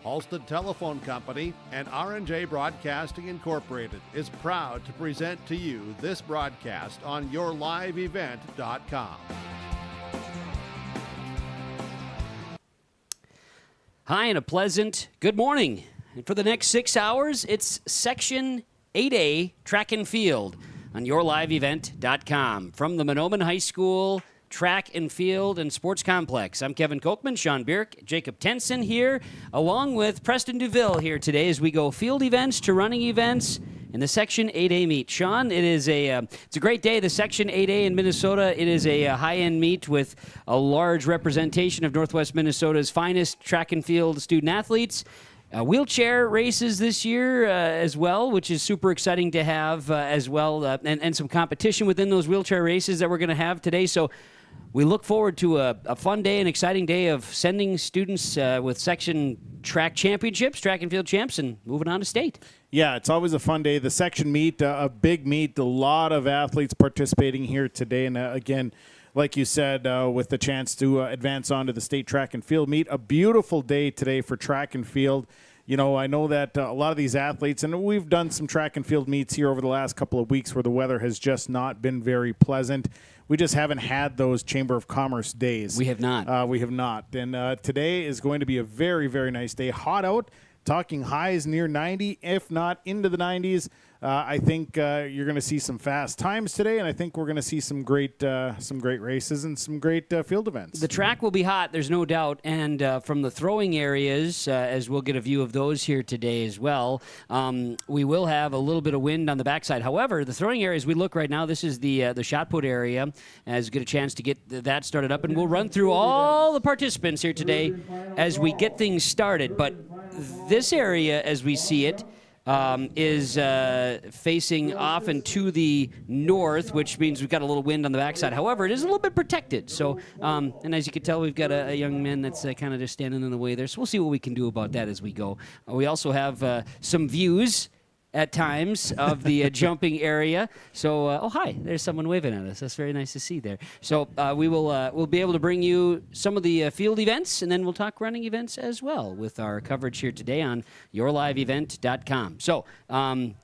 Halstead Telephone Company and R&J Broadcasting Incorporated is proud to present to you this broadcast on yourliveevent.com. Hi, and a pleasant good morning. And for the next 6 hours, it's Section 8A Track and Field on yourliveevent.com. From the Mahnomen High School Track and Field and Sports Complex, I'm Kevin Kochman, Sean Bierk, Jacob Tenson here, along with Preston Duville here today as we go field events to running events in the Section 8A meet. Sean, it's a great day. The Section 8A in Minnesota, it is a high-end meet with a large representation of Northwest Minnesota's finest track and field student athletes. Wheelchair races this year as well, which is super exciting to have as well, and some competition within those wheelchair races that we're going to have today. So we look forward to a fun day, an exciting day of sending students with section track championships, track and field champs, and moving on to state. Yeah, it's always a fun day. The section meet, a big meet, a lot of athletes participating here today. And again, like you said, with the chance to advance on to the state track and field meet, a beautiful day today for track and field. You know, I know that a lot of these athletes, and we've done some track and field meets here over the last couple of weeks where the weather has just not been very pleasant. We just haven't had those Chamber of Commerce days. We have not. And today is going to be a very, very nice day. Hot out, talking highs near 90, if not into the 90s. I think you're going to see some fast times today, and I think we're going to see some great races and some great field events. The track will be hot, there's no doubt, and from the throwing areas, as we'll get a view of those here today as well, we will have a little bit of wind on the backside. However, the throwing areas we look right now, this is the shot put area, as we get a chance to get that started up, and we'll run through all the participants here today as we get things started. But this area, as we see it, is facing off and to the north, which means we've got a little wind on the backside. However, it is a little bit protected. So, and as you can tell, we've got a young man that's kind of just standing in the way there. So we'll see what we can do about that as we go. We also have some views at times of the jumping area. So, oh, hi, there's someone waving at us. That's very nice to see there. So we'll be able to bring you some of the field events, and then we'll talk running events as well with our coverage here today on yourliveevent.com. So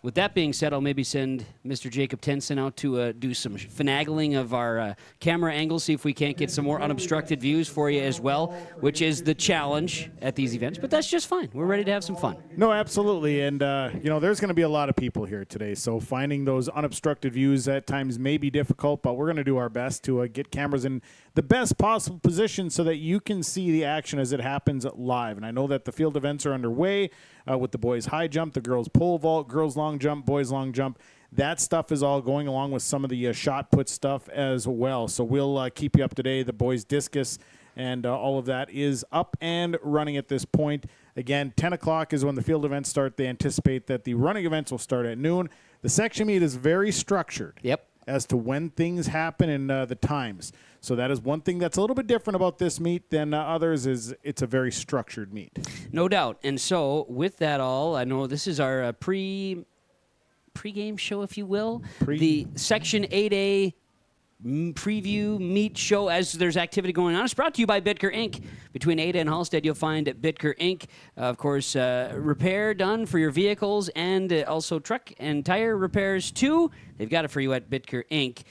with that being said, I'll maybe send Mr. Jacob Tenson out to do some finagling of our camera angles, see if we can't get some more unobstructed views for you as well, which is the challenge at these events. But that's just fine. We're ready to have some fun. No, absolutely. And, there's going to be a lot of people here today, so finding those unobstructed views at times may be difficult, but we're going to do our best to get cameras in the best possible position so that you can see the action as it happens live. And I know that the field events are underway with the boys high jump, the girls pole vault, girls long jump, boys long jump. That stuff is all going along with some of the shot put stuff as well. So we'll keep you up to date. The boys discus and all of that is up and running at this point. Again, 10 o'clock is when the field events start. They anticipate that the running events will start at noon. The section meet is very structured as to when things happen and the times. So that is one thing that's a little bit different about this meet than others is it's a very structured meet. No doubt. And so with that all, I know this is our pregame show, if you will. The Section 8A preview meet show as there's activity going on. It's brought to you by Bitker Inc. Between Ada and Halstead, you'll find Bitker Inc. Of course, repair done for your vehicles and also truck and tire repairs too. They've got it for you at Bitker Inc.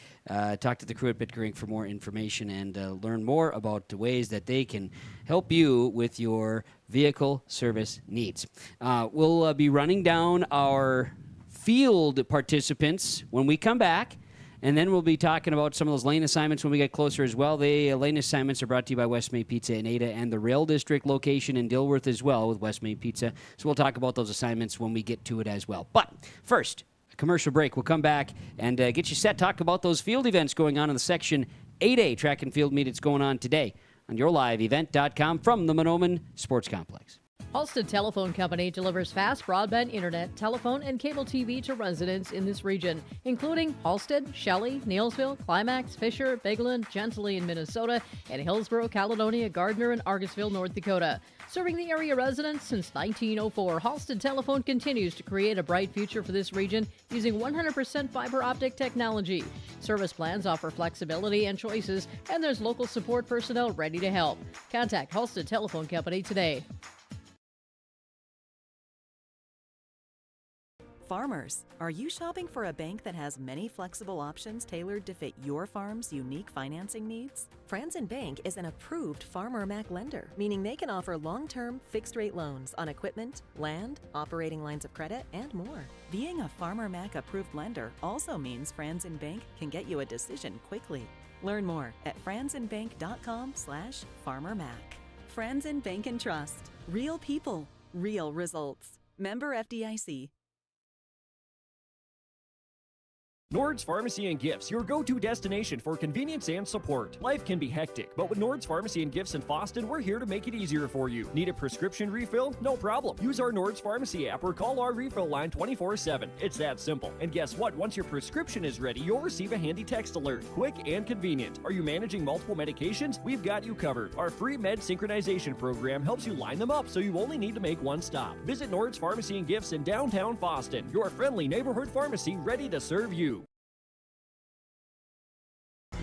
Talk to the crew at Bitker Inc. for more information and learn more about the ways that they can help you with your vehicle service needs. We'll be running down our field participants when we come back. And then we'll be talking about some of those lane assignments when we get closer as well. The lane assignments are brought to you by West Main Pizza in Ada and the Rail District location in Dilworth as well with West Main Pizza. So we'll talk about those assignments when we get to it as well. But first, a commercial break. We'll come back and get you set, talk about those field events going on in the Section 8A track and field meet. It's going on today on yourliveevent.com from the Mahnomen Sports Complex. Halstead Telephone Company delivers fast broadband internet, telephone, and cable TV to residents in this region, including Halstead, Shelley, Neilsville, Climax, Fisher, Bigland, Gentilly in Minnesota, and Hillsborough, Caledonia, Gardner, and Argosville, North Dakota. Serving the area residents since 1904, Halstead Telephone continues to create a bright future for this region using 100% fiber optic technology. Service plans offer flexibility and choices, and there's local support personnel ready to help. Contact Halstead Telephone Company today. Farmers, are you shopping for a bank that has many flexible options tailored to fit your farm's unique financing needs? Franzen Bank is an approved Farmer Mac lender, meaning they can offer long-term, fixed-rate loans on equipment, land, operating lines of credit, and more. Being a Farmer Mac approved lender also means Franzen Bank can get you a decision quickly. Learn more at franzenbank.com/farmermac. Franzen Bank and Trust. Real people, real results. Member FDIC. Nord's Pharmacy and Gifts, your go-to destination for convenience and support. Life can be hectic, but with Nord's Pharmacy and Gifts in Boston, we're here to make it easier for you. Need a prescription refill? No problem. Use our Nord's Pharmacy app or call our refill line 24/7. It's that simple. And guess what? Once your prescription is ready, you'll receive a handy text alert. Quick and convenient. Are you managing multiple medications? We've got you covered. Our free med synchronization program helps you line them up so you only need to make one stop. Visit Nord's Pharmacy and Gifts in downtown Boston, your friendly neighborhood pharmacy ready to serve you.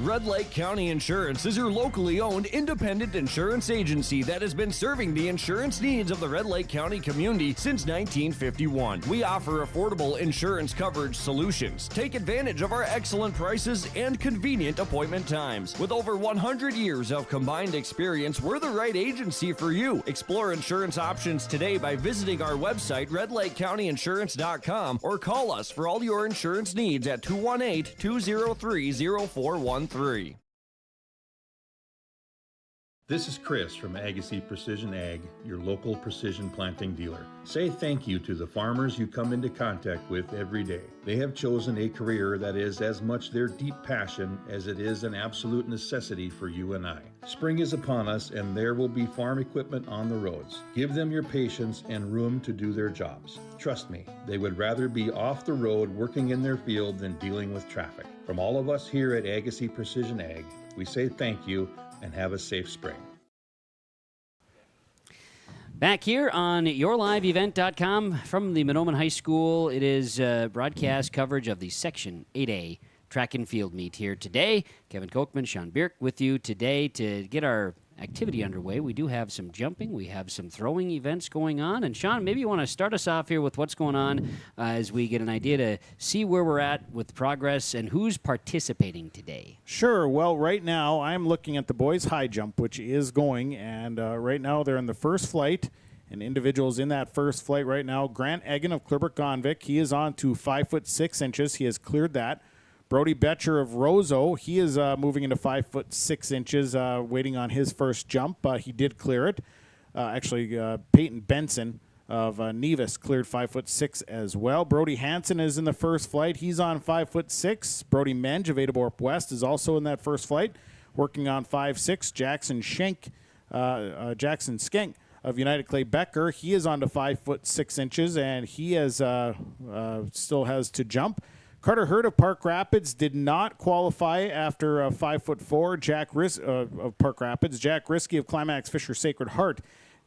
Red Lake County Insurance is your locally owned independent insurance agency that has been serving the insurance needs of the Red Lake County community since 1951. We offer affordable insurance coverage solutions. Take advantage of our excellent prices and convenient appointment times. With over 100 years of combined experience, we're the right agency for you. Explore insurance options today by visiting our website, redlakecountyinsurance.com, or call us for all your insurance needs at 218-203-0413. This is Chris from Agassiz Precision Ag, your local precision planting dealer. Say thank you to the farmers you come into contact with every day. They have chosen a career that is as much their deep passion as it is an absolute necessity for you and I. Spring is upon us and there will be farm equipment on the roads. Give them your patience and room to do their jobs. Trust me, they would rather be off the road working in their field than dealing with traffic. From all of us here at Agassiz Precision Ag, we say thank you and have a safe spring. Back here on yourliveevent.com from the Mahnomen High School, it is broadcast coverage of the Section 8A track and field meet here today. Kevin Kochman, Sean Birk with you today to get our activity underway. We do have some jumping. We have some throwing events going on. And, Sean, maybe you want to start us off here with what's going on as we get an idea to see where we're at with progress and who's participating today. Sure. Well, right now I'm looking at the boys' high jump, which is going. And right now they're in the first flight. And individuals in that first flight right now, Grant Eggen of Clearbrook-Gonvick, he is on to 5'6". He has cleared that. Brody Betcher of Roseau, he is moving into 5'6", waiting on his first jump. He did clear it. Peyton Benson of Nevis cleared 5'6" as well. Brody Hansen is in the first flight. He's on 5'6". Brody Menge of Adaborp West is also in that first flight, working on 5'6". Jackson Skenk of United Clay Becker, he is on to 5'6", and he has still has to jump. Carter Hurd of Park Rapids did not qualify after 5'4". Jack of Park Rapids. Jack Risky of Climax Fisher Sacred Heart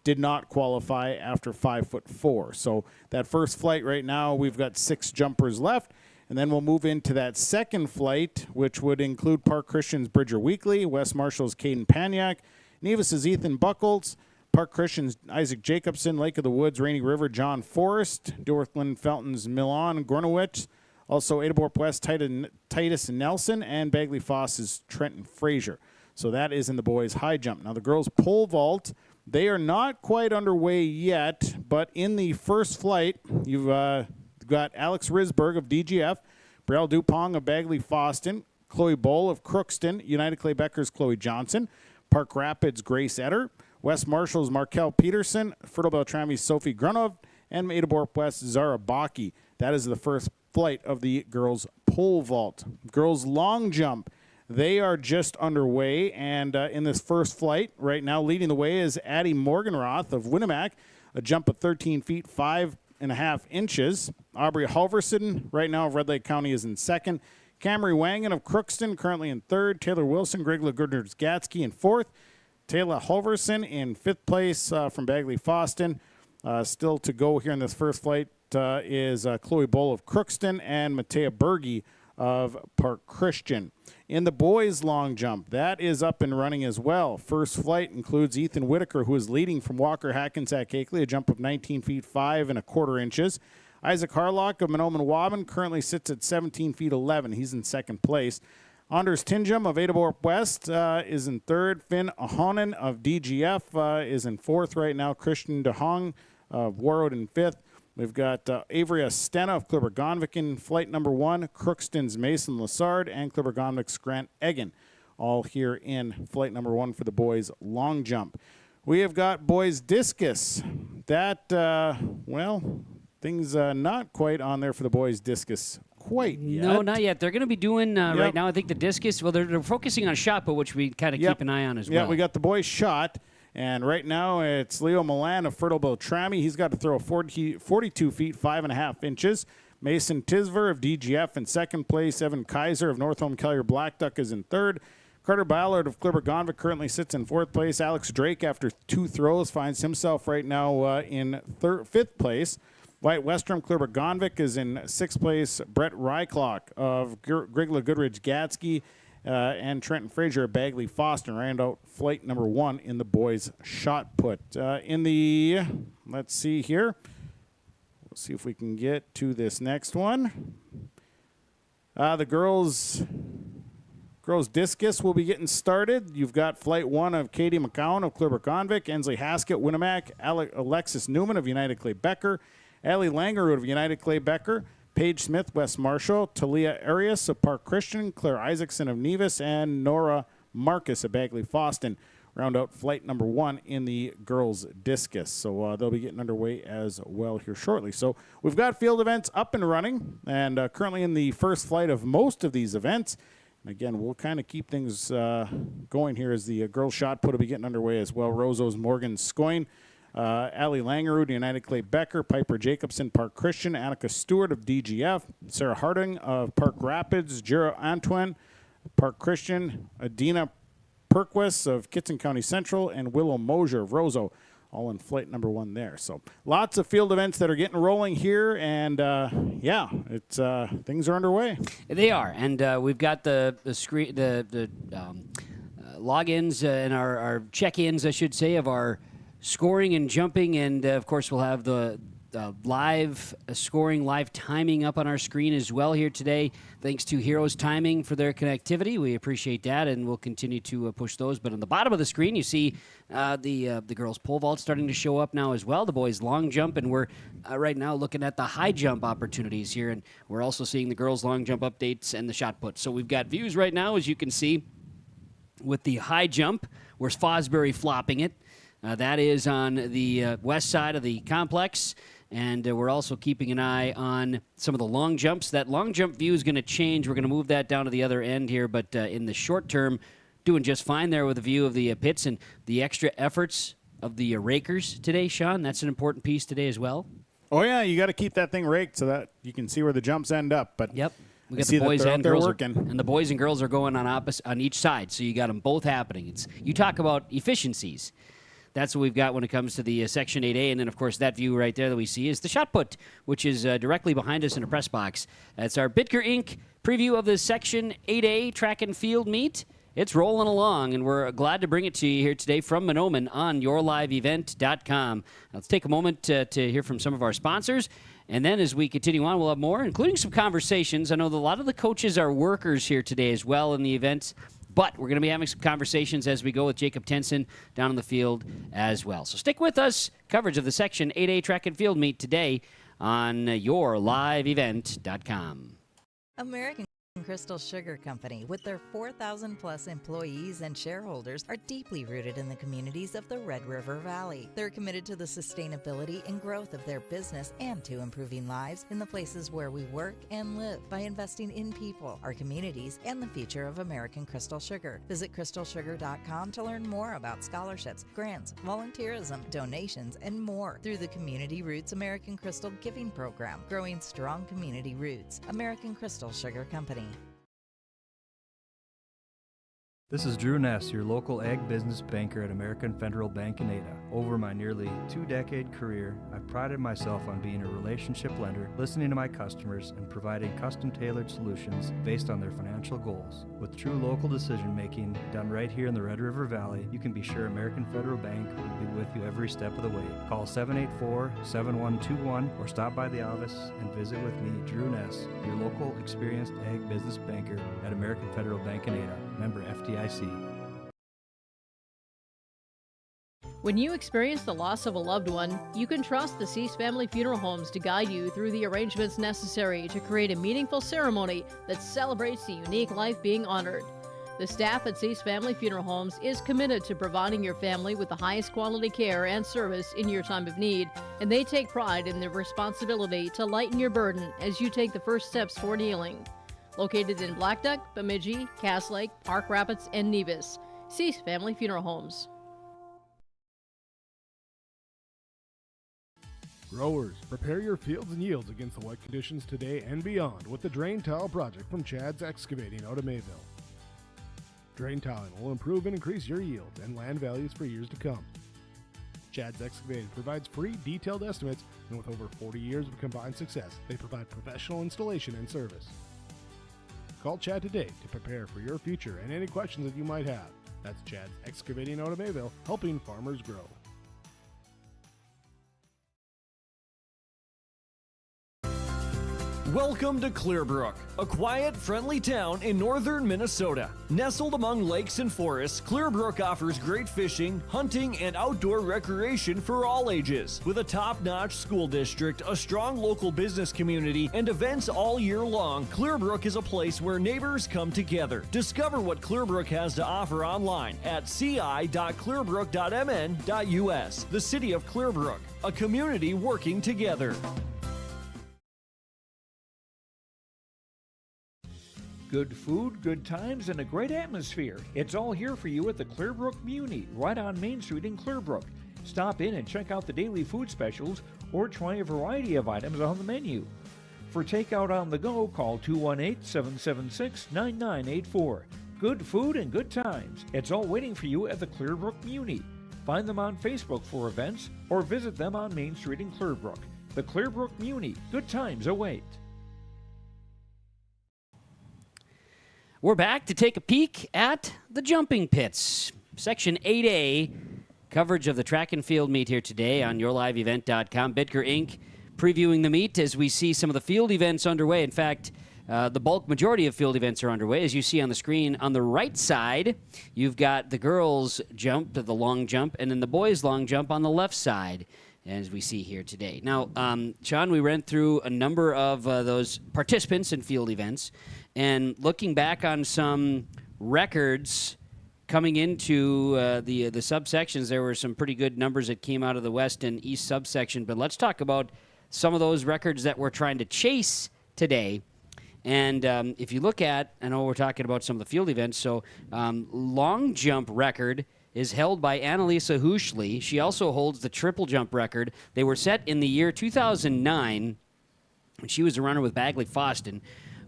did not qualify after 5'4". So that first flight right now, we've got 6 jumpers left. And then we'll move into that second flight, which would include Park Christian's Bridger Weekly, West Marshall's Caden Paniak, Nevis's Ethan Buckles, Park Christian's Isaac Jacobson, Lake of the Woods, Rainy River, John Forrest, Dorthland Felton's Milan Gornowitz, also Adaborp West, Titus Nelson, and Bagley Foss's Trenton Frazier. So that is in the boys' high jump. Now the girls' pole vault, they are not quite underway yet, but in the first flight, you've got Alex Risberg of DGF, Brielle Dupong of Bagley Foston, Chloe Bowl of Crookston, United Clay Becker's Chloe Johnson, Park Rapids' Grace Etter, West Marshall's Markel Peterson, Fertile Beltrami's Sophie Grunov, and Adaborp West Zara Baki. That is the first flight of the girls' pole vault. Girls' long jump, they are just underway, and in this first flight right now leading the way is Addie Morganroth of Winnemac. a jump of 13 feet, 5.5 inches. Aubrey Halverson, right now of Red Lake County, is in second. Camry Wangan of Crookston, currently in third. Taylor Wilson, Grigla Goodrich-Gatsky in fourth. Taylor Halverson in fifth place from Bagley-Foston. Still to go here in this first flight is Chloe Bull of Crookston and Matea Berge of Park Christian. In the boys' long jump, that is up and running as well. First flight includes Ethan Whitaker, who is leading from Walker Hackensack Akeley, a jump of 19 feet 5.25 inches. Isaac Harlock of Mahnomen Waban currently sits at 17 feet 11. He's in second place. Anders Tinjum of Edeborp West is in third. Finn Ahonen of DGF is in fourth right now. Christian DeHong of Warroad in fifth. We've got Avery Stena of Clipper-Gonvick in flight number 1, Crookston's Mason Lassard, and Clipper-Gonvick's Grant Egan, all here in flight number 1 for the boys' long jump. We have got boys' discus. That, things not quite on there for the boys' discus quite yet. No, not yet. They're going to be doing right now, I think, the discus. Well, they're focusing on shot put, which we kind of keep an eye on as well. Yeah, we got the boys' shot. And right now it's Leo Milan of Fertile Beltrami. He's got to throw 42 feet, 5.5 inches. Mason Tisver of DGF in second place. Evan Kaiser of North Home Collier Blackduck is in third. Carter Ballard of Clipper-Gonvick currently sits in fourth place. Alex Drake, after 2 throws, finds himself right now in fifth place. White Westrom Clipper-Gonvick is in sixth place. Brett Ryclock of Grigla Goodrich-Gatsky and Trenton Frazier of Bagley Foster round out flight number 1 in the boys' shot put. Let's see here. We'll see if we can get to this next one. The girls' discus will be getting started. You've got flight 1 of Katie McCowan of Clipper-Gonvick, Ensley Haskett, Winnemac, Alexis Newman of United Clay Becker, Allie Langerud of United Clay Becker, Paige Smith, West Marshall, Talia Arias of Park Christian, Claire Isaacson of Nevis, and Nora Marcus of Bagley Foston round out flight number 1 in the girls' discus. So they'll be getting underway as well here shortly. So we've got field events up and running, and currently in the first flight of most of these events. And again, we'll kind of keep things going here as the girls' shot put will be getting underway as well. Rosos, Morgan, Scoyne, Allie Langerud, United Clay Becker, Piper Jacobson, Park Christian, Annika Stewart of DGF, Sarah Harding of Park Rapids, Jira Antoine, Park Christian, Adina Perquis of Kitson County Central, and Willow Mosier of Roseau, all in flight number 1 there. So lots of field events that are getting rolling here, and things are underway. They are, and we've got the screen, the logins and our check-ins, I should say, of our scoring and jumping, and of course we'll have the live scoring, live timing up on our screen as well here today. Thanks to Heroes Timing for their connectivity. We appreciate that, and we'll continue to push those. But on the bottom of the screen, you see the girls' pole vault starting to show up now as well, the boys' long jump, and we're right now looking at the high jump opportunities here, and we're also seeing the girls' long jump updates and the shot put. So we've got views right now, as you can see, with the high jump. Where's Fosbury flopping it? That is on the west side of the complex, and we're also keeping an eye on some of the long jumps. That long jump view is going to change. We're going to move that down to the other end here, but in the short term, doing just fine there with a view of the pits and the extra efforts of the rakers today, Sean. That's an important piece today as well. Oh, yeah, you got to keep that thing raked so that you can see where the jumps end up. But yep. We got the boys and girls working. And the boys and girls are going on each side, so you got them both happening. You talk about efficiencies. That's what we've got when it comes to the Section 8A. And then, of course, that view right there that we see is the shot put, which is directly behind us in a press box. It's our Bitker Inc. preview of the Section 8A track and field meet. It's rolling along, and we're glad to bring it to you here today from Mahnomen on yourliveevent.com. Let's take a moment to hear from some of our sponsors. And then as we continue on, we'll have more, including some conversations. I know that a lot of the coaches are workers here today as well in the events. But we're going to be having some conversations as we go with Jacob Tenson down on the field as well. So stick with us. Coverage of the Section 8A track and field meet today on yourliveevent.com. American Crystal Sugar Company, with their 4,000 plus employees and shareholders, are deeply rooted in the communities of the Red River Valley. They're committed to the sustainability and growth of their business and to improving lives in the places where we work and live by investing in people, our communities, and the future of American Crystal Sugar. Visit crystalsugar.com to learn more about scholarships, grants, volunteerism, donations, and more through the Community Roots American Crystal Giving Program, growing strong community roots. American Crystal Sugar Company. This is Drew Ness, your local ag business banker at American Federal Bank in Ada. Over my nearly 2-decade career, I've prided myself on being a relationship lender, listening to my customers, and providing custom-tailored solutions based on their financial goals. With true local decision-making done right here in the Red River Valley, you can be sure American Federal Bank will be with you every step of the way. Call 784-7121 or stop by the office and visit with me, Drew Ness, your local experienced ag business banker at American Federal Bank in Ada, member FDIC. When you experience the loss of a loved one, you can trust the Cease Family Funeral Homes to guide you through the arrangements necessary to create a meaningful ceremony that celebrates the unique life being honored. The staff at Cease Family Funeral Homes is committed to providing your family with the highest quality care and service in your time of need, and they take pride in their responsibility to lighten your burden as you take the first steps toward healing. Located in Black Duck, Bemidji, Cass Lake, Park Rapids, and Nevis. Cease Family Funeral Homes. Growers, prepare your fields and yields against the wet conditions today and beyond with the Drain Tile Project from Chad's Excavating out of Mayville. Drain tiling will improve and increase your yields and land values for years to come. Chad's Excavating provides free detailed estimates, and with over 40 years of combined success, they provide professional installation and service. Call Chad today to prepare for your future and any questions that you might have. That's Chad's Excavating out of Mayville, helping farmers grow. Welcome to Clearbrook, a quiet, friendly town in northern Minnesota. Nestled among lakes and forests, Clearbrook offers great fishing, hunting, and outdoor recreation for all ages. With a top-notch school district, a strong local business community, and events all year long, Clearbrook is a place where neighbors come together. Discover what Clearbrook has to offer online at ci.clearbrook.mn.us. The City of Clearbrook, a community working together. Good food, good times, and a great atmosphere. It's all here for you at the Clearbrook Muni, right on Main Street in Clearbrook. Stop in and check out the daily food specials or try a variety of items on the menu. For takeout on the go, call 218-776-9984. Good food and good times. It's all waiting for you at the Clearbrook Muni. Find them on Facebook for events or visit them on Main Street in Clearbrook. The Clearbrook Muni. Good times await. We're back to take a peek at the jumping pits. Section 8A, coverage of the track and field meet here today on yourliveevent.com. Bitker Inc. previewing the meet as we see some of the field events underway. In fact, the bulk majority of field events are underway. As you see on the screen, on the right side, you've got the girls' jump, the long jump, and then the boys' long jump on the left side, as we see here today. Now, Sean, we ran through a number of those participants in field events, and looking back on some records coming into the subsections, there were some pretty good numbers that came out of the west and east subsection. But let's talk about some of those records that we're trying to chase today. And if you look at, I know we're talking about some of the field events, so long jump record is held by Annalisa Huschley. She also holds the triple jump record. They were set in the year 2009 when she was a runner with Bagley Foston.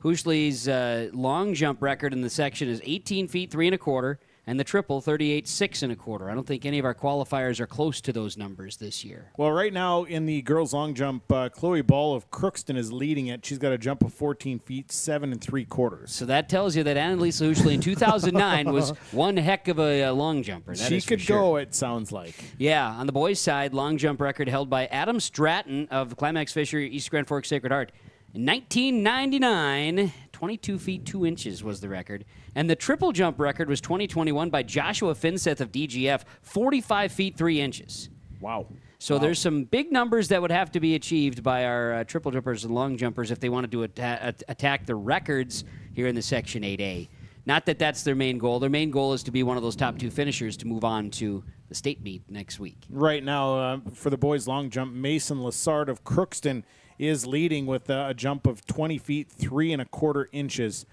Huschley's long jump record in the section is 18 feet 3 1/4, and the triple 38 6 1/4. I don't think any of our qualifiers are close to those numbers this year. Well, right now in the girls long jump, Chloe Ball of Crookston is leading it. She's got a jump of 14 feet 7 3/4. So that tells you that Annalisa Huschley in 2009 was one heck of a long jumper. That she is for could sure. go, it sounds like. Yeah, on the boys' side, long jump record held by Adam Stratton of Climax Fisher, East Grand Forks Sacred Heart. In 1999, 22 feet 2 inches was the record. And the triple jump record was 2021 by Joshua Finseth of DGF, 45 feet 3 inches. Wow. So there's some big numbers that would have to be achieved by our triple jumpers and long jumpers if they wanted to attack the records here in the Section 8A. Not that that's their main goal. Their main goal is to be one of those top 2 finishers to move on to the state meet next week. Right now, for the boys' long jump, Mason Lassard of Crookston is leading with a jump of 20 feet, 3 1/4 inches.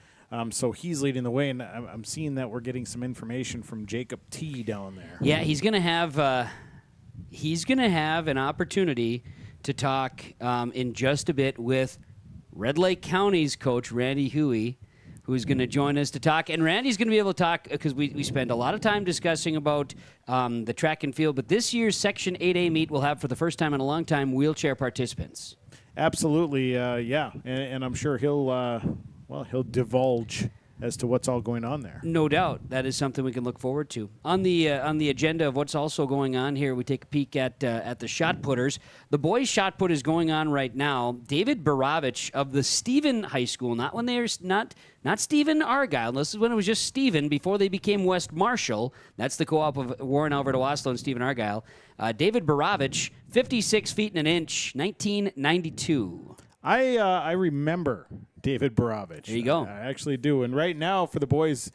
So he's leading the way, and I'm seeing that we're getting some information from Jacob T down there. Yeah, he's going to have an opportunity to talk in just a bit with Red Lake County's coach, Randy Huey, who's going to join us to talk. And Randy's going to be able to talk because we spend a lot of time discussing about the track and field. But this year's Section 8A meet will have, for the first time in a long time, wheelchair participants. Absolutely, yeah. And I'm sure he'll divulge as to what's all going on there. No doubt. That is something we can look forward to. On the agenda of what's also going on here, we take a peek at the shot putters. The boys' shot put is going on right now. David Baravich of the Stephen High School, not Stephen Argyle. This is when it was just Stephen before they became West Marshall. That's the co-op of Warren Alberta Waslow and Stephen Argyle. David Baravich, 56 feet and an inch, 1992. I remember David Baravich. There you go. I actually do. And right now for the boys'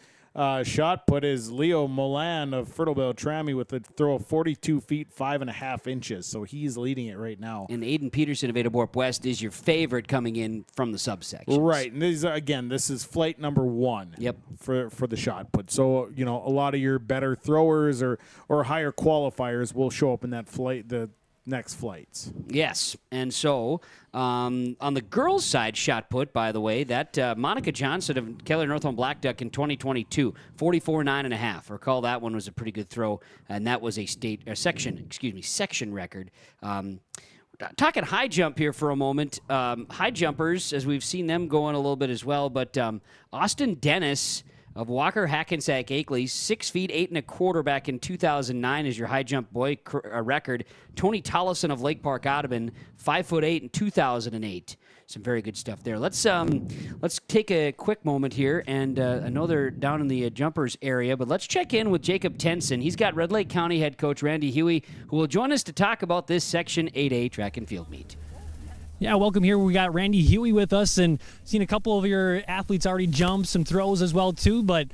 shot put is Leo Molan of Fertile Beltrami with a throw of 42 feet, 5 1/2 inches. So he's leading it right now. And Aiden Peterson of Adaborp West is your favorite coming in from the subsection. Right. And this is flight number 1. Yep. For the shot put. So, a lot of your better throwers or higher qualifiers will show up in that flight, the next flights. Yes. And so on the girls' side shot put, by the way, that Monica Johnson of Keller Northland Black Duck in 2022, 44 9.5. Recall that one was a pretty good throw, and that was a section record. Talking high jump here for a moment. High jumpers, as we've seen them going a little bit as well, but Austin Dennis of Walker Hackensack Akeley, 6 feet 8 1/4 back in 2009 is your high jump boy record. Tony Tollison of Lake Park Audubon, 5'8" in 2008. Some very good stuff there. Let's take a quick moment here, and I know they're down in the jumpers area, but let's check in with Jacob Tenson. He's got Red Lake County head coach Randy Huey, who will join us to talk about this Section 8A track and field meet. Yeah, welcome here. We got Randy Huey with us, and seen a couple of your athletes already jump, some throws as well too. But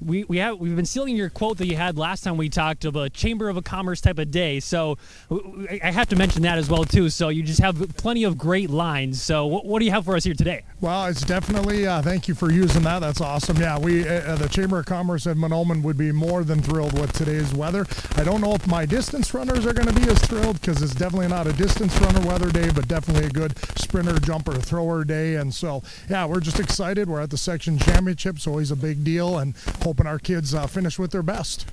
we've been stealing your quote that you had last time we talked of a Chamber of Commerce type of day. So I have to mention that as well too. So you just have plenty of great lines. So what do you have for us here today? Well, it's definitely, thank you for using that. That's awesome. Yeah, we the Chamber of Commerce at Mahnomen would be more than thrilled with today's weather. I don't know if my distance runners are going to be as thrilled because it's definitely not a distance runner weather day, but definitely a good sprinter, jumper, thrower day. And so, yeah, we're just excited. We're at the section championships, always a big deal, and hoping our kids finish with their best.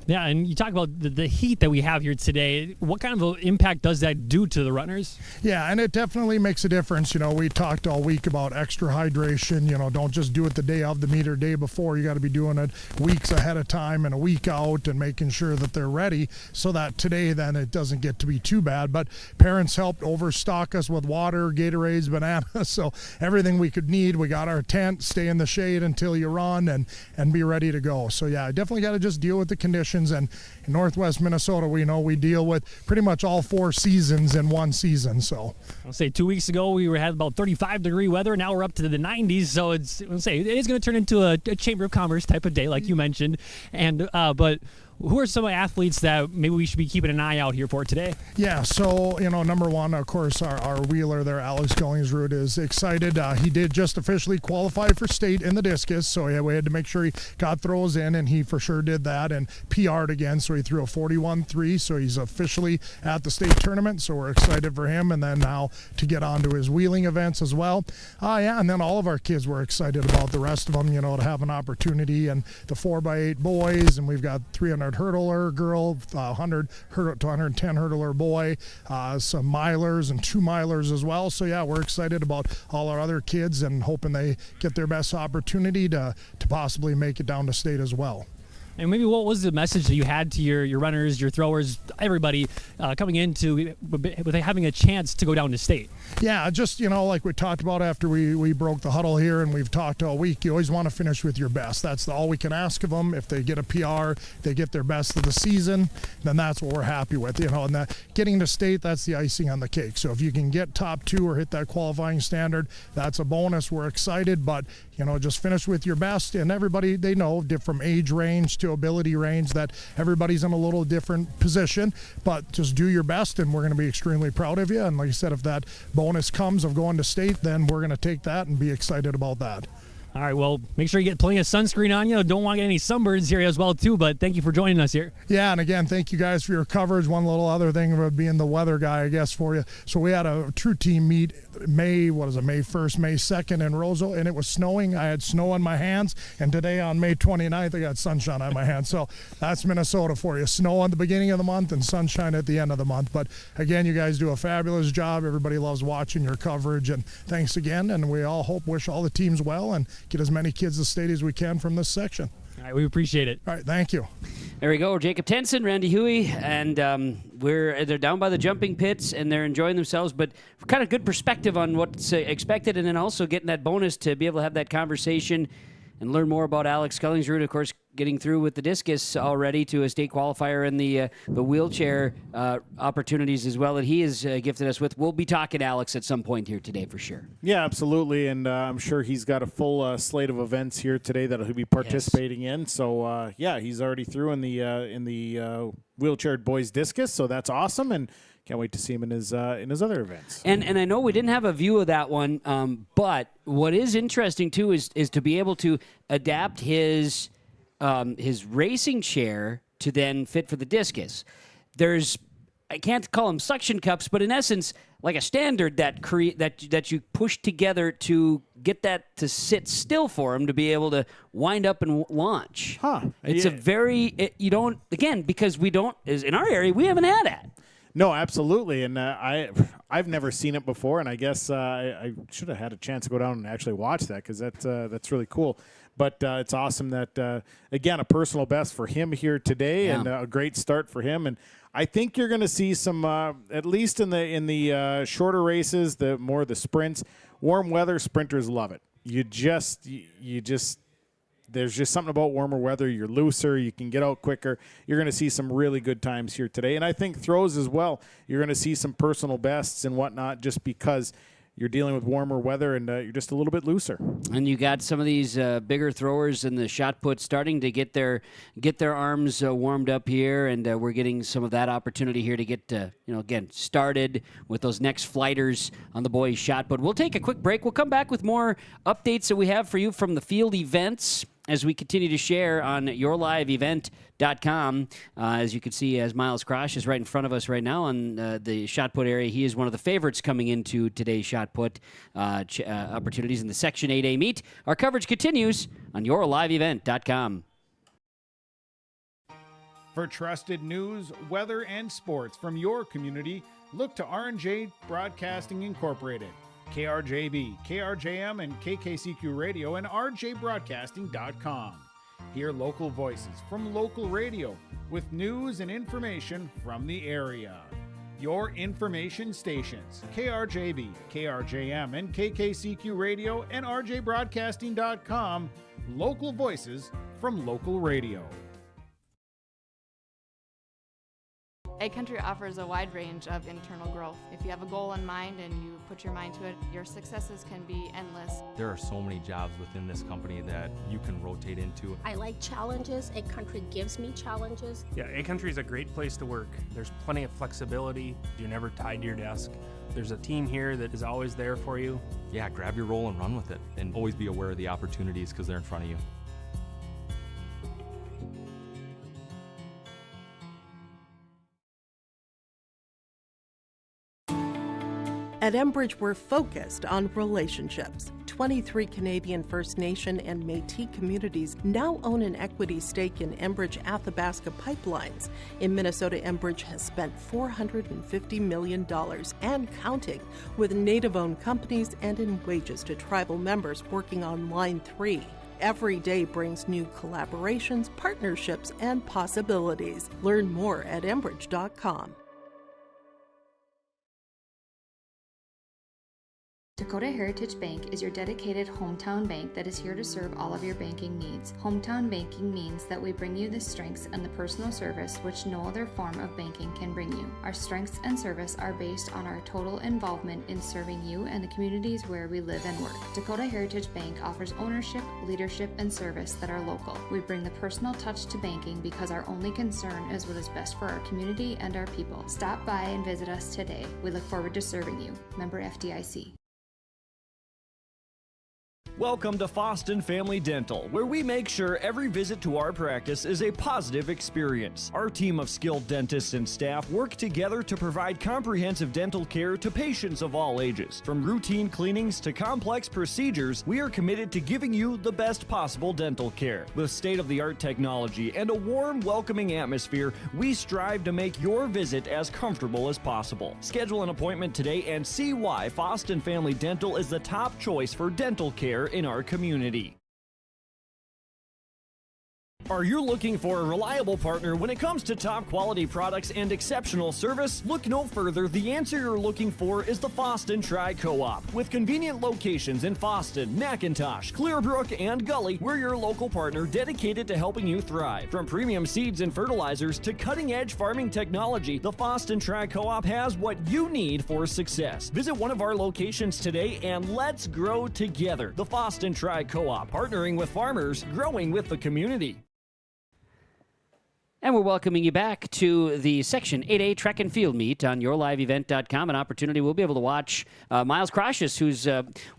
Yeah, and you talk about the heat that we have here today. What kind of impact does that do to the runners? Yeah, and it definitely makes a difference. We talked all week about extra hydration. Don't just do it the day of the meet or day before. You got to be doing it weeks ahead of time and a week out and making sure that they're ready so that today then it doesn't get to be too bad. But parents helped overstock us with water, Gatorades, bananas, so everything we could need. We got our tent, stay in the shade until you run and be ready to go. So yeah, definitely got to just deal with the conditions. And in Northwest Minnesota, we know we deal with pretty much all 4 seasons in one season. So I'll say 2 weeks ago we had about 35-degree weather. Now we're up to the 90s. So it is going to turn into a Chamber of Commerce type of day, like you mentioned. And but who are some athletes that maybe we should be keeping an eye out here for today? Yeah, so, number one, of course, our wheeler there, Alex Killingsrud, is excited. He did just officially qualify for state in the discus, so yeah, we had to make sure he got throws in, and he for sure did that, and PR'd again, so he threw a 41.3, so he's officially at the state tournament, so we're excited for him, and then now to get on to his wheeling events as well. Yeah, and then all of our kids were excited about the rest of them, to have an opportunity, and the 4x8 boys, and we've got 300 hurdler girl, 100 to 110 hurdler boy, some milers and 2 milers as well. So yeah, we're excited about all our other kids and hoping they get their best opportunity to possibly make it down to state as well. And maybe what was the message that you had to your runners, your throwers everybody coming into with having a chance to go down to state. Yeah, just, like we talked about after we broke the huddle here and we've talked all week, you always want to finish with your best. That's all we can ask of them. If they get a PR, they get their best of the season, then that's what we're happy with, and that getting to state, that's the icing on the cake. So if you can get top 2 or hit that qualifying standard, that's a bonus. We're excited, but just finish with your best. And everybody, they know from age range to ability range that everybody's in a little different position, but just do your best and we're going to be extremely proud of you. And like I said, if that bonus comes of going to state, then we're going to take that and be excited about that. All right, well, make sure you get plenty of sunscreen on you. Don't want to get any sunburns here as well, too, but thank you for joining us here. Yeah, and again, thank you guys for your coverage. One little other thing about being the weather guy, I guess, for you. So we had a true team meet May 1st, May 2nd in Roseau, and it was snowing. I had snow on my hands, and today on May 29th, I got sunshine on my hands. So that's Minnesota for you. Snow on the beginning of the month and sunshine at the end of the month. But again, you guys do a fabulous job. Everybody loves watching your coverage, and thanks again, and we all wish all the teams well and get as many kids to state as we can from this section. All right, we appreciate it. All right, thank you. There we go. Jacob Tenson, Randy Huey, and they're down by the jumping pits and they're enjoying themselves, but kind of good perspective on what's expected, and then also getting that bonus to be able to have that conversation and learn more about Alex Scullingsrud, of course, getting through with the discus already to a state qualifier and the wheelchair opportunities as well that he has gifted us with. We'll be talking to Alex at some point here today for sure. Yeah, absolutely, and I'm sure he's got a full slate of events here today that he'll be participating in. So he's already through in the wheelchaired boys discus, so that's awesome, and can't wait to see him in his other events. And I know we didn't have a view of that one, but what is interesting too is to be able to adapt his racing chair to then fit for the discus. I can't call them suction cups, but in essence, like a standard that you push together to get that to sit still for him to be able to wind up and launch. It's because we don't, in our area, we haven't had that. No, absolutely, and I've never seen it before, and I guess I should have had a chance to go down and actually watch that because that's really cool. But it's awesome that again a personal best for him here today, and a great start for him. And I think you're going to see some, at least in the shorter races, the sprints. Warm weather sprinters love it. You just. There's just something about warmer weather. You're looser. You can get out quicker. You're going to see some really good times here today. And I think throws as well. You're going to see some personal bests and whatnot just because you're dealing with warmer weather and you're just a little bit looser. And you got some of these bigger throwers in the shot put starting to get their arms warmed up here, and we're getting some of that opportunity here to get again started with those next flighters on the boys' shot put. We'll take a quick break. We'll come back with more updates that we have for you from the field events as we continue to share on yourliveevent.com. As you can see, as Miles Krosh is right in front of us right now on the shot put area, he is one of the favorites coming into today's shot put opportunities in the Section 8A meet. Our coverage continues on yourliveevent.com. For trusted news, weather, and sports from your community, look to R&J Broadcasting Incorporated. KRJB, KRJM, and KKCQ Radio, and RJBroadcasting.com. Hear local voices from local radio with news and information from the area. Your information stations, KRJB, KRJM, and KKCQ Radio, and RJBroadcasting.com. Local voices from local radio. Ag Country offers a wide range of internal growth. If you have a goal in mind and you put your mind to it, your successes can be endless. There are so many jobs within this company that you can rotate into. I like challenges. Ag Country gives me challenges. Yeah, Ag Country is a great place to work. There's plenty of flexibility. You're never tied to your desk. There's a team here that is always there for you. Yeah, grab your role and run with it. And always be aware of the opportunities because they're in front of you. At Enbridge, we're focused on relationships. 23 Canadian First Nation and Métis communities now own an equity stake in Enbridge Athabasca Pipelines. In Minnesota, Enbridge has spent $450 million and counting with Native-owned companies and in wages to tribal members working on Line 3. Every day brings new collaborations, partnerships, and possibilities. Learn more at Enbridge.com. Dakota Heritage Bank is your dedicated hometown bank that is here to serve all of your banking needs. Hometown banking means that we bring you the strengths and the personal service which no other form of banking can bring you. Our strengths and service are based on our total involvement in serving you and the communities where we live and work. Dakota Heritage Bank offers ownership, leadership, and service that are local. We bring the personal touch to banking because our only concern is what is best for our community and our people. Stop by and visit us today. We look forward to serving you. Member FDIC. Welcome to Foston Family Dental, where we make sure every visit to our practice is a positive experience. Our team of skilled dentists and staff work together to provide comprehensive dental care to patients of all ages. From routine cleanings to complex procedures, we are committed to giving you the best possible dental care. With state-of-the-art technology and a warm, welcoming atmosphere, we strive to make your visit as comfortable as possible. Schedule an appointment today and see why Foston Family Dental is the top choice for dental care in our community. Are you looking for a reliable partner when it comes to top quality products and exceptional service? Look no further. The answer you're looking for is the Foston Tri-Co-op. With convenient locations in Foston, McIntosh, Clearbrook, and Gully, we're your local partner dedicated to helping you thrive. From premium seeds and fertilizers to cutting-edge farming technology, the Foston Tri-Co-op has what you need for success. Visit one of our locations today and let's grow together. The Foston Tri-Co-op, partnering with farmers, growing with the community. And we're welcoming you back to the Section 8A Track and Field Meet on yourliveevent.com, an opportunity we'll be able to watch Miles Crocious, who's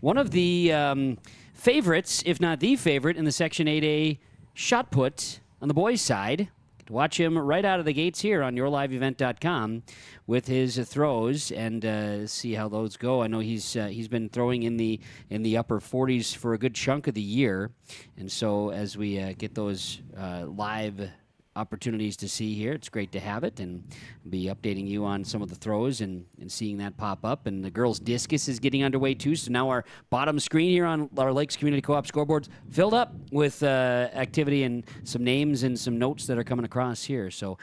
one of the favorites, if not the favorite, in the Section 8A shot put on the boys' side. To watch him right out of the gates here on yourliveevent.com with his throws and see how those go. I know he's been throwing in the upper 40s for a good chunk of the year, and so as we get those live opportunities to see here, it's great to have it and be updating you on some of the throws and seeing that pop up. And the girls' discus is getting underway too, so now our bottom screen here on our Lakes Community Co-op scoreboards filled up with activity and some names and some notes that are coming across here. So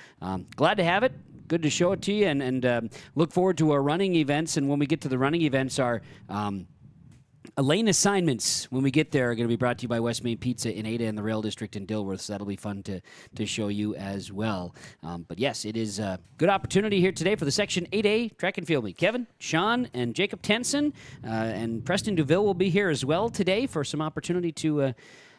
glad to have it. Good to show it to you, and look forward to our running events. And when we get to the running events, our lane assignments, when we get there, are going to be brought to you by West Main Pizza in Ada and the Rail District in Dilworth, so that'll be fun to show you as well. But yes, it is a good opportunity here today for the Section 8A Track and Field Meet. Kevin, Sean, and Jacob Tenson and Preston Duville will be here as well today for some opportunity to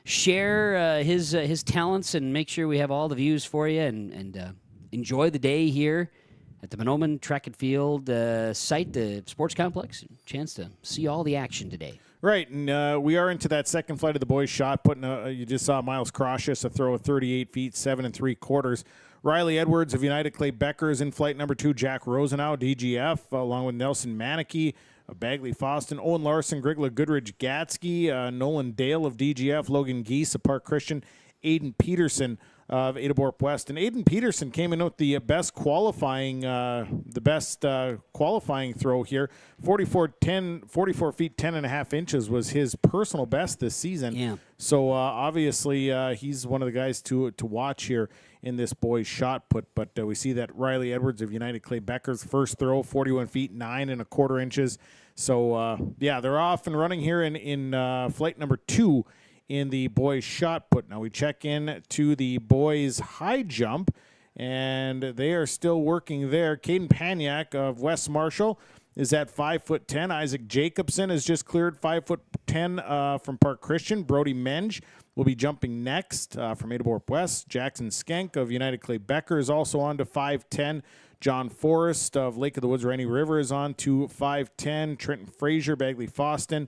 share his talents and make sure we have all the views for you and enjoy the day here at the Mahnomen Track and Field site, the sports complex. Chance to see all the action today. Right, and we are into that second flight of the boys' shot. You just saw Miles Crocious, a throw of 38 feet, 7 3/4. Riley Edwards of United Clay Becker is in flight number 2. Jack Rosenau, DGF, along with Nelson Manicky of Bagley Foston. Owen Larson, Grigla Goodridge Gatsky, Nolan Dale of DGF, Logan Geese of Park Christian, Aiden Peterson of Adabor West. And Aiden Peterson came in with the best qualifying throw here. 44 feet 10 and a half inches was his personal best this season. Yeah. So obviously he's one of the guys to watch here in this boys shot put. But we see that Riley Edwards of United Clay Becker's first throw, 41 feet 9 1/4 inches. So they're off and running here in flight number 2 in the boys shot put. Now we check in to the boys high jump, and they are still working there. Caden Paniak of West Marshall is at 5'10". Isaac Jacobson has just cleared 5'10" from Park Christian. Brody Menge will be jumping next from Adabor West. Jackson Skank of United Clay Becker is also on to 5'10". John Forrest of Lake of the Woods Rainy River is on to 5'10". Trenton Frazier, Bagley Foston.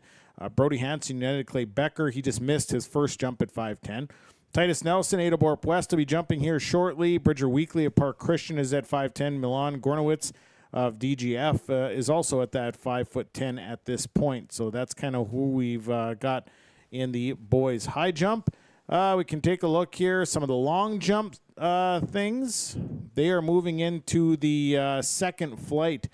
Brody Hansen, United Clay Becker, he just missed his first jump at 5'10". Titus Nelson, Adabor West, will be jumping here shortly. Bridger Weekly of Park Christian is at 5'10". Milan Gornowitz of DGF is also at that 5'10" at this point. So that's kind of who we've got in the boys high jump. We can take a look here. Some of the long jump things. They are moving into the second flight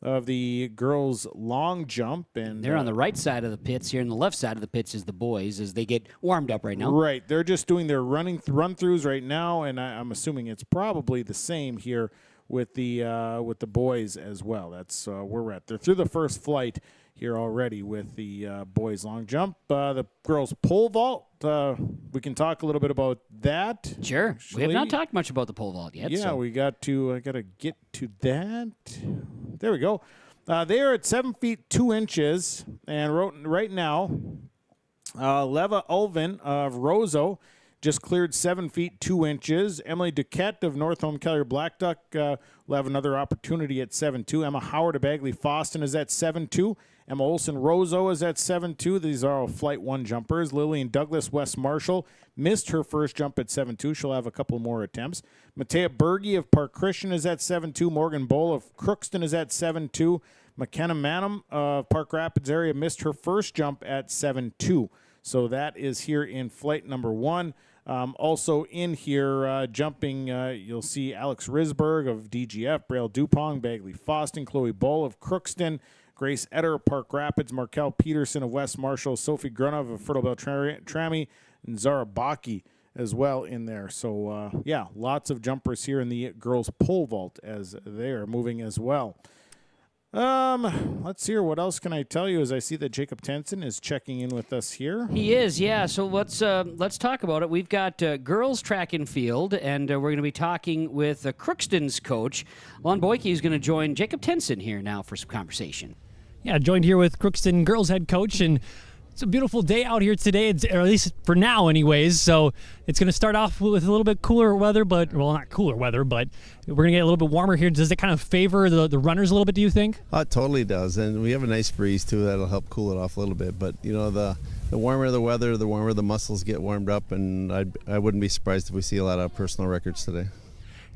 of the girls' long jump. And they're on the right side of the pits here, and the left side of the pits is the boys as they get warmed up right now. Right. They're just doing their run-throughs right now, and I'm assuming it's probably the same here with the boys as well. That's where we're at. They're through the first flight here already with the boys' long jump. The girls' pole vault, we can talk a little bit about that. Sure. Actually. We have not talked much about the pole vault yet. Yeah, so. I got to get to that. There we go. They are at 7 feet 2 inches, and right now, Leva Ulvin of Roseau just cleared 7 feet 2 inches. Emily Duquette of North Home Keller Blackduck will have another opportunity at 7'2". Emma Howard of Bagley Foston is at 7'2". Emma Olson Roseau is at 7'2". These are all Flight 1 jumpers. Lillian Douglas West Marshall missed her first jump at 7'2". She'll have a couple more attempts. Matea Berge of Park Christian is at 7'2". Morgan Bowl of Crookston is at 7'2". McKenna Manham of Park Rapids area missed her first jump at 7'2". So that is here in flight number 1. Also in here, jumping, you'll see Alex Risberg of DGF, Braille Dupong, Bagley Foston, Chloe Bull of Crookston, Grace Etter of Park Rapids, Markel Peterson of West Marshall, Sophie Grunov of Fertile Beltrami, and Zara Baki as well in there. So, yeah, lots of jumpers here in the girls' pole vault as they're moving as well. Let's hear what else can I tell you as I see that Jacob Tenson is checking in with us here. He is, yeah. So let's talk about it. We've got girls track and field, and we're going to be talking with Crookston's coach. Lon Boyke is going to join Jacob Tenson here now for some conversation. Yeah, joined here with Crookston girls head coach, and it's a beautiful day out here today, or at least for now anyways. So it's going to start off with a little bit cooler weather, but, well, not cooler weather, but we're going to get a little bit warmer here. Does it kind of favor the runners a little bit, do you think? It totally does, and we have a nice breeze too that'll help cool it off a little bit. But, you know, the warmer the weather, the warmer the muscles get warmed up, and I wouldn't be surprised if we see a lot of personal records today.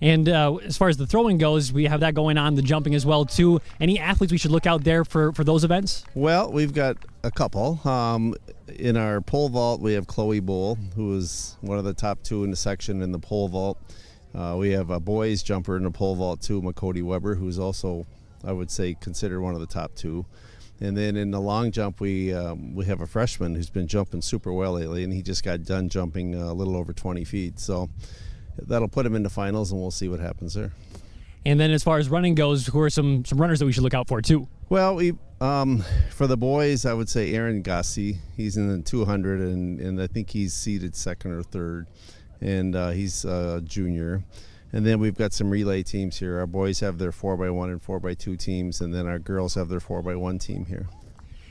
And as far as the throwing goes, we have that going on, the jumping as well, too. Any athletes we should look out there for those events? Well, we've got a couple. In our pole vault, we have Chloe Bull, who is one of the top 2 in the section in the pole vault. We have a boys jumper in the pole vault, too, Makody Weber, who's also, I would say, considered one of the top 2. And then in the long jump, we have a freshman who's been jumping super well lately, and he just got done jumping a little over 20 feet. So that'll put him in the finals, and we'll see what happens there. And then as far as running goes, who are some runners that we should look out for, too? Well, for the boys, I would say Aaron Gassi. He's in the 200, and I think he's seeded second or third, and he's a junior. And then we've got some relay teams here. Our boys have their 4x1 and 4x2 teams, and then our girls have their 4x1 team here.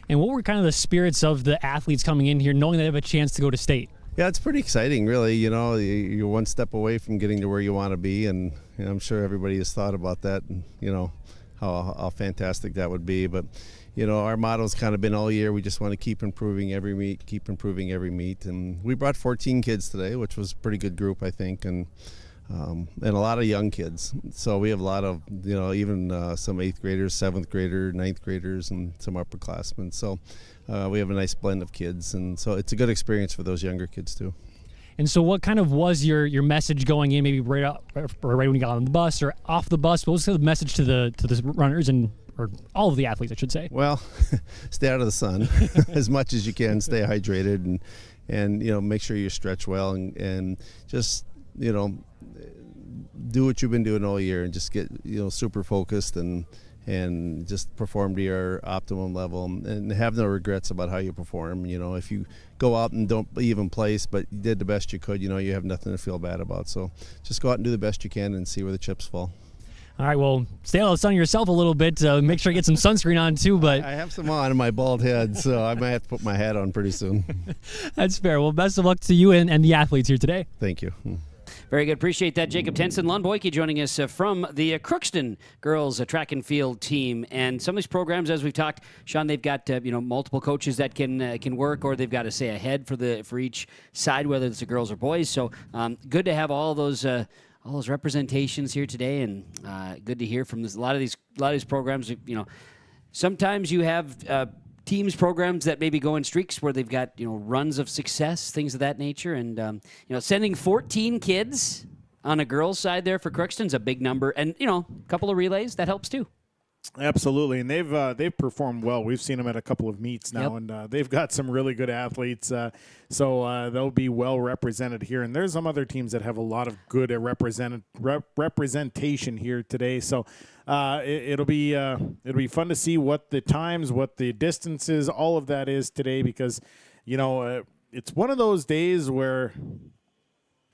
And what were kind of the spirits of the athletes coming in here, knowing they have a chance to go to state? Yeah, it's pretty exciting, really. You know, you're one step away from getting to where you want to be, and I'm sure everybody has thought about that, and, you know, how fantastic that would be. But, you know, our motto's kind of been all year, we just want to keep improving every meet. And we brought 14 kids today, which was a pretty good group, I think, and a lot of young kids. So we have a lot of, you know, even some 8th graders, 7th graders, 9th graders, and some upperclassmen. So we have a nice blend of kids, and so it's a good experience for those younger kids too. And so what kind of was your message going in, maybe right when you got on the bus or off the bus? What was the message to the runners or all of the athletes, I should say? Well, stay out of the sun as much as you can, stay hydrated, and you know, make sure you stretch well, and just, you know, do what you've been doing all year, and just get, you know, super focused and just perform to your optimum level, and have no regrets about how you perform. You know, if you go out and don't even place, but you did the best you could, you know, you have nothing to feel bad about. So just go out and do the best you can and see where the chips fall. All right, well, stay out of the sun yourself a little bit. Make sure you get some sunscreen on too. But I have some on my bald head, so I might have to put my hat on pretty soon. That's fair. Well, best of luck to you and the athletes here today. Thank you. Very good. Appreciate that, Jacob Tenson. Lon Boyke joining us from the Crookston girls track and field team. And some of these programs, as we've talked, Sean, they've got multiple coaches that can work, or they've got to say ahead for each side, whether it's the girls or boys. So good to have all those representations here today, and good to hear from a lot of these programs. You know, sometimes you have teams, programs that maybe go in streaks where they've got, you know, runs of success, things of that nature. And, you know, sending 14 kids on a girls' side there for Crookston's a big number. And, you know, a couple of relays, that helps too. Absolutely, and they've performed well. We've seen them at a couple of meets now, and they've got some really good athletes. So they'll be well represented here. And there's some other teams that have a lot of good representation here today. So it'll be fun to see what the times, what the distances, all of that is today, because it's one of those days where.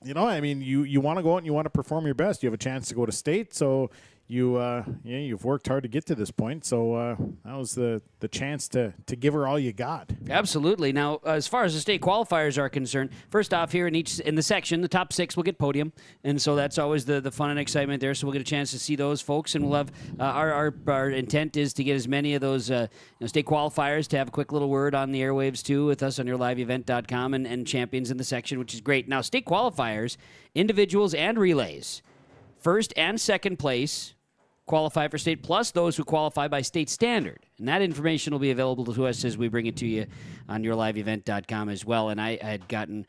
You want to go out and you want to perform your best. You have a chance to go to state, so you've worked hard to get to this point. So that was the chance to give her all you got. Absolutely. Now, as far as the state qualifiers are concerned, first off, here in the section, the top 6 will get podium, and so that's always the fun and excitement there. So we'll get a chance to see those folks, and we'll have our intent is to get as many of those state qualifiers to have a quick little word on the airwaves too with us on yourliveevent.com and champions in the section, which is great. Now, state qualifiers. Individuals and relays, first and second place qualify for state, plus those who qualify by state standard. And that information will be available to us as we bring it to you on yourliveevent.com as well. And I had gotten,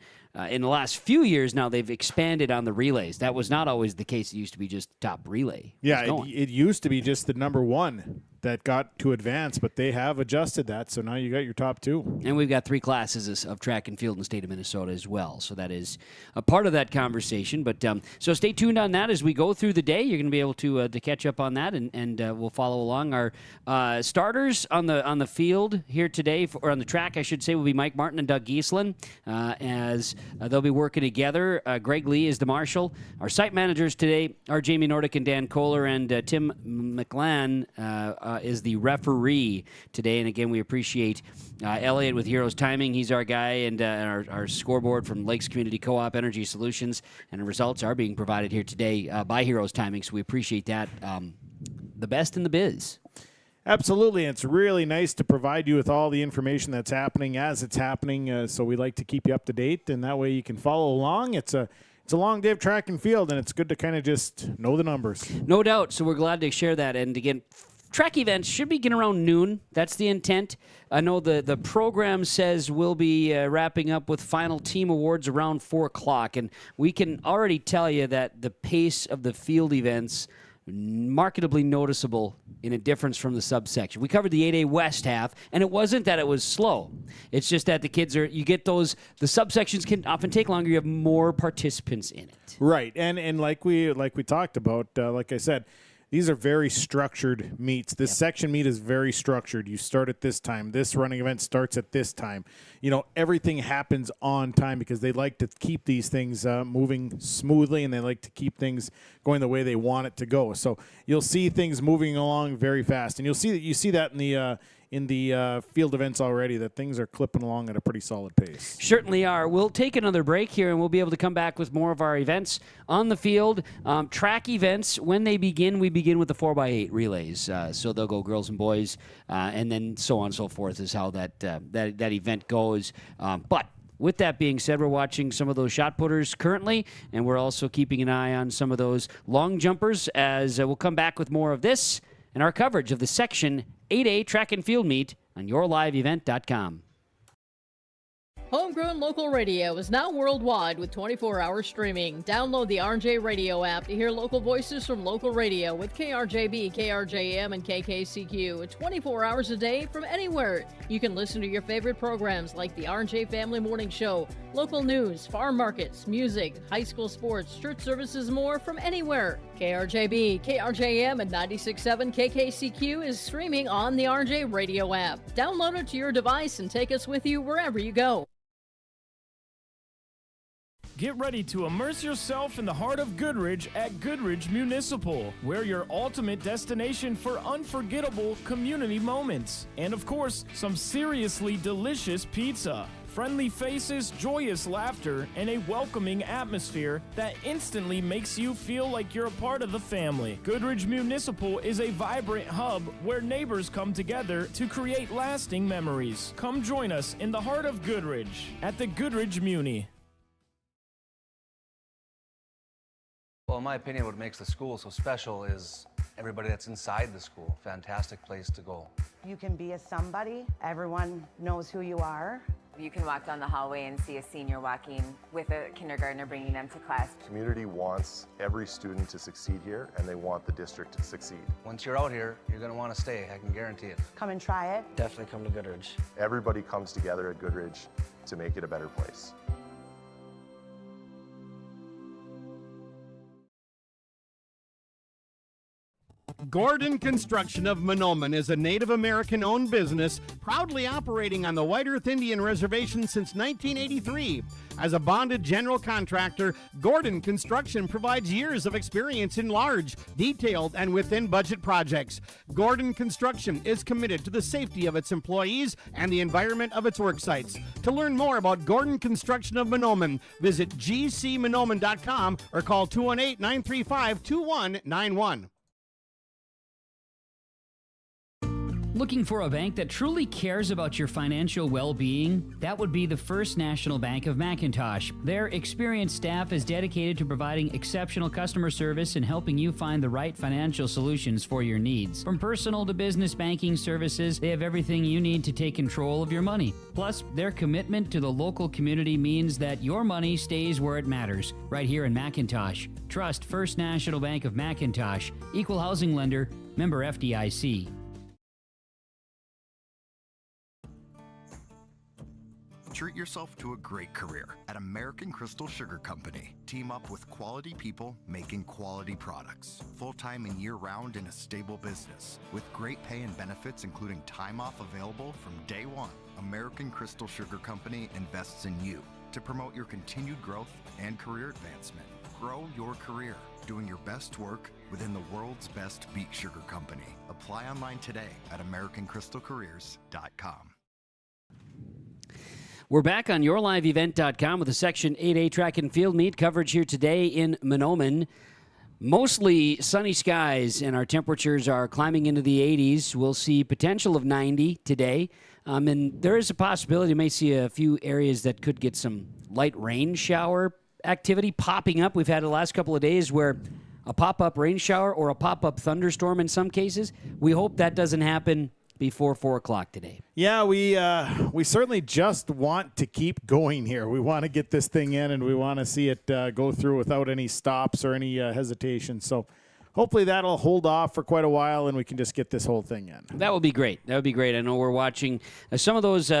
in the last few years now, they've expanded on the relays. That was not always the case. It used to be just top relay. Yeah, it used to be just the number 1 that got to advance, but they have adjusted that, so now you got your top 2. And we've got 3 classes of track and field in the state of Minnesota as well, so that is a part of that conversation. But so stay tuned on that as we go through the day. You're going to be able to catch up on that, and we'll follow along. Our starters on the field here today, or on the track, I should say, will be Mike Martin and Doug Giesland, as they'll be working together. Greg Lee is the marshal. Our site managers today are Jamie Nordic and Dan Kohler, and Tim McLan is the referee today. And again, we appreciate Elliot with Heroes Timing. He's our guy, and our scoreboard from Lakes Community Co-op Energy Solutions. And the results are being provided here today by Heroes Timing, so we appreciate that. The best in the biz. Absolutely. It's really nice to provide you with all the information that's happening as it's happening. So we like to keep you up to date, and that way you can follow along. It's a long day of track and field, and it's good to kind of just know the numbers. No doubt. So we're glad to share that. And again, track events should begin around noon. That's the intent. I know the program says we'll be wrapping up with final team awards around 4 o'clock, and we can already tell you that the pace of the field events markedly noticeable in a difference from the subsection. We covered the 8A West half, and it wasn't that it was slow. It's just that the subsections can often take longer. You have more participants in it. Right, and like we talked about, like I said, these are very structured meets. This section meet is very structured. You start at this time. This running event starts at this time. Everything happens on time because they like to keep these things moving smoothly, and they like to keep things going the way they want it to go. So you'll see things moving along very fast, and you see that in the field events already, that things are clipping along at a pretty solid pace. Certainly are. We'll take another break here, and we'll be able to come back with more of our events on the field. Track events, when they begin, we begin with the 4x8 relays. So they'll go girls and boys, and then so on and so forth is how that event goes. But with that being said, we're watching some of those shot putters currently, and we're also keeping an eye on some of those long jumpers, as we'll come back with more of this and our coverage of the Section 8A Track and Field Meet on yourliveevent.com. Homegrown local radio is now worldwide with 24-hour streaming. Download the RJ Radio app to hear local voices from local radio with KRJB, KRJM, and KKCQ 24 hours a day from anywhere. You can listen to your favorite programs like the RJ Family Morning Show, local news, farm markets, music, high school sports, church services, more from anywhere. KRJB, KRJM, and 96.7 KKCQ is streaming on the RJ Radio app. Download it to your device and take us with you wherever you go. Get ready to immerse yourself in the heart of Goodridge at Goodridge Municipal. We're your ultimate destination for unforgettable community moments. And of course, some seriously delicious pizza. Friendly faces, joyous laughter, and a welcoming atmosphere that instantly makes you feel like you're a part of the family. Goodridge Municipal is a vibrant hub where neighbors come together to create lasting memories. Come join us in the heart of Goodridge at the Goodridge Muni. Well, in my opinion, what makes the school so special is everybody that's inside the school. Fantastic place to go. You can be a somebody. Everyone knows who you are. You can walk down the hallway and see a senior walking with a kindergartner bringing them to class. The community wants every student to succeed here, and they want the district to succeed. Once you're out here, you're going to want to stay, I can guarantee it. Come and try it. Definitely come to Goodridge. Everybody comes together at Goodridge to make it a better place. Gordon Construction of Mahnomen is a Native American-owned business proudly operating on the White Earth Indian Reservation since 1983. As a bonded general contractor, Gordon Construction provides years of experience in large, detailed, and within-budget projects. Gordon Construction is committed to the safety of its employees and the environment of its work sites. To learn more about Gordon Construction of Mahnomen, visit gcmahnomen.com or call 218-935-2191. Looking for a bank that truly cares about your financial well-being? That would be the First National Bank of McIntosh. Their experienced staff is dedicated to providing exceptional customer service and helping you find the right financial solutions for your needs. From personal to business banking services, they have everything you need to take control of your money. Plus, their commitment to the local community means that your money stays where it matters, right here in McIntosh. Trust First National Bank of McIntosh, equal housing lender, member FDIC. Treat yourself to a great career at American Crystal Sugar Company. Team up with quality people making quality products. Full-time and year-round in a stable business. With great pay and benefits including time off available from day one. American Crystal Sugar Company invests in you to promote your continued growth and career advancement. Grow your career doing your best work within the world's best beet sugar company. Apply online today at AmericanCrystalCareers.com. We're back on YourLiveEvent.com with a Section 8A track and field meet coverage here today in Mahnomen. Mostly sunny skies, and our temperatures are climbing into the 80s. We'll see potential of 90 today. And there is a possibility you may see a few areas that could get some light rain shower activity popping up. We've had the last couple of days where a pop-up rain shower or a pop-up thunderstorm in some cases. We hope that doesn't happen before 4 o'clock today. Yeah, we certainly just want to keep going here. We want to get this thing in, and we want to see it go through without any stops or any hesitation. So hopefully that'll hold off for quite a while, and we can just get this whole thing in. That would be great. That would be great. I know we're watching some of those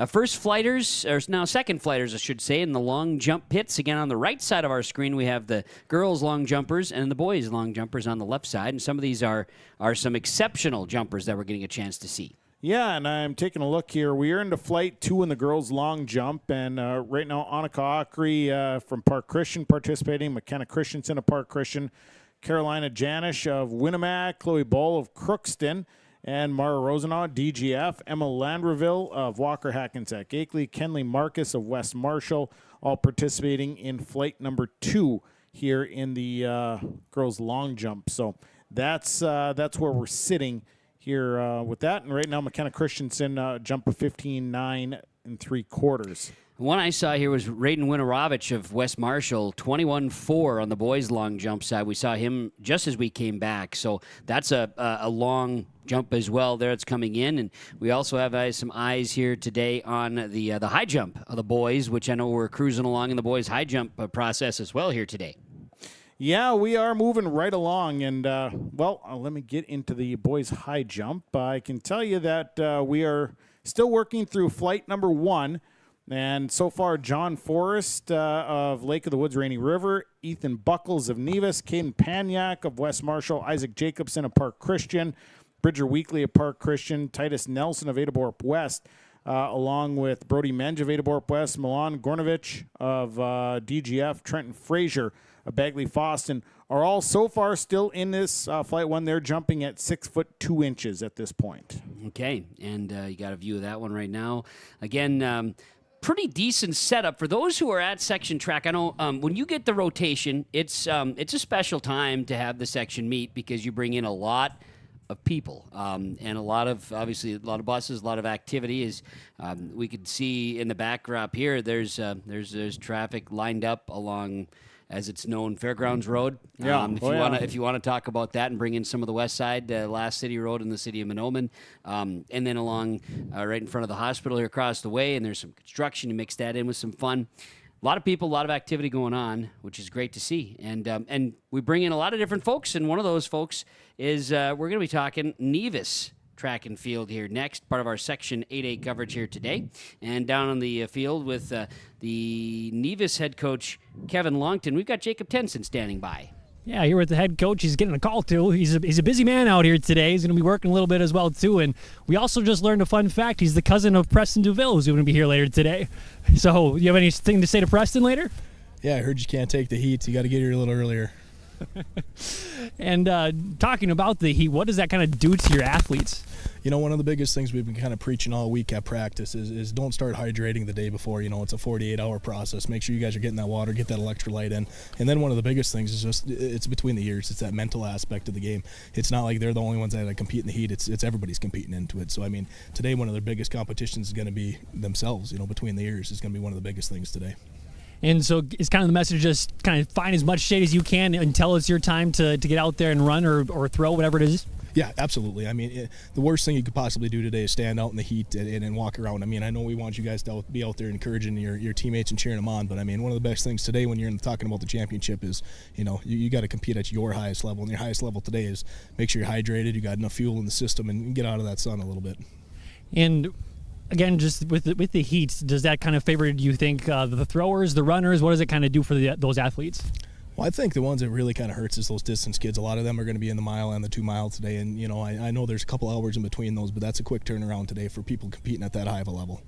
first flighters, or now second flighters, I should say, in the long jump pits. Again, on the right side of our screen, we have the girls' long jumpers and the boys' long jumpers on the left side. And some of these are some exceptional jumpers that we're getting a chance to see. Yeah, and I'm taking a look here. We are into Flight 2 in the girls' long jump, and right now Annika Akri from Park Christian participating, McKenna Christensen of Park Christian, Carolina Janish of Winnemac, Chloe Bull of Crookston, and Mara Rosenau, DGF, Emma Landreville of Walker Hackensack Akeley, Kenley Marcus of West Marshall, all participating in Flight number 2 here in the girls' long jump. So that's where we're sitting here with that. And right now, McKenna Christensen jump of 15.9 3/4. One I saw here was Raiden Winorovich of West Marshall, 21.4 on the boys' long jump side. We saw him just as we came back. So that's a long jump as well there. It's coming in. And we also have some eyes here today on the high jump of the boys, which I know we're cruising along in the boys' high jump process as well here today. Yeah, we are moving right along. And, let me get into the boys' high jump. I can tell you that we are still working through Flight number 1. And so far, John Forrest of Lake of the Woods Rainy River, Ethan Buckles of Nevis, Caden Panyak of West Marshall, Isaac Jacobson of Park Christian, Bridger Weekly of Park Christian, Titus Nelson of Adaborp West, along with Brody Menge of Adaborp West, Milan Gornovich of DGF, Trenton Frazier of Bagley Foston, are all so far still in this Flight 1. They're jumping at 6 foot 2 inches at this point. Okay, and you got a view of that one right now. Again, pretty decent setup for those who are at section track. I know when you get the rotation, it's a special time to have the section meet because you bring in a lot of people and a lot of buses, a lot of activity. As we could see in the backdrop here, there's traffic lined up along as it's known, Fairgrounds Road. Yeah. If you want to talk about that and bring in some of the west side, last city road in the city of Mahnomen, and then along right in front of the hospital here across the way, and there's some construction. You mix that in with some fun. A lot of people, a lot of activity going on, which is great to see. And we bring in a lot of different folks, and one of those folks is we're going to be talking Nevis track and field here next, part of our Section 8A coverage here today. And down on the field with the Nevis head coach, Kevin Longton, we've got Jacob Tenson standing by. Yeah, here with the head coach. He's getting a call, too. He's a busy man out here today. He's going to be working a little bit as well, too. And we also just learned a fun fact. He's the cousin of Preston Duville, who's going to be here later today. So, you have anything to say to Preston later? Yeah, I heard you can't take the heat. You got to get here a little earlier. And talking about the heat, what does that kind of do to your athletes? You know, one of the biggest things we've been kind of preaching all week at practice is don't start hydrating the day before. You know, it's a 48-hour process. Make sure you guys are getting that water, get that electrolyte in. And then one of the biggest things is just it's between the ears. It's that mental aspect of the game. It's not like they're the only ones that compete in the heat. It's everybody's competing into it. So, I mean, today one of their biggest competitions is going to be themselves. You know, between the ears is going to be one of the biggest things today. And so it's kind of the message, just kind of find as much shade as you can until it's your time to get out there and run or throw, whatever it is. Yeah, absolutely. I mean, the worst thing you could possibly do today is stand out in the heat and walk around. I mean, I know we want you guys to be out there encouraging your teammates and cheering them on, but I mean, one of the best things today when you're talking about the championship is, you know, you got to compete at your highest level, and your highest level today is make sure you're hydrated, you got enough fuel in the system, and get out of that sun a little bit. And again, just with the heat, does that kind of favor, do you think, the throwers, the runners? What does it kind of do for those athletes? Well, I think the ones that really kind of hurts is those distance kids. A lot of them are going to be in the mile and the 2 mile today, and you know I know there's a couple hours in between those, but that's a quick turnaround today for people competing at that high of a level.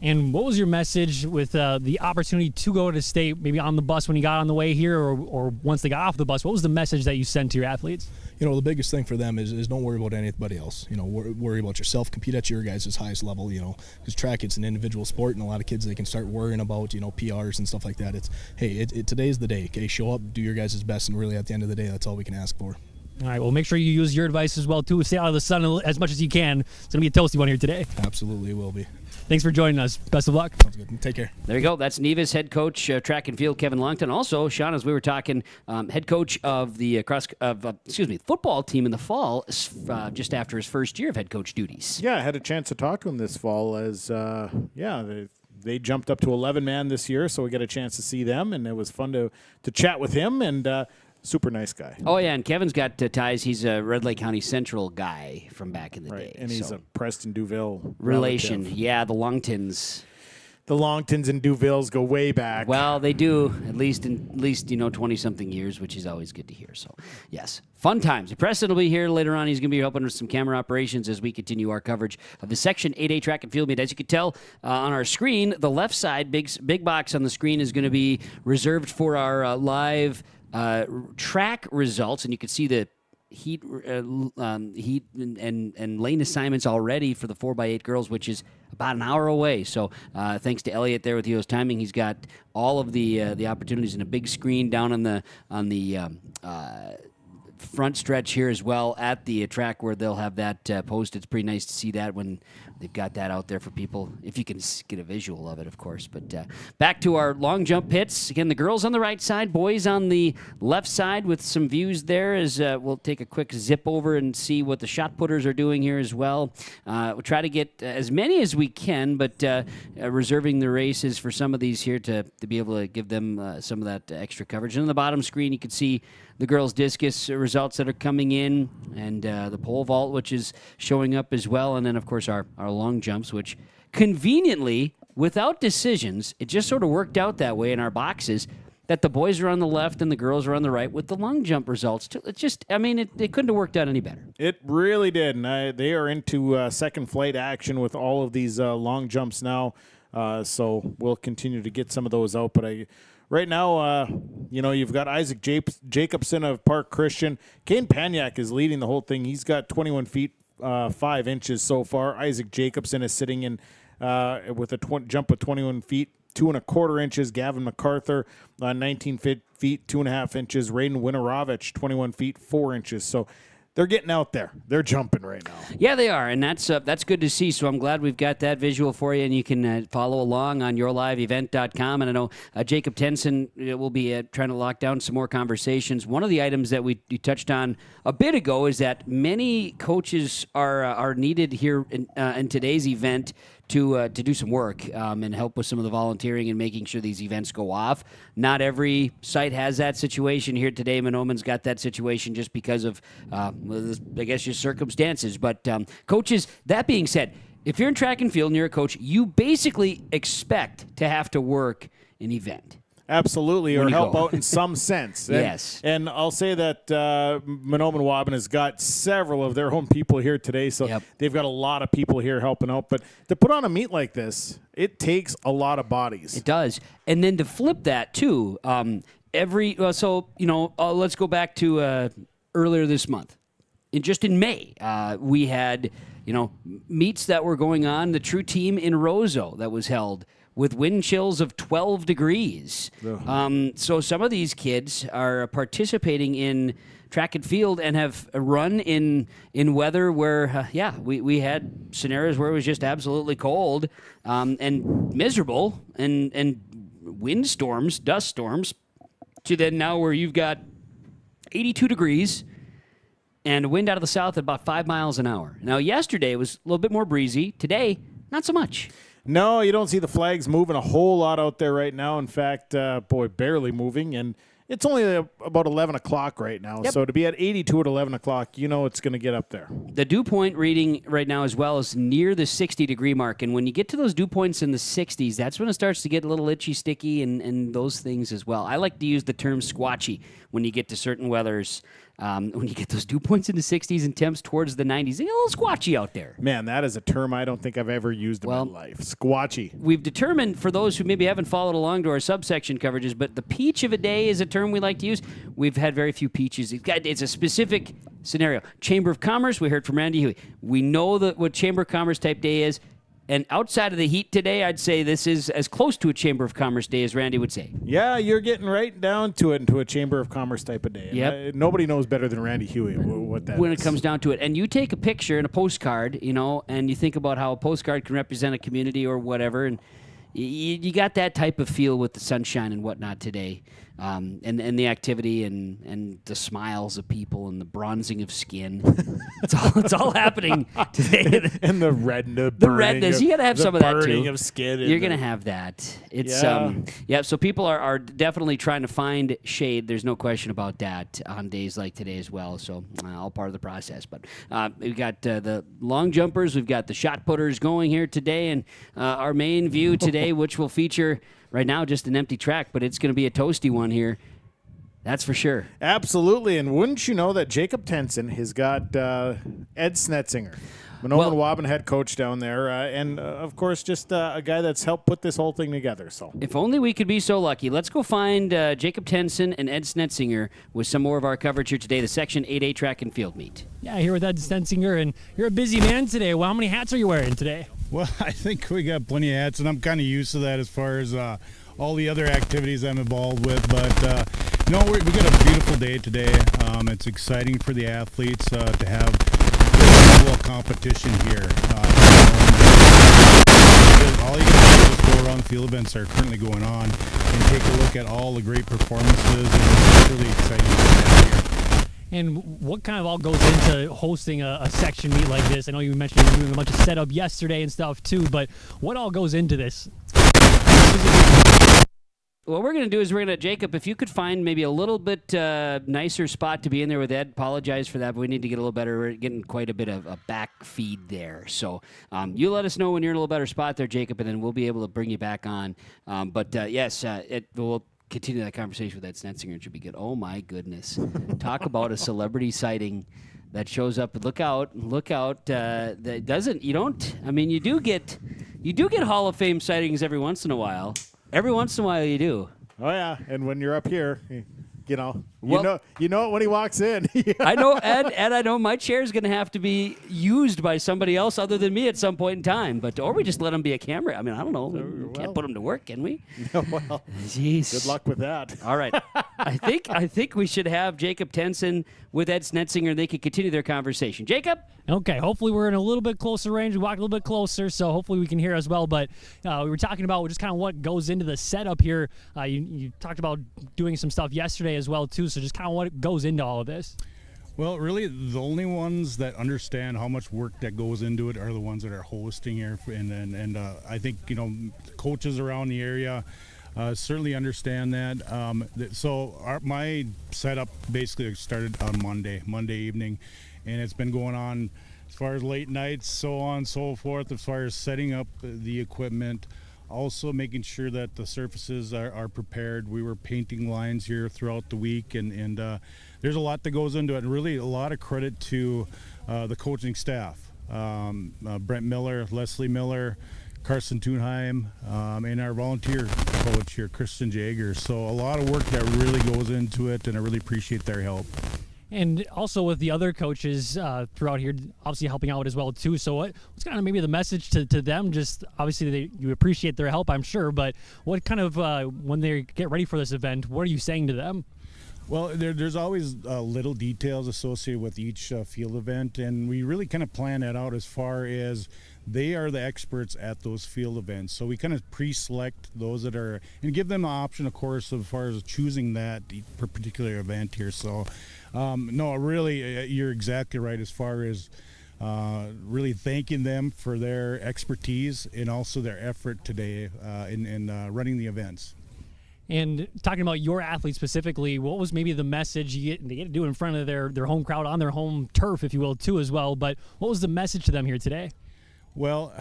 And what was your message with the opportunity to go to state, maybe on the bus when you got on the way here, or once they got off the bus? What was the message that you sent to your athletes? You know, the biggest thing for them is don't worry about anybody else. You know, worry about yourself. Compete at your guys' highest level. You know, because track, it's an individual sport, and a lot of kids, they can start worrying about, you know, PRs and stuff like that. It's, hey, today's the day. Okay, show up, do your guys' best, and really at the end of the day, that's all we can ask for. All right, well, make sure you use your advice as well, too. Stay out of the sun as much as you can. It's going to be a toasty one here today. Absolutely, it will be. Thanks for joining us. Best of luck. Sounds good. Take care. There you go. That's Nevis head coach, track and field, Kevin Longton. Also, Sean, as we were talking, head coach of the football team in the fall, just after his first year of head coach duties. Yeah, I had a chance to talk to him this fall as, they jumped up to 11-man this year, so we got a chance to see them, and it was fun to chat with him, and super nice guy. Oh, yeah, and Kevin's got ties. He's a Red Lake County Central guy from back in the day. And he's a Preston Duville relation. relative. Yeah, the Longtons. The Longtons and Duvilles go way back. Well, they do, at least 20-something years, which is always good to hear. So, yes, fun times. Preston will be here later on. He's going to be helping with some camera operations as we continue our coverage of the Section 8A track and field meet. As you can tell on our screen, the left side, big box on the screen, is going to be reserved for our live track results, and you can see the heat and lane assignments already for the 4x8 girls, which is about an hour away. So thanks to Elliot there with Yo's timing, he's got all of the opportunities in a big screen down on the front stretch here as well at the track where they'll have that posted. It's pretty nice to see that when they've got that out there for people, if you can get a visual of it, of course. But back to our long jump pits. Again, the girls on the right side, boys on the left side with some views there as we'll take a quick zip over and see what the shot putters are doing here as well. We'll try to get as many as we can, but reserving the races for some of these here to be able to give them some of that extra coverage. And on the bottom screen, you can see the girls' discus results that are coming in, and the pole vault, which is showing up as well, and then, of course, our long jumps, which conveniently, without decisions, it just sort of worked out that way in our boxes, that the boys are on the left and the girls are on the right with the long jump results. It's just, I mean, it couldn't have worked out any better. It really did, and they are into second flight action with all of these long jumps now, so we'll continue to get some of those out, but right now, you've got Isaac Jacobson of Park Christian. Kane Paniak is leading the whole thing. He's got 21 feet 5 inches so far. Isaac Jacobson is sitting in with a jump of 21 feet 2.25 inches. Gavin MacArthur 19 feet 2.5 inches. Raiden Winorovich 21 feet 4 inches. So they're getting out there. They're jumping right now. Yeah, they are, and that's good to see. So I'm glad we've got that visual for you, and you can follow along on yourliveevent.com. And I know Jacob Tenson will be trying to lock down some more conversations. One of the items that we touched on a bit ago is that many coaches are needed here in today's event to do some work and help with some of the volunteering and making sure these events go off. Not every site has that situation here today. Mahnomen's got that situation just because of, I guess, just circumstances. But coaches, that being said, if you're in track and field and you're a coach, you basically expect to have to work an event. Absolutely, or help out in some sense. Yes. And I'll say that Mahnomen Waban has got several of their own people here today, so they've got a lot of people here helping out. But to put on a meet like this, it takes a lot of bodies. It does. And then to flip that, too, let's go back to earlier this month. Just in May, we had, meets that were going on. The True Team in Roseau that was held with wind chills of 12 degrees. So some of these kids are participating in track and field and have run in weather where, we had scenarios where it was just absolutely cold and miserable and wind storms, dust storms, to then now where you've got 82 degrees and wind out of the south at about 5 miles an hour. Now, yesterday was a little bit more breezy. Today, not so much. No, you don't see the flags moving a whole lot out there right now. In fact, barely moving. And it's only about 11 o'clock right now. Yep. So to be at 82 at 11 o'clock, it's going to get up there. The dew point reading right now as well is near the 60-degree mark. And when you get to those dew points in the 60s, that's when it starts to get a little itchy, sticky, and those things as well. I like to use the term squatchy when you get to certain weathers. When you get those dew points in the 60s and temps towards the 90s, they get a little squatchy out there. Man, that is a term I don't think I've ever used in my life. Squatchy. We've determined, for those who maybe haven't followed along to our subsection coverages, but the peach of a day is a term we like to use. We've had very few peaches. It's a specific scenario. Chamber of Commerce, we heard from Randy Huey. We know what Chamber of Commerce type day is. And outside of the heat today, I'd say this is as close to a Chamber of Commerce day as Randy would say. Yeah, you're getting right down to it, into a Chamber of Commerce type of day. Yep. Nobody knows better than Randy Huey what that is. When it comes down to it. And you take a picture and a postcard, and you think about how a postcard can represent a community or whatever, and you got that type of feel with the sunshine and whatnot today. And the activity and the smiles of people and the bronzing of skin. It's all happening today. And the redness. The redness. You got to have some of that too. Burning of skin. You're going to have that. It's so people are definitely trying to find shade. There's no question about that on days like today as well. So all part of the process. But we've got the long jumpers. We've got the shot putters going here today. And our main view today, which will feature right now just an empty track, but it's going to be a toasty one here. That's for sure. Absolutely. And wouldn't you know that Jacob Tenson has got Ed Snetzinger, Mahnomen Waban head coach down there, and of course just a guy that's helped put this whole thing together. So if only we could be so lucky. Let's go find Jacob Tenson and Ed Snetzinger with some more of our coverage here today, the Section 8A track and field meet. Yeah, here with Ed Snetzinger, and you're a busy man today. Well, how many hats are you wearing today? Well, I think we got plenty of hats, and I'm kind of used to that as far as all the other activities I'm involved with. But, we got a beautiful day today. It's exciting for the athletes to have this level of competition here. All you got to do is go around the field events that are currently going on and take a look at all the great performances, and it's really exciting to have here. And what kind of all goes into hosting a section meet like this? I know you mentioned you were doing a bunch of setup yesterday and stuff too, but what all goes into this? What we're going to do is Jacob, if you could find maybe a little bit nicer spot to be in there with Ed, apologize for that, but we need to get a little better. We're getting quite a bit of a back feed there. So you let us know when you're in a little better spot there, Jacob, and then we'll be able to bring you back on. We'll continue that conversation with Ed Snetzinger. It should be good. Oh, my goodness. Talk about a celebrity sighting that shows up. Look out. That doesn't, you don't, I mean, you do get Hall of Fame sightings every once in a while. Every once in a while you do. Oh, yeah. And when you're up here, Well- you know it when he walks in. I know, Ed, I know my chair is going to have to be used by somebody else other than me at some point in time. Or we just let him be a camera. I mean, I don't know. We can't put him to work, can we? Well, Jeez. good luck with that. All right. I think we should have Jacob Tenson with Ed Snetzinger, and they can continue their conversation. Jacob? Okay, hopefully we're in a little bit closer range. We walked a little bit closer, so hopefully we can hear as well. But we were talking about just kind of what goes into the setup here. You talked about doing some stuff yesterday as well, too, so just kind of what goes into all of this. Well, really, the only ones that understand how much work that goes into it are the ones that are hosting here, and I think coaches around the area certainly understand that. My setup basically started on Monday evening, and it's been going on as far as late nights, so on and so forth, as far as setting up the equipment. Also making sure that the surfaces are prepared. We were painting lines here throughout the week, and there's a lot that goes into it. And really, a lot of credit to the coaching staff: Brent Miller, Leslie Miller, Carson Thunheim, and our volunteer coach here, Kristen Jager. So a lot of work that really goes into it, and I really appreciate their help. And also with the other coaches throughout here, obviously helping out as well too. So what's kind of maybe the message to them? Just obviously you appreciate their help, I'm sure, but what kind of when they get ready for this event, what are you saying to them? Well, there's always little details associated with each field event, and we really kind of plan that out as far as they are the experts at those field events. So we kind of pre-select those that are, and give them the option, of course, as far as choosing that particular event here. So, no, really, you're exactly right as far as really thanking them for their expertise and also their effort today in running the events. And talking about your athletes specifically, what was maybe the message they get to do in front of their home crowd on their home turf, if you will, too, as well? But what was the message to them here today? Well,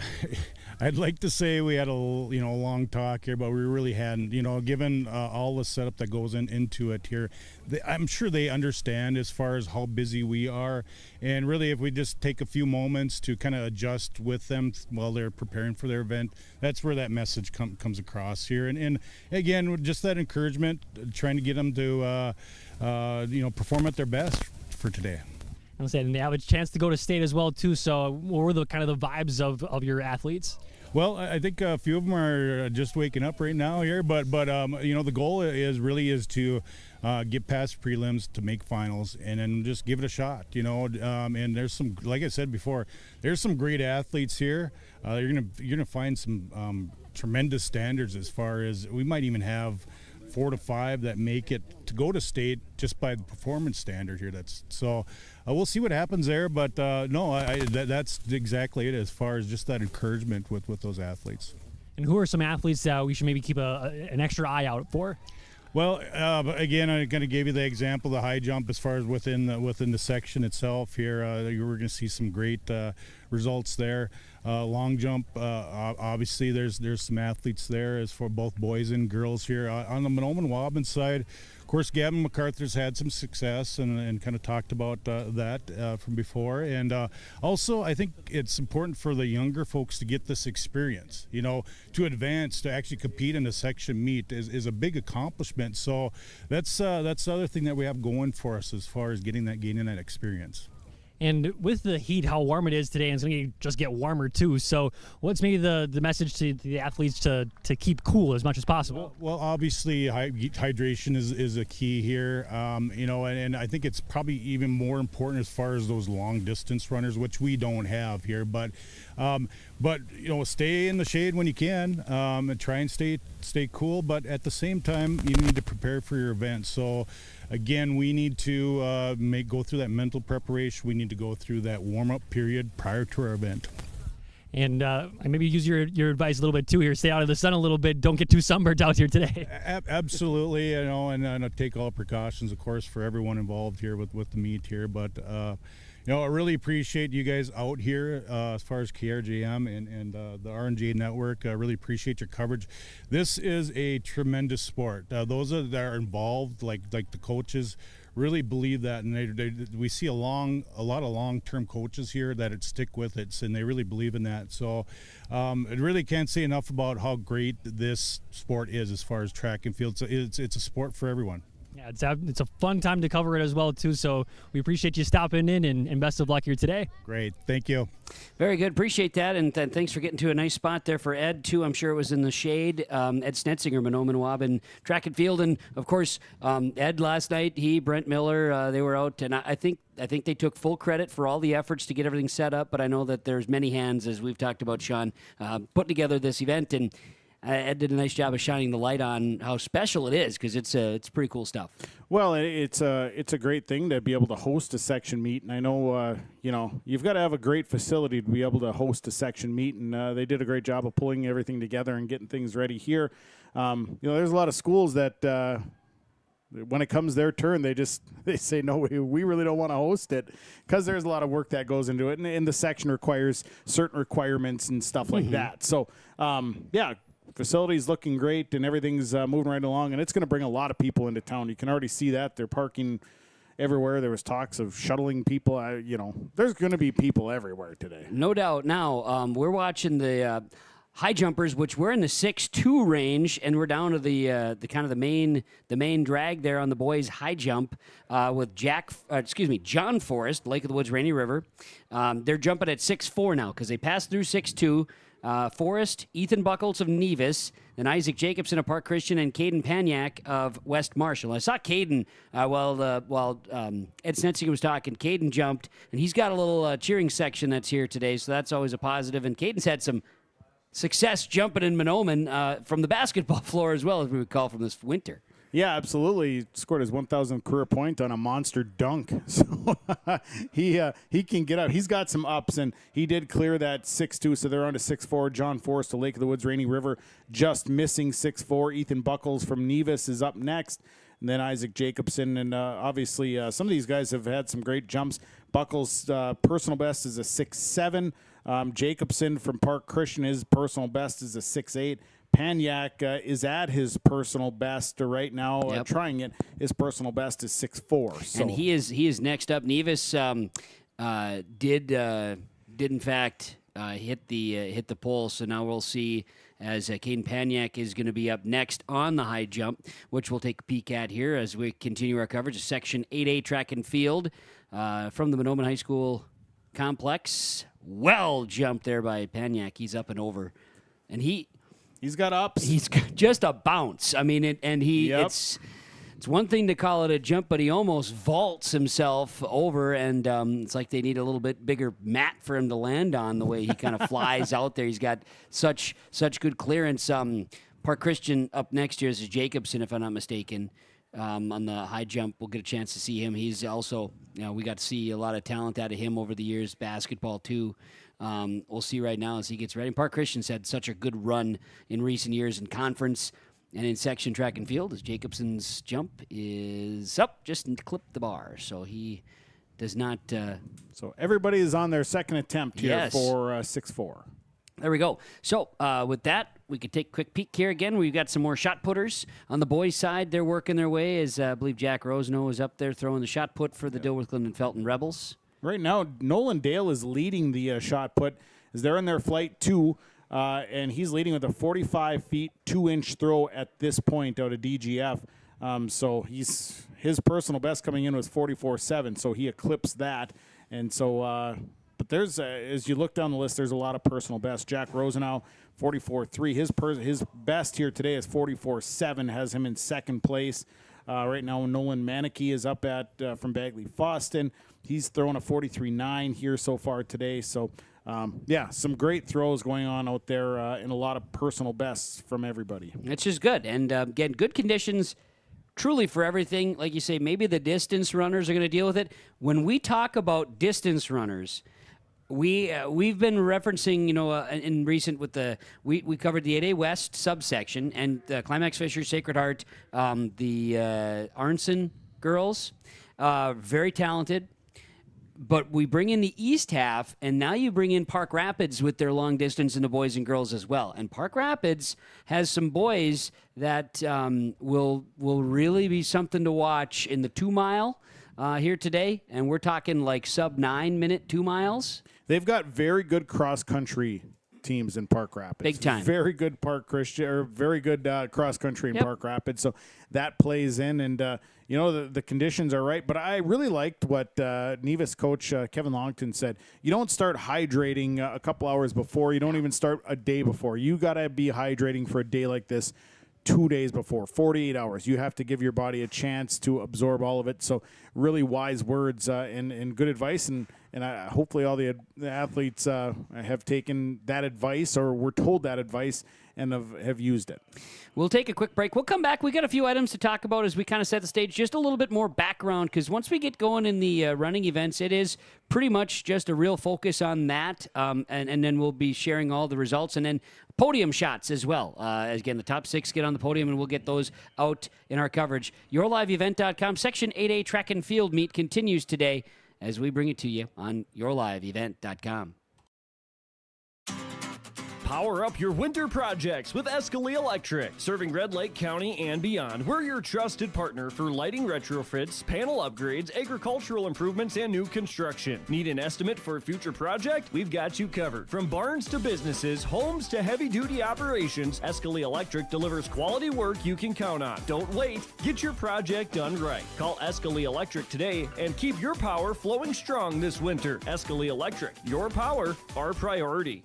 I'd like to say we had a long talk here, but we really hadn't. Given all the setup that goes into it here, I'm sure they understand as far as how busy we are. And really, if we just take a few moments to kind of adjust with them while they're preparing for their event, that's where that message comes across here. And again, just that encouragement, trying to get them to perform at their best for today. And they have a chance to go to state as well too. So, what were the kind of the vibes of your athletes? Well, I think a few of them are just waking up right now here, but the goal is to get past prelims to make finals, and then just give it a shot. And there's some, like I said before, there's some great athletes here. You're gonna find some tremendous standards as far as we might even have 4 to 5 that make it to go to state just by the performance standard here. We'll see what happens there, but that's exactly it as far as just that encouragement with those athletes. And who are some athletes that we should maybe keep an extra eye out for? Well, again, I kind of gave you the example, the high jump, as far as within the section itself here. We're going to see some great results there. Long jump, obviously, there's some athletes there as for both boys and girls here. On the Mahnomen Wobbin side, of course, Gavin MacArthur's had some success and kind of talked about that from before. And also, I think it's important for the younger folks to get this experience. To advance, to actually compete in a section meet is a big accomplishment. So that's the other thing that we have going for us as far as gaining that experience. And with the heat, how warm it is today, and it's going to just get warmer too. So what's maybe the message to the athletes to keep cool as much as possible? Well, obviously, hydration is a key here. And I think it's probably even more important as far as those long distance runners, which we don't have here. But stay in the shade when you can, and try and stay cool. But at the same time, you need to prepare for your event. So again, we need to go through that mental preparation. We need to go through that warm-up period prior to our event. And maybe use your advice a little bit too here. Stay out of the sun a little bit. Don't get too sunburned out here today. Absolutely, and I take all precautions, of course, for everyone involved here with the meet here. But I really appreciate you guys out here as far as KRJM and the RNJ network. I really appreciate your coverage. This is a tremendous sport. Those that are involved, like the coaches, really believe that, and we see a lot of long-term coaches here that stick with it, and they really believe in that. So I really can't say enough about how great this sport is as far as track and field. So it's a sport for everyone. Yeah, it's a fun time to cover it as well, too. So we appreciate you stopping in, and best of luck here today. Great. Thank you. Very good. Appreciate that. And thanks for getting to a nice spot there for Ed, too. I'm sure it was in the shade. Ed Snetzinger, Mahnomen Waban track and field. And, of course, Ed last night, Brent Miller, they were out. And I think they took full credit for all the efforts to get everything set up. But I know that there's many hands, as we've talked about, Sean, putting together this event. And Ed did a nice job of shining the light on how special it is, because it's pretty cool stuff. Well, it's a great thing to be able to host a section meet, and I know you've got to have a great facility to be able to host a section meet, and they did a great job of pulling everything together and getting things ready here. There's a lot of schools that when it comes their turn, they say no, we really don't want to host it, because there's a lot of work that goes into it, and the section requires certain requirements and stuff like that. So facility's looking great, and everything's moving right along, and it's going to bring a lot of people into town. You can already see that. They're parking everywhere. There was talks of shuttling people. There's going to be people everywhere today. No doubt. Now, we're watching the high jumpers, which we're in the 6'2" range, and we're down to the kind of the main drag there on the boys' high jump with John Forrest, Lake of the Woods, Rainy River. They're jumping at 6'4" now, because they passed through 6'2". Forrest, Ethan Buckles of Nevis, then Isaac Jacobson of Park Christian, and Caden Panyak of West Marshall. I saw Caden while Ed Snetzinger was talking. Caden jumped, and he's got a little cheering section that's here today, so that's always a positive. And Caden's had some success jumping in Mahnomen from the basketball floor as well, as we would call from this winter. Yeah, absolutely. He scored his 1,000th career point on a monster dunk. So he can get up. He's got some ups, and he did clear that 6'2", so they're on to 6'4". John Forrest to Lake of the Woods, Rainy River, just missing 6'4". Ethan Buckles from Nevis is up next, and then Isaac Jacobson. And obviously some of these guys have had some great jumps. Buckles' personal best is a 6'7". Jacobson from Park Christian, his personal best is a 6'8". Panyak is at his personal best right now, trying it. His personal best is 6'4". So. And he is next up. Nevis did in fact hit the pole. So now we'll see as Caden Panyak is going to be up next on the high jump, which we'll take a peek at here as we continue our coverage of Section 8A track and field from the Mahnomen High School complex. Well jumped there by Panyak. He's up and over, and He's got ups. He's got just a bounce. I mean, it's one thing to call it a jump, but he almost vaults himself over, and it's like they need a little bit bigger mat for him to land on. The way he kind of flies out there, he's got such good clearance. Park Christian up next year is Jacobson, if I'm not mistaken. On the high jump, we'll get a chance to see him. He's also, we got to see a lot of talent out of him over the years, basketball too. We'll see right now as he gets ready. Park Christian's had such a good run in recent years in conference and in section track and field, as Jacobson's jump is up, just clipped the bar. So he does not. So everybody is on their second attempt here for 6'4". There we go. So with that, we could take a quick peek here again. We've got some more shot putters on the boys' side. They're working their way, as I believe Jack Roseno is up there throwing the shot put for the Dilworth and Felton Rebels. Right now, Nolan Dale is leading the shot put as they're in their flight 2, and he's leading with a 45 feet, 2-inch throw at this point out of DGF. So his personal best coming in was 44.7, so he eclipsed that. And so, but there's, as you look down the list, there's a lot of personal best. Jack Rosenow, 44.3. His best here today is 44.7, has him in second place. Right now, Nolan Manicky is up at from Bagley Foston. He's throwing a 43.9 here so far today. So, some great throws going on out there and a lot of personal bests from everybody. It's just good. And, again, good conditions truly for everything. Like you say, maybe the distance runners are going to deal with it. When we talk about distance runners, we've been referencing, in recent with we covered the 8A West subsection and the Climax Fisher, Sacred Heart, the Arnson girls, very talented. But we bring in the East half, and now you bring in Park Rapids with their long distance in the boys and girls as well. And Park Rapids has some boys that will really be something to watch in the 2 mile here today. And we're talking like sub 9 minute 2 miles. They've got very good cross country teams in Park Rapids. Big time. Very good Park Christian, or very good cross country in Park Rapids. So that plays in, and the conditions are right. But I really liked what Nevis coach Kevin Longton said. You don't start hydrating a couple hours before. You don't even start a day before. You got to be hydrating for a day like this 2 days before, 48 hours. You have to give your body a chance to absorb all of it. So really wise words and good advice. And hopefully all the athletes have taken that advice or were told that advice and have used it. We'll take a quick break. We'll come back. We got a few items to talk about as we kind of set the stage. Just a little bit more background, because once we get going in the running events, it is pretty much just a real focus on that. And then we'll be sharing all the results and then podium shots as well. Again, the top 6 get on the podium, and we'll get those out in our coverage. YourLiveEvent.com. Section 8A track and field meet continues today as we bring it to you on YourLiveEvent.com. Power up your winter projects with Escalade Electric, serving Red Lake County and beyond. We're your trusted partner for lighting retrofits, panel upgrades, agricultural improvements, and new construction. Need an estimate for a future project? We've got you covered. From barns to businesses, homes to heavy-duty operations, Escalade Electric delivers quality work you can count on. Don't wait. Get your project done right. Call Escalade Electric today and keep your power flowing strong this winter. Escalade Electric, your power, our priority.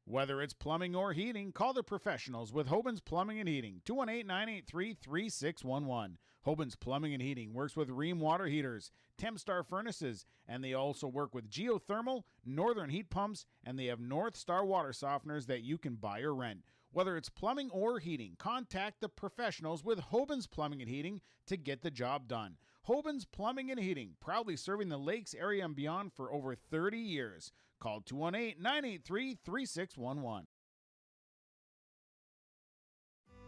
Whether it's plumbing or heating, call the professionals with Hoban's Plumbing and Heating, 218-983-3611. Hoban's Plumbing and Heating works with Rheem water heaters, Temstar furnaces, and they also work with geothermal, northern heat pumps, and they have North Star water softeners that you can buy or rent. Whether it's plumbing or heating, contact the professionals with Hoban's Plumbing and Heating to get the job done. Hoban's Plumbing and Heating, proudly serving the Lakes area and beyond for over 30 years. Call 218-983-3611.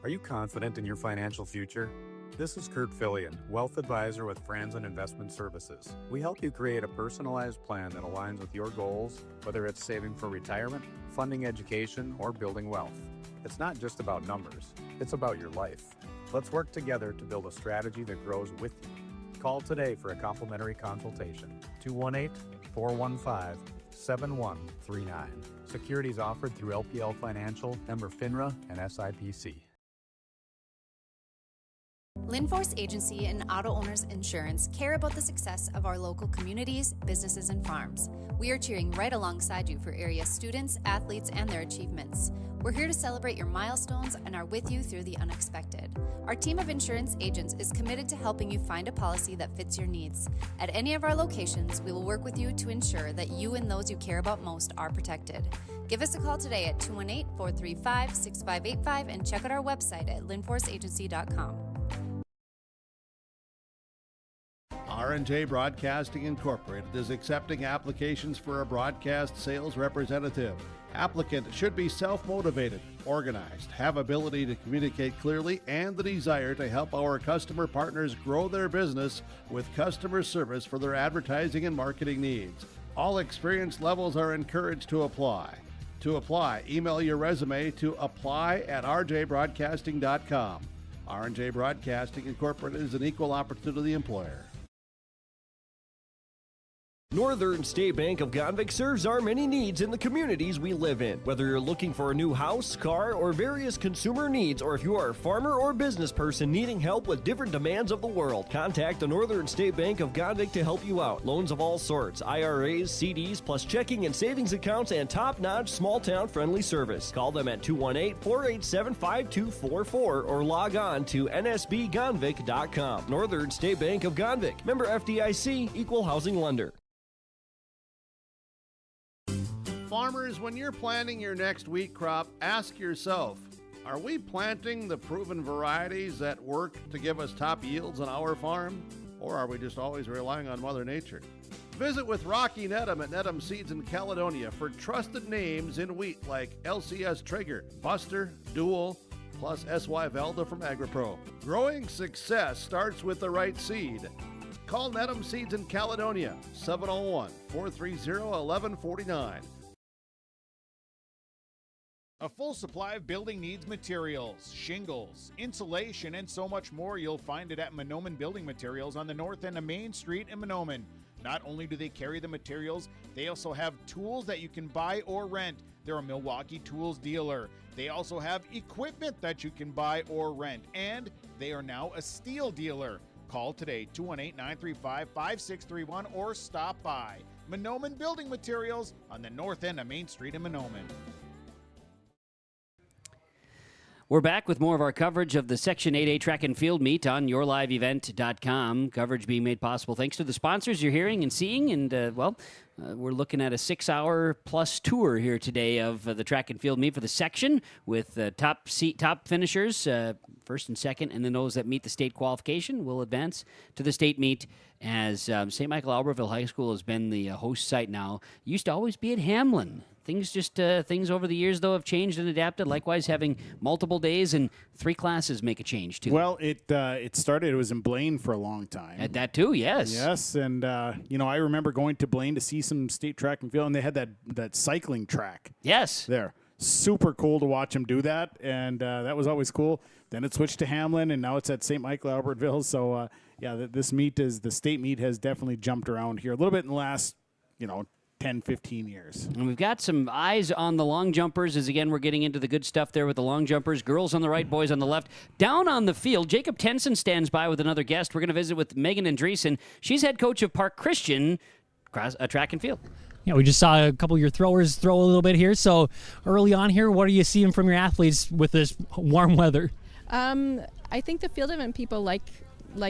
Are you confident in your financial future? This is Kurt Fillion, Wealth Advisor with Franzen Investment Services. We help you create a personalized plan that aligns with your goals, whether it's saving for retirement, funding education, or building wealth. It's not just about numbers, it's about your life. Let's work together to build a strategy that grows with you. Call today for a complimentary consultation. 218-415-7139. Securities offered through LPL Financial, member FINRA, and SIPC. Linforce Agency and Auto Owners Insurance care about the success of our local communities, businesses, and farms. We are cheering right alongside you for area students, athletes, and their achievements. We're here to celebrate your milestones and are with you through the unexpected. Our team of insurance agents is committed to helping you find a policy that fits your needs. At any of our locations, we will work with you to ensure that you and those you care about most are protected. Give us a call today at 218-435-6585 and check out our website at linforceagency.com. R&J Broadcasting Incorporated is accepting applications for a broadcast sales representative. Applicant should be self-motivated, organized, have ability to communicate clearly, and the desire to help our customer partners grow their business with customer service for their advertising and marketing needs. All experience levels are encouraged to apply. To apply, email your resume to apply@rjbroadcasting.com. R&J Broadcasting Incorporated is an equal opportunity employer. Northern State Bank of Gonvick serves our many needs in the communities we live in. Whether you're looking for a new house, car, or various consumer needs, or if you are a farmer or business person needing help with different demands of the world, contact the Northern State Bank of Gonvick to help you out. Loans of all sorts, IRAs, CDs, plus checking and savings accounts, and top-notch small-town friendly service. Call them at 218-487-5244 or log on to nsbgonvick.com. Northern State Bank of Gonvick. Member FDIC, Equal Housing Lender. Farmers, when you're planting your next wheat crop, ask yourself, are we planting the proven varieties that work to give us top yields on our farm? Or are we just always relying on Mother Nature? Visit with Rocky Nedham at Nedham Seeds in Caledonia for trusted names in wheat like LCS Traeger, Buster, Dual, plus SY Velda from AgriPro. Growing success starts with the right seed. Call Nedham Seeds in Caledonia, 701-430-1149. A full supply of building needs materials, shingles, insulation, and so much more. You'll find it at Mahnomen Building Materials on the north end of Main Street in Mahnomen. Not only do they carry the materials, they also have tools that you can buy or rent. They're a Milwaukee Tools dealer. They also have equipment that you can buy or rent. And They are now a steel dealer. Call today, 218-935-5631, or stop by Mahnomen Building Materials on the north end of Main Street in Mahnomen. We're back with more of our coverage of the Section 8A track and field meet on yourliveevent.com. Coverage being made possible thanks to the sponsors you're hearing and seeing. And, we're looking at a 6-hour-plus tour here today of the track and field meet for the section with top finishers, first and second, and then those that meet the state qualification will advance to the state meet as St. Michael Albertville High School has been the host site now. Used to always be at Hamlin. Things over the years, though, have changed and adapted. Likewise, having multiple days and 3 classes make a change, too. Well, it started, it was in Blaine for a long time. At that, too, yes. Yes, and, I remember going to Blaine to see some state track and field, and they had that cycling track. Yes. There. Super cool to watch them do that, and that was always cool. Then it switched to Hamlin, and now it's at St. Michael Albertville. So, this meet the state meet has definitely jumped around here a little bit in the last, 10, 15 years. And we've got some eyes on the long jumpers as, again, we're getting into the good stuff there with the long jumpers. Girls on the right, boys on the left. Down on the field, Jacob Tenson stands by with another guest. We're going to visit with Megan Andreessen. She's head coach of Park Christian track and field. Yeah, we just saw a couple of your throwers throw a little bit here. So early on here, what are you seeing from your athletes with this warm weather? I think the field event people like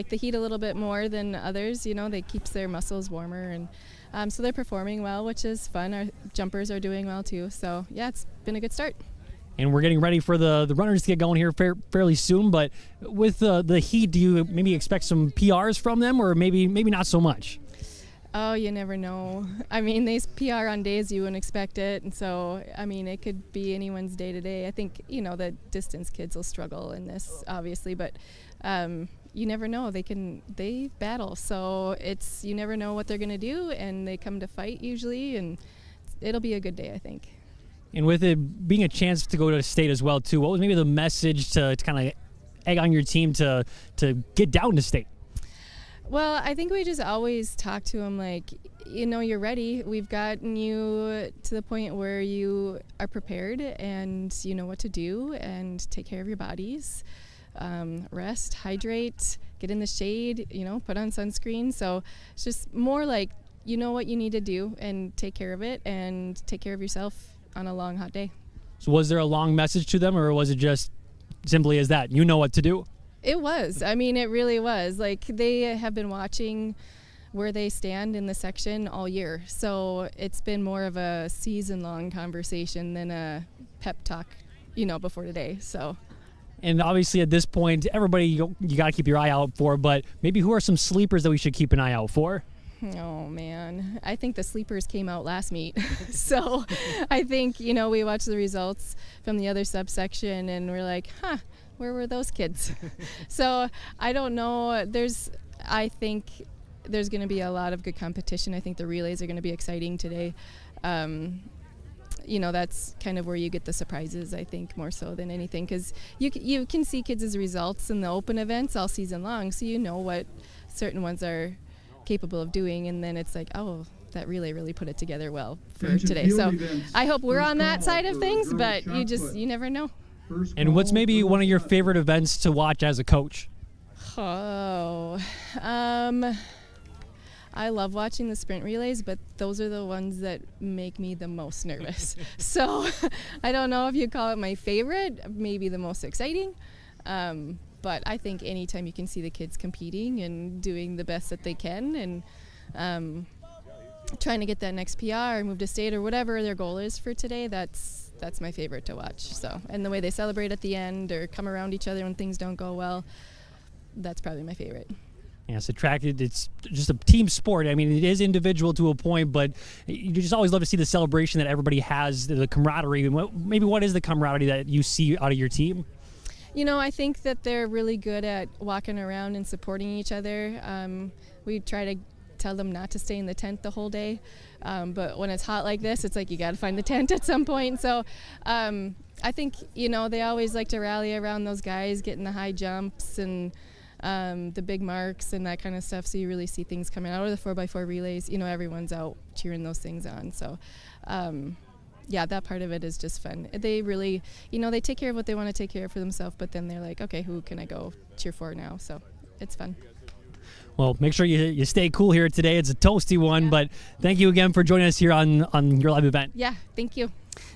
the heat a little bit more than others. They keeps their muscles warmer, and so they're performing well, which is fun. Our jumpers are doing well too. So yeah, it's been a good start. And we're getting ready for the runners to get going here fairly soon. But with the heat, do you maybe expect some PRs from them, or maybe not so much? Oh, you never know. I mean, they PR on days you wouldn't expect it. And so, it could be anyone's day to day. I think, the distance kids will struggle in this, obviously. But you never know. They battle. So you never know what they're going to do. And they come to fight usually. And it'll be a good day, I think. And with it being a chance to go to state as well, too, what was maybe the message to kind of egg on your team to get down to state? Well, I think we just always talk to them like, you're ready. We've gotten you to the point where you are prepared and you know what to do and take care of your bodies. Rest, hydrate, get in the shade, put on sunscreen. So it's just more like, you know what you need to do and take care of it and take care of yourself on a long, hot day. So was there a long message to them, or was it just simply as that, you know what to do? It was. It really was. Like, they have been watching where they stand in the section all year. So it's been more of a season-long conversation than a pep talk, before today. So. And obviously at this point, everybody you got to keep your eye out for, but maybe who are some sleepers that we should keep an eye out for? Oh, man. I think the sleepers came out last meet. So I think, we watched the results from the other subsection and we're like, where were those kids? So I don't know. I think there's going to be a lot of good competition. I think the relays are going to be exciting today. That's kind of where you get the surprises, I think, more so than anything, because you can see kids' results in the open events all season long, so you know what certain ones are capable of doing, and then it's like, oh, that relay really put it together well for today. So I hope we're on that side of things, but you never know. And what's maybe one of your favorite events to watch as a coach? Oh, I love watching the sprint relays, but those are the ones that make me the most nervous. So I don't know if you call it my favorite, maybe the most exciting. But I think anytime you can see the kids competing and doing the best that they can and trying to get that next PR, move to state, or whatever their goal is for today, that's my favorite to watch. So, and the way they celebrate at the end or come around each other when things don't go well, that's probably my favorite. Yeah, it's just a team sport. It is individual to a point, but you just always love to see the celebration that everybody has, the camaraderie. Maybe what is the camaraderie that you see out of your team? I think that they're really good at walking around and supporting each other. We try to tell them not to stay in the tent the whole day, but when it's hot like this, it's like you got to find the tent at some point. So I think, they always like to rally around those guys, getting the high jumps and the big marks and that kind of stuff. So you really see things coming out of the 4x4 relays. Everyone's out cheering those things on. So yeah, that part of it is just fun. They really, they take care of what they want to take care of for themselves, but then they're like, okay, who can I go cheer for now? So it's fun. Well, make sure you stay cool here today. It's a toasty one, but thank you again for joining us here on your live event. Yeah, thank you.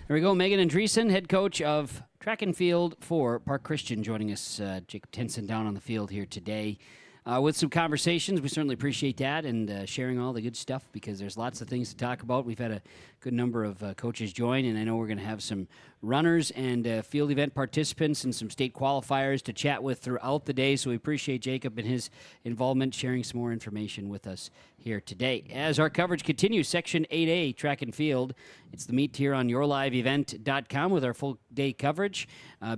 There we go. Megan Andreessen, head coach of track and field for Park Christian, joining us. Jacob Tinson down on the field here today. With some conversations. We certainly appreciate that and sharing all the good stuff, because there's lots of things to talk about. We've had a good number of coaches join, and I know we're going to have some runners and field event participants and some state qualifiers to chat with throughout the day. So we appreciate Jacob and his involvement, sharing some more information with us here today. As our coverage continues, Section 8A, track and field. It's the meet here on yourliveevent.com with our full day coverage.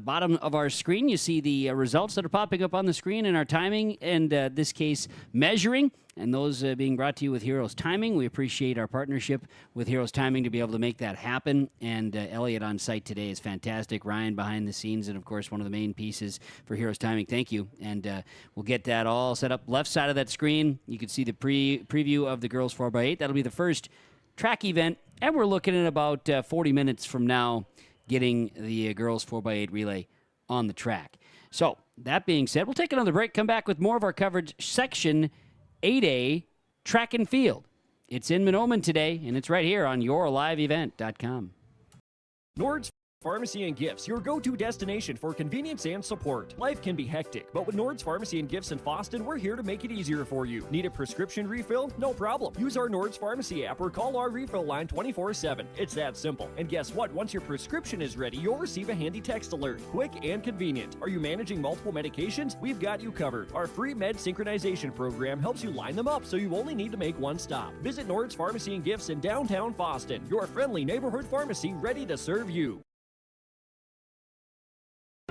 Bottom of our screen, you see the results that are popping up on the screen and our timing, and this case, measuring. And those being brought to you with Heroes Timing. We appreciate our partnership with Heroes Timing to be able to make that happen. And Elliot on site today is fantastic. Ryan behind the scenes, and of course, one of the main pieces for Heroes Timing. Thank you. And we'll get that all set up. Left side of that screen, you can see the preview of the girls 4x8. That'll be the first track event. And we're looking at about 40 minutes from now getting the girls 4x8 relay on the track. So that being said, we'll take another break, come back with more of our coverage. Section 8A, track and field. It's in Mahnomen today, and it's right here on yourliveevent.com. Nord's Pharmacy and Gifts, your go-to destination for convenience and support. Life can be hectic, but with Nord's Pharmacy and Gifts in Boston, we're here to make it easier for you. Need a prescription refill? No problem. Use our Nord's Pharmacy app or call our refill line 24/7. It's that simple. And guess what? Once your prescription is ready, you'll receive a handy text alert. Quick and convenient. Are you managing multiple medications? We've got you covered. Our free med synchronization program helps you line them up so you only need to make one stop. Visit Nord's Pharmacy and Gifts in downtown Boston, your friendly neighborhood pharmacy ready to serve you.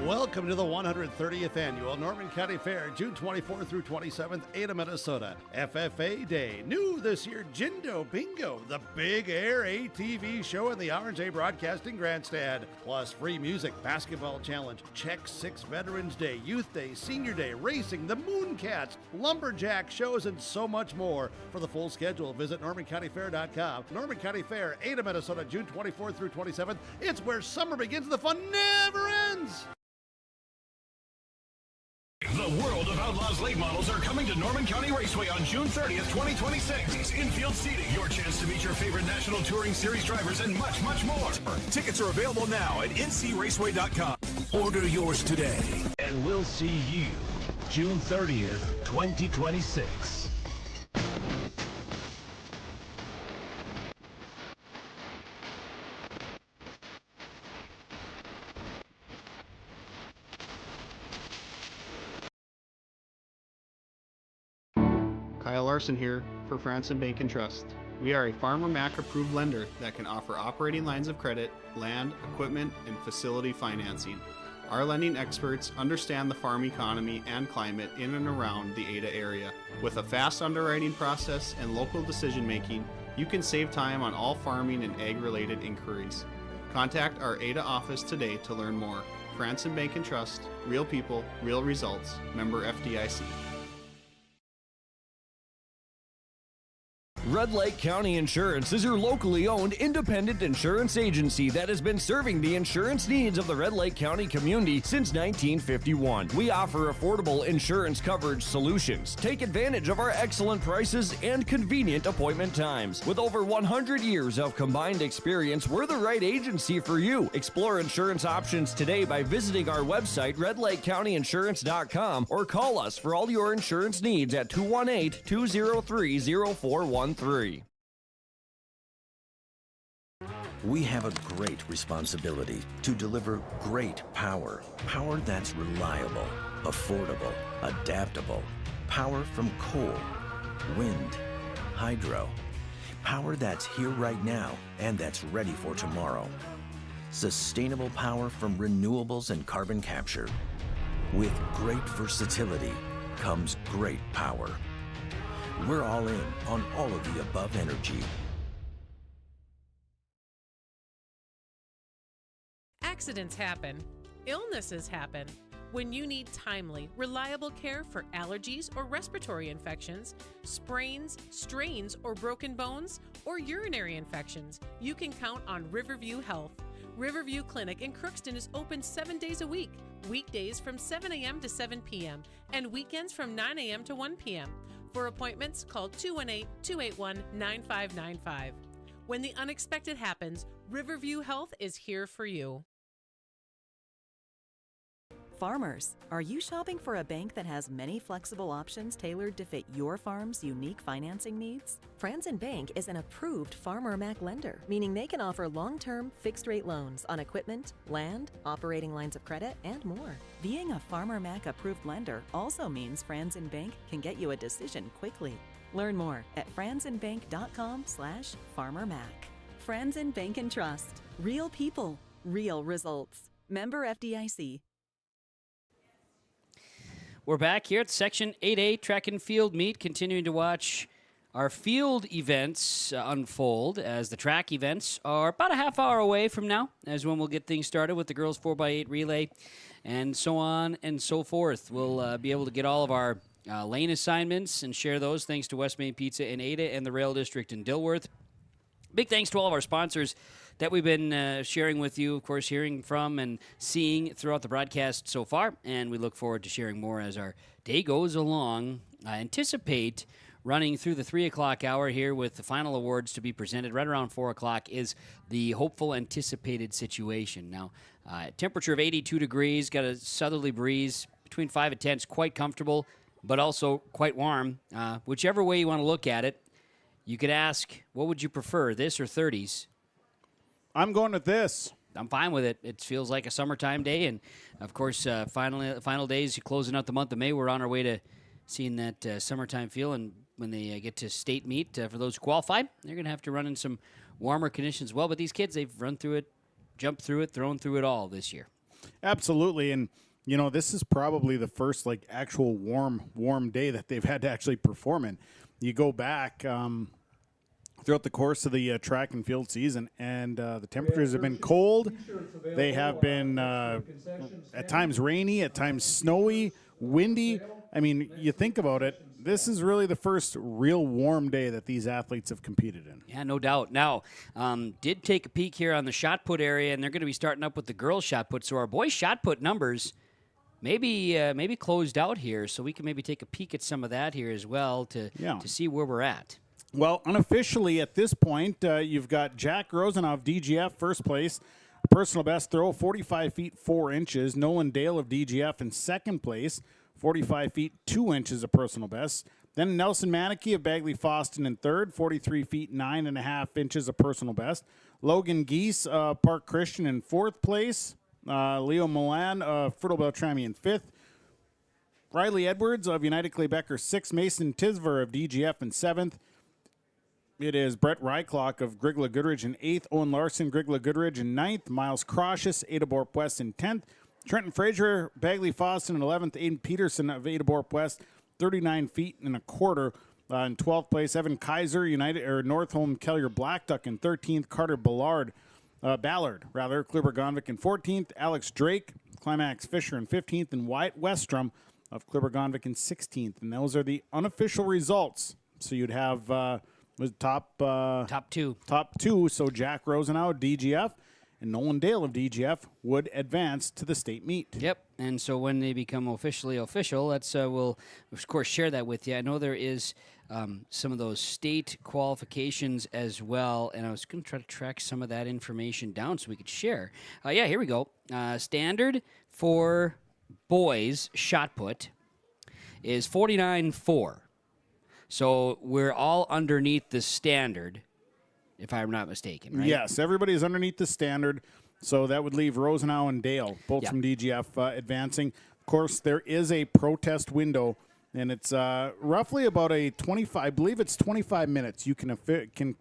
Welcome to the 130th Annual Norman County Fair, June 24th through 27th, Ada, Minnesota. FFA Day. New this year, Jindo Bingo, the Big Air ATV show in the R&J Broadcasting Grandstand. Plus free music, basketball challenge, Check 6 Veterans Day, Youth Day, Senior Day, racing, the Mooncats, lumberjack shows, and so much more. For the full schedule, visit NormanCountyFair.com. Norman County Fair, Ada, Minnesota, June 24th through 27th. It's where summer begins, the fun never ends. The World of Outlaws late models are coming to Norman County Raceway on June 30th, 2026. Infield seating, your chance to meet your favorite National Touring Series drivers, and much, much more. Tickets are available now at ncraceway.com. Order yours today. And we'll see you June 30th, 2026. Kyle Larson here for Franson Bank and Trust. We are a Farmer Mac approved lender that can offer operating lines of credit, land, equipment, and facility financing. Our lending experts understand the farm economy and climate in and around the Ada area. With a fast underwriting process and local decision making, you can save time on all farming and ag-related inquiries. Contact our Ada office today to learn more. Franson Bank and Trust, real people, real results. Member FDIC. Red Lake County Insurance is your locally owned independent insurance agency that has been serving the insurance needs of the Red Lake County community since 1951. We offer affordable insurance coverage solutions. Take advantage of our excellent prices and convenient appointment times. With over 100 years of combined experience, we're the right agency for you. Explore insurance options today by visiting our website, redlakecountyinsurance.com, or call us for all your insurance needs at 218-203-0413. We have a great responsibility to deliver great power. Power that's reliable, affordable, adaptable. Power from coal, wind, hydro. Power that's here right now and that's ready for tomorrow. Sustainable power from renewables and carbon capture. With great versatility comes great power. We're all in on all of the above energy. Accidents happen. Illnesses happen. When you need timely, reliable care for allergies or respiratory infections, sprains, strains, or broken bones, or urinary infections, you can count on Riverview Health. Riverview Clinic in Crookston is open 7 days a week, weekdays from 7 a.m. to 7 p.m., and weekends from 9 a.m. to 1 p.m. For appointments, call 218-281-9595. When the unexpected happens, Riverview Health is here for you. Farmers, are you shopping for a bank that has many flexible options tailored to fit your farm's unique financing needs? Franzen Bank is an approved Farmer Mac lender, meaning they can offer long-term, fixed-rate loans on equipment, land, operating lines of credit, and more. Being a Farmer Mac approved lender also means Franzen Bank can get you a decision quickly. Learn more at franzenbank.com/farmermac. Franzen Bank and Trust. Real people, real results. Member FDIC. We're back here at Section 8A Track and Field Meet, continuing to watch our field events unfold as the track events are about a half hour away from now, as when we'll get things started with the girls 4x8 relay and so on and so forth. We'll be able to get all of our lane assignments and share those thanks to West Main Pizza in Ada and the Rail District in Dilworth. Big thanks to all of our sponsors that we've been sharing with you, of course, hearing from and seeing throughout the broadcast so far, and we look forward to sharing more as our day goes along. I anticipate running through the 3 o'clock hour here with the final awards to be presented. Right around 4 o'clock is the hopeful anticipated situation. Now, temperature of 82 degrees, got a southerly breeze between 5 and 10. It's quite comfortable, but also quite warm. Whichever way you want to look at it, you could ask, what would you prefer, this or 30s? I'm going with this. I'm fine with it. It feels like a summertime day, and of course, final days, closing out the month of May, we're on our way to seeing that summertime feel, and when they get to state meet, for those who qualify, they're going to have to run in some warmer conditions as well, but these kids, they've run through it, jumped through it, thrown through it all this year. Absolutely, and you know, this is probably the first actual warm day that they've had to actually perform in. You go back throughout the course of the track and field season, and the temperatures have been cold. They have been at times rainy, at times snowy, windy. I mean, you think about it, this is really the first real warm day that these athletes have competed in. Yeah, no doubt. Now, did take a peek here on the shot put area, and they're going to be starting up with the girls' shot put. So our boys' shot put numbers maybe closed out here, so we can maybe take a peek at some of that here as well to see where we're at. Well, unofficially at this point, you've got Jack Rosen of DGF first place, personal best throw, 45 feet 4 inches. Nolan Dale of DGF in second place, 45 feet 2 inches of personal best. Then Nelson Manicky of Bagley Foston in third, 43 feet 9.5 inches of personal best. Logan Geese, Park Christian in fourth place. Leo Milan of Fertile Beltrami in fifth. Riley Edwards of United Clay Becker sixth. Mason Tisver of DGF in seventh. It is Brett Ryclock of Grigla Goodridge in 8th. Owen Larson, Grigla Goodridge in 9th. Miles Crocious, Adaborp West in 10th. Trenton Frazier, Bagley Foston in 11th. Aiden Peterson of Adaborp West, 39 feet and a quarter in 12th place. Evan Kaiser, Northholm Kellier Blackduck in 13th. Carter Ballard, Kluber-Gonvick in 14th. Alex Drake, Climax Fisher in 15th. And Wyatt Westrom of Kluber-Gonvick in 16th. And those are the unofficial results. So you'd have... was top two. So Jack Rosenau, DGF, and Nolan Dale of DGF would advance to the state meet. Yep, and so when they become officially official, we'll of course share that with you. I know there is some of those state qualifications as well, and I was going to try to track some of that information down so we could share. Here we go. Standard for boys shot put is 49.4. So we're all underneath the standard, if I'm not mistaken, right? Yes, everybody is underneath the standard. So that would leave Rosenau and Dale, both from DGF, advancing. Of course, there is a protest window, and it's roughly about a 25, I believe it's 25 minutes. You can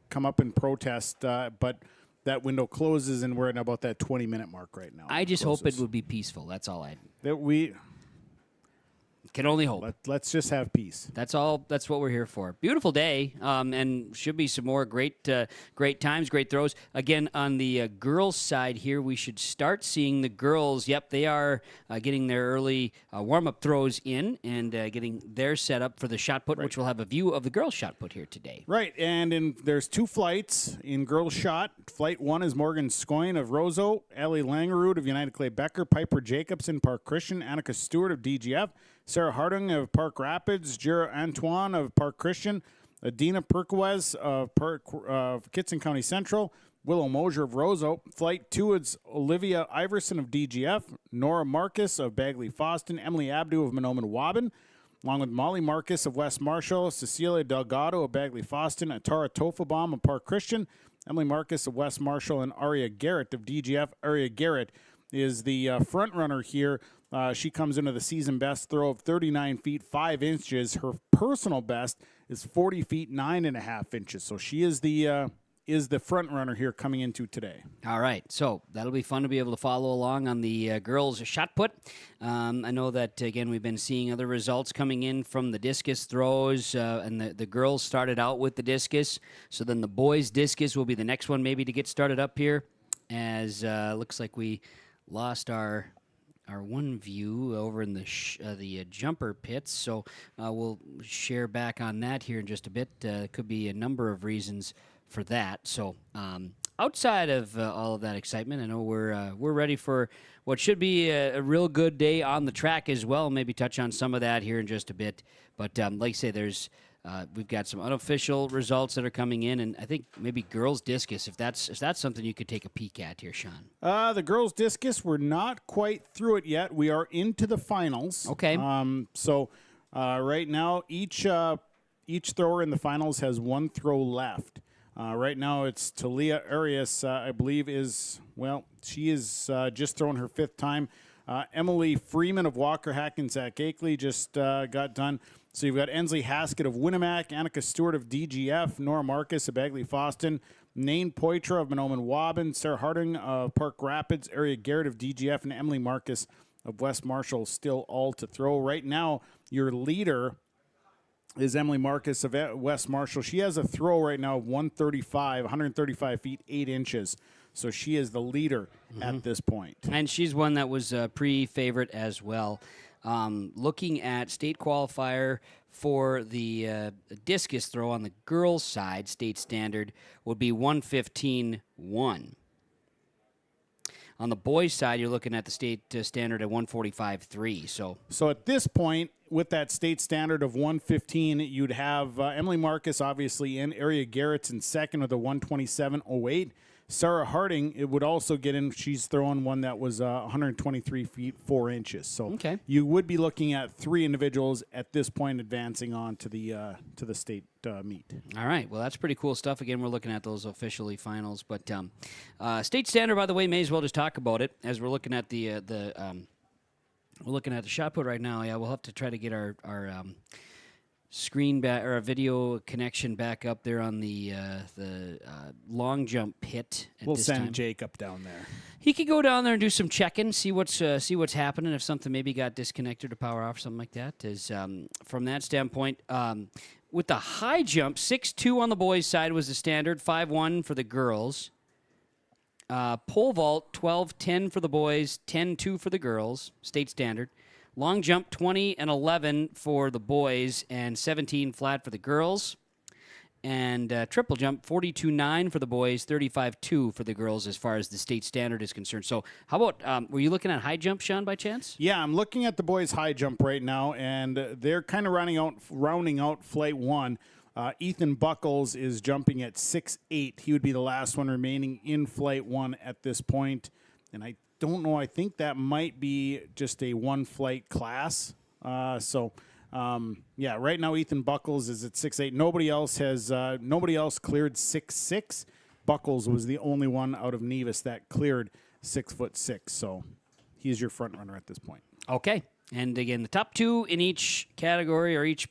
come up and protest, but that window closes, and we're at about that 20-minute mark right now. I just hope it would be peaceful. That's all Can only hope. Let's just have peace. That's all. That's what we're here for. Beautiful day, and should be some more great times, great throws. Again, on the girls' side here, we should start seeing the girls. Yep, they are getting their early warm-up throws in and getting their set up for the shot put, which will have a view of the girls' shot put here today. Right, and there's 2 flights in girls' shot. Flight 1 is Morgan Scoyne of Roseau, Ellie Langerud of United Clay Becker, Piper Jacobson, Park Christian, Annika Stewart of DGF, Sarah Harding of Park Rapids, Jira Antoine of Park Christian, Adina Perquez of Kitson County Central, Willow Mosier of Roseau. Flight 2 is Olivia Iverson of DGF, Nora Marcus of Bagley Foston, Emily Abdu of Mahnomen Waban, along with Molly Marcus of West Marshall, Cecilia Delgado of Bagley Foston, Atara Tofabaum of Park Christian, Emily Marcus of West Marshall, and Aria Garrett of DGF. Aria Garrett is the front runner here. She comes into the season best throw of 39 feet 5 inches. Her personal best is 40 feet 9.5 inches. So she is the front runner here coming into today. All right, so that'll be fun to be able to follow along on the girls' shot put. I know that, again, we've been seeing other results coming in from the discus throws, and the girls started out with the discus, so then the boys' discus will be the next one maybe to get started up here, as looks like we lost our one view over in the jumper pits, so we'll share back on that here in just a bit. Could be a number of reasons for that. So outside of all of that excitement, I know we're ready for what should be a real good day on the track as well. Maybe touch on some of that here in just a bit. But like I say, we've got some unofficial results that are coming in, and I think maybe girls discus, if that's something you could take a peek at here, Sean. The girls discus, we're not quite through it yet. We are into the finals. Okay. So right now, each thrower in the finals has 1 throw left. Right now, it's Talia Arias, I believe, she is just throwing her 5th time. Emily Freeman of Walker Hackensack Akeley just got done. So you've got Ensley Haskett of Winnemac, Annika Stewart of DGF, Nora Marcus of Bagley Foston, Nain Poitra of Mahnomen Waban, Sarah Harding of Park Rapids, Aria Garrett of DGF, and Emily Marcus of West Marshall still all to throw. Right now, your leader is Emily Marcus of West Marshall. She has a throw right now of 135 feet 8 inches. So she is the leader at this point. And she's one that was a pre-favorite as well. Looking at state qualifier for the discus throw on the girls' side, state standard would be 115.1. On the boys' side, you're looking at the state standard at 145.3. So at this point, with that state standard of 115, you'd have Emily Marcus obviously in. Aria Garrett's in second with a 127.08. Sarah Harding, it would also get in. She's throwing one that was 123 feet 4 inches. So you would be looking at 3 individuals at this point advancing on to the state meet. All right. Well, that's pretty cool stuff. Again, we're looking at those officially finals. But state standard, by the way, may as well just talk about it as we're looking at the shot put right now. Yeah, we'll have to try to get our screen back or a video connection back up there on the long jump pit. We'll send Jacob down there. He could go down there and do some checking, see what's happening. If something maybe got disconnected or power off, something like that. Is from that standpoint, with the high jump, 6'2" on the boys' side was the standard, 5'1" for the girls. Pole vault, 12-10 for the boys, 10-2 for the girls, state standard. Long jump, 20 and 11 for the boys, and 17 flat for the girls. And triple jump, 42.9 for the boys, 35.2 for the girls as far as the state standard is concerned. So how about, were you looking at high jump, Sean, by chance? Yeah, I'm looking at the boys' high jump right now, and they're kind of rounding out flight 1. Ethan Buckles is jumping at 6'8". He would be the last one remaining in flight 1 at this point. And I don't know. I think that might be just a 1-flight class. Right now Ethan Buckles is at 6'8". Nobody else cleared 6'6". Buckles was the only one out of Nevis that cleared 6'6". So he's your front runner at this point. Okay. And again, the top 2 in each category or each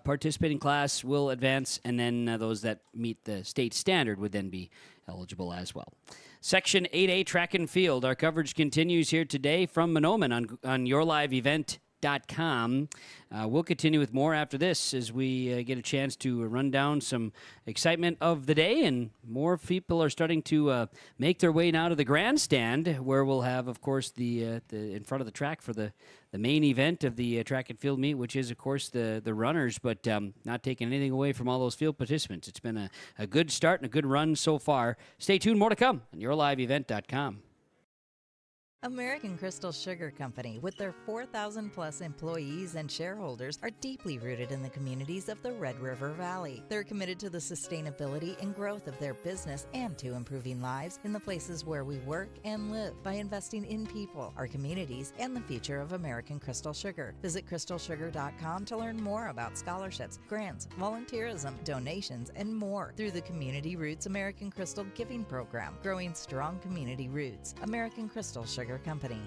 participating class will advance, and then those that meet the state standard would then be eligible as well. Section 8A, track and field. Our coverage continues here today from Mahnomen on your live event yourliveevent.com. We'll continue with more after this as we get a chance to run down some excitement of the day, and more people are starting to make their way now to the grandstand, where we'll have, of course, the in front of the track for the main event of the track and field meet, which is, of course, the runners, but not taking anything away from all those field participants. It's been a good start and a good run so far. Stay tuned, more to come on yourliveevent.com. American Crystal Sugar Company, with their 4,000 plus employees and shareholders, are deeply rooted in the communities of the Red River Valley. They're committed to the sustainability and growth of their business and to improving lives in the places where we work and live by investing in people, our communities, and the future of American Crystal Sugar. Visit crystalsugar.com to learn more about scholarships, grants, volunteerism, donations, and more through the Community Roots American Crystal Giving Program, growing strong community roots. American Crystal Sugar Company.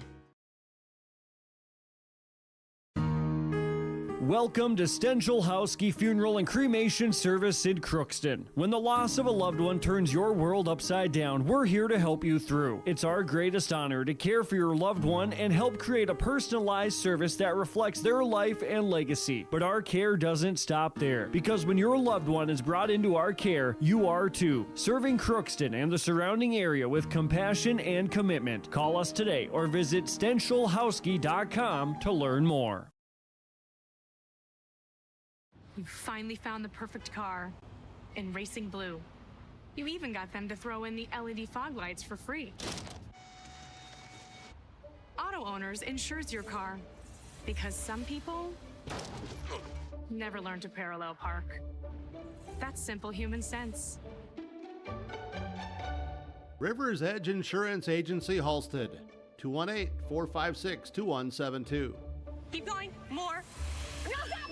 Welcome to Stenschel-Hauske Funeral and Cremation Service in Crookston. When the loss of a loved one turns your world upside down, we're here to help you through. It's our greatest honor to care for your loved one and help create a personalized service that reflects their life and legacy. But our care doesn't stop there, because when your loved one is brought into our care, you are too. Serving Crookston and the surrounding area with compassion and commitment. Call us today or visit StenschelHauske.com to learn more. You finally found the perfect car in racing blue. You even got them to throw in the LED fog lights for free. Auto Owners insures your car because some people never learn to parallel park. That's simple human sense. River's Edge Insurance Agency, Halstead, 218-456-2172. Keep going, more. No, stop!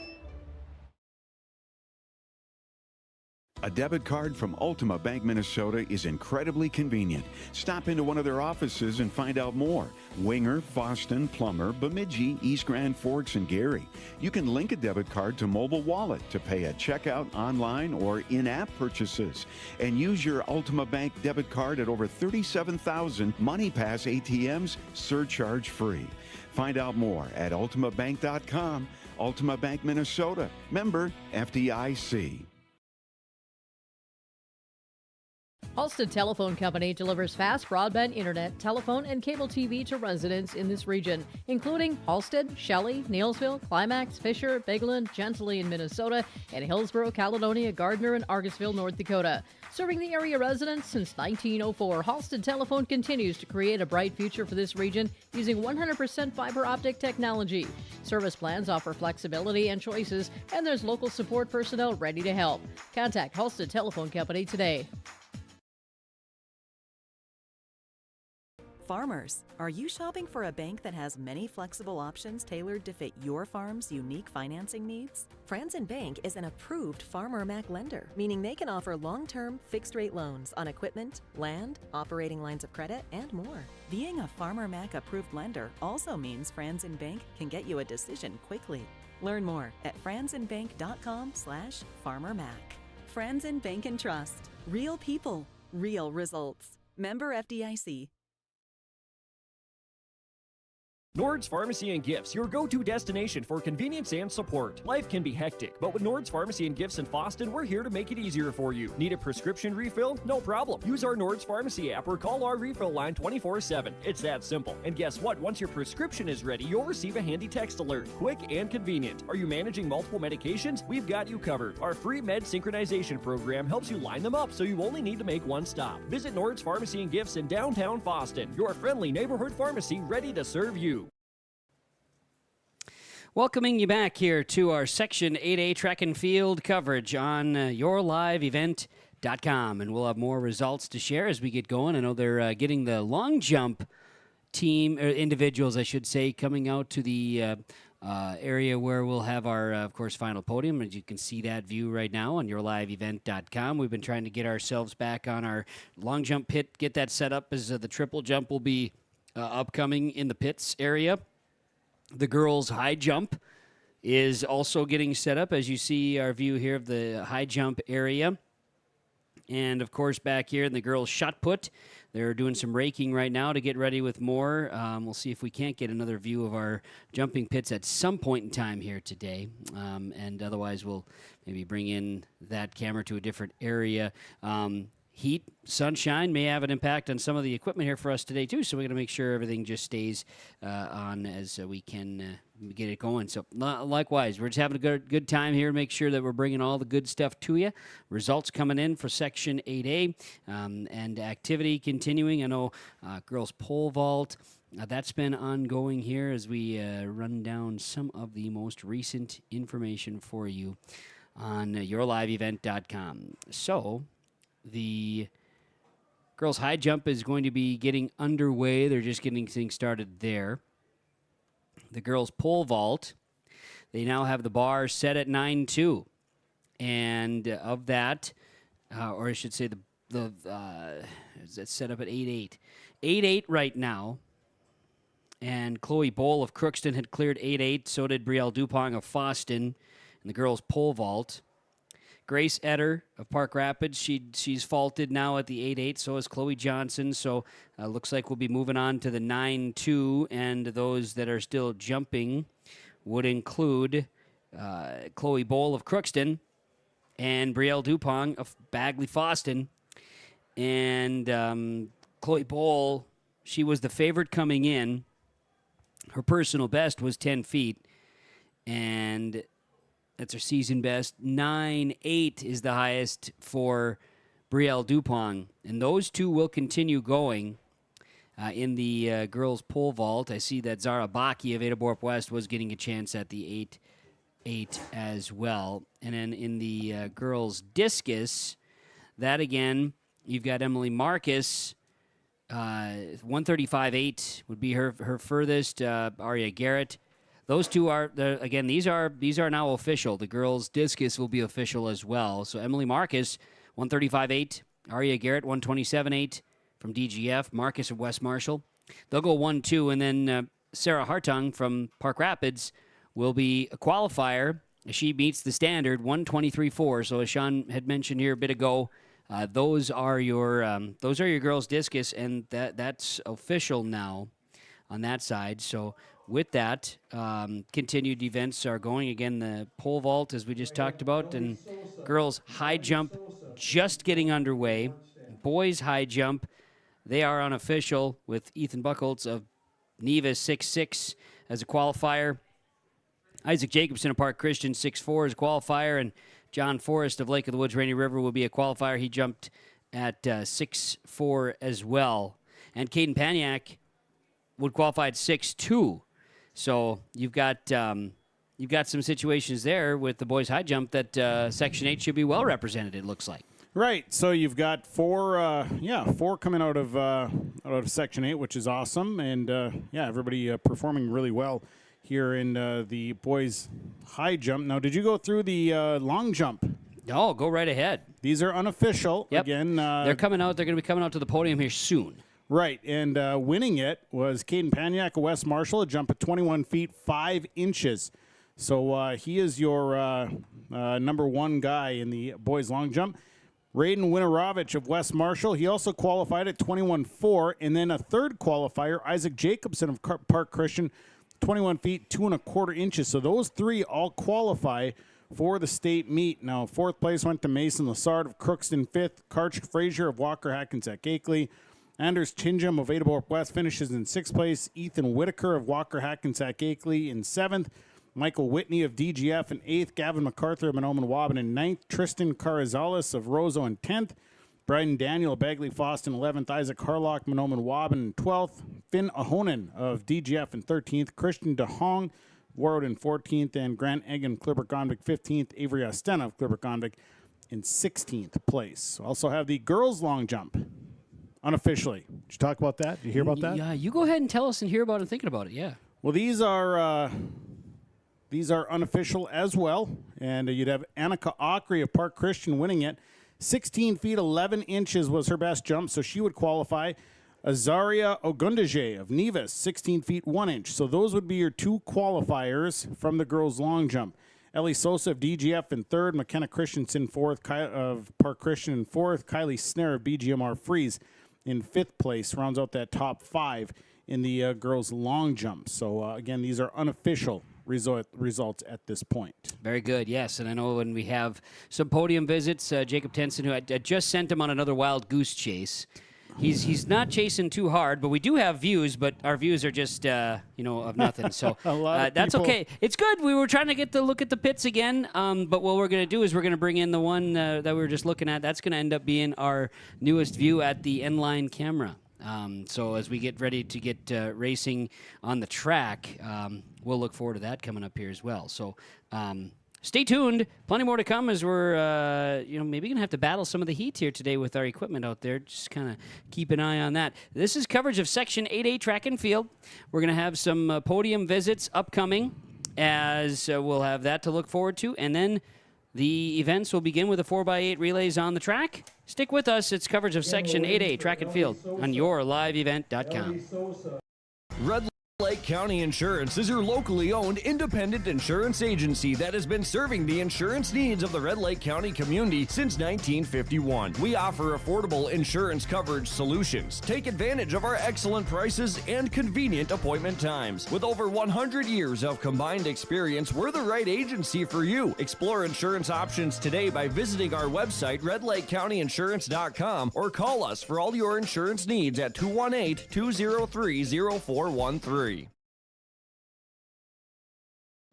A debit card from Ultima Bank Minnesota is incredibly convenient. Stop into one of their offices and find out more. Winger, Foston, Plummer, Bemidji, East Grand Forks, and Gary. You can link a debit card to mobile wallet to pay at checkout, online, or in-app purchases. And use your Ultima Bank debit card at over 37,000 MoneyPass ATMs, surcharge free. Find out more at ultimabank.com. Ultima Bank Minnesota. Member FDIC. Halstead Telephone Company delivers fast broadband internet, telephone, and cable TV to residents in this region, including Halstead, Shelley, Neilsville, Climax, Fisher, Bigland, Gentilly in Minnesota, and Hillsborough, Caledonia, Gardner, and Argosville, North Dakota. Serving the area residents since 1904, Halstead Telephone continues to create a bright future for this region using 100% fiber optic technology. Service plans offer flexibility and choices, and there's local support personnel ready to help. Contact Halstead Telephone Company today. Farmers, are you shopping for a bank that has many flexible options tailored to fit your farm's unique financing needs? Franzen Bank is an approved Farmer Mac lender, meaning they can offer long-term, fixed-rate loans on equipment, land, operating lines of credit, and more. Being a Farmer Mac approved lender also means Franzen Bank can get you a decision quickly. Learn more at franzenbank.com/farmermac. Franzen Bank and Trust. Real people, real results. Member FDIC. Nord's Pharmacy and Gifts, your go-to destination for convenience and support. Life can be hectic, but with Nord's Pharmacy and Gifts in Foston, we're here to make it easier for you. Need a prescription refill? No problem. Use our Nord's Pharmacy app or call our refill line 24/7. It's that simple. And guess what? Once your prescription is ready, you'll receive a handy text alert. Quick and convenient. Are you managing multiple medications? We've got you covered. Our free med synchronization program helps you line them up so you only need to make one stop. Visit Nord's Pharmacy and Gifts in downtown Foston, your friendly neighborhood pharmacy ready to serve you. Welcoming you back here to our Section 8A track and field coverage on yourliveevent.com. And we'll have more results to share as we get going. I know they're getting the long jump team, or individuals, I should say, coming out to the area where we'll have our, of course, final podium. As you can see that view right now on yourliveevent.com. We've been trying to get ourselves back on our long jump pit, get that set up as the triple jump will be upcoming in the pits area. The girls' high jump is also getting set up, as you see our view here of the high jump area. And, of course, back here in the girls' shot put, they're doing some raking right now to get ready with more. We'll see if we can't get another view of our jumping pits at some point in time here today. And otherwise, we'll maybe bring in that camera to a different area. Heat, sunshine may have an impact on some of the equipment here for us today, too. So we're going to make sure everything just stays on as we can get it going. So likewise, we're just having a good time here. Make sure that we're bringing all the good stuff to you. Results coming in for Section 8A and activity continuing. I know girls pole vault. That's been ongoing here as we run down some of the most recent information for you on yourliveevent.com. So the girls' high jump is going to be getting underway. They're just getting things started there. The girls' pole vault, they now have the bar set at 9.2. And of that, or I should say it's set up at 8.8. 8.8 right now. And Chloe Bowl of Crookston had cleared 8.8. So did Brielle Dupont of Foston in the girls' pole vault. Grace Etter of Park Rapids, she's faulted now at the 8.8, so is Chloe Johnson. So looks like we'll be moving on to the 9.2, and those that are still jumping would include Chloe Bowl of Crookston and Brielle Dupont of Bagley Foston. And Chloe Bowl, she was the favorite coming in. Her personal best was 10 feet, and that's her season best. 9.8 is the highest for Brielle Dupont. And those two will continue going in the girls' pole vault. I see that Zara Baki of Adaborp West was getting a chance at the 8.8 as well. And then in the girls' discus, that again, you've got Emily Marcus. 135.8 would be her furthest. Aria Garrett. Those two are, again, these are now official. The girls' discus will be official as well. So Emily Marcus, 135.8. Aria Garrett, 127.8 from DGF. Marcus of West Marshall. They'll go 1-2. And then Sarah Hartung from Park Rapids will be a qualifier. She meets the standard, 123.4. So as Sean had mentioned here a bit ago, those are your girls' discus, and that's official now on that side. So with that, continued events are going. Again, the pole vault, as we just talked about, and girls' high jump just getting underway. Boys' high jump, they are unofficial with Ethan Buchholz of Neva 6'6" as a qualifier. Isaac Jacobson of Park Christian 6'4" as a qualifier, and John Forrest of Lake of the Woods Rainy River will be a qualifier. He jumped at 6'4" as well. And Caden Paniak would qualify at 6'2". So you've got some situations there with the boys' high jump that Section 8 should be well represented, it looks like. Right. So you've got four coming out of Section 8, which is awesome. And, everybody performing really well here in the boys' high jump. Now, did you go through the long jump? No, go right ahead. These are unofficial. Yep. Again, they're coming out. They're going to be coming out to the podium here soon. Right, and winning it was Caden Paniak of West Marshall, a jump at 21 feet 5 inches. So he is your number one guy in the boys' long jump. Raiden Winarovich of West Marshall, he also qualified at 21.4, and then a third qualifier, Isaac Jacobson of Park Christian, 21 feet 2 1/4 inches. So those three all qualify for the state meet. Now, fourth place went to Mason Lassard of Crookston, fifth, Karch Frazier of Walker Hackensack Akeley. Anders Chinjam of Adaborp West finishes in sixth place. Ethan Whitaker of Walker Hackensack Akeley in seventh. Michael Whitney of DGF in eighth. Gavin MacArthur of Mahnomen Waban in ninth. Tristan Carazales of Roseau in 10th. Bryden Daniel of Bagley Foston 11th. Isaac Harlock, Mahnomen Waban in 12th. Finn Ahonen of DGF in 13th. Christian DeHong, Warroad in 14th. And Grant Egan, Clipper Gondvik 15th. Avery Ostena of Clipper Gondvik in 16th place. Also have the girls' long jump. Unofficially. Did you talk about that? Did you hear about that? Yeah, you go ahead and tell us and hear about it and thinking about it, yeah. Well, these are unofficial as well. And you'd have Annika Ockery of Park Christian winning it. 16 feet 11 inches was her best jump, so she would qualify. Azaria Ogundaje of Nevis, 16 feet 1 inch. So those would be your two qualifiers from the girls' long jump. Ellie Sosa of DGF in third, McKenna Christensen fourth, of Park Christian in fourth, Kylie Snare of BGMR Freeze in fifth place. Rounds out that top 5 in the girls' long jump. So, again, these are unofficial results at this point. Very good, yes. And I know when we have some podium visits, Jacob Tenson, who I just sent him on another wild goose chase. He's not chasing too hard, but we do have views, but our views are just, of nothing. So that's okay. It's good. We were trying to get to look at the pits again, but what we're going to do is we're going to bring in the one that we were just looking at. That's going to end up being our newest view at the N-line camera. So as we get ready to get racing on the track, we'll look forward to that coming up here as well. So stay tuned. Plenty more to come as we're, maybe going to have to battle some of the heat here today with our equipment out there. Just kind of keep an eye on that. This is coverage of Section 8A Track and Field. We're going to have some podium visits upcoming as we'll have that to look forward to. And then the events will begin with the 4x8 relays on the track. Stick with us. It's coverage of Section 8A Track and Field on yourliveevent.com. Red Lake County Insurance is your locally owned independent insurance agency that has been serving the insurance needs of the Red Lake County community since 1951. We offer affordable insurance coverage solutions. Take advantage of our excellent prices and convenient appointment times. With over 100 years of combined experience, we're the right agency for you. Explore insurance options today by visiting our website, redlakecountyinsurance.com, or call us for all your insurance needs at 218-203-0413.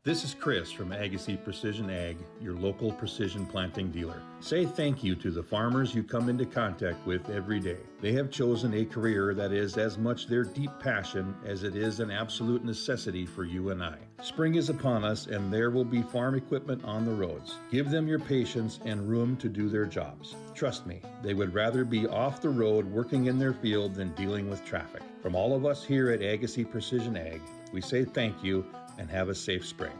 This is Chris from Agassiz Precision Ag, your local precision planting dealer. Say thank you to the farmers you come into contact with every day. They have chosen a career that is as much their deep passion as it is an absolute necessity for you and I. Spring is upon us and there will be farm equipment on the roads. Give them your patience and room to do their jobs. Trust me, they would rather be off the road working in their field than dealing with traffic. From all of us here at Agassiz Precision Ag, we say thank you and have a safe spring.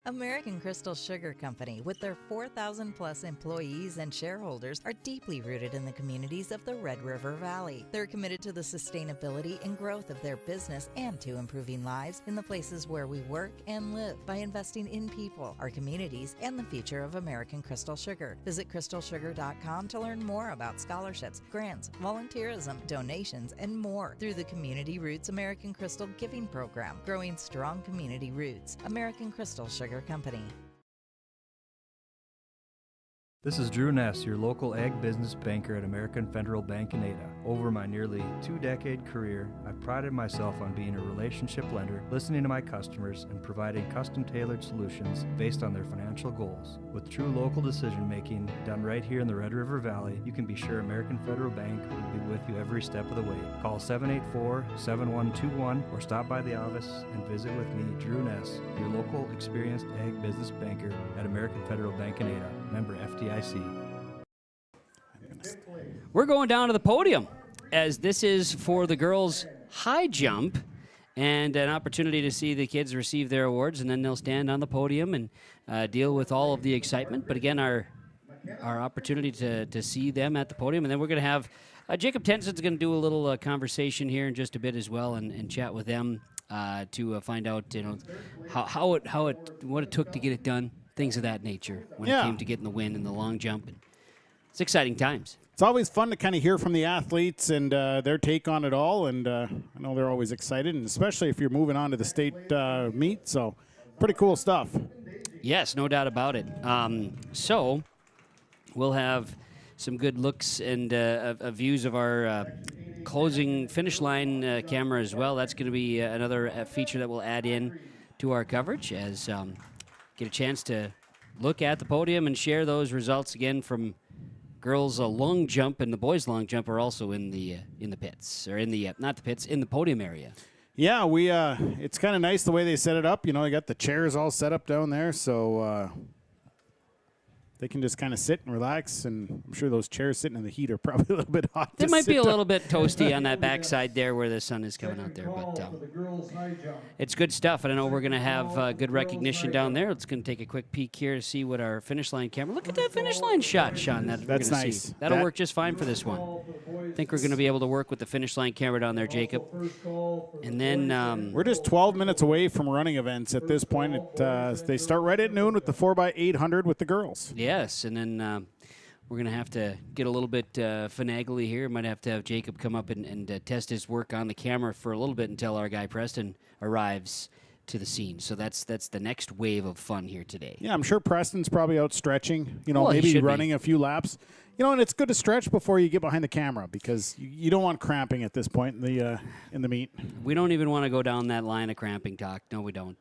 American Crystal Sugar Company, with their 4,000 plus employees and shareholders, are deeply rooted in the communities of the Red River Valley. They're committed to the sustainability and growth of their business and to improving lives in the places where we work and live by investing in people, our communities, and the future of American Crystal Sugar. Visit crystalsugar.com to learn more about scholarships, grants, volunteerism, donations, and more through the Community Roots American Crystal Giving Program, growing strong community roots. American Crystal Sugar Company. This is Drew Ness, your local ag business banker at American Federal Bank in Ada. Over my nearly 2-decade career, I've prided myself on being a relationship lender, listening to my customers, and providing custom-tailored solutions based on their financial goals. With true local decision-making done right here in the Red River Valley, you can be sure American Federal Bank will be with you every step of the way. Call 784-7121 or stop by the office and visit with me, Drew Ness, your local experienced ag business banker at American Federal Bank in Ada, member FDIC. We're going down to the podium as this is for the girls' high jump and an opportunity to see the kids receive their awards, and then they'll stand on the podium and deal with all of the excitement. But again, our opportunity to see them at the podium, and then we're going to have Jacob Tenson's going to do a little conversation here in just a bit as well, and chat with them to find out what it took to get it done. Things of that nature when it came to getting the win in the long jump. It's exciting times. It's always fun to kind of hear from the athletes and their take on it all, and I know they're always excited, and especially if you're moving on to the state meet, so pretty cool stuff. Yes, no doubt about it. So we'll have some good looks and views of our closing finish line camera as well. That's going to be another feature that we'll add in to our coverage as get a chance to look at the podium and share those results again from girls' long jump, and the boys' long jump are also in the pits, or in the not the pits, in the podium area. Yeah, we it's kind of nice the way they set it up. You know, they got the chairs all set up down there, so they can just kind of sit and relax. And I'm sure those chairs sitting in the heat are probably a little bit hot. They might be a little bit toasty on that backside there where the sun is coming out there, but it's good stuff. And I know we're going to have good recognition down there. It's going to take a quick peek here to see what our finish line camera. Look at that finish line shot, Sean. That's nice. That'll work just fine for this one. think we're going to be able to work with the finish line camera down there, Jacob. And then we're just 12 minutes away from running events at this point. They start right at noon with the 4x800 with the girls. Yes, and then we're going to have to get a little bit finagly here. Might have to have Jacob come up and test his work on the camera for a little bit until our guy Preston arrives to the scene. So that's the next wave of fun here today. Yeah, I'm sure Preston's probably out stretching, Well, maybe running a few laps. And it's good to stretch before you get behind the camera because you don't want cramping at this point in the meet. We don't even want to go down that line of cramping talk. No, we don't.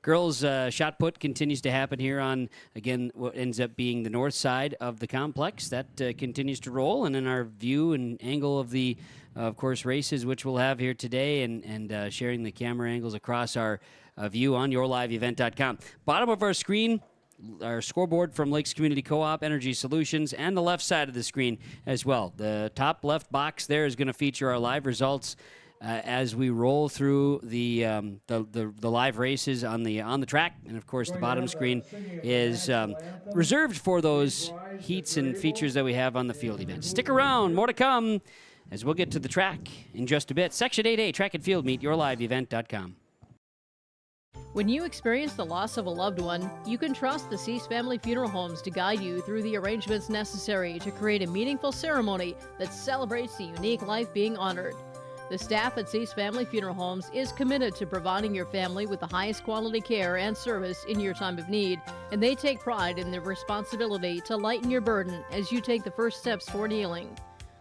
Girls shot put continues to happen here on, again, what ends up being the north side of the complex. That continues to roll. And in our view and angle of the, of course, races, which we'll have here today and sharing the camera angles across our view on yourliveevent.com. Bottom of our screen, our scoreboard from Lakes Community Co-op Energy Solutions, and the left side of the screen as well. The top left box there is going to feature our live results as we roll through the live races on the track, and of course the bottom screen is reserved for those heats and features that we have on the field events. Stick around, more to come as we'll get to the track in just a bit. Section 8A, Track and Field Meet, yourliveevent.com. When you experience the loss of a loved one, you can trust the Cease Family Funeral Homes to guide you through the arrangements necessary to create a meaningful ceremony that celebrates the unique life being honored. The staff at Cease Family Funeral Homes is committed to providing your family with the highest quality care and service in your time of need, and they take pride in their responsibility to lighten your burden as you take the first steps toward healing.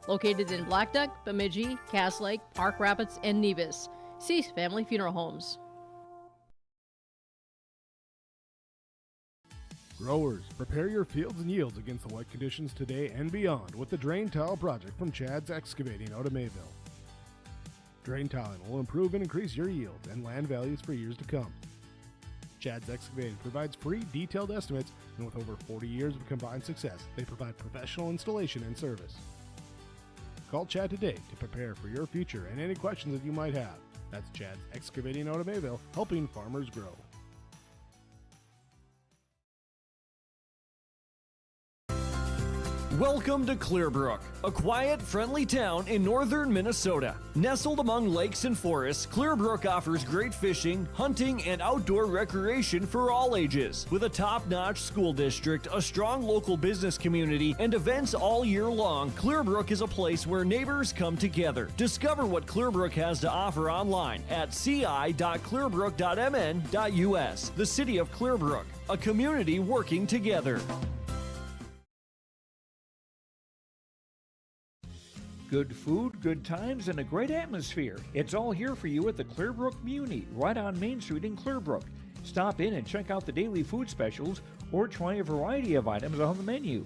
Located in Black Duck, Bemidji, Cass Lake, Park Rapids, and Nevis, Cease Family Funeral Homes. Growers, prepare your fields and yields against the wet conditions today and beyond with the Drain Tile Project from Chad's Excavating out of Mayville. Drain tiling will improve and increase your yields and land values for years to come. Chad's Excavating provides free detailed estimates, and with over 40 years of combined success, they provide professional installation and service. Call Chad today to prepare for your future and any questions that you might have. That's Chad's Excavating out of Mayville, helping farmers grow. Welcome to Clearbrook, a quiet, friendly town in northern Minnesota. Nestled among lakes and forests, Clearbrook offers great fishing, hunting, and outdoor recreation for all ages. With a top-notch school district, a strong local business community, and events all year long, Clearbrook is a place where neighbors come together. Discover what Clearbrook has to offer online at ci.clearbrook.mn.us. The City of Clearbrook, a community working together. Good food, good times, and a great atmosphere. It's all here for you at the Clearbrook Muni, right on Main Street in Clearbrook. Stop in and check out the daily food specials or try a variety of items on the menu.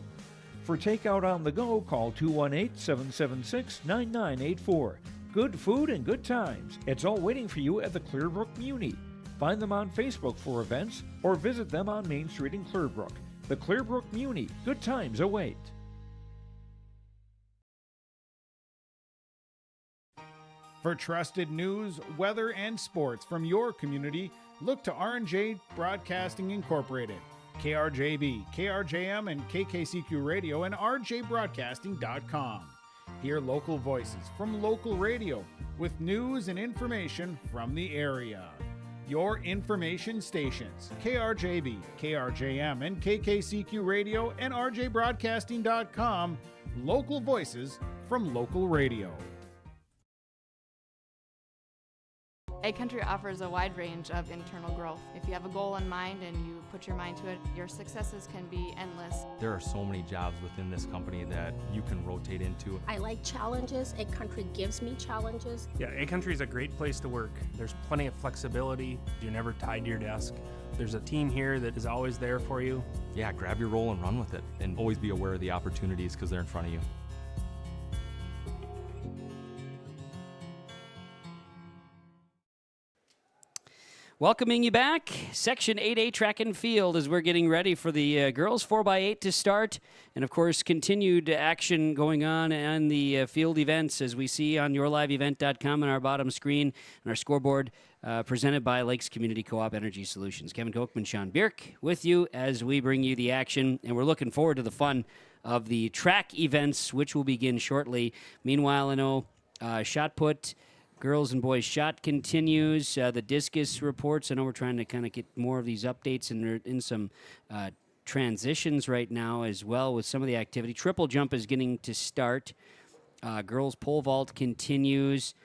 For takeout on the go, call 218-776-9984. Good food and good times. It's all waiting for you at the Clearbrook Muni. Find them on Facebook for events or visit them on Main Street in Clearbrook. The Clearbrook Muni. Good times await. For trusted news, weather, and sports from your community, look to R&J Broadcasting Incorporated, KRJB, KRJM, and KKCQ Radio, and rjbroadcasting.com. Hear local voices from local radio with news and information from the area. Your information stations, KRJB, KRJM, and KKCQ Radio, and rjbroadcasting.com. Local voices from local radio. Ag Country offers a wide range of internal growth. If you have a goal in mind and you put your mind to it, your successes can be endless. There are so many jobs within this company that you can rotate into. I like challenges. Ag Country gives me challenges. Yeah, Ag Country is a great place to work. There's plenty of flexibility. You're never tied to your desk. There's a team here that is always there for you. Yeah, grab your role and run with it. And always be aware of the opportunities because they're in front of you. Welcoming you back. Section 8A track and field as we're getting ready for the girls 4x8 to start. And, of course, continued action going on the field events as we see on yourliveevent.com on our bottom screen and our scoreboard presented by Lakes Community Co-op Energy Solutions. Kevin Kochman, Sean Bierk with you as we bring you the action. And we're looking forward to the fun of the track events, which will begin shortly. Meanwhile, I know shot put... Girls and boys shot continues. The discus reports. I know we're trying to kind of get more of these updates, and they're in some transitions right now as well with some of the activity. Triple jump is getting to start. Girls pole vault continues,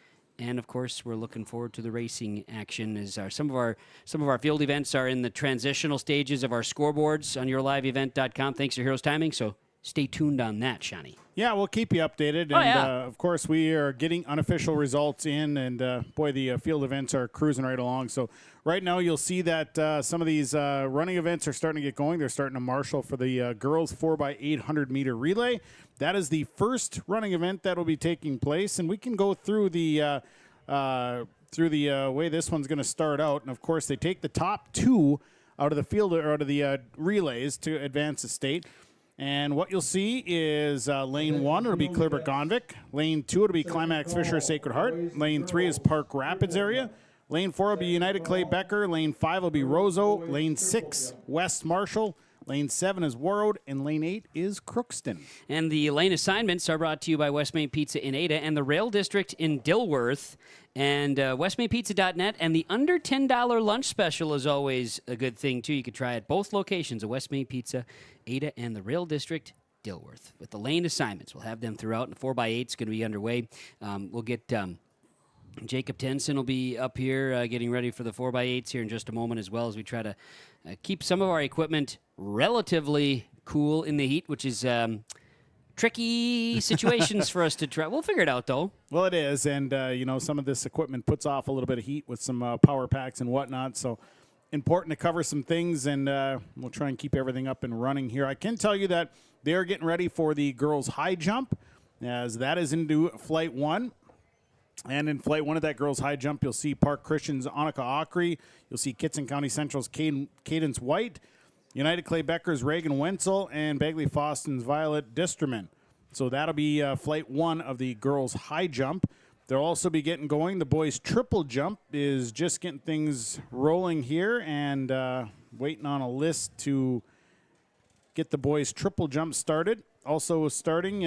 and of course we're looking forward to the racing action. As some of our field events are in the transitional stages of our scoreboards on yourliveevent.com. Thanks to Heroes Timing. So stay tuned on that, Shani. Yeah, we'll keep you updated. And, of course, we are getting unofficial results in, and, boy, the field events are cruising right along. So right now you'll see that some of these running events are starting to get going. They're starting to marshal for the girls 4x800 meter relay. That is the first running event that will be taking place, and we can go through the way this one's going to start out. And, of course, they take the top two out of the field or out of the relays to advance the state. And what you'll see is lane 1, it'll be Clearbrook-Gonvick. Lane 2, it'll be Climax Fisher-Sacred Heart. Lane 3 is Park Rapids area. Lane 4 will be United Clay-Becker. Lane 5 will be Roseau. Lane 6, West Marshall. Lane 7 is Warroad, and Lane 8 is Crookston. And the lane assignments are brought to you by West Main Pizza in Ada and the Rail District in Dilworth. And westmainpizza.net, and the under $10 lunch special is always a good thing, too. You could try at both locations, at West Main Pizza, Ada, and the Rail District, Dilworth. With the lane assignments, we'll have them throughout, and the 4x8 is going to be underway. We'll get Jacob Tenson will be up here getting ready for the 4x8s here in just a moment, as well as we try to keep some of our equipment relatively cool in the heat, which is... tricky situations for us to try. We'll figure it out, though. Well, it is, and, some of this equipment puts off a little bit of heat with some power packs and whatnot, so important to cover some things, and we'll try and keep everything up and running here. I can tell you that they are getting ready for the girls' high jump, as that is into Flight 1. And in Flight 1 of that girls' high jump, you'll see Park Christian's Annika Ockery. You'll see Kitson County Central's Cadence White. United Clay-Becker's Reagan Wenzel, and Bagley Foston's Violet Disterman. So that'll be Flight 1 of the girls' high jump. They'll also be getting going. The boys' triple jump is just getting things rolling here, and waiting on a list to get the boys' triple jump started. Also starting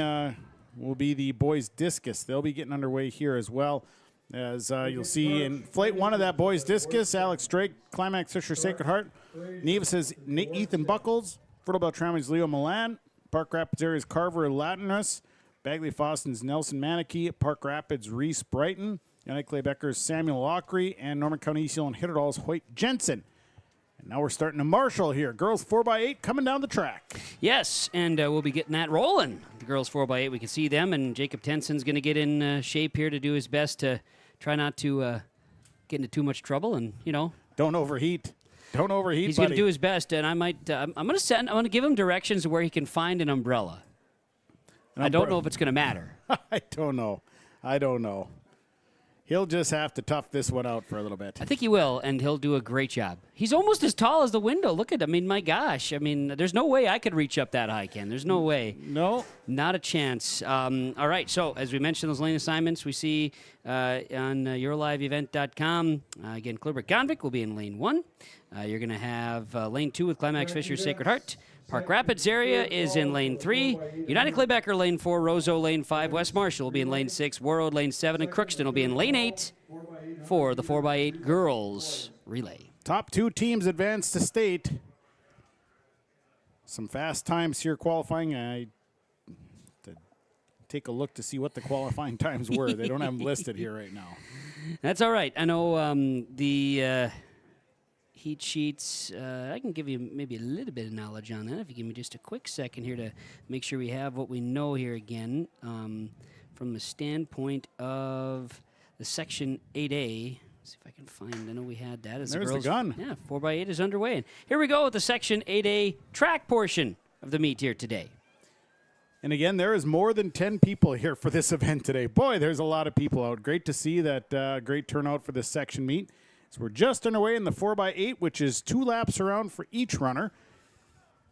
will be the boys' discus. They'll be getting underway here as well. As you'll see in Flight 1 of that boys' discus, Alex Drake, Climax Fisher-Sacred Heart. Nevis' Ethan Buckles. Fertile Beltrami's Leo Milan. Park Rapids area's Carver Latinus. Bagley Foston's Nelson Manicky. Park Rapids Reese Brighton. United Clay-Becker's Samuel Ockery. And Norman County East Hill and Hitterdall's Hoyt Jensen. And now we're starting to marshal here. Girls 4x8 coming down the track. Yes, and we'll be getting that rolling. The girls 4x8, we can see them, and Jacob Tenson's going to get in shape here to do his best to try not to get into too much trouble, and don't overheat. Don't overheat. He's going to do his best, and I might. I'm going to give him directions where he can find an umbrella. I don't know if it's going to matter. I don't know. He'll just have to tough this one out for a little bit. I think he will, and he'll do a great job. He's almost as tall as the window. Look at him. I mean, my gosh. I mean, there's no way I could reach up that high, Ken. There's no way. No. Not a chance. All right, so as we mentioned, those lane assignments we see on yourliveevent.com. Again, Clearbrook-Gonvick will be in lane 1. You're going to have lane 2 with Climax Fisher-Sacred Heart. Park Rapids area is in lane 3. United Clay-Becker, lane 4. Roseau, lane 5. West Marshall will be in lane 6. Warroad, lane 7. And Crookston will be in lane 8 for the 4x8 girls relay. Top 2 teams advance to state. Some fast times here qualifying. I to take a look to see what the qualifying times were. They don't have them listed here right now. That's all right. I know the heat sheets, I can give you maybe a little bit of knowledge on that if you give me just a quick second here to make sure we have what we know here again. From the standpoint of the Section 8A, let's see if I can find, I know we had that. As There's the gun. Yeah, 4x8 is underway. And here we go with the Section 8A track portion of the meet here today. And again, there is more than 10 people here for this event today. Boy, there's a lot of people out. Great to see that great turnout for this section meet. So we're just underway in the 4x8, which is 2 laps around for each runner.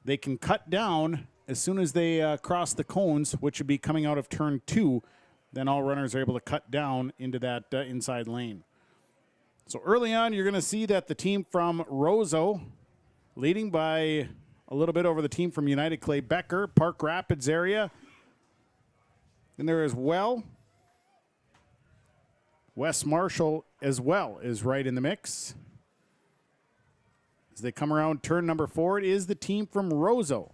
They can cut down as soon as they cross the cones, which would be coming out of turn 2. Then all runners are able to cut down into that inside lane. So early on, you're going to see that the team from Roseau leading by a little bit over the team from United Clay Becker, Park Rapids area. And there as well, West Marshall as well is right in the mix. As they come around turn number 4, it is the team from Roseau.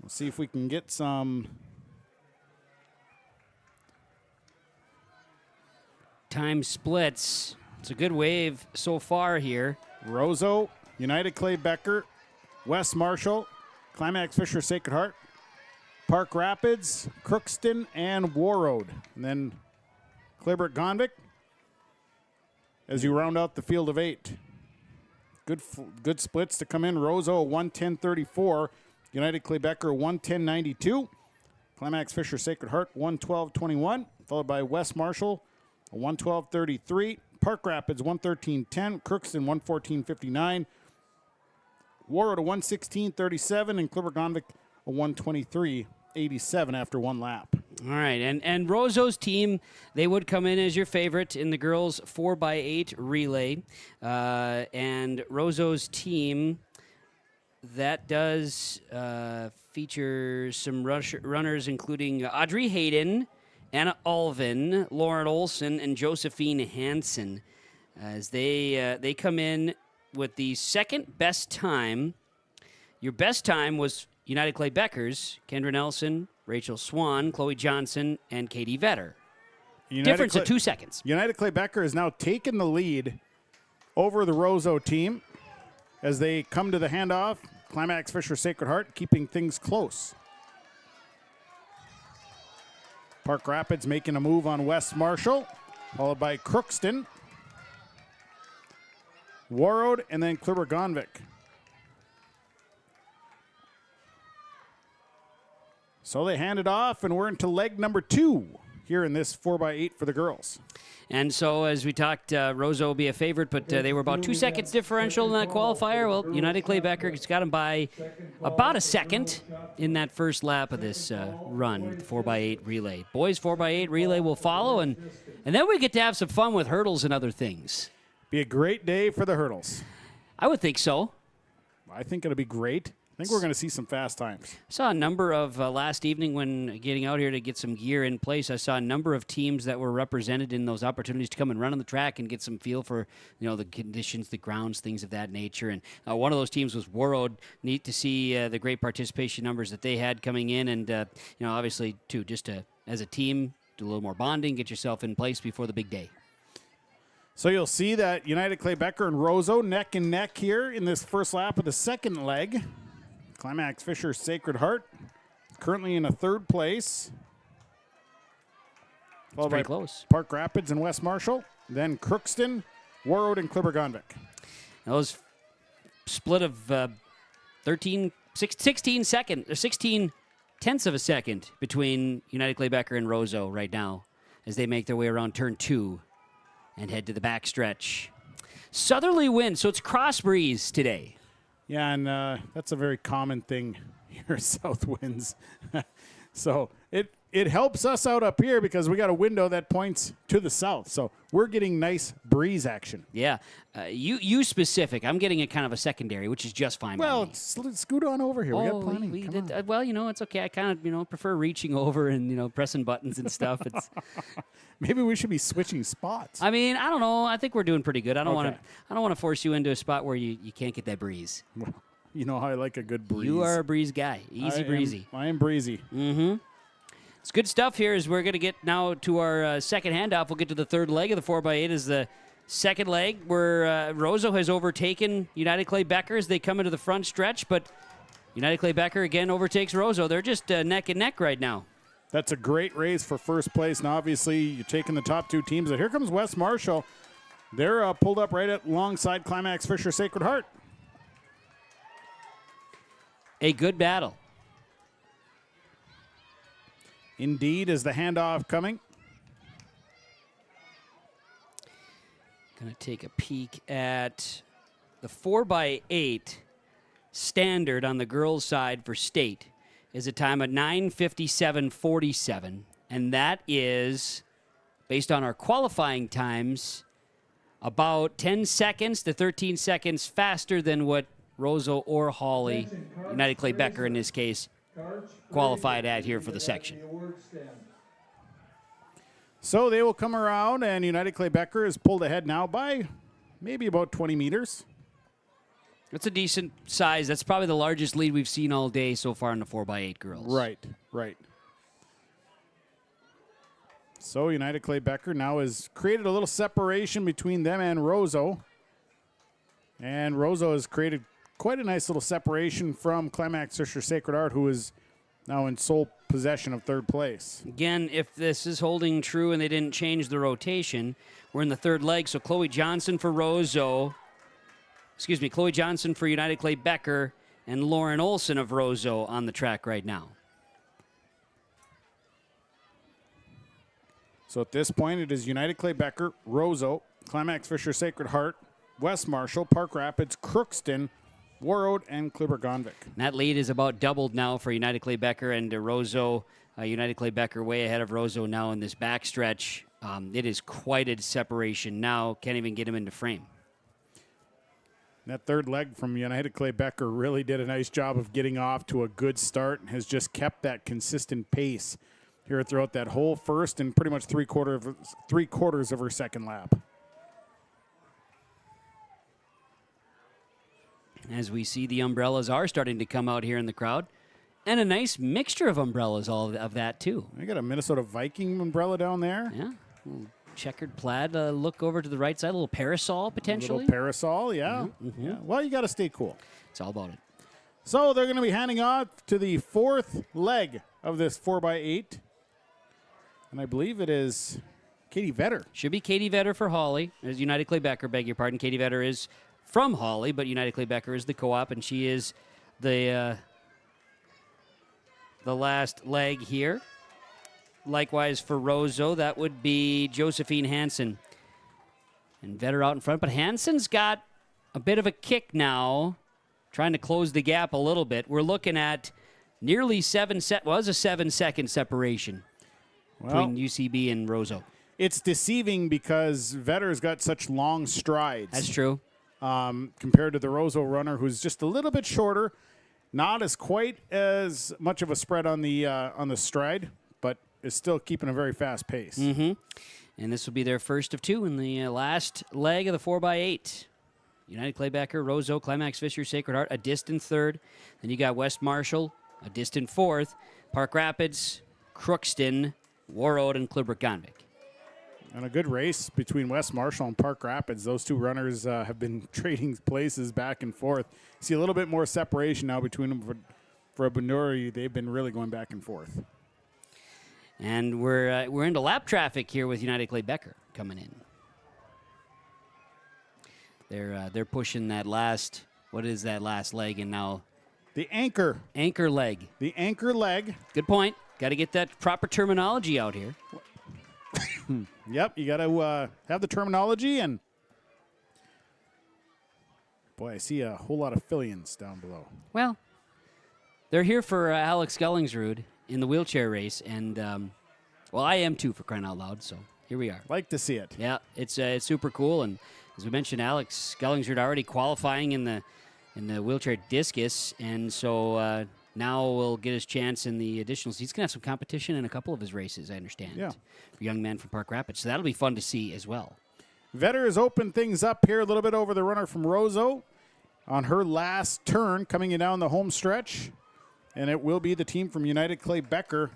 We'll see if we can get some time splits. It's a good wave so far here. Roseau, United Clay Becker, West Marshall, Climax Fisher Sacred Heart, Park Rapids, Crookston, and Warroad. And then Clearbrook Gonvick as you round out the field of 8. Good splits to come in. Roseau 110.34, United Clay Becker 110.92, Climax Fisher Sacred Heart 112.21, followed by West Marshall 112.33, Park Rapids 113.10, Crookston 114.59, Warroad a 116.37, and Clearbrook Gonvick a 123.87 after one lap. All right, and Roseau's team, they would come in as your favorite in the girls 4x8 relay. And Roseau's team, that does feature some runners, including Audrey Hayden, Anna Alvin, Lauren Olson, and Josephine Hansen, as they come in with the second best time. Your best time was United Clay Becker's, Kendra Nelson, Rachel Swan, Chloe Johnson, and Katie Vetter. Difference of 2 seconds. United Clay Becker has now taken the lead over the Roseau team as they come to the handoff. Climax Fisher Sacred Heart keeping things close. Park Rapids making a move on West Marshall, followed by Crookston, Warroad, and then Clearbrook Gonvick. So they hand it off, and we're into leg number 2 here in this 4x8 for the girls. And so, as we talked, Roseau will be a favorite, but they were about 2 seconds differential in that qualifier. Well, United Clay Becker has got them by about a second in that first lap of this run, 4x8 relay. Boys 4x8 relay will follow, and then we get to have some fun with hurdles and other things. Be a great day for the hurdles. I would think so. I think it'll be great. I think we're going to see some fast times. I saw a number of last evening when getting out here to get some gear in place. I saw a number of teams that were represented in those opportunities to come and run on the track and get some feel for the conditions, the grounds, things of that nature. And one of those teams was Warroad. Neat to see the great participation numbers that they had coming in, and obviously too, just to, as a team, do a little more bonding, get yourself in place before the big day. So you'll see that United Clay Becker and Roseau neck and neck here in this first lap of the second leg. Climax Fisher Sacred Heart currently in a 3rd place. It's pretty close. Park Rapids and West Marshall. Then Crookston, Warroad, and Clearbrook Gonvick. Those split of 16 tenths of a second between United Clay Becker and Roseau right now as they make their way around turn 2 and head to the backstretch. Southerly wind, so it's cross breeze today. Yeah, and that's a very common thing here, south winds. So it helps us out up here because we got a window that points to the south. So we're getting nice breeze action. Yeah. You specific. I'm getting a kind of a secondary, which is just fine. Well, scoot on over here. We got plenty. Well, it's okay. I kind of, prefer reaching over and, pressing buttons and stuff. It's Maybe we should be switching spots. I mean, I don't know. I think we're doing pretty good. I don't want to force you into a spot where you can't get that breeze. Well, you know how I like a good breeze. You are a breeze guy. Easy breezy. I am breezy. Mm-hmm. It's good stuff here as we're going to get now to our second handoff. We'll get to the third leg of the 4x8 as the second leg where Roseau has overtaken United Clay Becker as they come into the front stretch, but United Clay Becker again overtakes Roseau. They're just neck and neck right now. That's a great race for first place. Now, obviously, you're taking the top 2 teams. Here comes West Marshall. They're pulled up right alongside Climax Fisher Sacred Heart. A good battle. Indeed, is the handoff coming. Going to take a peek at the 4x8 standard on the girls' side for state is a time of 9:57.47, and that is, based on our qualifying times, about 10 seconds to 13 seconds faster than what Roseau or Hawley, United Clay Becker in this case, qualified at here for the section. So they will come around, and United Clay Becker is pulled ahead now by maybe about 20 meters. That's a decent size. That's probably the largest lead we've seen all day so far in the 4x8 girls. Right. So United Clay Becker now has created a little separation between them and Roseau. And Roseau has created quite a nice little separation from Climax Fisher Sacred Heart, who is now in sole possession of third place. Again, if this is holding true and they didn't change the rotation, we're in the third leg. So Chloe Johnson for Chloe Johnson for United Clay Becker and Lauren Olson of Roseau on the track right now. So at this point, it is United Clay Becker, Roseau, Climax Fisher Sacred Heart, West Marshall, Park Rapids, Crookston, Warroad, and Kluber-Gonvick. That lead is about doubled now for United Clay Becker and Roseau. United Clay Becker way ahead of Roseau now in this backstretch. It is quite a separation now. Can't even get him into frame. That third leg from United Clay Becker really did a nice job of getting off to a good start and has just kept that consistent pace here throughout that whole first and pretty much three quarters of her second lap. As we see, the umbrellas are starting to come out here in the crowd. And a nice mixture of umbrellas, all of that, too. I got a Minnesota Viking umbrella down there. Yeah. Checkered plaid look over to the right side. A little parasol, potentially. A little parasol, yeah. Yeah. Well, you got to stay cool. It's all about it. So they're going to be handing off to the fourth leg of this 4x8. And I believe it is Katie Vetter. Should be Katie Vetter for Hawley. As United Clay Becker, beg your pardon. Katie Vetter is from Hawley, but United Clay Becker is the co-op, and she is the last leg here. Likewise for Roseau, that would be Josephine Hansen. And Vetter out in front, but Hansen's got a bit of a kick now, trying to close the gap a little bit. We're looking at nearly a 7-second separation between UCB and Roseau. It's deceiving because Vetter's got such long strides. That's true. Compared to the Roseau runner, who's just a little bit shorter, not as quite as much of a spread on the stride, but is still keeping a very fast pace. Mm-hmm. And this will be their first of two in the last leg of the 4x8. United Clay Becker, Roseau, Climax Fisher, Sacred Heart, a distant third. Then you got West Marshall, a distant fourth. Park Rapids, Crookston, Warroad, and Kluber-Gonvick. And a good race between West Marshall and Park Rapids. Those two runners have been trading places back and forth. See a little bit more separation now between them for Benuri. They've been really going back and forth. And we're into lap traffic here with United Clay Becker coming in. They're pushing that last, what is that last leg? And now the anchor leg. The anchor leg. Good point. Got to get that proper terminology out here. Yep, you got to have the terminology, and boy, I see a whole lot of Fillions down below. Well, they're here for Alex Gellingsrud in the wheelchair race, and well, I am too, for crying out loud. So here we are. Like to see it. Yeah, it's super cool, and as we mentioned, Alex Gellingsrud already qualifying in the wheelchair discus, and so now we'll get his chance in the additionals. He's going to have some competition in a couple of his races, I understand. Yeah. For young man from Park Rapids. So that'll be fun to see as well. Vetter has opened things up here a little bit over the runner from Roseau on her last turn coming in down the home stretch. And it will be the team from United Clay Becker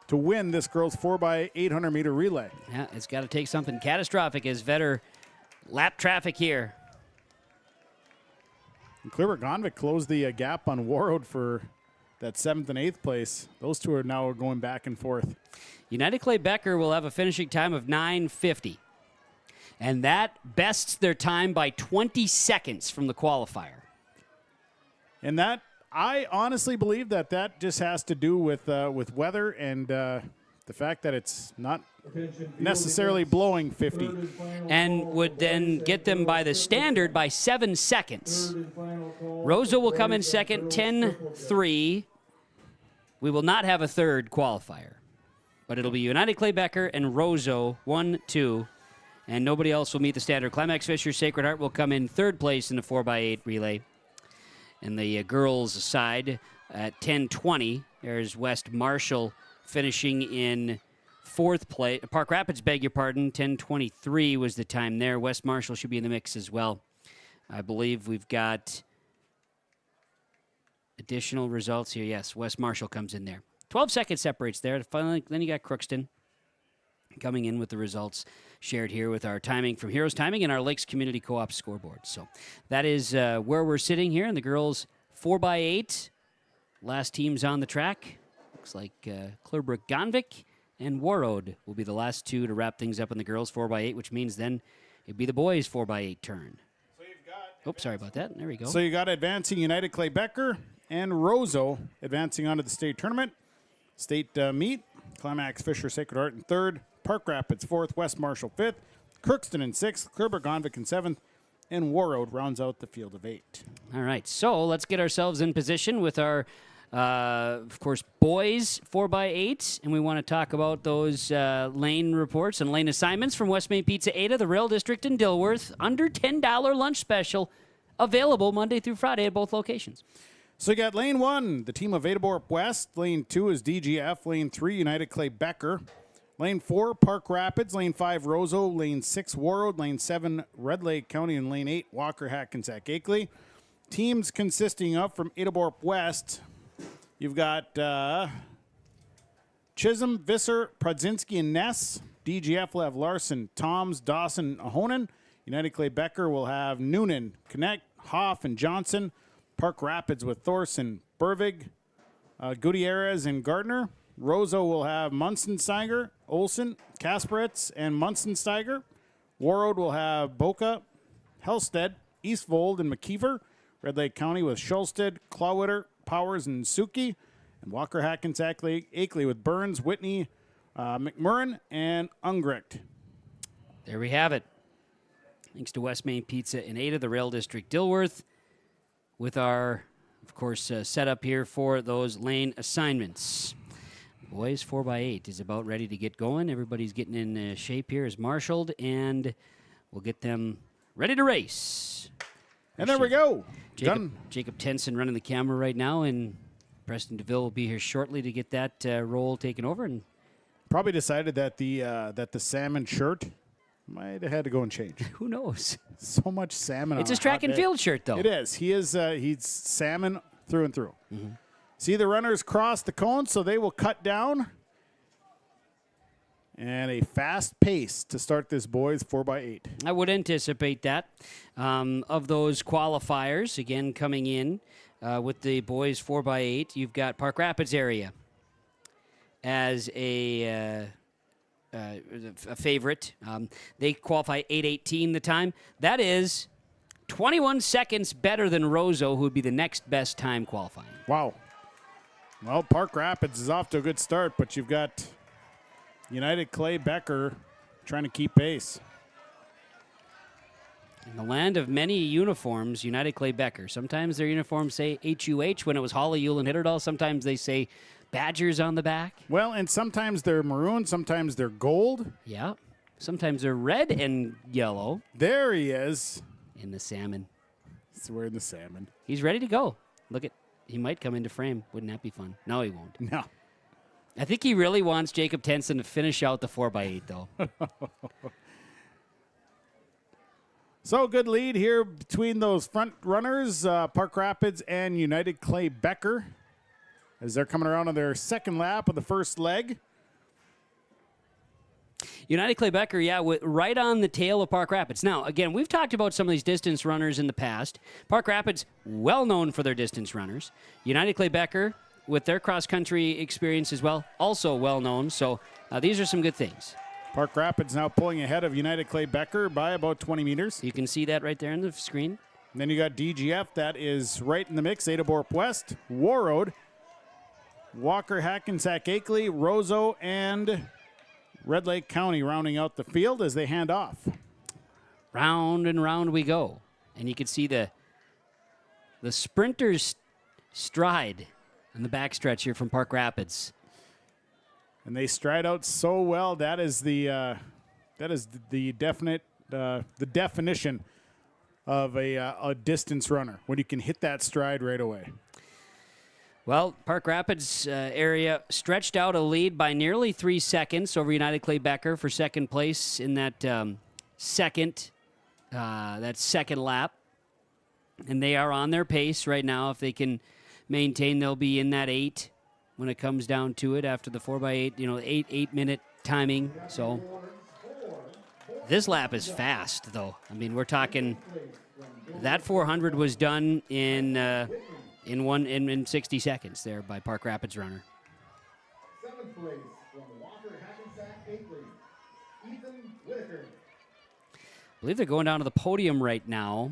to win this girls 4x800 meter relay. Yeah, it's got to take something catastrophic as Vetter lap traffic here. Kluber-Gonvick closed the gap on Warroad for that 7th and 8th place. Those two are now going back and forth. United Clay Becker will have a finishing time of 9:50. And that bests their time by 20 seconds from the qualifier. And that, I honestly believe that just has to do with weather and the the fact that it's not necessarily blowing 50. And would then get them by the standard by 7 seconds. Rosa will come in second, 10-3. We will not have a third qualifier, but it'll be United Clay Becker and Roseau, 1-2, and nobody else will meet the standard. Climax Fisher Sacred Heart will come in third place in the 4x8 relay. And the girls' side at 10-20, there's West Marshall finishing in fourth place. Park Rapids, beg your pardon, 10:23 was the time there. West Marshall should be in the mix as well. I believe we've got additional results here. Yes, West Marshall comes in there. 12 seconds separates there. Finally, then you got Crookston coming in with the results shared here with our timing from Heroes Timing and our Lakes Community Co-op scoreboard. So that is where we're sitting here in the girls 4x8. Last teams on the track. Looks like Clearbrook Gonvik and Warroad will be the last two to wrap things up in the girls 4x8, which means then it'd be the boys 4x8 turn. So you've got sorry about that. There we go. So you got advancing United Clay Becker and Roseau advancing onto the state tournament. State meet, Climax Fisher Sacred Heart in third, Park Rapids fourth, West Marshall fifth, Crookston in sixth, Clearbrook Gonvik in seventh, and Warroad rounds out the field of 8. All right, so let's get ourselves in position with our, of course, boys 4x8, and we want to talk about those lane reports and lane assignments from West Main Pizza Ada, the Rail District in Dilworth. Under $10 lunch special, available Monday through Friday at both locations. So you got lane 1, the team of Adaborp West. Lane 2 is DGF. Lane 3, United Clay Becker. Lane 4, Park Rapids. Lane 5, Roseau. Lane 6, Warroad. Lane 7, Red Lake County. And Lane 8, Walker, Hackensack, Akeley. Teams consisting of from Adaborp West, you've got Chisholm, Visser, Prodzinski, and Ness. DGF will have Larson, Toms, Dawson, Ahonen. United Clay Becker will have Noonan, Connect, Hoff, and Johnson. Park Rapids with Thorson, Bervig, Gutierrez, and Gardner. Roseau will have Munson-Steiger, Olson, Kasperitz, and Munson-Steiger. Warroad will have Boca, Helsted, Eastvold, and McKeever. Red Lake County with Schulstead, Clawwitter, Powers, and Suki. And Walker, Hackensack, Akeley with Burns, Whitney, McMurrin, and Ungrecht. There we have it. Thanks to West Main Pizza in Ada, the Rail District Dilworth, with our, of course, setup here for those lane assignments. Boys 4x8 is about ready to get going. Everybody's getting in shape here, is marshaled, and we'll get them ready to race. And there we go. Jacob Tenson running the camera right now, and Preston DeVille will be here shortly to get that role taken over. And probably decided that the salmon shirt might have had to go and change. Who knows? So much salmon. It's his track and field shirt, though. It is. He's salmon through and through. Mm-hmm. See, the runners cross the cone, so they will cut down. And a fast pace to start this boys 4x8. I would anticipate that. Of those qualifiers, again, coming in with the boys 4x8, you've got Park Rapids area as a favorite. They qualify 8:18 the time. That is 21 seconds better than Roseau, who would be the next best time qualifying. Wow. Well, Park Rapids is off to a good start, but you've got United Clay Becker trying to keep pace. In the land of many uniforms, United Clay Becker. Sometimes their uniforms say HUH when it was Holly, Yule, and Hitterdal. Sometimes they say Badgers on the back. Well, and sometimes they're maroon, sometimes they're gold. Yeah. Sometimes they're red and yellow. There he is. In the salmon. He's wearing the salmon. He's ready to go. Look at, he might come into frame. Wouldn't that be fun? No, he won't. No. I think he really wants Jacob Tenson to finish out the 4x8, though. So good lead here between those front runners, Park Rapids and United Clay Becker, as they're coming around on their second lap of the first leg. United Clay Becker, yeah, right on the tail of Park Rapids. Now, again, we've talked about some of these distance runners in the past. Park Rapids, well known for their distance runners. United Clay Becker, with their cross-country experience as well, also well known. So these are some good things. Park Rapids now pulling ahead of United Clay Becker by about 20 meters. You can see that right there on the screen. And then you got DGF, that is right in the mix. Adaborp West, Warroad, Walker, Hackensack, Akeley, Roseau, and Red Lake County rounding out the field as they hand off. Round and round we go. And you can see the sprinter's stride on the backstretch here from Park Rapids. And they stride out so well. That is the definition of a distance runner, when you can hit that stride right away. Well, Park Rapids area stretched out a lead by nearly 3 seconds over United Clay Becker for second place in that second lap. And they are on their pace right now. If they can maintain, they'll be in that 8 when it comes down to it after the 4x8, 8-minute timing. So this lap is fast, though. I mean, we're talking that 400 was done in 60 seconds there by Park Rapids runner. 7th place from Walker, Hackensack, Akeley, Ethan Whitaker. I believe they're going down to the podium right now.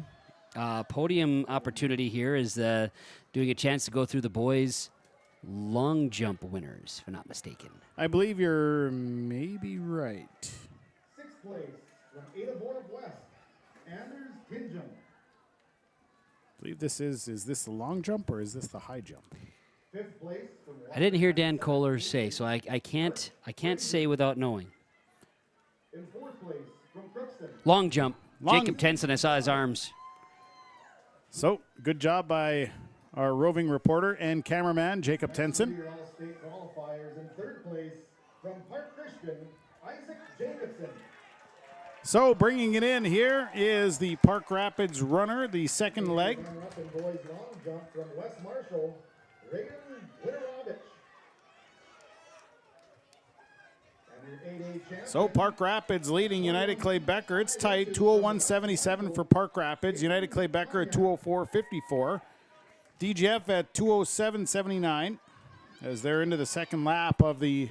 Podium opportunity here is doing a chance to go through the boys' long jump winners, if I'm not mistaken. I believe you're maybe right. 6th place from Ada Board West, Anders Kinjum. I believe this is this the long jump or is this the high jump? 5th place from I didn't hear Dan Kohler say, so I can't say without knowing. In 4th place from Crookston. Long jump. Jacob Tenson, I saw his arms. So, good job by our roving reporter and cameraman, Jacob Tenson. Your All-State qualifiers in 3rd place from Park Christian, Isaac Jacobson. So, bringing it in here is the Park Rapids runner, the second leg. Runner-up in boys long jump from West Marshall, Reagan Witterovich. So Park Rapids leading United Clay Becker. It's tight, 201.77 for Park Rapids. United Clay Becker at 204.54. DGF at 207.79 as they're into the second lap of the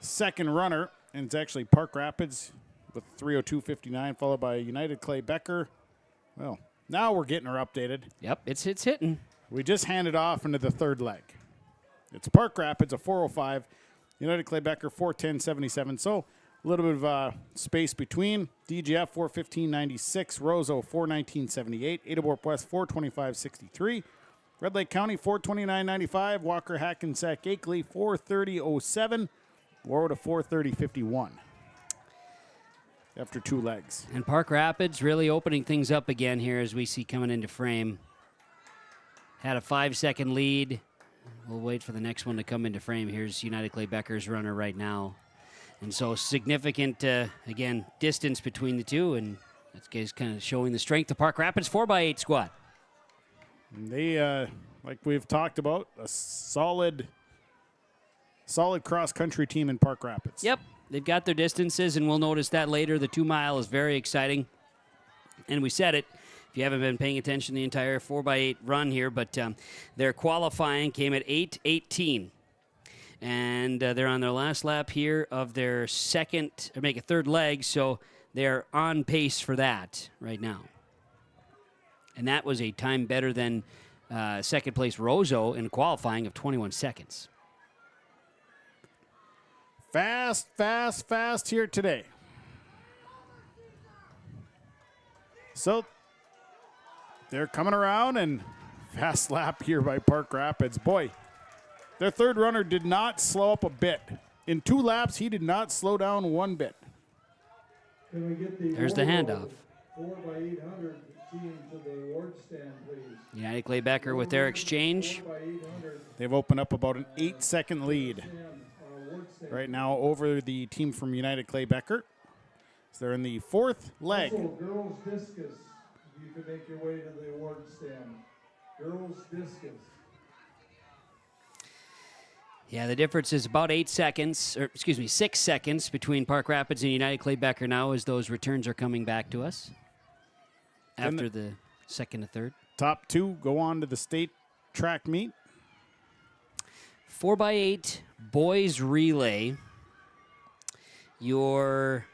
second runner. And it's actually Park Rapids with 302.59, followed by United Clay Becker. Well, now we're getting her updated. Yep, it's hitting. We just handed off into the third leg. It's Park Rapids, a 405. United Clay Becker, 410.77. So a little bit of space between. DGF, 415.96. Roseau, 419.78. Adabor West, 425.63. Red Lake County, 429.95. Walker, Hackensack, Akeley, 430.07. Warwood, 430.51 after 2 legs. And Park Rapids really opening things up again here as we see coming into frame. Had a 5-second lead. We'll wait for the next one to come into frame. Here's United Clay Becker's runner right now. And so significant, again, distance between the two. And that's kind of showing the strength of Park Rapids 4x8 squad. They, like we've talked about, a solid cross-country team in Park Rapids. Yep, they've got their distances, and we'll notice that later. The 2-mile is very exciting. And we said it. If you haven't been paying attention the entire 4x8 run here, but their qualifying came at 8:18. And they're on their last lap here of their third leg, so they're on pace for that right now. And that was a time better than second place Roseau in qualifying of 21 seconds. Fast here today. So they're coming around, and fast lap here by Park Rapids. Boy, their third runner did not slow up a bit. In 2 laps, he did not slow down one bit. Can we get There's the handoff. 4x800 team to the award stand, please? United Clay Becker with their exchange. They've opened up about an 8-second lead right now over the team from United Clay Becker. So they're in the 4th leg. Also, girls discus. You can make your way to the award stand. Girls discus. Yeah, the difference is about 6 seconds between Park Rapids and United Clay Becker now as those returns are coming back to us after the second to third. Top 2 go on to the state track meet. 4x8 boys relay. Your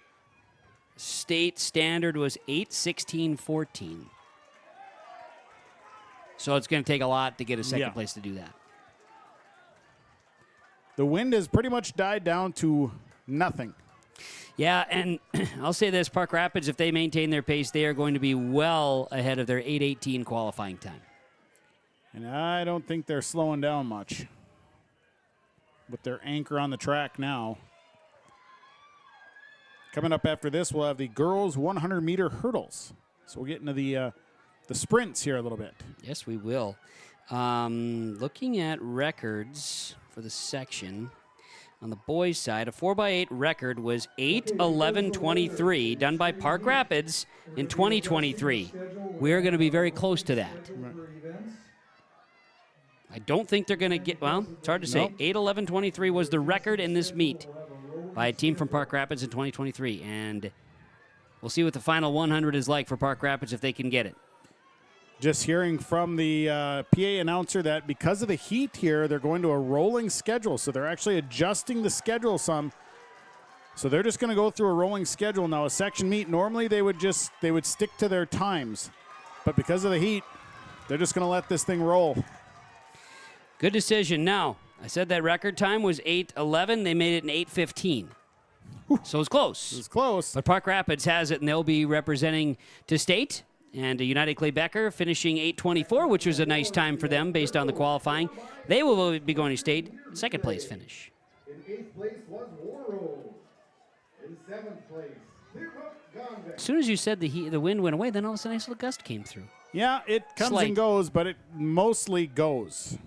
state standard was 8:16.14. So it's going to take a lot to get a second place to do that. The wind has pretty much died down to nothing. Yeah, and I'll say this, Park Rapids, if they maintain their pace, they are going to be well ahead of their 8:18 qualifying time. And I don't think they're slowing down much with their anchor on the track now. Coming up after this, we'll have the girls 100-meter hurdles. So we'll get into the sprints here a little bit. Yes, we will. Looking at records for the section, on the boys' side, a 4x8 record was 8:11:23, done by Park Rapids in 2023. We're going to be very close to that. I don't think they're going to get, well, it's hard to say. Nope. 8:11:23 was the record in this meet by a team from Park Rapids in 2023. And we'll see what the final 100 is like for Park Rapids if they can get it. Just hearing from the PA announcer that because of the heat here, they're going to a rolling schedule. So they're actually adjusting the schedule some. So they're just going to go through a rolling schedule. Now, a section meet, normally they would stick to their times. But because of the heat, they're just going to let this thing roll. Good decision. Now, I said that record time was 8:11. They made it in 8:15. So it's close. It's close. But Park Rapids has it, and they'll be representing to state. And United Clay Becker finishing 8:24, which was a nice time for them based on the qualifying. They will be going to state, second place finish. In 8th place was Warrow. In 7th place, Clearbrook Gonvik. As soon as you said the wind went away, then all of a sudden a nice little gust came through. Yeah, it comes Slight. and goes, but it mostly goes.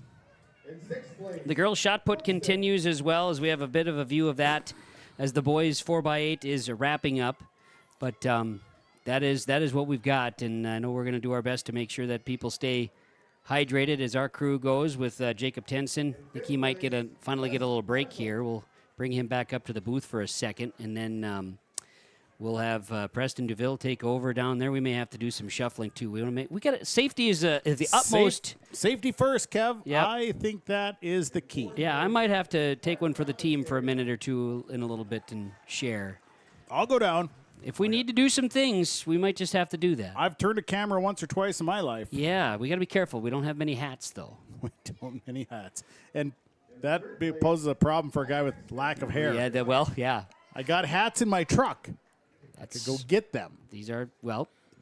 In 6th place, The girls' shot put continues as well, as we have a bit of a view of that as the boys' 4x8 is wrapping up. But that is what we've got, and I know we're going to do our best to make sure that people stay hydrated as our crew goes with Jacob Tenson. I think he might finally get a little break here. We'll bring him back up to the booth for a second, and then we'll have Preston DeVille take over down there. We may have to do some shuffling too. Safety is the utmost. Safety first, Kev. Yep. I think that is the key. Yeah, I might have to take one for the team for a minute or two in a little bit and share. I'll go down. If we need to do some things, we might just have to do that. I've turned a camera once or twice in my life. Yeah, we got to be careful. We don't have many hats, though. We don't have many hats. And that poses a problem for a guy with lack of hair. Yeah. I got hats in my truck. I could go get them. These are,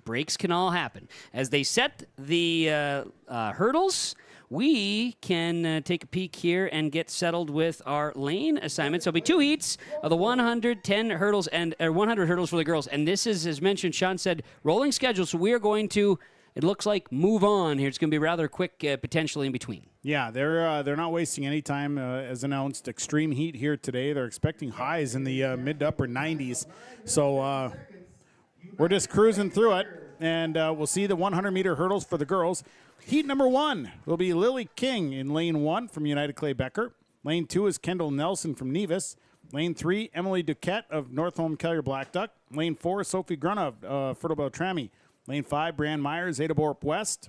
breaks can all happen. As they set the hurdles, we can take a peek here and get settled with our lane assignments. There'll be 2 heats of the 110 hurdles and 100 hurdles for the girls. And this is, as mentioned, Sean said, rolling schedule. So we are going to, it looks like, move on here. It's going to be rather quick, potentially in between. Yeah, they're not wasting any time. As announced, extreme heat here today. They're expecting highs in the mid to upper 90s. So we're just cruising through it, and we'll see the 100-meter hurdles for the girls. Heat number 1 will be Lily King in lane 1 from United Clay Becker. Lane 2 is Kendall Nelson from Nevis. Lane 3, Emily Duquette of Northholm Kellier Blackduck. Lane 4, Sophie Grunna of Fertile Beltrami. Lane 5, Brian Myers, Ada Borup West.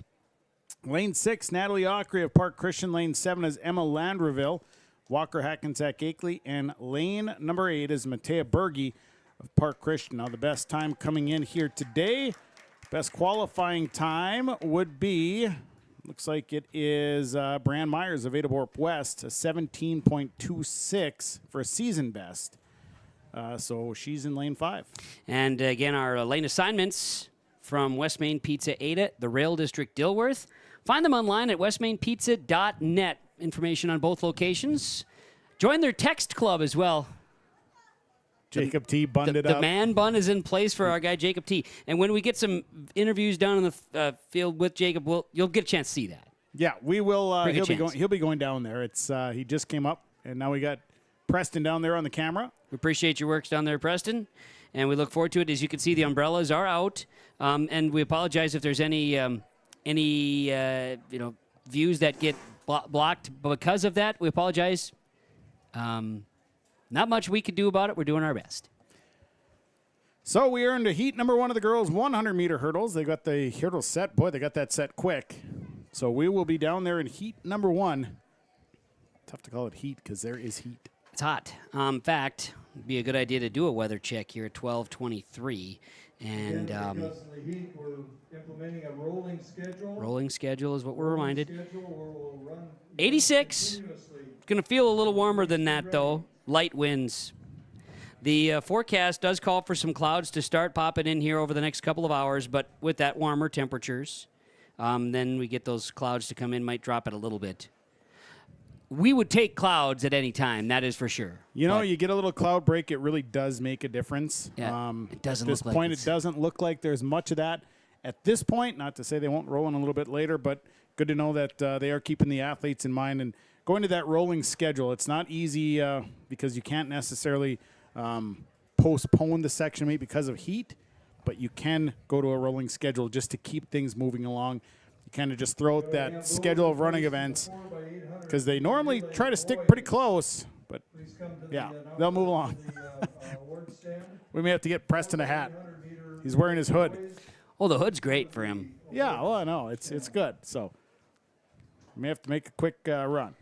Lane 6, Natalie Ockery of Park Christian. Lane 7 is Emma Landreville, Walker Hackensack Akeley. And lane number 8 is Matea Berge of Park Christian. Now the best time coming in here today, best qualifying time would be, looks like it is Brian Myers of Ada Borup West, a 17.26 for a season best. So she's in lane 5. And again, our lane assignments from West Main Pizza Ada, the Rail District Dilworth. Find them online at westmainpizza.net. Information on both locations. Join their text club as well. Jacob T. bunned it up. The man bun is in place for our guy, Jacob T. And when we get some interviews down in the field with Jacob, you'll get a chance to see that. Yeah, we will. He'll be going down there. It's he just came up, and now we got Preston down there on the camera. We appreciate your work down there, Preston, and we look forward to it. As you can see, the umbrellas are out, and we apologize if there's any views that get blocked because of that. We apologize. Not much we could do about it. We're doing our best. So we earned a heat number 1 of the girls' 100-meter hurdles. They got the hurdles set. Boy, they got that set quick. So we will be down there in heat number 1. Tough to call it heat because there is heat. It's hot. In fact, it'd be a good idea to do a weather check here at 12:23. And because of the heat, we're implementing a rolling schedule. Rolling schedule is what we're reminded. Schedule where we'll run 86 Going to feel a little warmer than that, though. Light winds. The forecast does call for some clouds to start popping in here over the next couple of hours, but with that warmer temperatures, then we get those clouds to come in, might drop it a little bit. We would take clouds at any time, that is for sure. You know, you get a little cloud break, it really does make a difference. Yeah, it doesn't at this look point, like it doesn't look like there's much of that at this point. Not to say they won't roll in a little bit later, but good to know that they are keeping the athletes in mind and going to that rolling schedule. It's not easy because you can't necessarily postpone the section meet because of heat, but you can go to a rolling schedule just to keep things moving along. You kind of just throw out that schedule of running events because they normally try to stick pretty close, but yeah, they'll move along. We may have to get Preston a hat. He's wearing his hood. Oh, the hood's great for him. Yeah, well, I know. It's good. So we may have to make a quick run.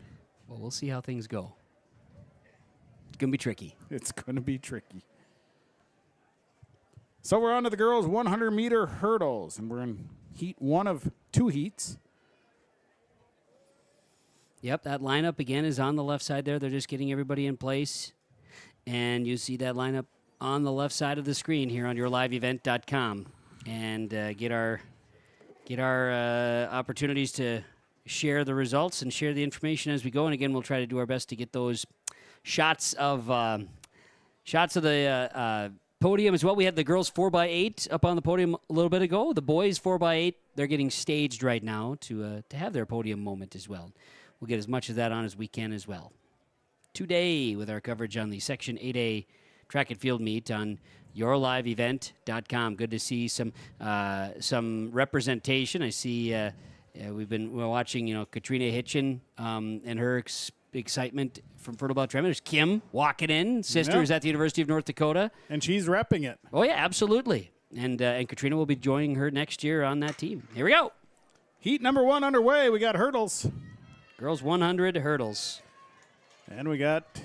Well, we'll see how things go. It's going to be tricky. It's going to be tricky. So we're on to the girls' 100-meter hurdles, and we're in heat 1 of 2 heats. Yep, that lineup again is on the left side there. They're just getting everybody in place. And you see that lineup on the left side of the screen here on yourliveevent.com. And get our opportunities to share the results and share the information as we go. And again, we'll try to do our best to get those shots of the podium as well. We had the girls 4x8 up on the podium a little bit ago. The boys 4x8, they're getting staged right now to have their podium moment as well. We'll get as much of that on as we can as well. Today with our coverage on the Section 8A track and field meet on yourliveevent.com. Good to see some representation. I see we're watching, Katrina Hitchin and her excitement from Fertile Belt Tremor. There's Kim walking in, sisters at the University of North Dakota. And she's repping it. Oh, yeah, absolutely. And Katrina will be joining her next year on that team. Here we go. Heat number 1 underway. We got hurdles. Girls 100 hurdles. And we got,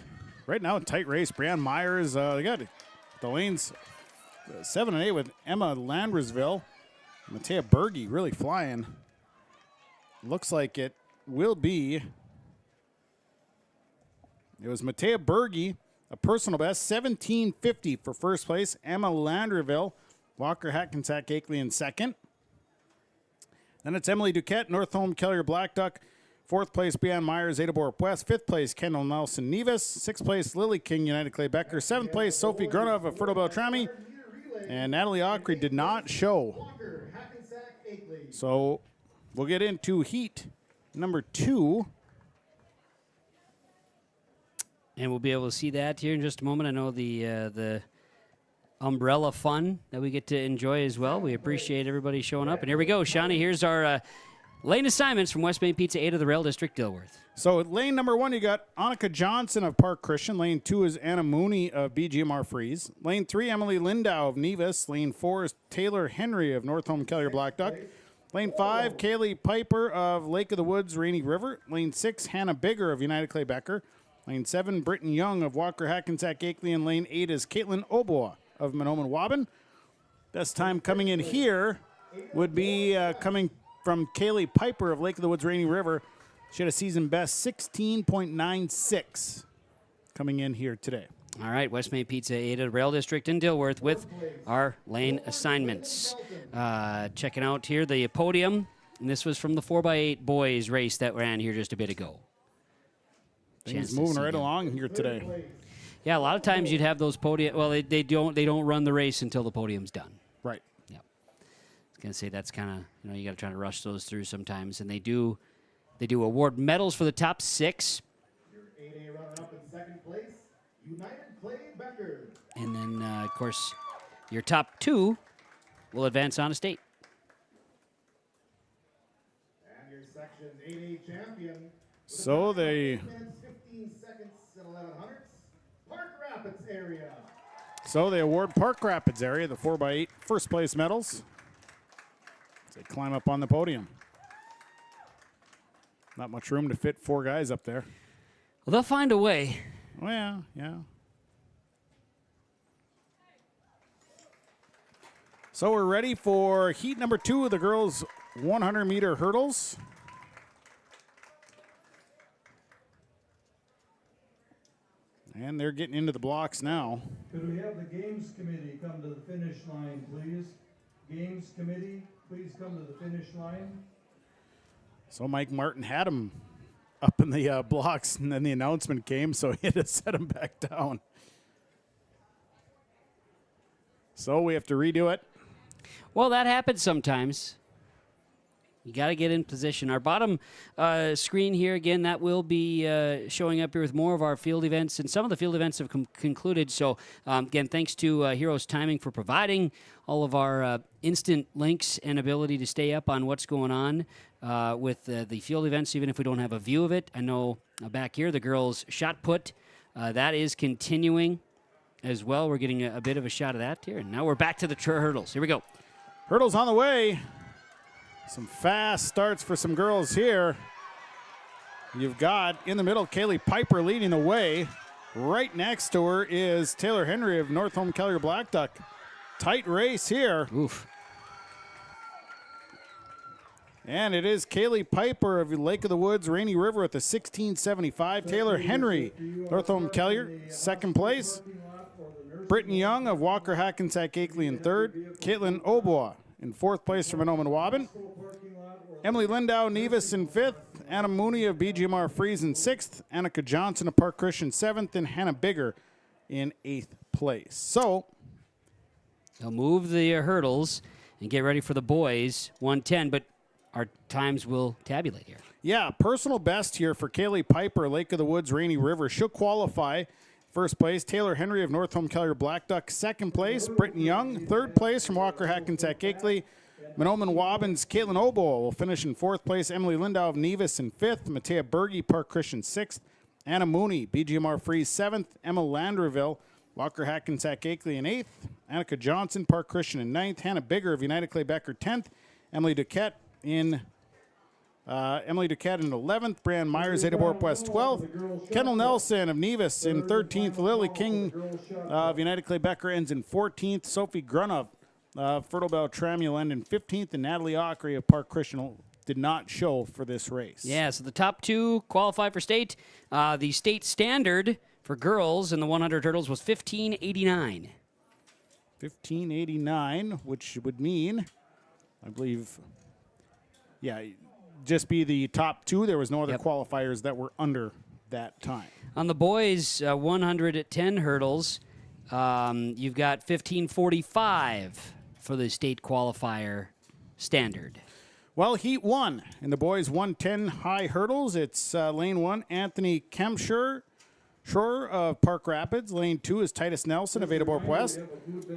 right now, a tight race. Brianne Myers, they got the lanes 7 and 8 with Emma Landresville. Matea Berge really flying. Looks like it will be. It was Matea Berge, a personal best, 17:50 for first place. Emma Landresville, Walker Hackensack Akeley in second. Then it's Emily Duquette, North Home Kellier Blackduck. Fourth place, Brianne Myers, Ada Borup West. Fifth place, Kendall Nelson Nevis. Sixth place, Lily King, United Clay Becker. Seventh place, Sophie Grunov of Fertile Beltrami. And Natalie Ockery did not show. So we'll get into heat number 2. And we'll be able to see that here in just a moment. I know the umbrella fun that we get to enjoy as well. We appreciate everybody showing up. And here we go, Shawnee. Here's our lane assignments from West Main Pizza 8 of the Rail District, Dilworth. So at lane number 1, you got Annika Johnson of Park Christian. Lane 2 is Anna Mooney of BGMR Freeze. Lane 3, Emily Lindau of Nevis. Lane 4 is Taylor Henry of North Home Kellier Blackduck. Lane 5, Kaylee Piper of Lake of the Woods, Rainy River. Lane 6, Hannah Bigger of United Clay Becker. Lane 7, Britton Young of Walker Hackensack Akeley. And lane 8 is Caitlin Oboa of Mahnomen Waban. Best time coming in here would be coming from Kaylee Piper of Lake of the Woods, Rainy River. She had a season best 16.96 coming in here today. All right, West Main Pizza 8 of the Rail District in Dilworth with our lane assignments. Checking out here the podium. And this was from the 4x8 boys race that ran here just a bit ago. Things moving right along here today. Yeah, a lot of times you'd have those podium. Well, they don't run the race until the podium's done. Right. Yeah. I was gonna say that's kind of you got to try to rush those through sometimes, and they do award medals for the top 6. Your 8A runner-up in second place, United Clay Becker. And then of course your top 2 will advance on to state. And your section's 8A champion. So they. 15 seconds and 1100s. Park Rapids area. So they award Park Rapids area the 4x8 first place medals as they climb up on the podium. Not much room to fit 4 guys up there. Well, they'll find a way. Well, yeah. So we're ready for heat number 2 of the girls' 100-meter hurdles. And they're getting into the blocks now. Could we have the games committee come to the finish line, please? Games committee, please come to the finish line. So Mike Martin had him up in the blocks, and then the announcement came, so he had to set him back down. So we have to redo it. Well, that happens sometimes. You got to get in position. Our bottom screen here, again, that will be showing up here with more of our field events. And some of the field events have concluded. So, again, thanks to Heroes Timing for providing all of our instant links and ability to stay up on what's going on with the field events, even if we don't have a view of it. I know back here, the girls' shot put, that is continuing as well. We're getting a bit of a shot of that here. And now we're back to the hurdles. Here we go. Hurdles on the way. Some fast starts for some girls here. You've got in the middle Kaylee Piper leading the way. Right next to her is Taylor Henry of North Home Calgary Black Duck. Tight race here. Oof. And it is Kaylee Piper of Lake of the Woods, Rainy River with a 16.75. Taylor Henry, North Home Calgary, second place. Brittany Young of Walker Hackensack Akeley in third. Caitlin Oboa in fourth place from Mahnomen Waban. Emily Lindau Nevis in fifth. Anna Mooney of BGMR Freeze in sixth. Annika Johnson of Park Christian seventh. And Hannah Bigger in eighth place. So they'll move the hurdles and get ready for the boys, 110, but our times will tabulate here. Yeah, personal best here for Kaylee Piper, Lake of the Woods, Rainy River. She'll qualify. First place, Taylor Henry of North Home Calgary Black Duck. Second place, Britton Young. Third place from Walker Hackensack Akeley. Mahnomen Waban's Caitlin Oboe will finish in fourth place. Emily Lindau of Nevis in fifth. Matea Berge, Park Christian sixth. Anna Mooney, BGMR Freeze seventh. Emma Landerville, Walker Hackensack Akeley in eighth. Annika Johnson, Park Christian in ninth. Hannah Bigger of United Clay Becker 10th. Emily Duquette in 11th. Brian Myers, Adabor West 12th. Kendall Nelson of Nevis in 13th. Lily King of United Clay Becker ends in 14th. Sophie Grunov of Fertile Bell Tramuland in 15th. And Natalie Ockery of Park Christian did not show for this race. Yeah, so the top two qualify for state. The state standard for girls in the 100 hurdles was 1589. 1589, which would mean, I believe, yeah, just be the top two. There was no other qualifiers that were under that time. On the boys' 110 hurdles, you've got 1545 for the state qualifier standard. Well, Heat 1 in the boys' 110 high hurdles. It's lane 1, Anthony Kempshire of Park Rapids. Lane 2 is Titus Nelson of Adabor West.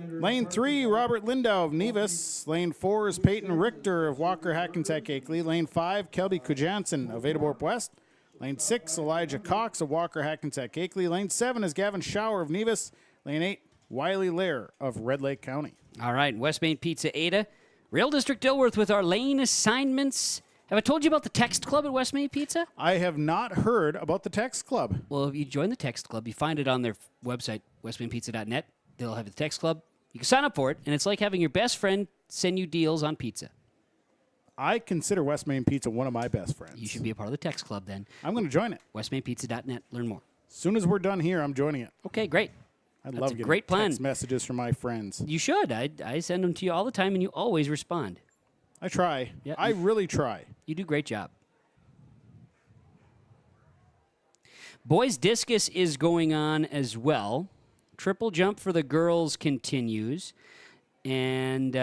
Lane 3, Robert Lindau of Nevis. Lane 4 is Peyton Richter of Walker Hackensack Akeley. Lane 5, Kelby Kujansen of Adabor West. Lane 6, Elijah Cox of Walker Hackensack Akeley. Lane 7 is Gavin Schauer of Nevis. Lane 8, Wiley Lair of Red Lake County. All right, West Main Pizza Ada. Rail District Dilworth with our lane assignments. Have I told you about the text club at West Main Pizza? I have not heard about the text club. Well, if you join the text club, you find it on their website, westmainpizza.net. They'll have the text club. You can sign up for it, and it's like having your best friend send you deals on pizza. I consider West Main Pizza one of my best friends. You should be a part of the text club then. I'm going to join it. westmainpizza.net. Learn more. As soon as we're done here, I'm joining it. Okay, great. I'd That's love a getting great plan. text messages from my friends. You should. I send them to you all the time, and you always respond. I try. Yeah, I really try. You do a great job. Boys discus is going on as well. Triple jump for the girls continues. And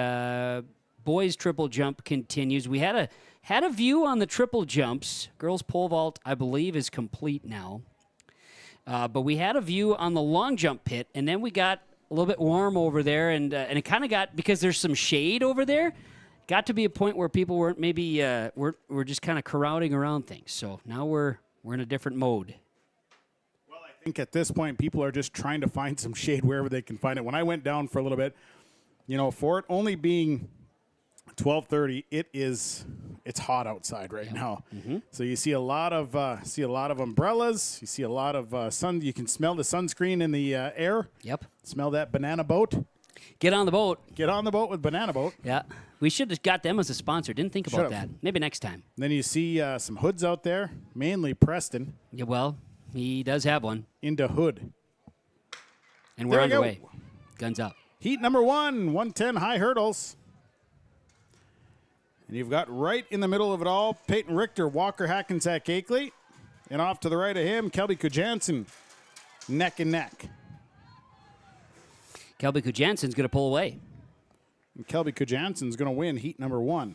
boys triple jump continues. We had a view on the triple jumps. Girls pole vault, I believe, is complete now. But we had a view on the long jump pit, and then we got a little bit warm over there, and it kind of got, because there's some shade over there, got to be a point where people weren't maybe, we're just kind of crowding around things. So now we're in a different mode. Well, I think at this point, people are just trying to find some shade wherever they can find it. When I went down for a little bit, for it only being 12:30, it's hot outside right now. Mm-hmm. So you see a lot of umbrellas. You see a lot of sun. You can smell the sunscreen in the air. Yep. Smell that banana boat. Get on the boat. Get on the boat with Banana Boat. Yeah. We should have got them as a sponsor. Didn't think about that. Maybe next time. Then you see some hoods out there, mainly Preston. Yeah, well, he does have one. Into Hood. And we're There we go. underway. Guns up. Heat number 1, 110 high hurdles. And you've got right in the middle of it all, Peyton Richter, Walker Hackensack Akeley. And off to the right of him, Kelby Kujansen, neck and neck. Kelby Kujansen's going to pull away. And Kelby Kujansen's going to win heat number 1.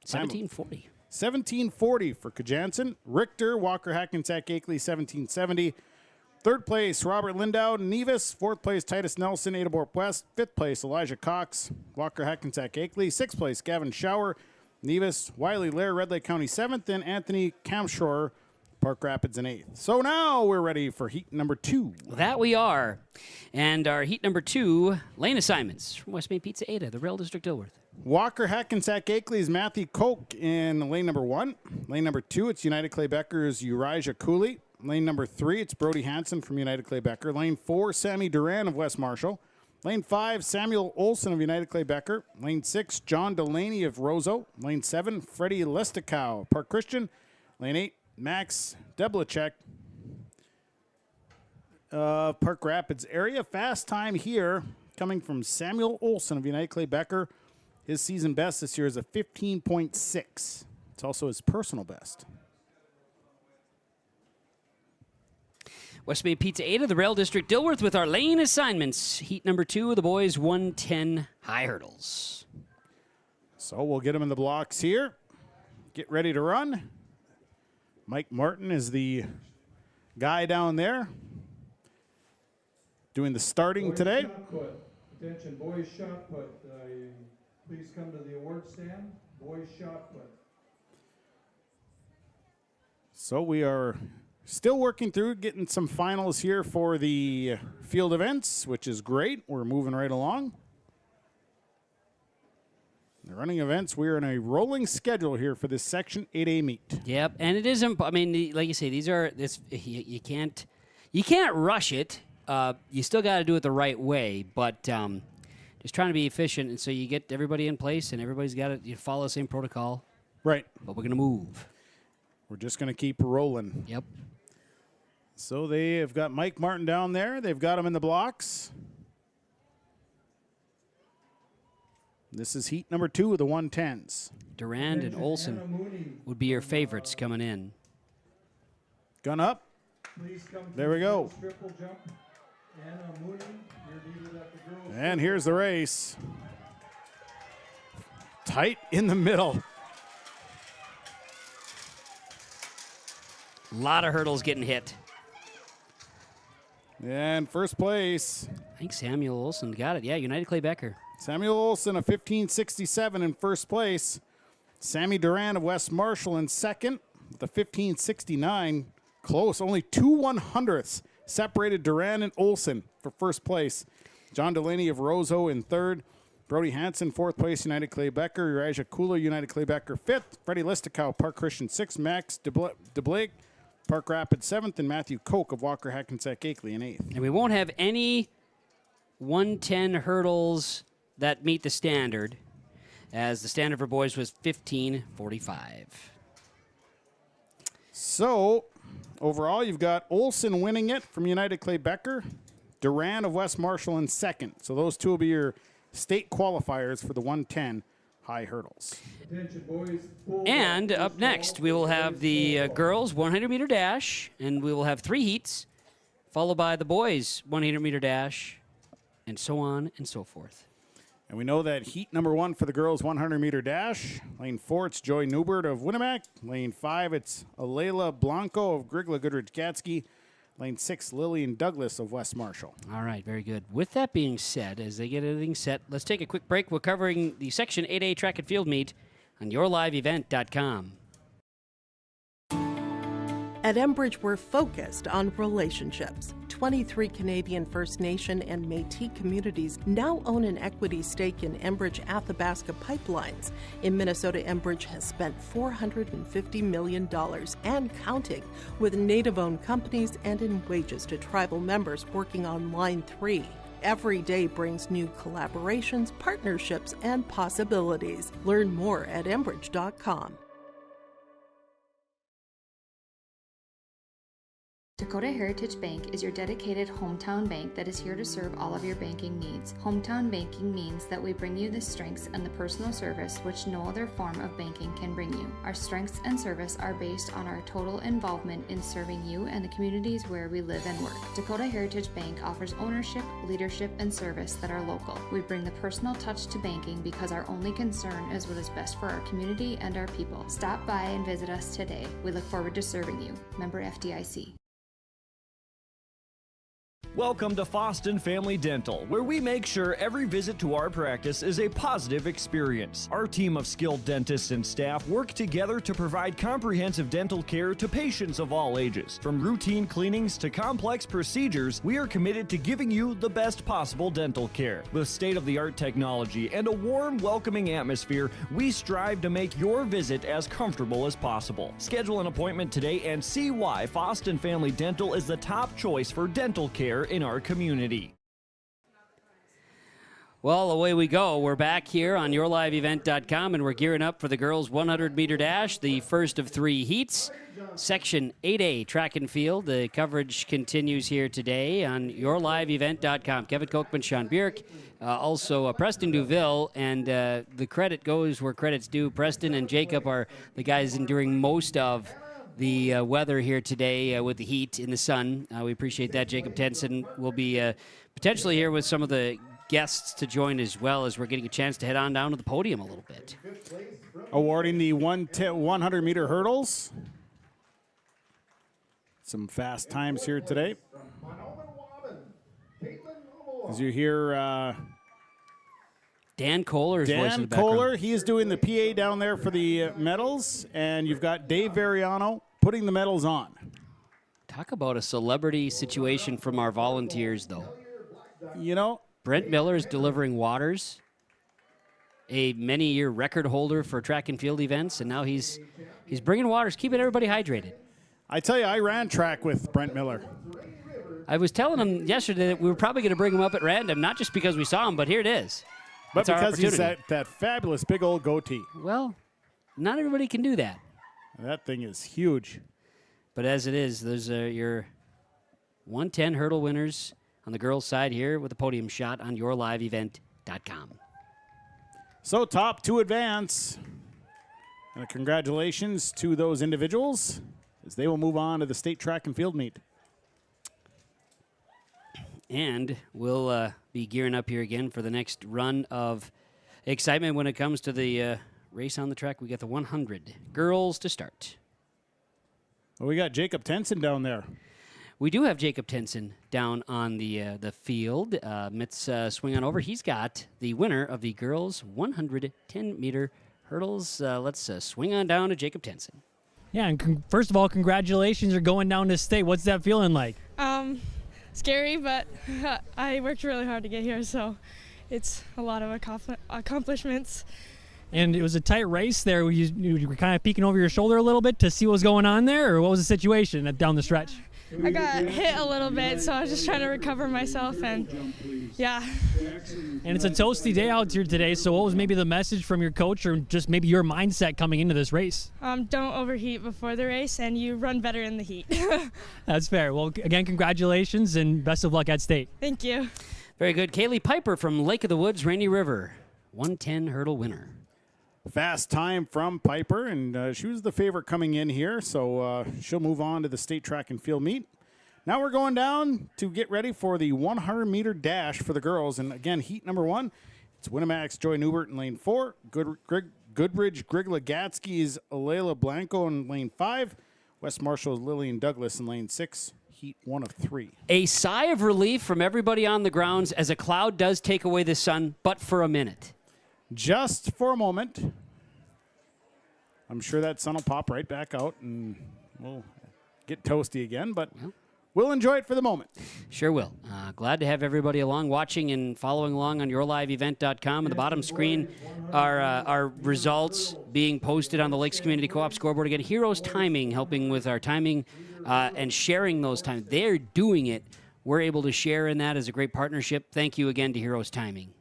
1740. 1740 for Kujansen. Richter, Walker Hackensack Akeley, 1770. Third place, Robert Lindau, Nevis. Fourth place, Titus Nelson, Adabor West. Fifth place, Elijah Cox, Walker Hackensack Akeley. Sixth place, Gavin Schauer, Nevis. Wiley Lair, Red Lake County, 7th. And Anthony Kamshore, Park Rapids, in 8th. So now we're ready for heat number 2. That we are. And our heat number 2, lane assignments from West Main Pizza Ada, the Rail District Dilworth. Walker Hackensack Akeley's Matthew Koch in lane number 1. Lane number 2, it's United Clay Becker's Urijah Cooley. Lane number 3, it's Brody Hansen from United Clay Becker. Lane 4, Sammy Duran of West Marshall. Lane 5, Samuel Olson of United Clay Becker. Lane 6, John Delaney of Roseau. Lane 7, Freddie Lesticow, Park Christian. Lane 8, Max Deblacek, Park Rapids area. Fast time here coming from Samuel Olson of United Clay Becker. His season best this year is a 15.6. It's also his personal best. West Main Pizza Ada, the Rail District Dilworth with our lane assignments. Heat number 2, the boys 110 high hurdles. So we'll get them in the blocks here. Get ready to run. Mike Martin is the guy down there doing the starting boys today. Shot put. Attention, boys shot put. Please come to the award stand. Boys shot put. So we are still working through getting some finals here for the field events, which is great. We're moving right along. The running events, we're in a rolling schedule here for this Section 8A meet. Yep, and it is. I mean, like you say, these are this. You can't rush it. You still got to do it the right way, but just trying to be efficient, and so you get everybody in place, and everybody's got to follow the same protocol. Right. But we're gonna move. We're just gonna keep rolling. Yep. So they have got Mike Martin down there. They've got him in the blocks. This is heat number 2 of the 110s. Durand and Olson would be your favorites coming in. Gun up. There we go. Triple jump. Anna Mooney, your leader at the girls. And here's the race. Tight in the middle. A lot of hurdles getting hit. And first place. I think Samuel Olson got it. Yeah, United Clay Becker. Samuel Olson, a 15.67 in first place. Sammy Duran of West Marshall in second with a 15.69. Close, only 2/100ths separated Duran and Olson for first place. John Delaney of Roseau in third. Brody Hansen, fourth place, United Clay Becker. Urijah Kula, United Clay Becker, fifth. Freddie Lesticow, Park Christian, sixth. Max DeBlake, Park Rapids, seventh. And Matthew Koch of Walker Hackensack Akeley in eighth. And we won't have any 110 hurdles that meet the standard, as the standard for boys was 15:45. So, overall, you've got Olson winning it from United Clay Becker, Duran of West Marshall in second. So those two will be your state qualifiers for the 110 high hurdles. Attention, boys. And up next, we will have the girls 100-meter dash, and we will have 3 heats, followed by the boys 100-meter dash, and so on and so forth. And we know that heat number 1 for the girls 100-meter dash. Lane 4, it's Joy Newbert of Winnemac. Lane 5, it's Alayla Blanco of Grigla Goodrich Gatsky. Lane 6, Lillian Douglas of West Marshall. All right, very good. With that being said, as they get everything set, let's take a quick break. We're covering the Section 8A track and field meet on yourliveevent.com. At Enbridge, we're focused on relationships. 23 Canadian First Nation and Métis communities now own an equity stake in Enbridge Athabasca Pipelines. In Minnesota, Enbridge has spent $450 million and counting with Native-owned companies and in wages to tribal members working on Line 3. Every day brings new collaborations, partnerships, and possibilities. Learn more at Enbridge.com. To Dakota Heritage Bank is your dedicated hometown bank that is here to serve all of your banking needs. Hometown banking means that we bring you the strengths and the personal service which no other form of banking can bring you. Our strengths and service are based on our total involvement in serving you and the communities where we live and work. Dakota Heritage Bank offers ownership, leadership, and service that are local. We bring the personal touch to banking because our only concern is what is best for our community and our people. Stop by and visit us today. We look forward to serving you. Member FDIC. Welcome to Foston Family Dental, where we make sure every visit to our practice is a positive experience. Our team of skilled dentists and staff work together to provide comprehensive dental care to patients of all ages. From routine cleanings to complex procedures, we are committed to giving you the best possible dental care. With state-of-the-art technology and a warm, welcoming atmosphere, we strive to make your visit as comfortable as possible. Schedule an appointment today and see why Foston Family Dental is the top choice for dental care in our community. Well, away we go. We're back here on yourliveevent.com, and we're gearing up for the girls' 100-meter dash, the first of 3 heats. Section 8A, track and field. The coverage continues here today on yourliveevent.com. Kevin Kochman, Sean Bierk, also Preston Duville, and the credit goes where credit's due. Preston and Jacob are the guys enduring most of the weather here today with the heat in the sun. We appreciate that. Jacob Tenson will be potentially here with some of the guests to join as well, as we're getting a chance to head on down to the podium a little bit. Awarding the 100-meter hurdles. Some fast times here today. As you hear Dan Kohler's voice in the background. Kohler, he is doing the PA down there for the medals, and you've got Dave Variano putting the medals on. Talk about a celebrity situation from our volunteers, though. You know, Brent Miller is delivering waters, a many-year record holder for track and field events, and now he's bringing waters, keeping everybody hydrated. I tell you, I ran track with Brent Miller. I was telling him yesterday that we were probably going to bring him up at random, not just because we saw him, but here it is. But because he's that fabulous big old goatee. Well, not everybody can do that. That thing is huge. But as it is, those are your 110 hurdle winners on the girls' side here with a podium shot on yourliveevent.com. So top 2 advance. And congratulations to those individuals as they will move on to the state track and field meet. And we'll be gearing up here again for the next run of excitement when it comes to the race on the track. We got the 100 girls to start. Well, we got Jacob Tenson down there. We do have Jacob Tenson down on the field. Let's swing on over. He's got the winner of the girls' 110-meter hurdles. Let's swing on down to Jacob Tenson. Yeah, and first of all, congratulations. You're going down to state. What's that feeling like? Scary, but I worked really hard to get here, so it's a lot of accomplishments. And it was a tight race there. You were kind of peeking over your shoulder a little bit to see what was going on there, or what was the situation down the stretch? I got hit a little bit, so I was just trying to recover myself, and yeah. And it's a toasty day out here today, so what was maybe the message from your coach, or just maybe your mindset coming into this race? Don't overheat before the race, and you run better in the heat. That's fair. Well, again, congratulations, and best of luck at state. Thank you. Very good. Kaylee Piper from Lake of the Woods, Rainy River, 110 hurdle winner. Fast time from Piper, and she was the favorite coming in here, so she'll move on to the state track and field meet. Now we're going down to get ready for the 100-meter dash for the girls, and again, heat number 1, it's Winamax Joy Newbert in lane 4, Goodridge Greg Lagatsky's Alayla Blanco in lane 5, West Marshall's Lillian Douglas in lane 6, heat 1 of 3. A sigh of relief from everybody on the grounds as a cloud does take away the sun, but for a minute. Just for a moment. I'm sure that sun will pop right back out and we'll get toasty again, but we'll enjoy it for the moment. Sure will. Glad to have everybody along, watching and following along on yourliveevent.com. On the bottom screen are results being posted on the Lakes Community Co-op scoreboard. Again, Heroes Timing helping with our timing and sharing those times. They're doing it. We're able to share in that as a great partnership. Thank you again to Heroes Timing.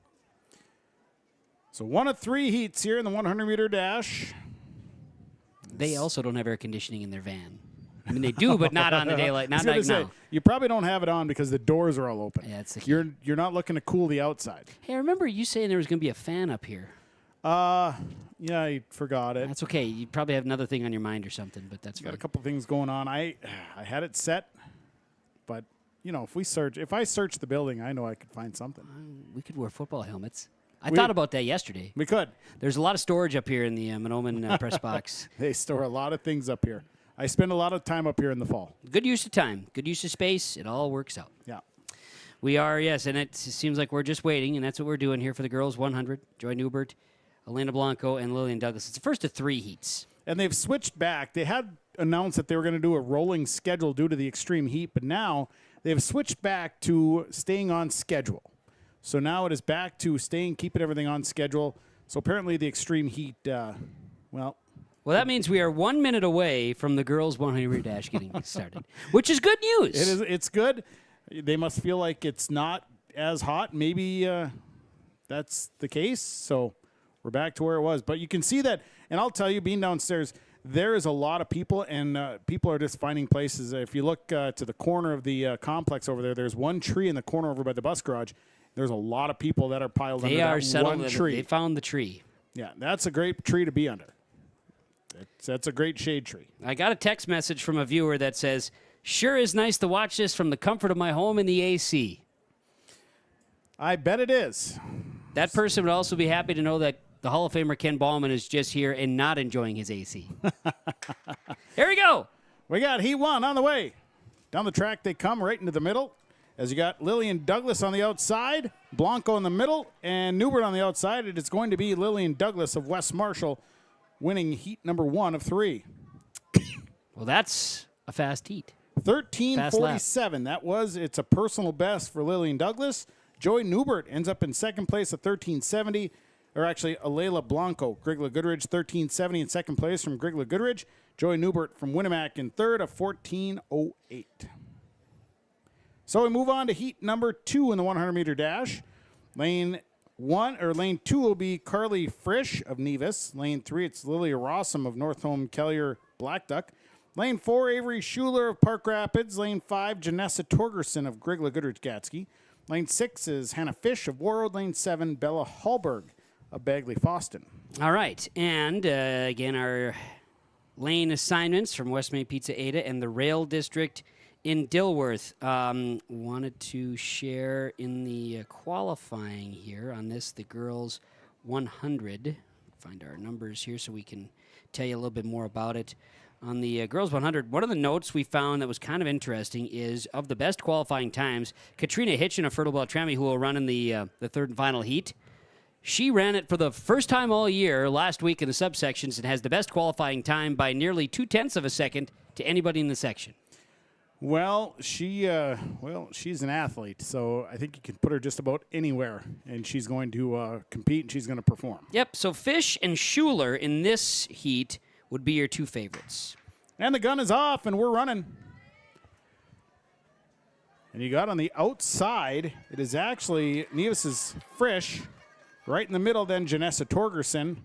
So 1 of 3 heats here in the 100-meter dash. They also don't have air conditioning in their van. I mean, they do, but not on the daylight. Not like now. You probably don't have it on because the doors are all open. Yeah, it's the you're not looking to cool the outside. Hey, I remember you saying there was going to be a fan up here. Yeah, I forgot it. That's okay. You probably have another thing on your mind or something, but that's Got fine. a couple things going on. I had it set, but if I search the building, I know I could find something. We could wear football helmets. I thought about that yesterday. We could. There's a lot of storage up here in the Mahnomen press box. They store a lot of things up here. I spend a lot of time up here in the fall. Good use of time. Good use of space. It all works out. Yeah. We are, yes, and it seems like we're just waiting, and that's what we're doing here for the girls 100. Joy Newbert, Elena Blanco, and Lillian Douglas. It's the first of 3 heats. And they've switched back. They had announced that they were going to do a rolling schedule due to the extreme heat, but now they've switched back to staying on schedule. So now it is back to keeping everything on schedule. So apparently the extreme heat, Well, that means we are 1 minute away from the girls 100 dash getting started, which is good news. It is. It's good. They must feel like it's not as hot. Maybe that's the case. So we're back to where it was. But you can see that, and I'll tell you, being downstairs, there is a lot of people, and people are just finding places. If you look to the corner of the complex over there, there's one tree in the corner over by the bus garage. There's a lot of people that are piled under that one tree. They found the tree. Yeah, that's a great tree to be under. That's a great shade tree. I got a text message from a viewer that says, "Sure is nice to watch this from the comfort of my home in the AC." I bet it is. That person would also be happy to know that the Hall of Famer Ken Ballman is just here and not enjoying his AC. Here we go. We got Heat 1 on the way. Down the track they come, right into the middle. As you got Lillian Douglas on the outside, Blanco in the middle, and Newbert on the outside. It is going to be Lillian Douglas of West Marshall winning heat number 1 of 3. Well, that's a fast heat. 13:47. It's a personal best for Lillian Douglas. Joy Newbert ends up in second place at 13:70. Or actually, Alayla Blanco, Grigla Goodridge, 13:70 in second place from Grigla Goodridge. Joy Newbert from Winnemac in third of 14:08. So we move on to heat number 2 in the 100-meter dash. Lane 2 will be Carly Frisch of Nevis. Lane 3, it's Lilia Rossum of North Home Kellier Black Duck. Lane 4, Avery Schuler of Park Rapids. Lane 5, Janessa Torgerson of Grigla Goodrich Gatsky. Lane 6 is Hannah Fish of Warroad. Lane 7, Bella Hallberg of Bagley Foston. All right, and again, our lane assignments from West Main Pizza Ada and the Rail District in Dilworth. Wanted to share in the qualifying here on this, the girls 100. Find our numbers here so we can tell you a little bit more about it. On the girls 100, one of the notes we found that was kind of interesting is of the best qualifying times, Katrina Hitchin of Fertile Beltrami, who will run in the third and final heat. She ran it for the first time all year last week in the subsections and has the best qualifying time by nearly 0.2 of a second to anybody in the section. Well, she's an athlete, so I think you can put her just about anywhere, and she's going to compete and she's going to perform. Yep, so Fish and Schuler in this heat would be your 2 favorites. And the gun is off, and we're running. And you got on the outside, it is actually Nevis's Frisch. Right in the middle, then Janessa Torgerson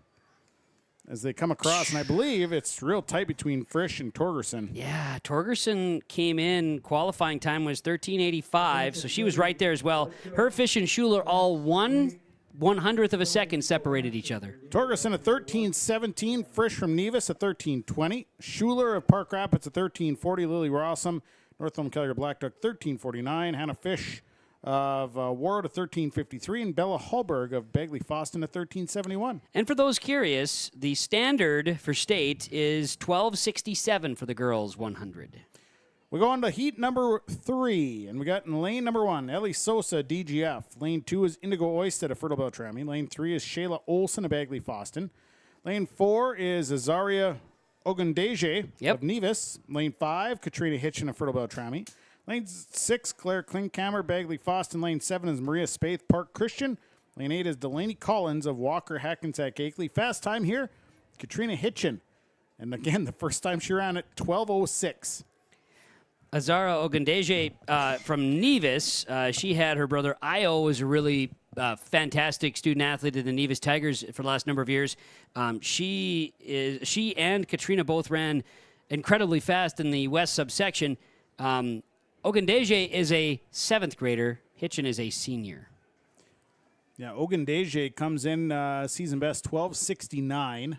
as they come across. And I believe it's real tight between Frisch and Torgerson. Yeah, Torgerson came in, qualifying time was 13:85, so she was right there as well. Her, Fish, and Schuler all 1/100th of a second separated each other. Torgerson at 13:17, Frisch from Nevis at 13:20, Schuler of Park Rapids at 13:40, Lily Rossum, Northland Kellier Black Duck 13:49, Hannah Fish of Warroad at 13:53, and Bella Hallberg of Bagley Foston at 13:71. And for those curious, the standard for state is 12:67 for the girls 100. We go on to heat number 3, and we got in lane number 1, Ellie Sosa, DGF. Lane 2 is Indigo Oysted of Fertile Beltrami. Lane 3 is Shayla Olson of Bagley Foston. Lane 4 is Azaria Ogundeje of Nevis. Lane 5, Katrina Hitchin of Fertile Beltrami. Lane 6, Claire Klinkhammer, Bagley Foston. Lane 7 is Maria Spaeth, Park Christian. Lane 8 is Delaney Collins of Walker, Hackensack, Akeley. Fast time here, Katrina Hitchin. And again, the first time she ran at 12:06. Azara Ogundeje from Nevis, she had her brother Io, was a really fantastic student athlete of the Nevis Tigers for the last number of years. She and Katrina both ran incredibly fast in the West subsection. Ogundeje is a 7th grader. Hitchin is a senior. Yeah, Ogundeje comes in season best 12:69.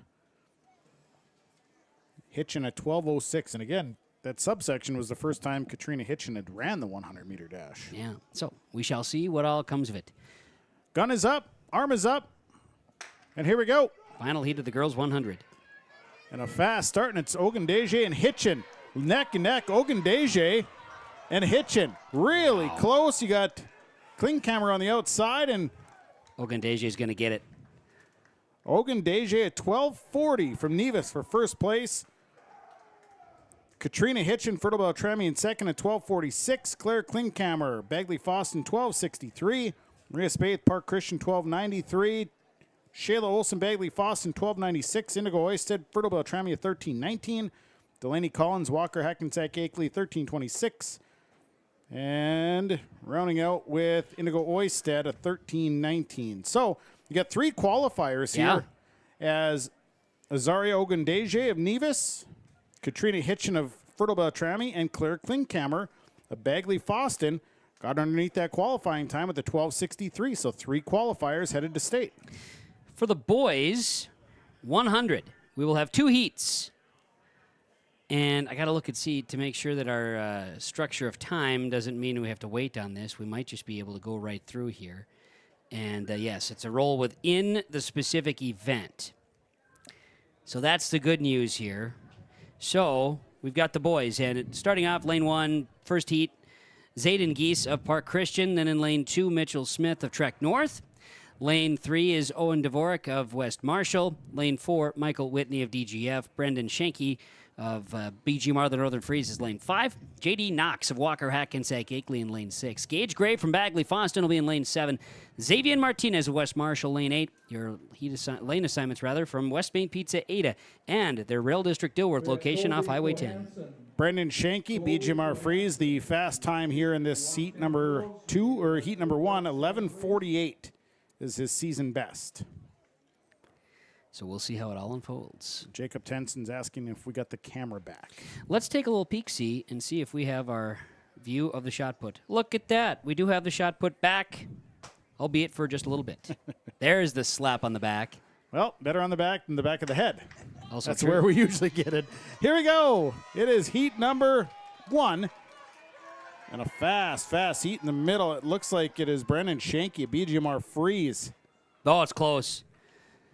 Hitchin at 12:06. And again, that subsection was the first time Katrina Hitchin had ran the 100-meter dash. Yeah, so we shall see what all comes of it. Gun is up, arm is up, and here we go. Final heat of the girls 100. And a fast start, and it's Ogundeje and Hitchin. Neck and neck, Ogundeje and Hitchin. Really close. You got Klinghammer on the outside, and Ogundeje is going to get it. Ogundeje at 12:40 from Nevis for first place. Katrina Hitchin, Fertile Beltrami in second at 12:46. Claire Klinghammer, Bagley Foston 12:63. Maria Spaeth, Park Christian 12:93. Shayla Olsen, Bagley Foston 12:96. Indigo Oisted, Fertile Beltrami at 13:19. Delaney Collins, Walker Hackensack Akeley 13:26. And rounding out with Indigo Oisted at 13:19. So you got 3 qualifiers here as Azaria Ogundeje of Nevis, Katrina Hitchin of Fertile Beltrami, and Claire Klinghammer of Bagley Foston got underneath that qualifying time at the 12:63. So 3 qualifiers headed to state. For the boys, 100. We will have 2 heats. And I got to look and see to make sure that our structure of time doesn't mean we have to wait on this. We might just be able to go right through here. And yes, it's a roll within the specific event. So that's the good news here. So we've got the boys. And starting off, lane 1, first heat, Zayden Geese of Park Christian. Then in lane 2, Mitchell Smith of Trek North. Lane 3 is Owen Dvorak of West Marshall. Lane 4, Michael Whitney of DGF. Brendan Schenke of BGMR, the Northern Freeze, is lane 5. J.D. Knox of Walker Hackensack Akeley in lane 6. Gage Gray from Bagley Foston will be in lane 7. Xavier Martinez of West Marshall, lane 8. Your lane assignments, from West Main Pizza Ada and their Rail District Dilworth location off Highway 10. Brendan Schenke, BGMR Freeze, the fast time here in this heat number 2, or heat number 1, 11:48 is his season best. So we'll see how it all unfolds. Jacob Tenson's asking if we got the camera back. Let's take a little peek-see and see if we have our view of the shot put. Look at that. We do have the shot put back, albeit for just a little bit. There's the slap on the back. Well, better on the back than the back of the head. Also That's true. where we usually get it. Here we go. It is heat number 1. And a fast heat in the middle. It looks like it is Brendan Schenke, BGMR Freeze. Oh, it's close.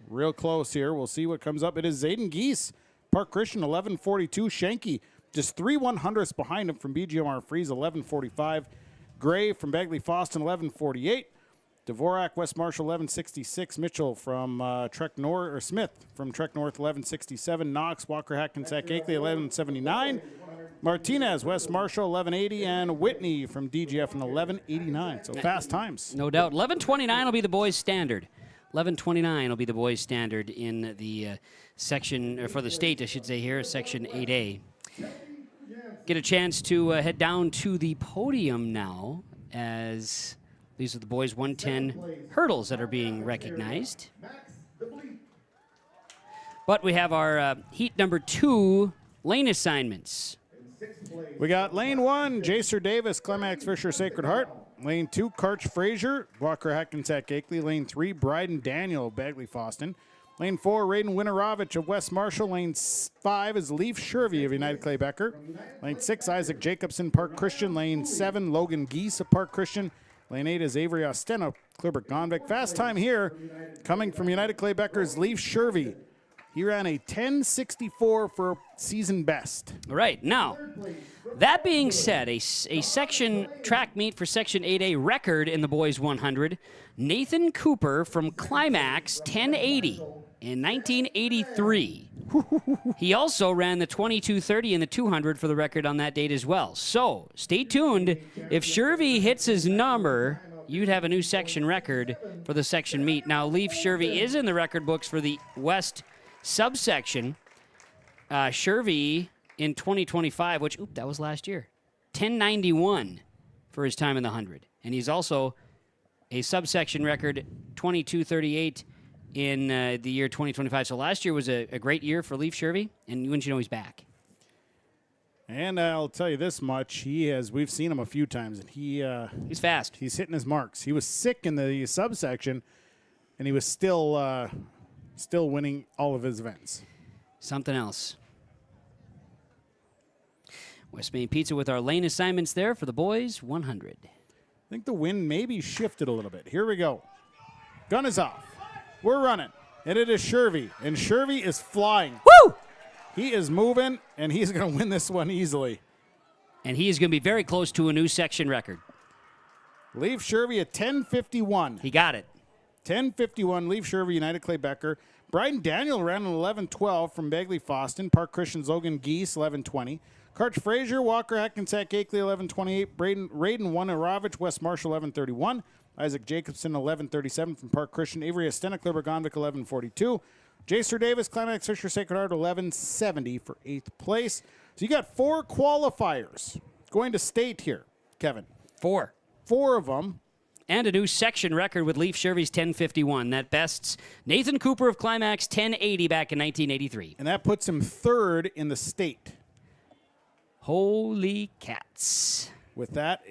Real close here. We'll see what comes up. It is Zayden Geese, Park Christian, 11:42. Schenke, just 3 100ths behind him from BGMR Freeze, 11:45. Gray from Bagley Foston, 11:48. Dvorak, West Marshall, 11:66. Mitchell from Trek North, or Smith from Trek North, 11:67. Knox, Walker Hackensack Akeley, 11:79. Martinez, West Marshall, 11:80. And Whitney from DGF, in 11:89. So fast times. No doubt. 11:29 will be the boys' standard. 11:29 will be the boys' standard in the section, or for the state, I should say here, section 8A. Get a chance to head down to the podium now, as these are the boys' 110 hurdles that are being recognized. But we have our heat number 2 lane assignments. We got lane 1, Jacer Davis, Climax Fisher, Sacred Heart. Lane 2, Karch Frazier, Walker Hackensack Akeley. Lane 3, Bryden Daniel, Bagley Foston. Lane 4, Raiden Winorovich of West Marshall. Lane 5 is Leaf Shervy of United Clay Becker. Lane 6, Isaac Jacobson, Park Christian. Lane 7, Logan Geese of Park Christian. Lane 8 is Avery Osten of Clearbrook Gonvick. Fast time here, coming from United Clay Becker's Leaf Shervy. He ran a 10:64 for season best. All right, now, that being said, a section track meet for Section 8A record in the boys 100, Nathan Cooper from Climax 1080 in 1983. He also ran the 22:30 in the 200 for the record on that date as well. So stay tuned. If Shervy hits his number, you'd have a new section record for the section meet. Now, Leaf Shervy is in the record books for the West subsection. Shervy in 2025, which, that was last year, 1091 for his time in the 100. And he's also a subsection record 22:38 in the year 2025. So last year was a great year for Leaf Shervy, and wouldn't you know he's back. And I'll tell you this much: we've seen him a few times, and he's fast. He's hitting his marks. He was sick in the subsection, and he was still winning all of his events. Something else. West Main Pizza with our lane assignments there for the boys, 100. I think the wind maybe shifted a little bit. Here we go. Gun is off. We're running. And it is Shervy. And Shervy is flying. Woo! He is moving, and he's going to win this one easily. And he is going to be very close to a new section record. Leaf Shervy at 10:51. He got it. 10:51, Leaf Shervy, United Clay Becker. Bryden Daniel ran an 11:12 from Bagley Foston. Park Christians Logan Geese, 11:20. Karch Fraser, Walker Hackensack Akeley, 11:28. Raiden Wanarovich, West Marshall, 11:31. Isaac Jacobson, 11:37 from Park Christian. Avery Estena, Bergonvik, 11:42. Jacer Davis, Climax Fisher Sacred Heart, 11:70 for 8th place. So you got 4 qualifiers going to state here, Kevin. 4 of them. And a new section record with Leaf Shervy's 10:51. That bests Nathan Cooper of Climax 10:80 back in 1983. And that puts him 3rd in the state. Holy cats. With that,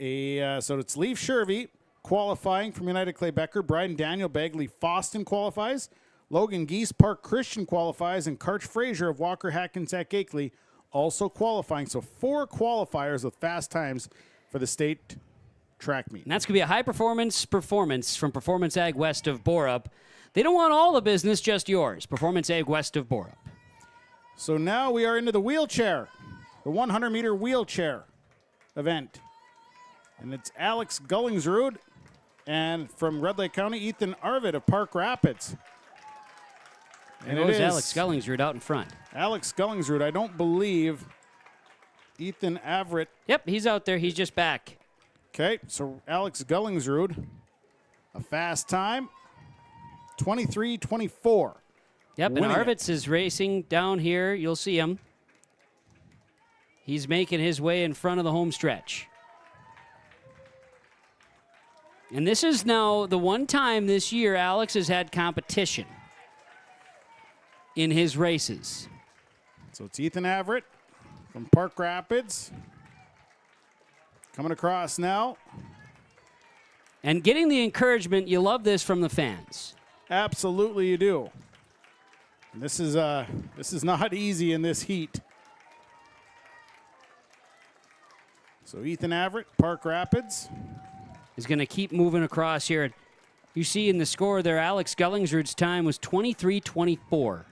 so it's Leaf Shervy qualifying from United Clay Becker. Bryden Daniel Bagley Foston qualifies. Logan Geese Park Christian qualifies. And Karch Fraser of Walker Hackensack Akeley also qualifying. So 4 qualifiers with fast times for the state track meet. And that's going to be a high-performance from Performance Ag west of Borup. They don't want all the business, just yours. Performance Ag west of Borup. So now we are into the wheelchair, the 100-meter wheelchair event. And it's Alex Gullingsrud and from Red Lake County, Ethan Arvid of Park Rapids. And it is Alex Gullingsrud out in front. Alex Gullingsrud, I don't believe Ethan Averitt. Yep, he's out there. He's just back. Okay, so Alex Gullingsrud, a fast time, 23:24. Yep, and Arvids is racing down here. You'll see him. He's making his way in front of the home stretch. And this is now the one time this year Alex has had competition in his races. So it's Ethan Averitt from Park Rapids. Coming across now. And getting the encouragement, you love this from the fans. Absolutely you do. And this is not easy in this heat. So Ethan Averitt, Park Rapids. Is going to keep moving across here. You see in the score there, Alex Gullingsrud's time was 23:24.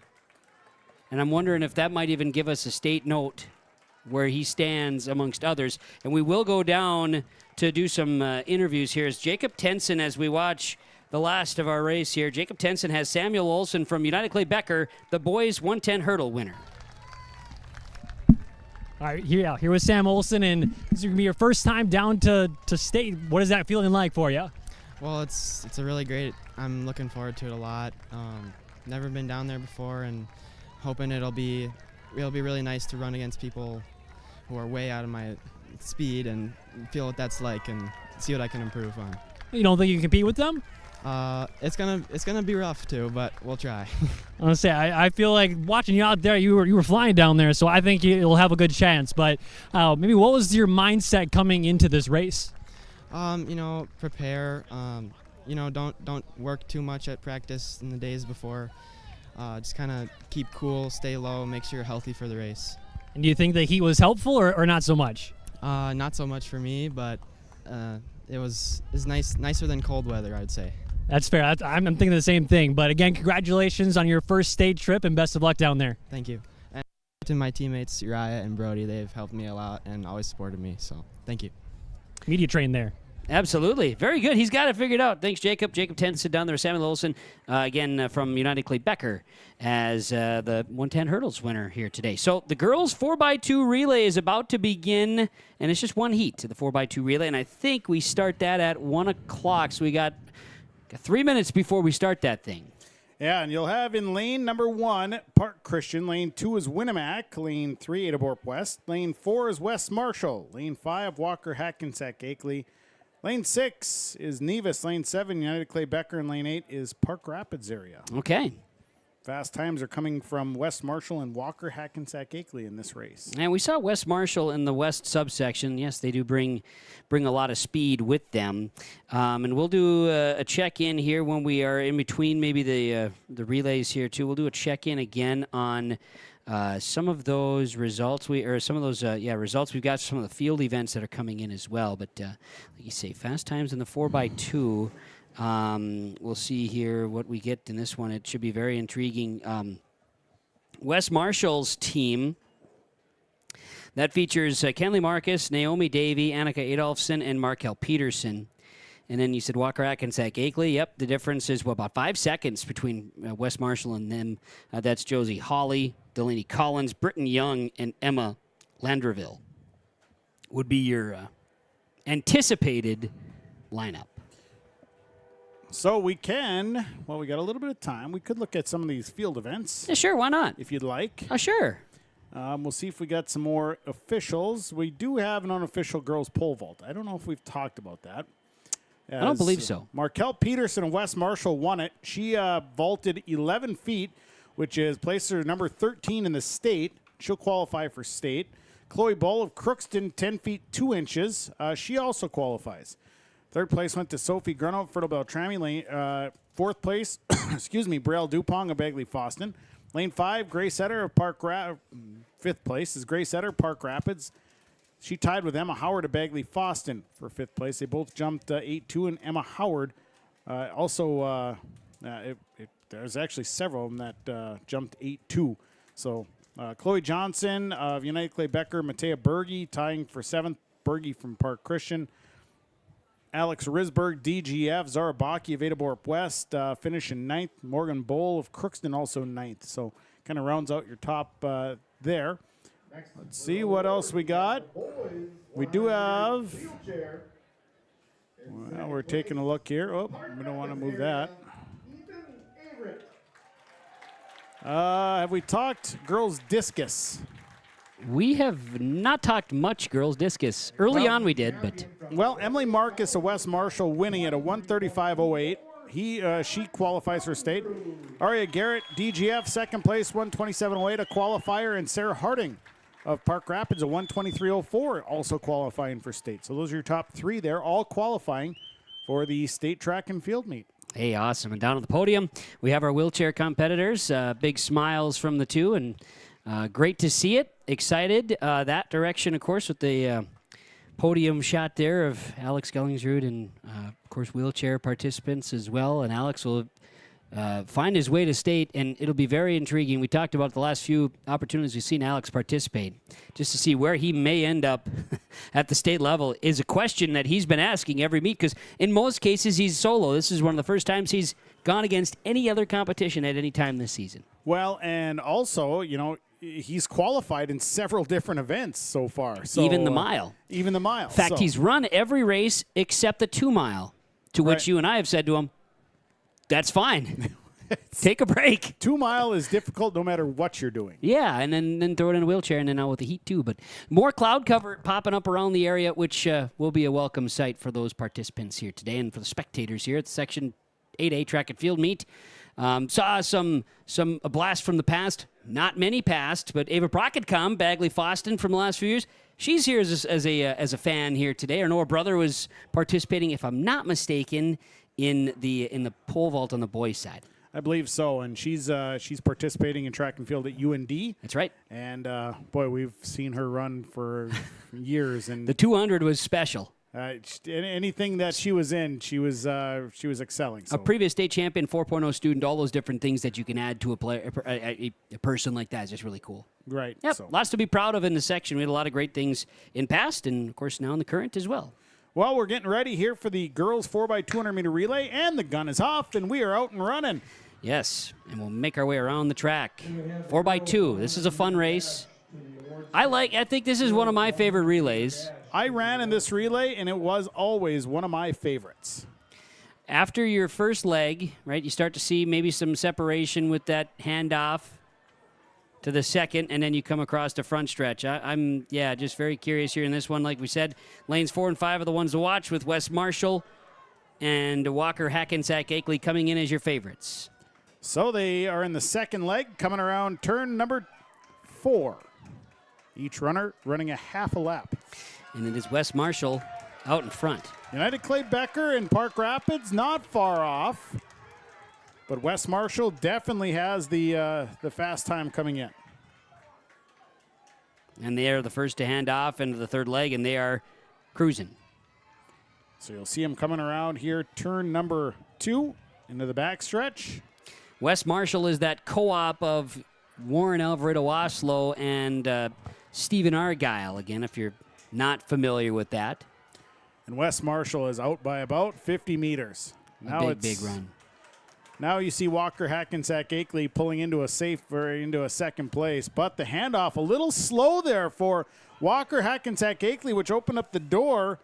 And I'm wondering if that might even give us a state note where he stands amongst others. And we will go down to do some interviews here. As Jacob Tenson, as we watch the last of our race here, Jacob Tenson has Samuel Olson from United Clay Becker, the boys 110 hurdle winner. All right, here was Sam Olson, and this is going to be your first time down to state. What is that feeling like for you? Well, it's a really great. I'm looking forward to it a lot. Never been down there before, and hoping it'll be really nice to run against people who are way out of my speed and feel what that's like and see what I can improve on. You don't think you can compete with them? It's gonna be rough too, but we'll try. I'm gonna say I feel like watching you out there, you were flying down there, so I think you'll have a good chance. But maybe what was your mindset coming into this race? Prepare. Don't work too much at practice in the days before. Just kind of keep cool, stay low, make sure you're healthy for the race. And do you think the heat was helpful or not so much? Not so much for me, but it was nicer than cold weather, I would say. That's fair. I'm thinking the same thing. But again, congratulations on your first state trip and best of luck down there. Thank you. And to my teammates, Uriah and Brody, they've helped me a lot and always supported me, so thank you. Media train there. Absolutely. Very good. He's got it figured out. Thanks, Jacob. Jacob Tenson down there. Samuel Olson, from United Clay Becker, as the 110 hurdles winner here today. So the girls' 4x2 relay is about to begin, and it's just one heat to the 4x2 relay, and I think we start that at 1 o'clock. So we got 3 minutes before we start that thing. Yeah, and you'll have in lane number 1, Park Christian. Lane 2 is Winnemac. Lane 3, Adaborp West. Lane 4 is West Marshall. Lane 5, Walker Hackensack Akeley. Lane 6 is Nevis. Lane 7, United Clay Becker. And lane 8 is Park Rapids area. Okay. Fast times are coming from West Marshall and Walker Hackensack Akeley in this race. And we saw West Marshall in the west subsection. Yes, they do bring a lot of speed with them. And we'll do a check-in here when we are in between maybe the relays here too. We'll do a check-in again on some of those results results we've got, some of the field events that are coming in as well. But like you say, fast times in the 4x2. We'll see here what we get in this one. It should be very intriguing. West Marshall's team, that features Kenley Marcus, Naomi Davey, Annika Adolfson, and Markel Peterson. And then you said Walker Hackensack Akeley. Yep, the difference is about 5 seconds between West Marshall and them. That's Josie Hawley, Delaney Collins, Britton Young, and Emma Landreville would be your anticipated lineup. So we can, we got a little bit of time. We could look at some of these field events. Yeah, sure, why not? If you'd like. Sure. We'll see if we got some more officials. We do have an unofficial girls pole vault. I don't know if we've talked about that. I don't believe so. Markel Peterson of West Marshall won it. She vaulted 11 feet, which is placed her number 13 in the state. She'll qualify for state. Chloe Bull of Crookston, 10 feet 2 inches. She also qualifies. Third place went to Sophie Grunow of Fertile Beltrami. Fourth place, Braille Dupong of Bagley Foston. Lane 5, Grace Etter of Park Rapids. Fifth place is Grace Etter, Park Rapids. She tied with Emma Howard of Bagley Foston for fifth place. They both jumped 8-2, and Emma Howard there's actually several of them that jumped 8-2. So Chloe Johnson of United Clay Becker, Matea Berge tying for seventh. Berge from Park Christian. Alex Risberg, DGF, Zara Baki of Adaborp West, finishing ninth. Morgan Bowl of Crookston also ninth. So kind of rounds out your top there. Let's see what else we got. We do have. Well, we're taking a look here. Oh, we don't want to move that. Have we talked girls discus? We have not talked much girls discus. Early on we did, but... Well, Emily Marcus of West Marshall winning at a 135.08. She qualifies for state. Aria Garrett, DGF, second place, 127.08, a qualifier. And Sarah Harding of Park Rapids, a 123.04, also qualifying for state. So those are your top three there, all qualifying for the state track and field meet. Hey, awesome. And down at the podium, we have our wheelchair competitors. Big smiles from the two, and great to see it. Excited that direction, of course, with the podium shot there of Alex Gellingsrud and, of course, wheelchair participants as well. And Alex will find his way to state, and it'll be very intriguing. We talked about the last few opportunities we've seen Alex participate. Just to see where he may end up at the state level is a question that he's been asking every meet, because in most cases he's solo. This is one of the first times he's gone against any other competition at any time this season. Well, and also, he's qualified in several different events so far. So, even the mile. Even the mile. In fact, he's run every race except the 2 mile, to which you and I have said to him, that's fine. Take a break. 2 mile is difficult no matter what you're doing. Yeah, and then throw it in a wheelchair, and then out with the heat too. But more cloud cover popping up around the area, which will be a welcome sight for those participants here today and for the spectators here at the Section 8A track and field meet. Saw a blast from the past. Not many past, but Ava Brockett Bagley Foston from the last few years. She's here as a fan here today. Her Noah brother was participating, if I'm not mistaken, in the pole vault on the boys' side. I believe so, and she's participating in track and field at UND. That's right. And boy, we've seen her run for years. And the 200 was special. Anything that she was in, she was excelling. So. A previous state champion, 4.0 student, all those different things that you can add to a player, a person like that is just really cool. Right. Yep. So. Lots to be proud of in the section. We had a lot of great things in past, and of course now in the current as well. Well, we're getting ready here for the girls 4x200 meter relay, and the gun is off, and we are out and running. Yes, and we'll make our way around the track. 4x2. This is a fun race. I think this is one of my favorite relays. I ran in this relay, and it was always one of my favorites. After your first leg, right, you start to see maybe some separation with that handoff to the second, and then you come across the front stretch. I'm just very curious here in this one. Like we said, lanes 4 and 5 are the ones to watch, with West Marshall and Walker Hackensack Akeley coming in as your favorites. So they are in the second leg, coming around turn number 4. Each runner running a half a lap. And it is West Marshall out in front. United Clay Becker in Park Rapids, not far off. But West Marshall definitely has the fast time coming in. And they are the first to hand off into the third leg, and they are cruising. So you'll see them coming around here, turn number 2 into the backstretch. West Marshall is that co-op of Warren Alvarado Oslo and Stephen Argyle, again, if you're not familiar with that. And West Marshall is out by about 50 meters. Now big run. Now you see Walker Hackensack Akeley pulling into a second place, but the handoff a little slow there for Walker Hackensack Akeley, which opened up the door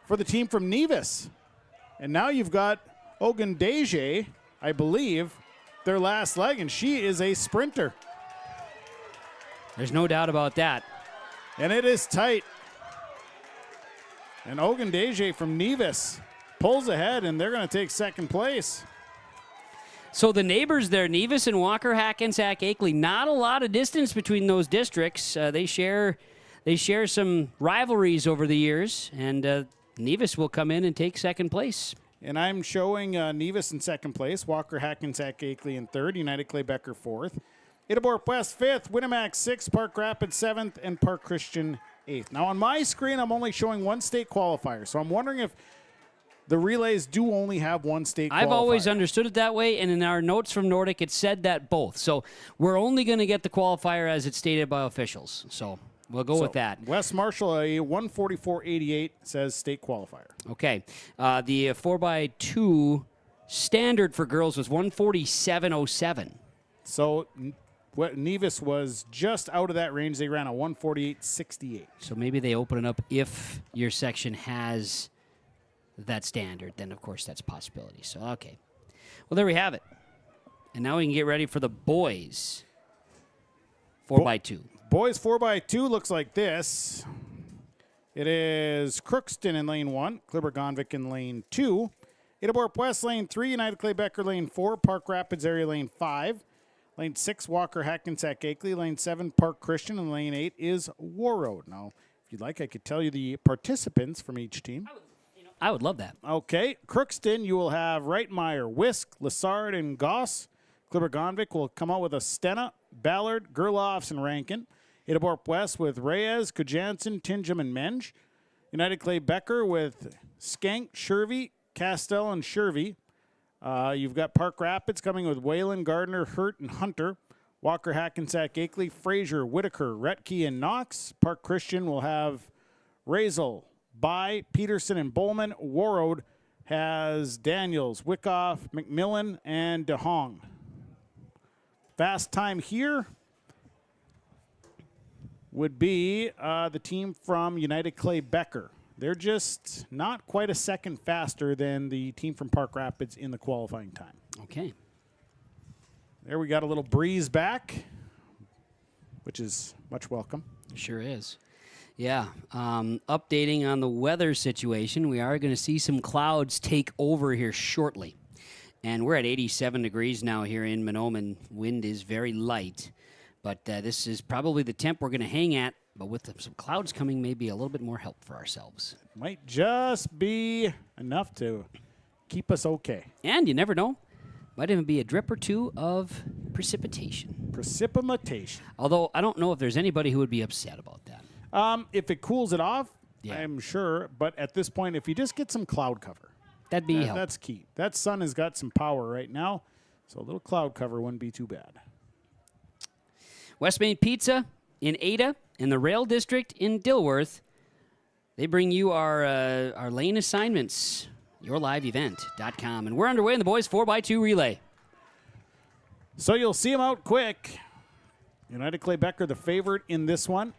for the team from Nevis. And now you've got Ogundeje, I believe, their last leg, and she is a sprinter. There's no doubt about that. And it is tight. And Ogundeje from Nevis pulls ahead, and they're going to take second place. So the neighbors there, Nevis and Walker Hackensack Akeley, not a lot of distance between those districts. They share some rivalries over the years, and Nevis will come in and take second place. And I'm showing Nevis in second place, Walker Hackensack Akeley in third, United Clay Becker fourth, Idaborp West fifth, Winnemac sixth, Park Rapids seventh, and Park Christian eighth. Now on my screen, I'm only showing one state qualifier, so I'm wondering if the relays do only have one state qualifier. I've always understood it that way, and in our notes from Nordic, it said that both. So we're only going to get the qualifier as it's stated by officials. So we'll go with that. West Marshall, a 144.88 says state qualifier. Okay. The 4x2 standard for girls was 147.07. So Nevis was just out of that range. They ran a 148.68. So maybe they open it up if your section has that standard, then of course that's a possibility. So, okay. Well, there we have it. And now we can get ready for the boys 4x2. Boys 4x2 looks like this. It is Crookston in lane 1, Kliber-Gonvik in lane 2, Idaborp West lane 3, United Clay Becker lane 4, Park Rapids area lane 5, lane 6, Walker Hackensack Akeley, lane 7, Park Christian, and lane 8 is Warroad. Now, if you'd like, I could tell you the participants from each team. I would love that. Okay. Crookston, you will have Reitmeyer, Wisk, Lassard, and Goss. Kliber-Gonvik will come out with a Stena, Ballard, Gerloffs, and Rankin. Idaborp West with Reyes, Kujansen, Tingham, and Menge. United Clay Becker with Skank, Shervy, Castell, and Shervy. You've got Park Rapids coming with Whalen, Gardner, Hurt, and Hunter. Walker Hackensack Akeley, Fraser, Whitaker, Retke, and Knox. Park Christian will have Razel, By, Peterson, and Bowman. Warroad has Daniels, Wyckoff, McMillan, and DeHong. Fast time here would be the team from United Clay Becker. They're just not quite a second faster than the team from Park Rapids in the qualifying time. Okay. There we got a little breeze back, which is much welcome. Sure is. Yeah. Updating on the weather situation, we are going to see some clouds take over here shortly. And we're at 87 degrees now here in Mahnomen. Wind is very light. But this is probably the temp we're going to hang at. But with some clouds coming, maybe a little bit more help for ourselves. Might just be enough to keep us okay. And you never know. Might even be a drip or two of precipitation. Precipitation. Although I don't know if there's anybody who would be upset about that. If it cools it off, Yeah. I'm sure. But at this point, if you just get some cloud cover, that'd be helpful. That's key. That sun has got some power right now, so a little cloud cover wouldn't be too bad. West Main Pizza in Ada and the Rail District in Dilworth. They bring you our lane assignments, yourliveevent.com. And we're underway in the boys 4x2 relay. So you'll see them out quick. United Clay Becker, the favorite in this one.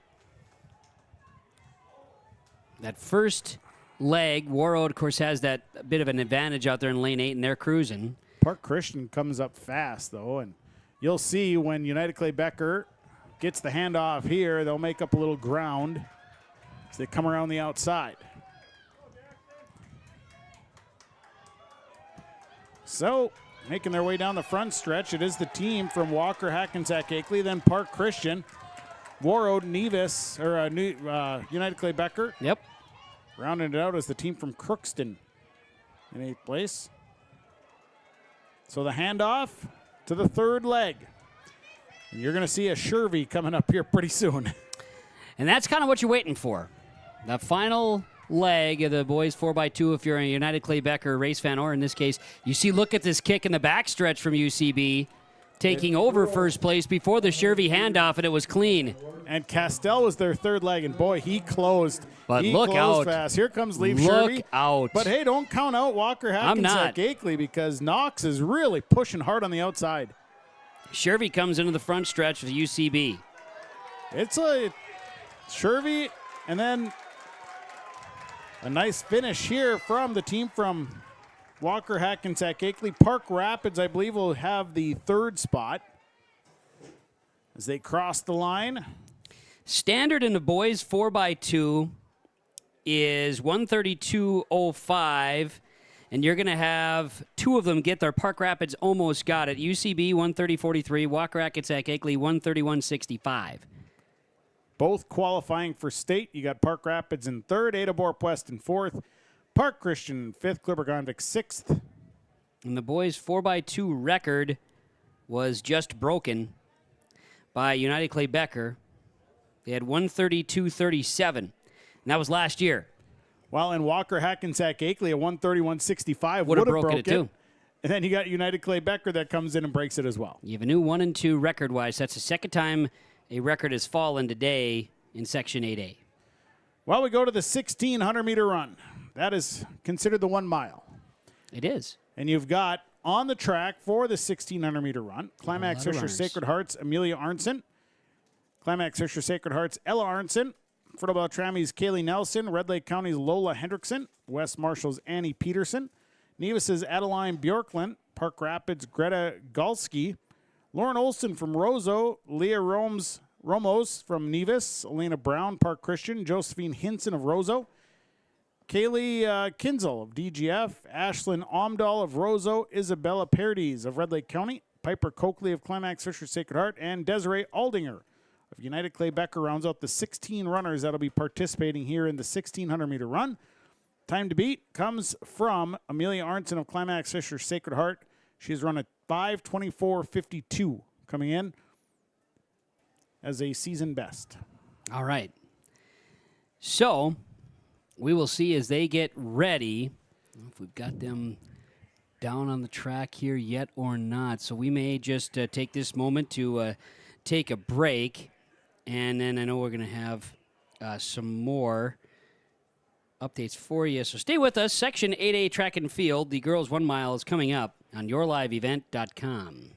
That first leg, Warroad, of course, has that bit of an advantage out there in lane 8, and they're cruising. Park Christian comes up fast, though, and you'll see when United Clay Becker gets the handoff here, they'll make up a little ground as they come around the outside. So making their way down the front stretch. It is the team from Walker, Hackensack, Akeley, then Park Christian, Warroad, Nevis, or United Clay Becker. Yep. Rounding it out is the team from Crookston in 8th place. So the handoff to the third leg. And you're going to see a Shervy coming up here pretty soon. And that's kind of what you're waiting for. The final leg of the boys 4x2 if you're a United Clay Becker race fan, or in this case, you see, look at this kick in the backstretch from UCB, taking over first place before the Shervy handoff, and it was clean. And Castell was their third leg, and boy, he closed. But he look closed out. fast. Here comes Leaf Look Shervy. out. But hey, don't count out Walker I'm not. Hackensack Akeley because Knox is really pushing hard on the outside. Shervy comes into the front stretch of the UCB. It's a Shervy, and then a nice finish here from the team from Walker Hackensack Akeley. Park Rapids, I believe, will have the third spot as they cross the line. Standard in the boys 4x2 is 132.05, and you're going to have two of them get there. Park Rapids almost got it. UCB 130.43, Walker Hackensack Akeley 131.65. Both qualifying for state. You got Park Rapids in third, Ada Borp West in fourth, Park Christian in fifth, Clipper-Gondvik sixth. And the boys 4x2 record was just broken by United Clay Becker. They had 132.37, and that was last year. Well, and Walker Hackensack Akeley at 131.65 would have broken it too. And then you got United Clay Becker that comes in and breaks it as well. You have a new 1-2 record-wise. That's the second time a record has fallen today in Section 8A. Well, we go to the 1,600-meter run. That is considered the 1 mile. It is. And you've got on the track for the 1,600-meter run, Climax Fisher Sacred Heart's Amelia Arnson, Climax Fisher Sacred Heart's Ella Arnson, Fertile Beltrami's Kaylee Nelson, Red Lake County's Lola Hendrickson, West Marshall's Annie Peterson, Nevis's Adeline Bjorklund, Park Rapids' Greta Galski, Lauren Olson from Roseau, Leah Romos from Nevis, Elena Brown, Park Christian, Josephine Hinson of Roseau, Kaylee Kinzel of DGF, Ashlyn Omdahl of Roseau, Isabella Paredes of Red Lake County, Piper Coakley of Climax Fisher Sacred Heart, and Desiree Aldinger of United Clay Becker rounds out the 16 runners that will be participating here in the 1,600-meter run. Time to beat comes from Amelia Arnson of Climax Fisher Sacred Heart. She's run a 5:24.52 coming in as a season best. All right. So we will see as they get ready if we've got them down on the track here yet or not. So we may just take this moment to take a break. And then I know we're going to have some more updates for you. So stay with us. Section 8A Track and Field, the girls 1 mile is coming up on yourliveevent.com.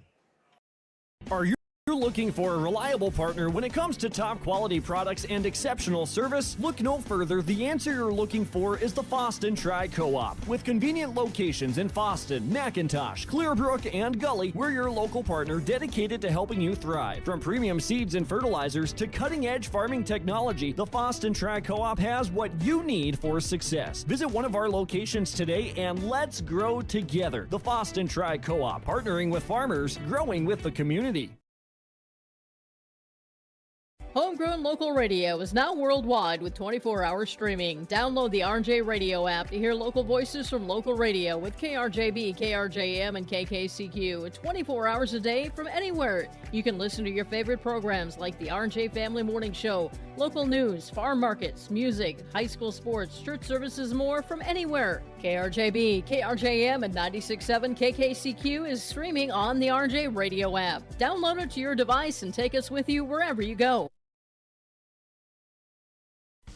Are you looking for a reliable partner when it comes to top quality products and exceptional service? Look no further. The answer you're looking for is the Foston Tri-Co-op. With convenient locations in Foston, McIntosh, Clearbrook, and Gully, we're your local partner dedicated to helping you thrive. From premium seeds and fertilizers to cutting-edge farming technology, the Foston Tri-Co-op has what you need for success. Visit one of our locations today and let's grow together. The Foston Tri-Co-op, partnering with farmers, growing with the community. Homegrown local radio is now worldwide with 24-hour streaming. Download the RJ Radio app to hear local voices from local radio with KRJB, KRJM, and KKCQ 24 hours a day from anywhere. You can listen to your favorite programs like the RJ Family Morning Show, local news, farm markets, music, high school sports, church services, more from anywhere. KRJB, KRJM, and 96.7 KKCQ is streaming on the RJ Radio app. Download it to your device and take us with you wherever you go.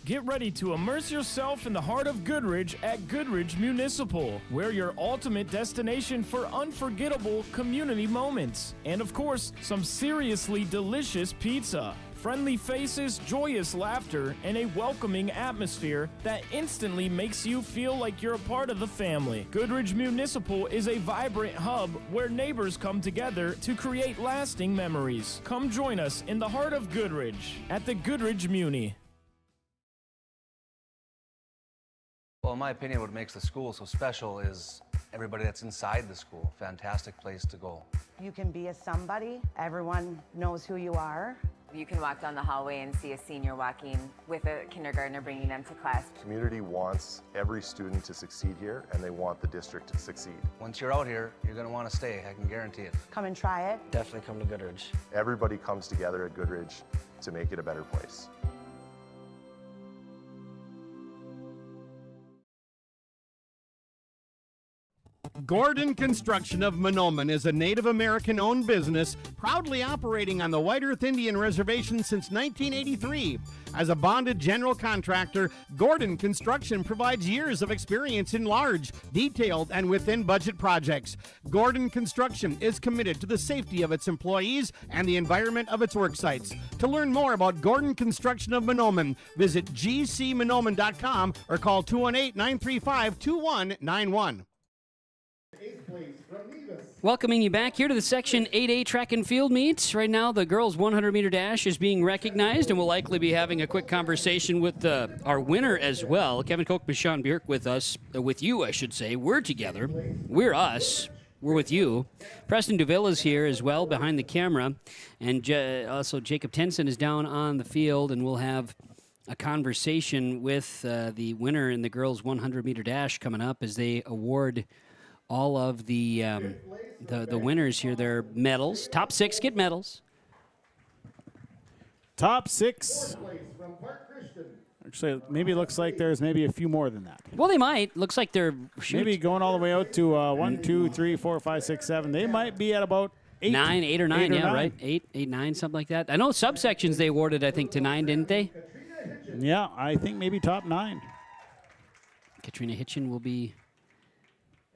Get ready to immerse yourself in the heart of Goodridge at Goodridge Municipal. We're your ultimate destination for unforgettable community moments. And of course, some seriously delicious pizza. Friendly faces, joyous laughter, and a welcoming atmosphere that instantly makes you feel like you're a part of the family. Goodridge Municipal is a vibrant hub where neighbors come together to create lasting memories. Come join us in the heart of Goodridge at the Goodridge Muni. Well, in my opinion, what makes the school so special is everybody that's inside the school. Fantastic place to go. You can be a somebody. Everyone knows who you are. You can walk down the hallway and see a senior walking with a kindergartner bringing them to class. The community wants every student to succeed here, and they want the district to succeed. Once you're out here, you're going to want to stay. I can guarantee it. Come and try it. Definitely come to Goodridge. Everybody comes together at Goodridge to make it a better place. Gordon Construction of Mahnomen is a Native American-owned business proudly operating on the White Earth Indian Reservation since 1983. As a bonded general contractor, Gordon Construction provides years of experience in large, detailed, and within-budget projects. Gordon Construction is committed to the safety of its employees and the environment of its work sites. To learn more about Gordon Construction of Mahnomen, visit gcmahnomen.com or call 218-935-2191. Welcoming you back here to the Section 8A track and field meets. Right now, the girls' 100-meter dash is being recognized, and we'll likely be having a quick conversation with our winner as well. Kevin Koch, Sean Bjerk with us, with you, I should say. We're together. We're us. We're with you. Preston DeVille is here as well behind the camera, and also Jacob Tenson is down on the field, and we'll have a conversation with the winner in the girls' 100-meter dash coming up as they award all of the winners here, their medals. Top 6 get medals. Top 6. Actually, maybe it looks like there's maybe a few more than that. Well, they might. Looks like they're maybe going all the way out to 1, 2, 3, 4, 5, 6, 7. They might be at about 8. 8 or 9, yeah, right? 8, 9, something like that. I know subsections they awarded, I think, to 9, didn't they? Yeah, I think maybe top 9. Katrina Hitchin will be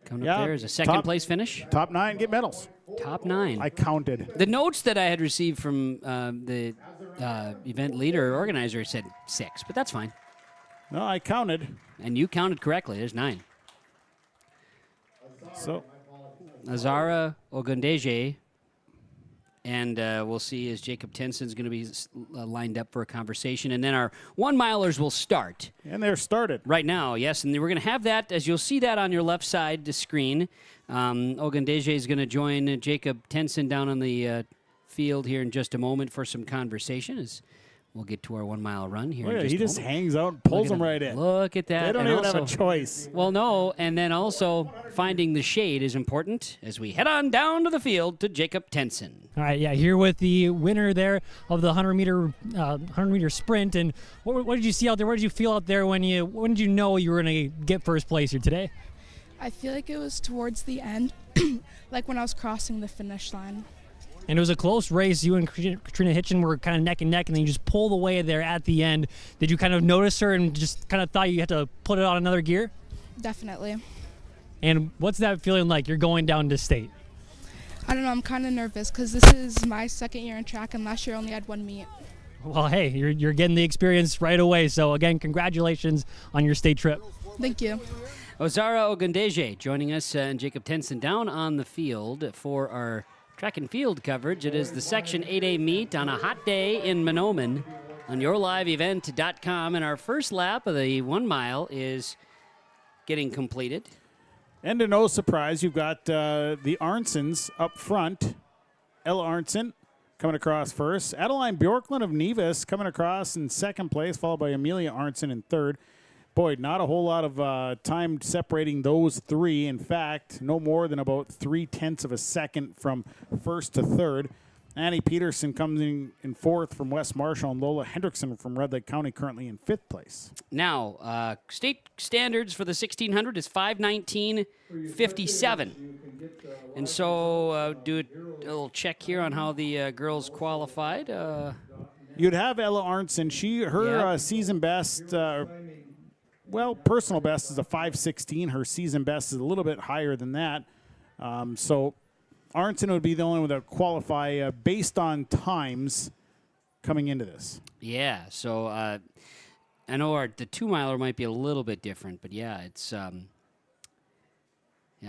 coming up there as a second place finish. Top 9 get medals. Top 9. I counted. The notes that I had received from the event leader or organizer said 6, but that's fine. No, I counted. And you counted correctly. There's 9. So, Azara Ogundeje, and we'll see as Jacob Tenson's going to be lined up for a conversation. And then our 1-milers will start. And they're started. Right now, yes. And we're going to have that, as you'll see that on your left side the screen. Ogundeje is going to join Jacob Tenson down on the field here in just a moment for some conversation as we'll get to our 1-mile run here. He just hangs out and pulls them right in. Look at that. They don't even have a choice. Well, no, and then also finding the shade is important as we head on down to the field to Jacob Tenson. All right, yeah, here with the winner there of the 100-meter sprint. And what did you see out there? What did you feel out there when did you know you were going to get first place here today? I feel like it was towards the end, like when I was crossing the finish line. And it was a close race. You and Katrina Hitchin were kind of neck and neck, and then you just pulled away there at the end. Did you kind of notice her and just kind of thought you had to put it on another gear? Definitely. And what's that feeling like? You're going down to state. I don't know. I'm kind of nervous because this is my second year in track, and last year I only had 1 meet. Well, hey, you're getting the experience right away. So, again, congratulations on your state trip. Thank you. Ozara Ogundeje joining us and Jacob Tenson down on the field for our track and field coverage. It is the Section 8A meet on a hot day in Mahnomen on yourliveevent.com. And our first lap of the 1-mile is getting completed. And to no surprise, you've got the Arnsons up front. Ella Arnson coming across first. Adeline Bjorklund of Nevis coming across in second place, followed by Amelia Arnson in third. Boy, not a whole lot of time separating those three. In fact, no more than about 0.3 of a second from first to third. Annie Peterson comes in fourth from West Marshall, and Lola Hendrickson from Red Lake County currently in fifth place. Now, state standards for the 1600 is 5:19:57. And so do a little check here on how the girls qualified. You'd have Ella Arnson. Her season best... personal best is a 5:16. Her season best is a little bit higher than that. So Arnson would be the only one that would qualify based on times coming into this. Yeah, so I know the 2-miler might be a little bit different, but yeah, it's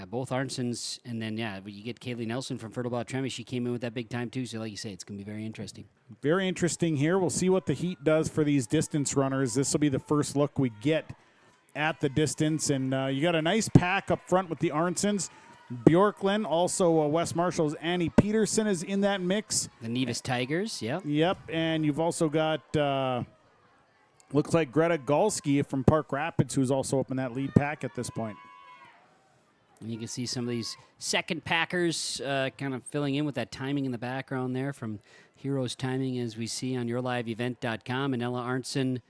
both Arnsons, and then you get Kaylee Nelson from Fertile Tremmy. She came in with that big time too. So like you say, it's gonna be very interesting. Very interesting here. We'll see what the heat does for these distance runners. This will be the first look we get at the distance. And you got a nice pack up front with the Arnsons. Bjorklund, also West Marshall's Annie Peterson is in that mix. The Nevis Tigers, yep. Yep, and you've also got, looks like Greta Galski from Park Rapids, who's also up in that lead pack at this point. And you can see some of these second packers kind of filling in with that timing in the background there from Heroes Timing, as we see on yourliveevent.com. And Ella Arntzen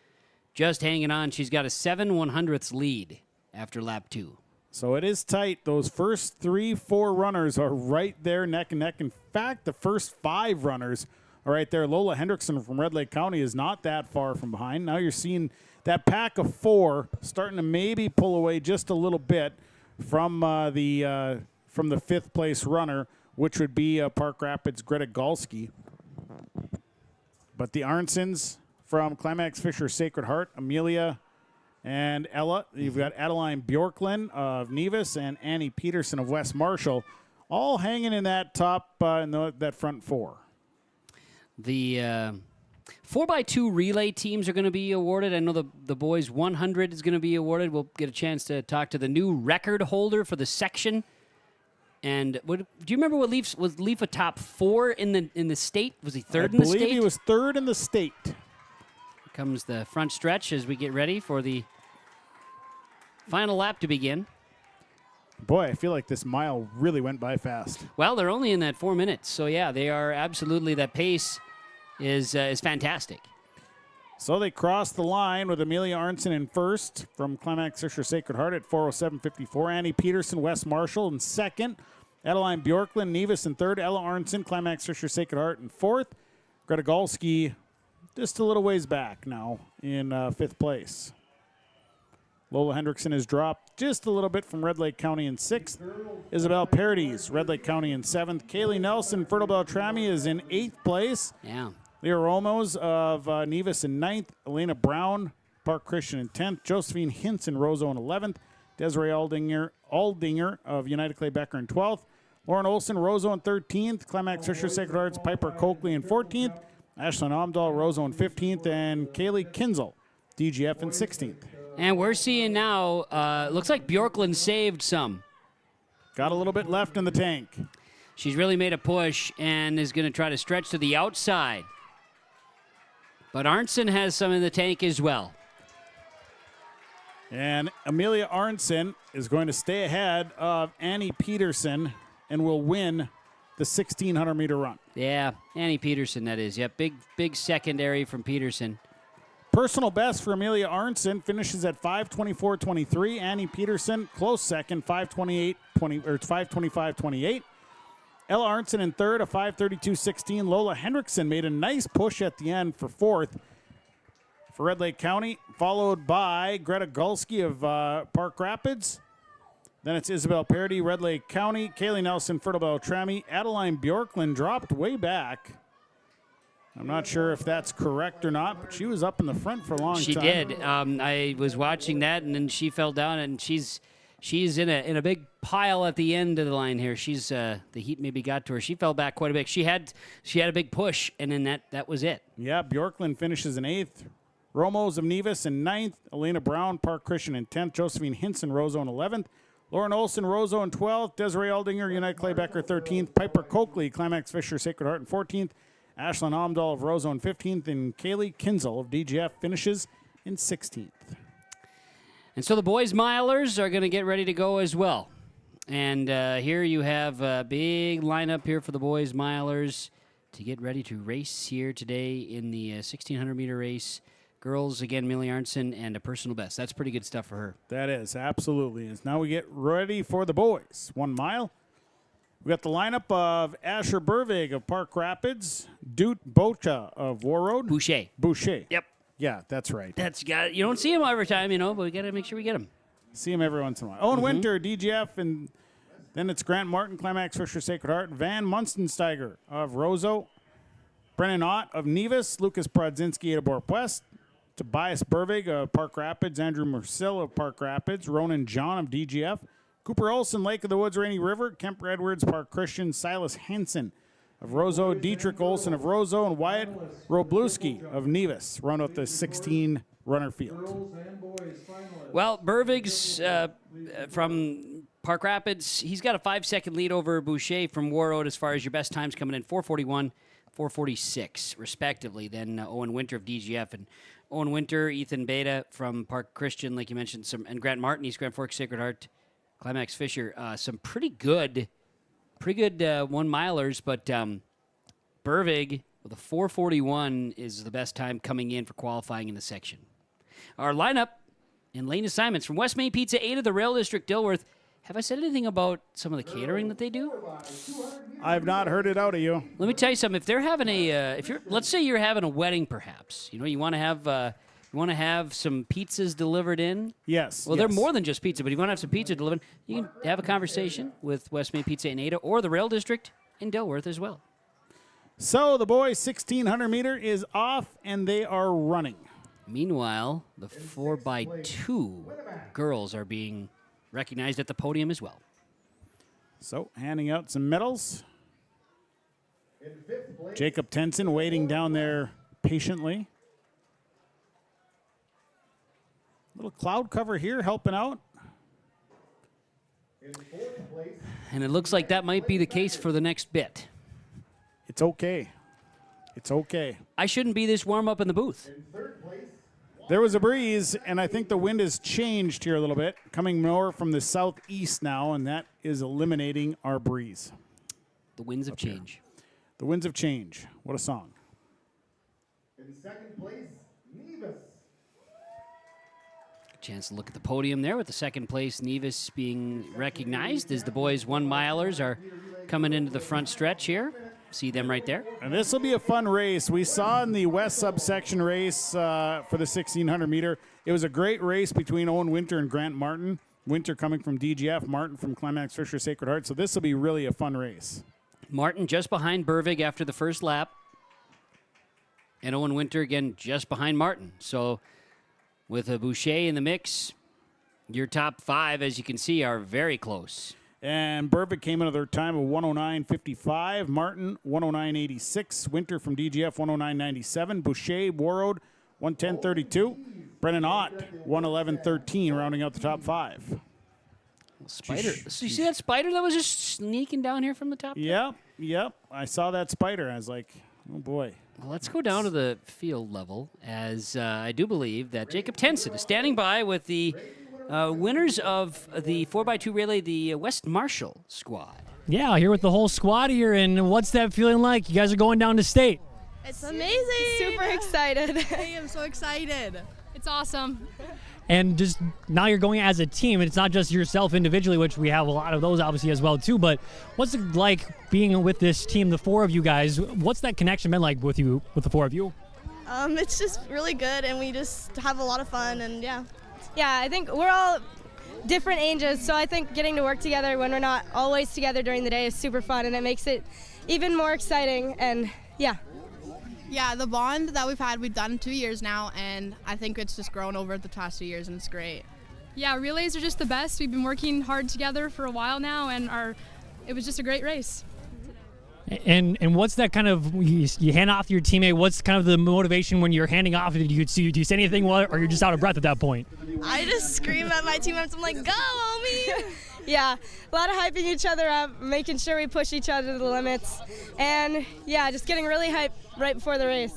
just hanging on. She's got a 7/100ths lead after lap 2. So it is tight. Those first 3-4 runners are right there neck and neck. In fact, the first 5 runners are right there. Lola Hendrickson from Red Lake County is not that far from behind. Now you're seeing that pack of 4 starting to maybe pull away just a little bit from the 5th place runner, which would be Park Rapids' Greta Galski. But the Arnsons from Climax Fisher Sacred Heart, Amelia and Ella. You've got Adeline Bjorklund of Nevis and Annie Peterson of West Marshall, all hanging in that top, in that front 4. The 4x2 relay teams are going to be awarded. I know the boys 100 is going to be awarded. We'll get a chance to talk to the new record holder for the section. And do you remember what was Leaf a top 4 in the state? Was he third in the state? I believe he was 3rd in the state. Here comes the front stretch as we get ready for the final lap to begin. Boy, I feel like this mile really went by fast. Well, they're only in that 4 minutes. So, yeah, they are absolutely, that pace is fantastic. So they cross the line with Amelia Arntzen in first from Climax Fisher Sacred Heart at 4:07:54. Annie Peterson, West Marshall in second. Adeline Bjorklund, Nevis in third. Ella Arntzen, Climax Fisher Sacred Heart in fourth. Greta Galski just a little ways back now in 5th place. Lola Hendrickson has dropped just a little bit from Red Lake County in 6th. Isabel Paradis, Red Lake County in 7th. Kaylee Nelson, Fertile Beltrami is in 8th place. Yeah. Leah Romos of Nevis in 9th. Elena Brown, Park Christian in 10th. Josephine Hintz in Roseau in 11th. Desiree Aldinger of United Clay Becker in 12th. Lauren Olson, Roseau in 13th. Climax Fisher Sacred Hearts, Piper Coakley in 14th. Ashlyn Omdahl, Roseau in 15th. And Kaylee Kinzel, DGF in 16th. And we're seeing now, looks like Bjorklund saved some. Got a little bit left in the tank. She's really made a push and is going to try to stretch to the outside. But Arntzen has some in the tank as well. And Amelia Arntzen is going to stay ahead of Annie Peterson and will win the 1,600-meter run. Yeah, Annie Peterson, that is. Yep, big secondary from Peterson. Personal best for Amelia Arntzen finishes at 5:24.23. Annie Peterson, close second, 5:25.28. Ella Arntzen in third, a 5:32.16. Lola Hendrickson made a nice push at the end for 4th for Red Lake County, followed by Greta Galski of Park Rapids. Then it's Isabel Parody, Red Lake County. Kaylee Nelson, Fertile Beltrami. Adeline Bjorklund dropped way back. I'm not sure if that's correct or not, but she was up in the front for a long time. She did. I was watching that, and then she fell down, and she's in a big pile at the end of the line here. She's the heat maybe got to her. She fell back quite a bit. She had a big push, and then that was it. Yeah, Bjorklund finishes in 8th. Romos of Nevis in 9th. Elena Brown, Park Christian in 10th. Josephine Hinson, Roseau in 11th. Lauren Olson, Roseau in 12th. Desiree Aldinger, United Clay Becker 13th. Piper Coakley, Climax Fisher Sacred Heart in 14th. Ashlyn Omdahl of Roseau in 15th, and Kaylee Kinzel of DGF finishes in 16th. And so the boys milers are going to get ready to go as well. And here you have a big lineup here for the boys milers to get ready to race here today in the 1,600-meter race. Girls, again, Millie Arntzen, and a personal best. That's pretty good stuff for her. That is, absolutely. And now we get ready for the boys. 1 mile. We got the lineup of Asher Burvig of Park Rapids, Doot Bocha of Warroad. Boucher. Yep. Yeah, that's right. You don't see him every time, but we got to make sure we get him. See him every once in a while. Owen Winter, DGF, and then it's Grant Martin, Climax Fisher Sacred Heart, Van Munstensteiger of Roseau, Brennan Ott of Nevis, Lucas Prodzinski of Borp West, Tobias Burvig of Park Rapids, Andrew Mercill of Park Rapids, Ronan John of DGF, Cooper Olson, Lake of the Woods, Rainy River, Kemper Edwards, Park Christian, Silas Henson of Roseau, Dietrich Olson of Roseau, and Wyatt Robluski of Nevis round out the 1,600 runner field. Girls and boys finalists. Well, Bervig's from Park Rapids, he's got a 5-second lead over Boucher from Warroad as far as your best times coming in, 4:41, 4:46, respectively. Then Owen Winter of DGF and Owen Winter, Ethan Beta from Park Christian, like you mentioned, and Grant Martin, East Grand Forks Sacred Heart, Climax Fisher. Some pretty good 1-milers, but Bervig with a 4:41 is the best time coming in for qualifying in the section. Our lineup and lane assignments from West Main Pizza, 8 of the Rail District, Dilworth. Have I said anything about some of the catering that they do? I've not heard it out of you. Let me tell you something. If they're having let's say you're having a wedding, perhaps, you want to have some pizzas delivered in. Yes. Well, they're more than just pizza, but if you want to have some pizza delivered, you can have a conversation with West Main Pizza in Ada or the Rail District in Dilworth as well. So the boys' 1,600 meter is off, and they are running. Meanwhile, the 4x2 girls are being recognized at the podium as well. So, handing out some medals. Jacob Tenson waiting down there patiently. Little cloud cover here helping out. And it looks like that might be the case for the next bit. It's okay. It's okay. I shouldn't be this warm up in the booth. There was a breeze, and I think the wind has changed here a little bit, coming more from the southeast now, and that is eliminating our breeze. The winds of change. The winds of change. What a song. In second place, Nevis. A chance to look at the podium there with the second place Nevis being recognized as the boys 1-milers are coming into the front stretch here. See them right there. And this will be a fun race. We saw in the west subsection race for the 1,600 meter, it was a great race between Owen Winter and Grant Martin. Winter coming from DGF, Martin from Climax Fisher Sacred Heart. So this will be really a fun race. Martin just behind Bervig after the first lap. And Owen Winter again just behind Martin. So with a Boucher in the mix, your top 5, as you can see, are very close. And Bervig came in at their time of 109.55. Martin, 109.86. Winter from DGF, 109.97. Boucher, Warroad, 110.32. Brennan Ott, 111.13, rounding out the top 5. Spider. So you see that spider that was just sneaking down here from the top? Yep. I saw that spider. I was like, oh, boy. Well, let's go down to the field level, as I do believe that Jacob Tenson is standing by with the winners of the 4x2 relay, the West Marshall squad. Yeah, here with the whole squad here, and what's that feeling like? You guys are going down to state. It's amazing. Super excited. I am so excited. It's awesome. And just now you're going as a team, and it's not just yourself individually, which we have a lot of those obviously as well too, but what's it like being with this team, the 4 of you guys? What's that connection been like with the 4 of you? It's just really good, and we just have a lot of fun, and yeah. Yeah, I think we're all different ages, so I think getting to work together when we're not always together during the day is super fun, and it makes it even more exciting, and yeah. Yeah, the bond that we've done 2 years now, and I think it's just grown over the past 2 years, and it's great. Yeah, relays are just the best. We've been working hard together for a while now, and it was just a great race. And what's that kind of, you hand off to your teammate, what's kind of the motivation when you're handing off? Do you say anything, or you're just out of breath at that point? I just scream at my teammates. I'm like, go, homie! Yeah, a lot of hyping each other up, making sure we push each other to the limits, and yeah, just getting really hyped right before the race.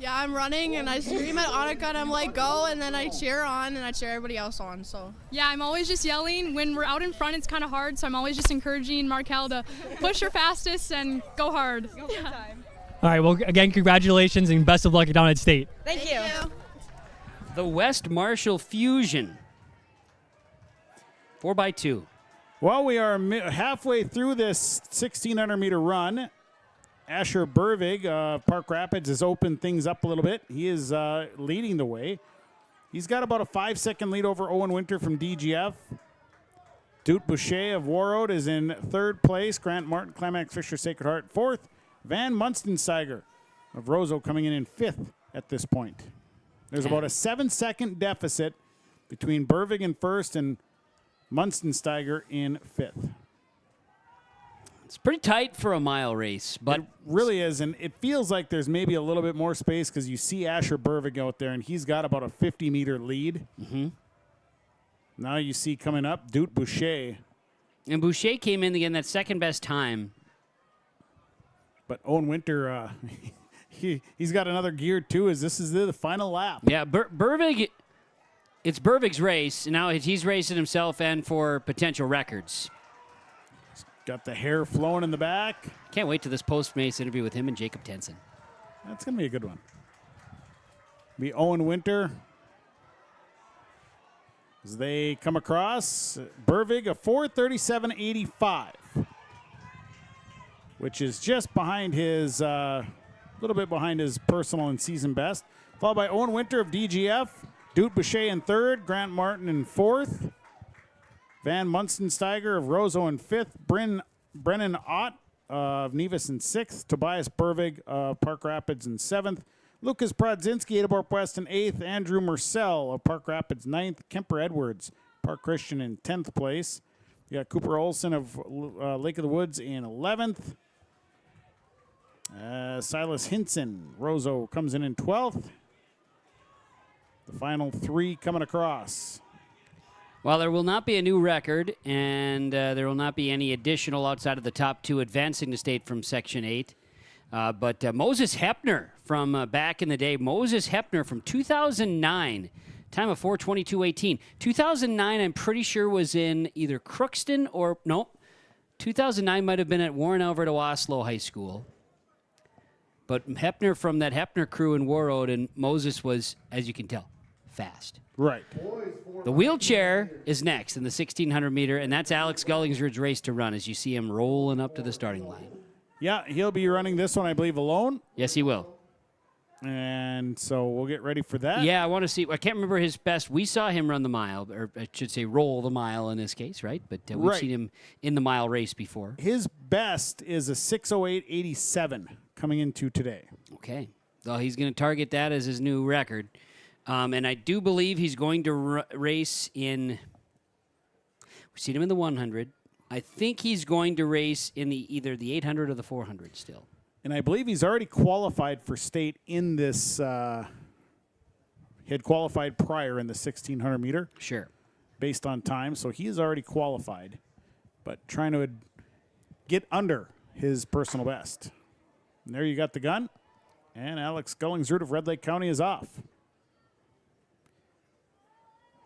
Yeah, I'm running, and I scream at Annika, and I'm like, go, and then I cheer on, and I cheer everybody else on, so. Yeah, I'm always just yelling. When we're out in front, it's kind of hard, so I'm always just encouraging Markel to push her fastest and go hard. Go for time. All right, well, again, congratulations, and best of luck down at state. Thank you. The West Marshall Fusion. 4x2. Well, we are halfway through this 1,600 meter run. Asher Bervig of Park Rapids has opened things up a little bit. He is leading the way. He's got about a 5-second lead over Owen Winter from DGF. Doot Boucher of Warroad is in 3rd place. Grant Martin, Climax Fisher Sacred Heart, 4th. Van Munstensteiger of Roseau coming in 5th at this point. There's about a 7-second deficit between Bervig in 1st and Munstensteiger in 5th. It's pretty tight for a mile race, but it really is, and it feels like there's maybe a little bit more space because you see Asher Burvig out there, and he's got about a 50-meter lead. Mm-hmm. Now you see coming up Dute Boucher. And Boucher came in again that second best time. But Owen Winter, he's got another gear too, as this is the final lap. Yeah, Burvig, it's Burvig's race. Now he's racing himself and for potential records. Got the hair flowing in the back. Can't wait to this post-race interview with him and Jacob Tenson. That's going to be a good one. Be Owen Winter. As they come across, Burvig a 4:37.85, which is just behind his, little bit behind his personal and season best. Followed by Owen Winter of DGF, Dute Boucher in third, Grant Martin in fourth, Van Munstensteiger of Roseau in fifth, Brennan Ott of Nevis in sixth, Tobias Burvig of Park Rapids in seventh, Lucas Prodzinski, Edelborg West in eighth, Andrew Murcell of Park Rapids ninth, Kemper Edwards, Park Christian in 10th place. You got Cooper Olson of Lake of the Woods in 11th. Silas Hinson, Roseau, comes in 12th. The final three coming across. Well, there will not be a new record, and there will not be any additional outside of the top two advancing to state from Section 8. But Moses Hepner from back in the day, Moses Hepner from 2009, time of 4:22.18. 2009, I'm pretty sure, was in either Crookston or, no, 2009 might have been at Warren Alvarado Oslo High School. But Hepner from that Hepner crew in Warroad, and Moses was, as you can tell, fast. Right. The wheelchair is next in the 1,600 meter, and that's Alex Gullingsrud's race to run as you see him rolling up to the starting line. Yeah, he'll be running this one, I believe, alone. Yes, he will. And so we'll get ready for that. Yeah, I want to see. I can't remember his best. We saw him run the mile, or I should say roll the mile in this case, right? But we've seen him in the mile race before. His best is a 6:08.87 coming into today. Okay. So he's going to target that as his new record. And I do believe he's going to race in, we've seen him in the 100. I think he's going to race in either the 800 or the 400 still. And I believe he's already qualified for state in this. He had qualified prior in the 1,600 meter. Sure. Based on time, so he is already qualified, but trying to get under his personal best. And there you got the gun, and Alex Gullingsrud of Red Lake County is off.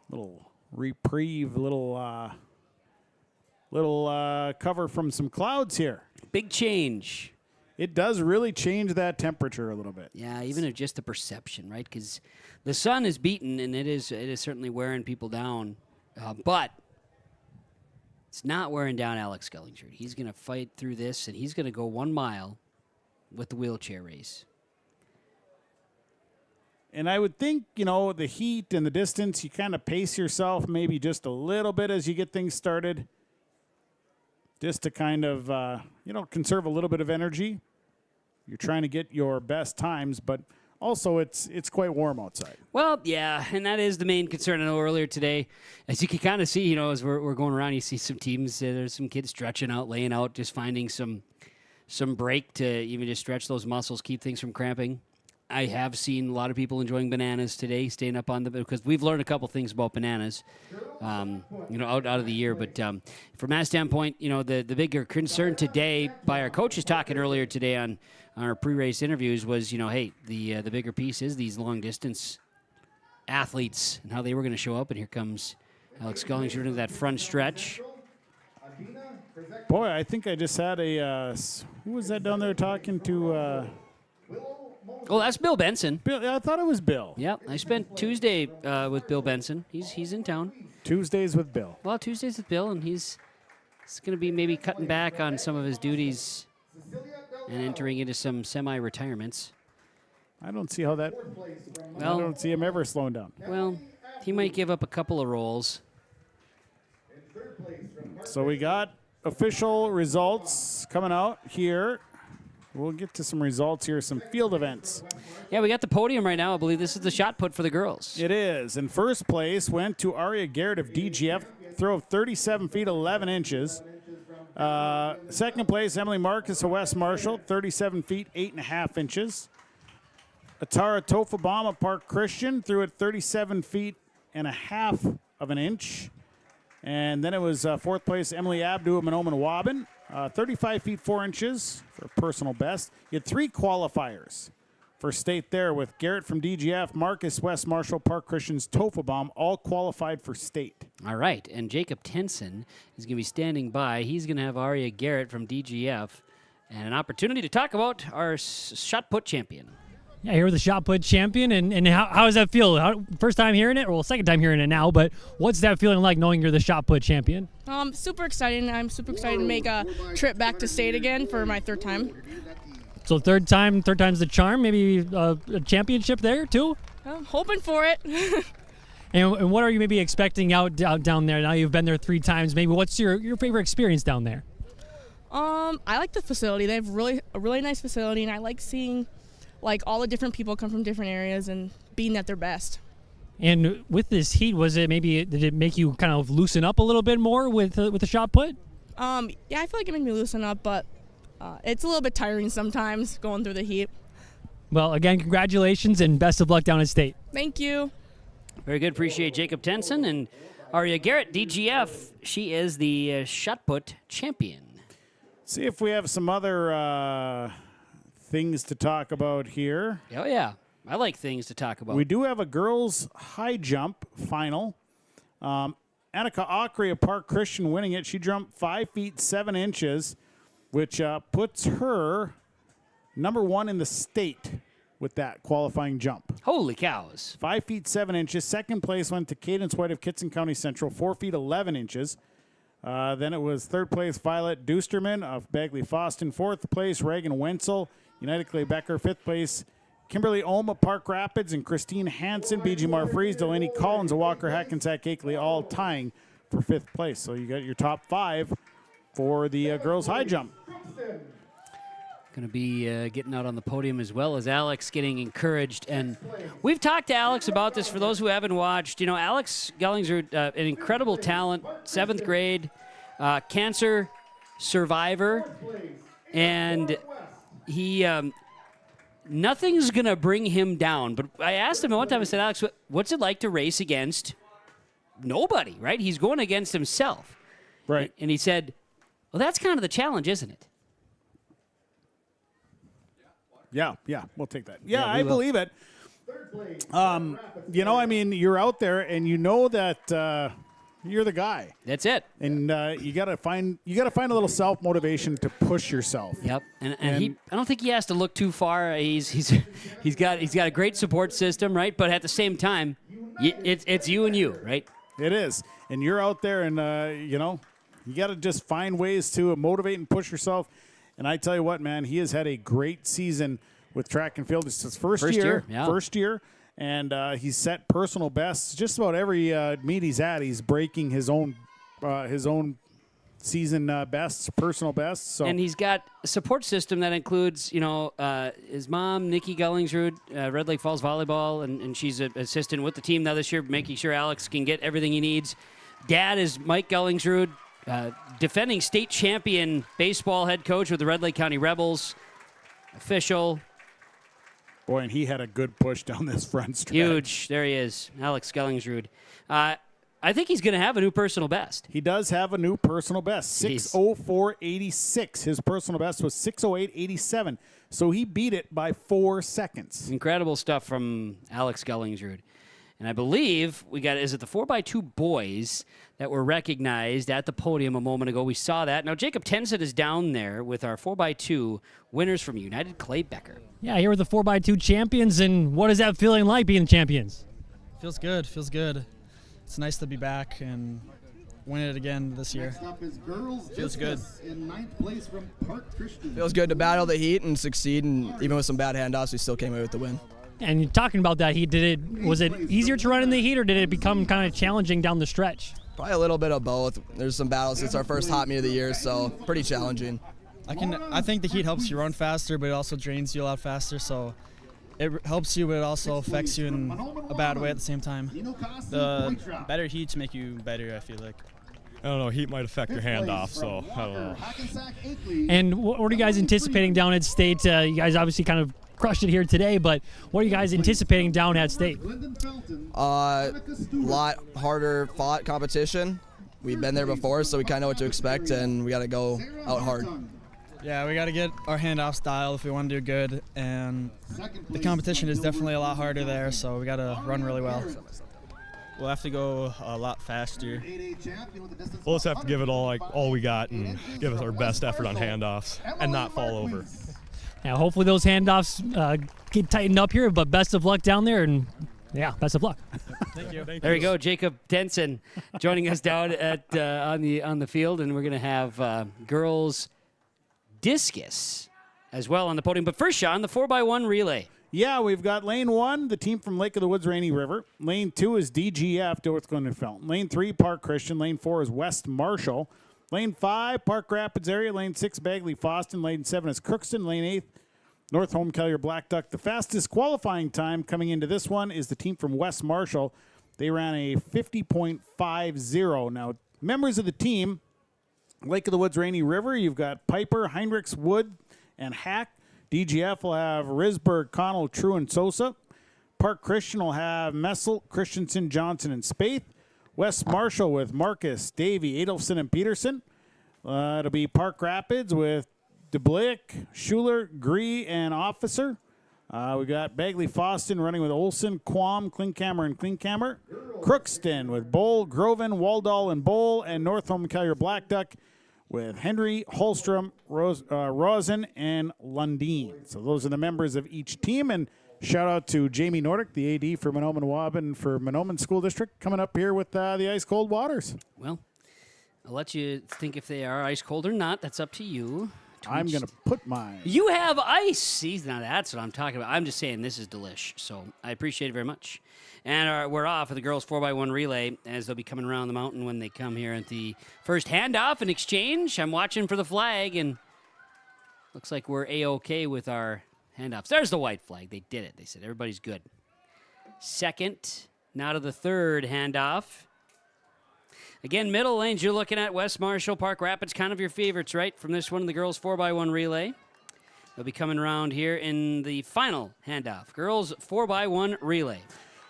Little reprieve, little cover from some clouds here. Big change. It does really change that temperature a little bit. Yeah, even if just the perception, right? Because the sun is beaten, and it is certainly wearing people down. But it's not wearing down Alex Gullingsrud. He's going to fight through this, and he's going to go 1 mile with the wheelchair race. And I would think, the heat and the distance, you kind of pace yourself maybe just a little bit as you get things started, just to kind of, conserve a little bit of energy. You're trying to get your best times, but also it's quite warm outside. Well, yeah, and that is the main concern. I know earlier today, as you can kind of see, as we're going around, you see some teams, there's some kids stretching out, laying out, just finding some break to even just stretch those muscles, keep things from cramping. I have seen a lot of people enjoying bananas today, staying up on because we've learned a couple things about bananas, out of the year. But from that standpoint, the bigger concern today by our coaches talking earlier today on our pre-race interviews was, hey, the bigger piece is these long-distance athletes and how they were going to show up. And here comes Alex Gullingsrud into that front stretch. Boy, I think I just had who was that down there talking to? Oh, that's Bill Benson. Bill, I thought it was Bill. Yep, I spent Tuesday with Bill Benson. He's in town. Tuesdays with Bill. Well, Tuesdays with Bill, and he's going to be maybe cutting back on some of his duties and entering into some semi-retirements. I don't see how that. I don't see him ever slowing down. Well, he might give up a couple of rolls. So we got official results coming out here. We'll get to some results here, some field events. Yeah, we got the podium right now. I believe this is the shot put for the girls. It is. In first place went to Aria Garrett of DGF, throw of 37 feet 11 inches. Second place, Emily Marcus of West Marshall, 37 feet, 8.5 inches. Atara Tofabama of Park Christian threw it 37 feet and a half of an inch. And then it was fourth place, Emily Abdu of Mahnomen Waban, 35 feet 4 inches for personal best. You had 3 qualifiers for state there with Garrett from DGF, Marcus, West Marshall, Park Christian's Tofabam, all qualified for state. All right, and Jacob Tenson is going to be standing by. He's going to have Aria Garrett from DGF and an opportunity to talk about our shot put champion. Yeah, here with the shot put champion, and how does that feel? First time hearing it, well, second time hearing it now, but what's that feeling like knowing you're the shot put champion? Super exciting. I'm super excited to make a trip back to state again for my 3rd time. So third time's the charm, maybe a championship there too? I'm hoping for it. And what are you maybe expecting out down there? Now you've been there 3 times. Maybe what's your favorite experience down there? I like the facility. They have a really nice facility, and I like seeing like all the different people come from different areas and being at their best. And with this heat, did it make you kind of loosen up a little bit more with the shot put? Yeah, I feel like it made me loosen up, but it's a little bit tiring sometimes going through the heat. Well, again, congratulations and best of luck down at state. Thank you. Very good. Appreciate Jacob Tenson and Aria Garrett, DGF. She is the shot put champion. See if we have some other things to talk about here. Oh, yeah. I like things to talk about. We do have a girls' high jump final. Annika Akri of Park Christian winning it. She jumped 5 feet 7 inches, which puts her number 1 in the state with that qualifying jump. Holy cows. 5 feet 7 inches. Second place went to Cadence White of Kitson County Central, 4 feet 11 inches. Then it was third place, Violet Dusterman of Bagley Foston. Fourth place, Reagan Wenzel, United Clay Becker. Fifth place, Kimberly Ohm of Park Rapids and Christine Hansen, BG Marfreeze, Delaney Collins of Walker Hackensack Akeley, all tying for 5th place. So you got your top 5 for the girls' high jump. Going to be getting out on the podium as well as Alex getting encouraged. And we've talked to Alex about this. For those who haven't watched, you know, Alex Gellingsrud, an incredible talent, 7th grade, cancer survivor. And he, nothing's going to bring him down. But I asked him one time, I said, Alex, what's it like to race against nobody, right? He's going against himself. Right. And he said, well, that's kind of the challenge, isn't it? Yeah, we'll take that. Yeah, I believe it. You know, I mean, you're out there and you know that you're the guy. That's it. And you gotta find a little self motivation to push yourself. Yep. And he, I don't think he has to look too far. He's got a great support system, right? But at the same time, it's you and you, right? It is. And you're out there, and you know, you got to just find ways to motivate and push yourself. And I tell you what, man, he has had a great season with track and field. It's his first year. And he's set personal bests. Just about every meet he's at, he's breaking his own season bests, personal bests. So. And he's got a support system that includes, you know, his mom, Nikki Gellingsrud, Red Lake Falls Volleyball, and she's an assistant with the team now this year, making sure Alex can get everything he needs. Dad is Mike Gellingsrud, defending state champion baseball head coach with the Red Lake County Rebels, official. Boy, and he had a good push down this front stretch. Huge. There he is, Alex Gellingsrud. I think he's going to have a new personal best. He does have a new personal best, 6:04.86. His personal best was 6:08.87, so he beat it by 4 seconds. Incredible stuff from Alex Gellingsrud. And I believe we got, is it the 4x2 boys that were recognized at the podium a moment ago? We saw that. Now, Jacob Tenson is down there with our 4x2 winners from United Clay Becker. Yeah, here with the 4x2 champions, and what is that feeling like being champions? Feels good. It's nice to be back and win it again this year. Next up is girls Feels good. In 9th place from Park Christian. Feels good to battle the heat and succeed, and even with some bad handoffs, we still came away with the win. And you're talking about that heat, was it easier to run in the heat, or did it become kind of challenging down the stretch? Probably a little bit of both. There's some battles. It's our first hot meet of the year, so pretty challenging. I think the heat helps you run faster, but it also drains you a lot faster, so it helps you, but it also affects you in a bad way at the same time. The better heats make you better, I feel like. I don't know, heat might affect your handoff, so I don't know. And what are you guys anticipating down at State? You guys obviously kind of crushed it here today, but what are you guys anticipating down at State? Lot harder fought competition. We've been there before, so we kind of know what to expect, and we got to go out hard. Yeah, we got to get our handoff style if we want to do good, and the competition is definitely a lot harder there, so we got to run really well. We'll have to go a lot faster. We'll just have to give it all we got and give us our best effort on handoffs and not fall over. Yeah, hopefully those handoffs get tightened up here, but best of luck down there, and yeah, best of luck. Thank you. There you go, Jacob Denson joining us down at on the field, and we're going to have girls discus as well on the podium. But first, Sean, the 4x1 relay. Yeah, we've got lane 1, the team from Lake of the Woods, Rainy River. Lane 2 is DGF, Dilworth Glen Felton. Lane 3, Park Christian. Lane 4 is West Marshall. Lane 5, Park Rapids area. Lane 6, Bagley Foston. Lane 7 is Crookston. Lane 8, North Home Kellier Black Duck. The fastest qualifying time coming into this one is the team from West Marshall. They ran a 50.50. Now, members of the team, Lake of the Woods, Rainy River, you've got Piper, Heinrichs, Wood, and Hack. DGF will have Risberg, Connell, True, and Sosa. Park Christian will have Messel, Christensen, Johnson, and Spaeth. West Marshall with Marcus, Davey, Adolfson, and Peterson. It'll be Park Rapids with DeBlick, Schuler, Gree, and Officer. We got Bagley Foston running with Olson, Quam, Klinkhammer, and Klinkhammer. Crookston with Bowl, Groven, Waldall, and Bowl. And North Home Kellier Black Duck with Henry, Holstrom, Rosen, and Lundeen. So those are the members of each team. And shout out to Jamie Nordic, the AD for Mahnomen Waban for Mahnomen School District, coming up here with the ice cold waters. Well, I'll let you think if they are ice cold or not. That's up to you. I'm going to put mine. You have ice. See, now that's what I'm talking about. I'm just saying this is delish, so I appreciate it very much. And we're off with the girls 4x1 relay as they'll be coming around the mountain when they come here at the first handoff and exchange. I'm watching for the flag, and looks like we're A-OK with our handoffs. There's the white flag. They did it. They said everybody's good. Second, now to the third handoff. Again, middle lanes, you're looking at West Marshall, Park Rapids, kind of your favorites, right, from this one, the girls 4x1 relay. They'll be coming around here in the final handoff. Girls 4x1 relay.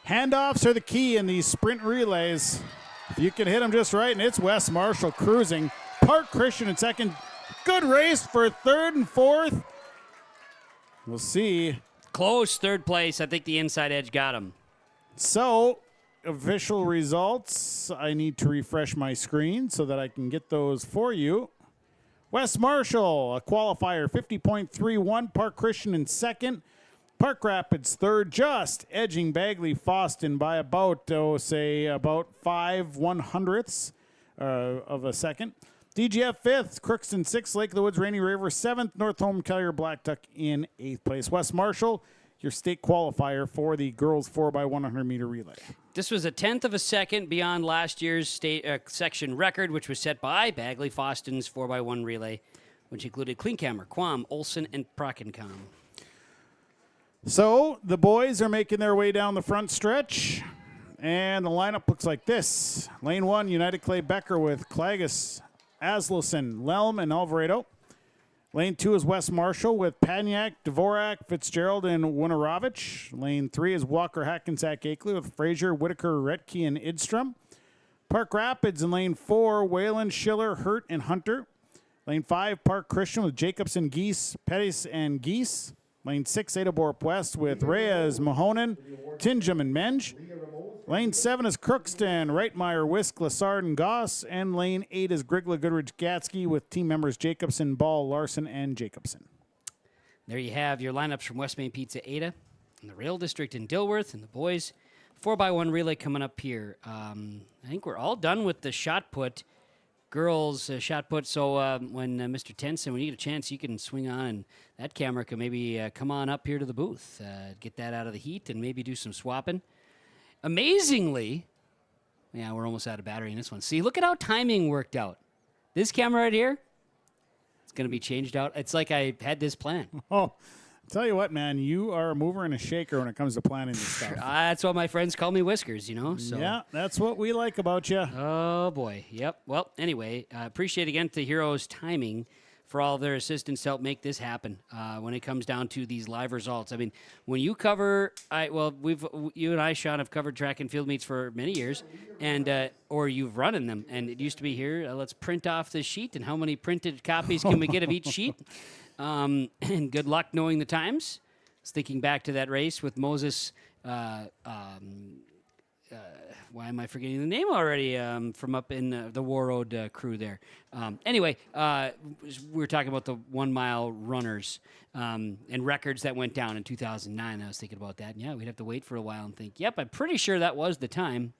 Handoffs are the key in these sprint relays. If you can hit them just right, and it's West Marshall cruising. Park Christian in second. Good race for third and fourth. We'll see. Close third place. I think the inside edge got him. So, official results. I need to refresh my screen so that I can get those for you. West Marshall, a qualifier, 50.31. Park Christian in second. Park Rapids third, just edging Bagley Foston by about 5/100ths of a second. DGF fifth, Crookston sixth, Lake of the Woods, Rainy River seventh, North Home Kellier Black Duck in eighth place. West Marshall, your state qualifier for the girls 4x100 meter relay. This was a 1/10 of a second beyond last year's state section record, which was set by Bagley Foston's 4x1 relay, which included Klinkhammer, Quam, Olson, and Prockencom. So the boys are making their way down the front stretch, and the lineup looks like this. Lane 1, United Clay Becker with Klagus, Aslison, Lelm, and Alvarado. Lane 2 is West Marshall with Padniak, Dvorak, Fitzgerald, and Winarovich. Lane 3 is Walker, Hackensack, Akeley with Frazier, Whitaker, Retke, and Idstrom. Park Rapids in lane 4, Whalen, Schiller, Hurt, and Hunter. Lane 5, Park Christian with Jacobson, Geese, Pettis, and Geese. Lane 6, Adalborp West with Reyes, Mahnomen, Tingham, and Menge. Lane 7 is Crookston, Reitmeyer, Wisk, Lassard, and Goss. And lane 8 is Grigla, Goodrich, Gatsky with team members Jacobson, Ball, Larson, and Jacobson. There you have your lineups from West Main Pizza Ada and the Rail District in Dilworth, and the boys 4x1 relay coming up here. I think we're all done with the shot put. Girls shot put, so when Mr. Tenson, when you get a chance, you can swing on, and that camera can maybe come on up here to the booth, get that out of the heat, and maybe do some swapping. Amazingly, yeah, we're almost out of battery in this one. See, look at how timing worked out. This camera right here, it's going to be changed out. It's like I had this plan. Oh, Tell you what, man, you are a mover and a shaker when it comes to planning this stuff. That's why my friends call me Whiskers, you know. So. Yeah, that's what we like about you. Oh, boy. Yep. Well, anyway, appreciate again to Heroes Timing for all their assistance to help make this happen when it comes down to these live results. I mean, when you cover, you and I, Sean, have covered track and field meets for many years, and or you've run in them, and it used to be here, let's print off this sheet, and how many printed copies can we get of each sheet? And good luck knowing the times. I was thinking back to that race with Moses. Why am I forgetting the name already? From up in the War Road crew there. Anyway, we were talking about the 1 mile runners and records that went down in 2009. I was thinking about that. And yeah, we'd have to wait for a while and think, yep, I'm pretty sure that was the time.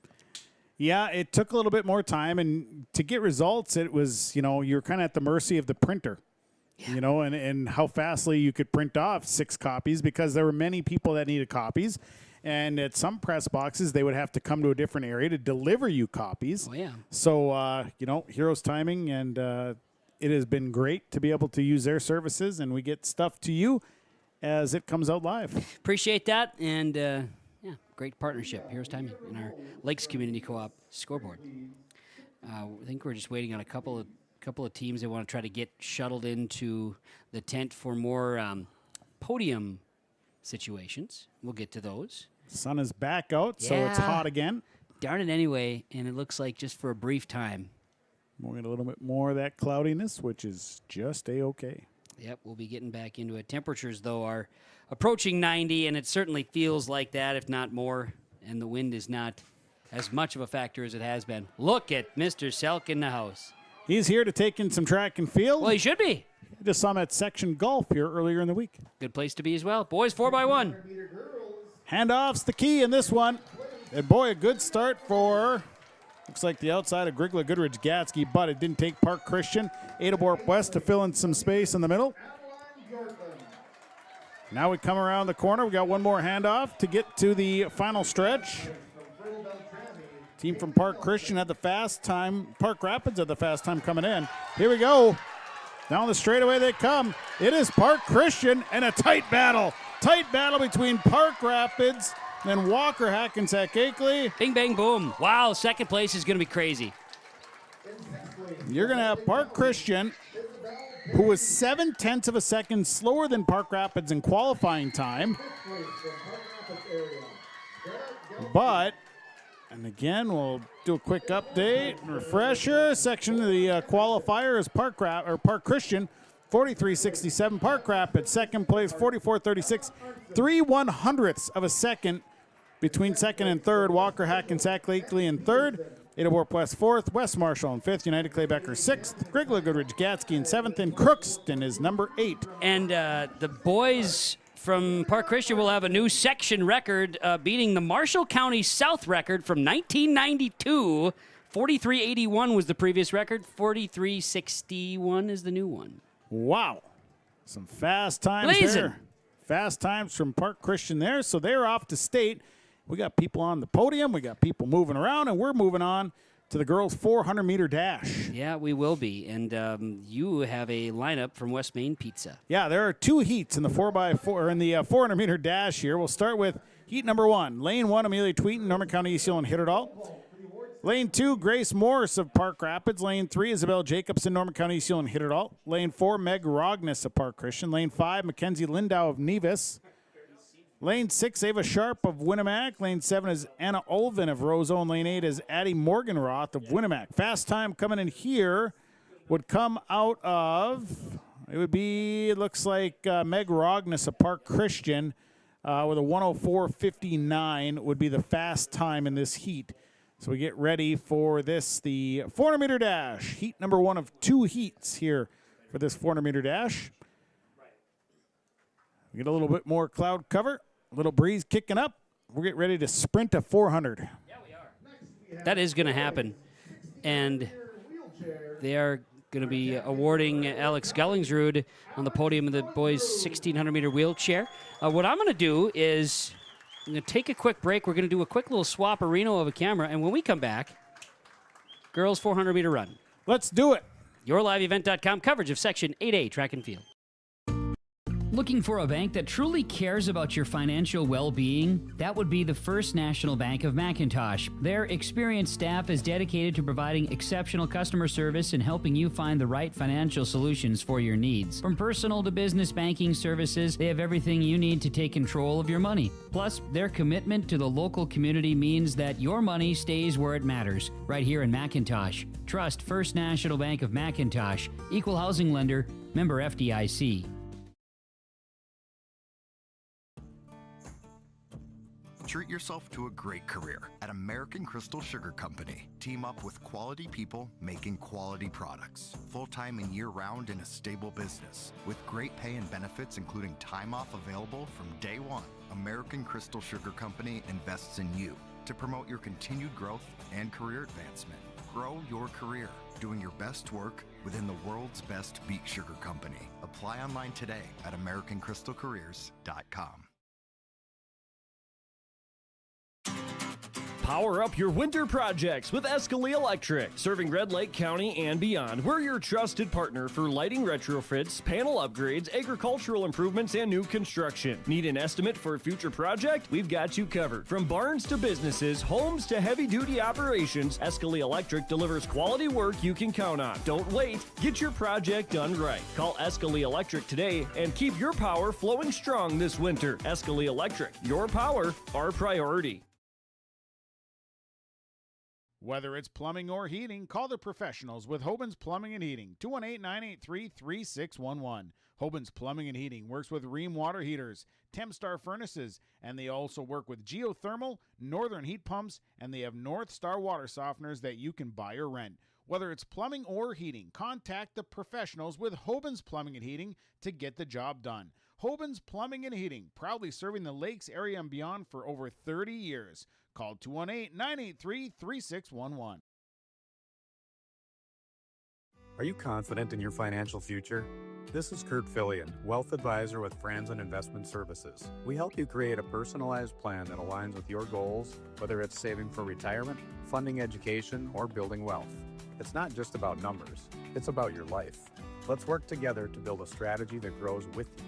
Yeah, it took a little bit more time. And to get results, it was, you're kind of at the mercy of the printer. Yeah. And how fastly you could print off 6 copies because there were many people that needed copies. And at some press boxes, they would have to come to a different area to deliver you copies. Oh, yeah. So, Heroes Timing, and it has been great to be able to use their services, and we get stuff to you as it comes out live. Appreciate that, and great partnership. Heroes Timing and our Lakes Community Co-op scoreboard. I think we're just waiting on a couple of teams that want to try to get shuttled into the tent for more podium situations. We'll get to those. Sun is back out, so it's hot again. Darn it anyway, and it looks like just for a brief time. We'll get a little bit more of that cloudiness, which is just A-okay. Yep, we'll be getting back into it. Temperatures, though, are approaching 90, and it certainly feels like that, if not more, and the wind is not as much of a factor as it has been. Look at Mr. Selk in the house. He's here to take in some track and field. Well, he should be. I just saw him at Section Golf here earlier in the week. Good place to be as well. Boys, 4x1. Handoff's the key in this one. And boy, a good start for, looks like the outside of Grigla Goodrich Gatsky, but it didn't take Park Christian. Adaborp West to fill in some space in the middle. Now we come around the corner. We got one more handoff to get to the final stretch. Team from Park Christian had the fast time. Park Rapids had the fast time coming in. Here we go. Down the straightaway they come. It is Park Christian and a tight battle. Tight battle between Park Rapids and Walker Hackensack Akeley. Bing, bang, boom. Wow, second place is going to be crazy. You're going to have Park Christian, who was 0.7 of a second slower than Park Rapids in qualifying time. But, and again, we'll do a quick update, refresher. Section of the qualifier is Park Christian, 43.67. Park Rapids, second place, 44.36. 3/100ths of a second between second and third. Walker Hackensack Akeley in third. Adaborp West fourth. West Marshall in fifth. United Claybecker sixth. Grigla Goodrich Gatsky in seventh. And Crookston is number 8. And the boys from Park Christian will have a new section record, beating the Marshall County South record from 1992. 43.81 was the previous record. 43.61 is the new one. Wow. Some fast times there. Fast times from Park Christian there. So they're off to state. We got people on the podium. We got people moving around, and we're moving on to the girls' 400-meter dash. Yeah, we will be. And you have a lineup from West Main Pizza. Yeah, there are 2 heats in the 4x4 or in the 400-meter dash here. We'll start with heat number 1. Lane 1, Amelia Tweeton, Norman County, East Hill, and Hitterdall. Lane 2, Grace Morris of Park Rapids. Lane 3, Isabel Jacobson, Norman County, East Hill, and Hitterdall. Lane 4, Meg Rogness of Park Christian. Lane 5, Mackenzie Lindau of Nevis. Lane 6, Ava Sharp of Winnemac. Lane 7 is Anna Olvin of Rosone. Lane 8 is Addie Morganroth of Winnemac. Fast time coming in here would come out of, it looks like Meg Rogness of Park Christian with a 1:04.59 would be the fast time in this heat. So we get ready for this, the 400-meter dash. Heat number 1 of 2 heats here for this 400-meter dash. We get a little bit more cloud cover, a little breeze kicking up. We'll get ready to sprint a 400. Yeah, we are. That is going to happen. And they are going to be awarding Alex Gullingsrud on the podium of the boys' 1,600-meter wheelchair. What I'm going to do is I'm going to take a quick break. We're going to do a quick little swap-a-reno of a camera. And when we come back, girls' 400-meter run. Let's do it. YourLiveEvent.com coverage of Section 8A track and field. Looking for a bank that truly cares about your financial well-being? That would be the First National Bank of McIntosh. Their experienced staff is dedicated to providing exceptional customer service and helping you find the right financial solutions for your needs. From personal to business banking services, they have everything you need to take control of your money. Plus, their commitment to the local community means that your money stays where it matters, right here in McIntosh. Trust First National Bank of McIntosh, equal housing lender, member FDIC. Treat yourself to a great career at American Crystal Sugar Company. Team up with quality people making quality products. Full-time and year-round in a stable business. With great pay and benefits including time off available from day one. American Crystal Sugar Company invests in you to promote your continued growth and career advancement. Grow your career, doing your best work within the world's best beet sugar company. Apply online today at AmericanCrystalCareers.com. Power up your winter projects with Escalade Electric, serving Red Lake County and beyond. We're your trusted partner for lighting retrofits, panel upgrades, agricultural improvements, and new construction. Need an estimate for a future project? We've got you covered. From barns to businesses, homes to heavy-duty operations, Escalade Electric delivers quality work you can count on. Don't wait. Get your project done right. Call Escalade Electric today and keep your power flowing strong this winter. Escalade Electric, your power, our priority. Whether it's plumbing or heating, call the professionals with Hoban's Plumbing and Heating, 218-983-3611. Hoban's Plumbing and Heating works with Rheem water heaters, Tempstar furnaces, and they also work with geothermal, northern heat pumps, and they have North Star water softeners that you can buy or rent. Whether it's plumbing or heating, contact the professionals with Hoban's Plumbing and Heating to get the job done. Hoban's Plumbing and Heating, proudly serving the Lakes area and beyond for over 30 years. Call 218-983-3611. Are you confident in your financial future? This is Kurt Fillion, Wealth Advisor with Franzen Investment Services. We help you create a personalized plan that aligns with your goals, whether it's saving for retirement, funding education, or building wealth. It's not just about numbers, it's about your life. Let's work together to build a strategy that grows with you.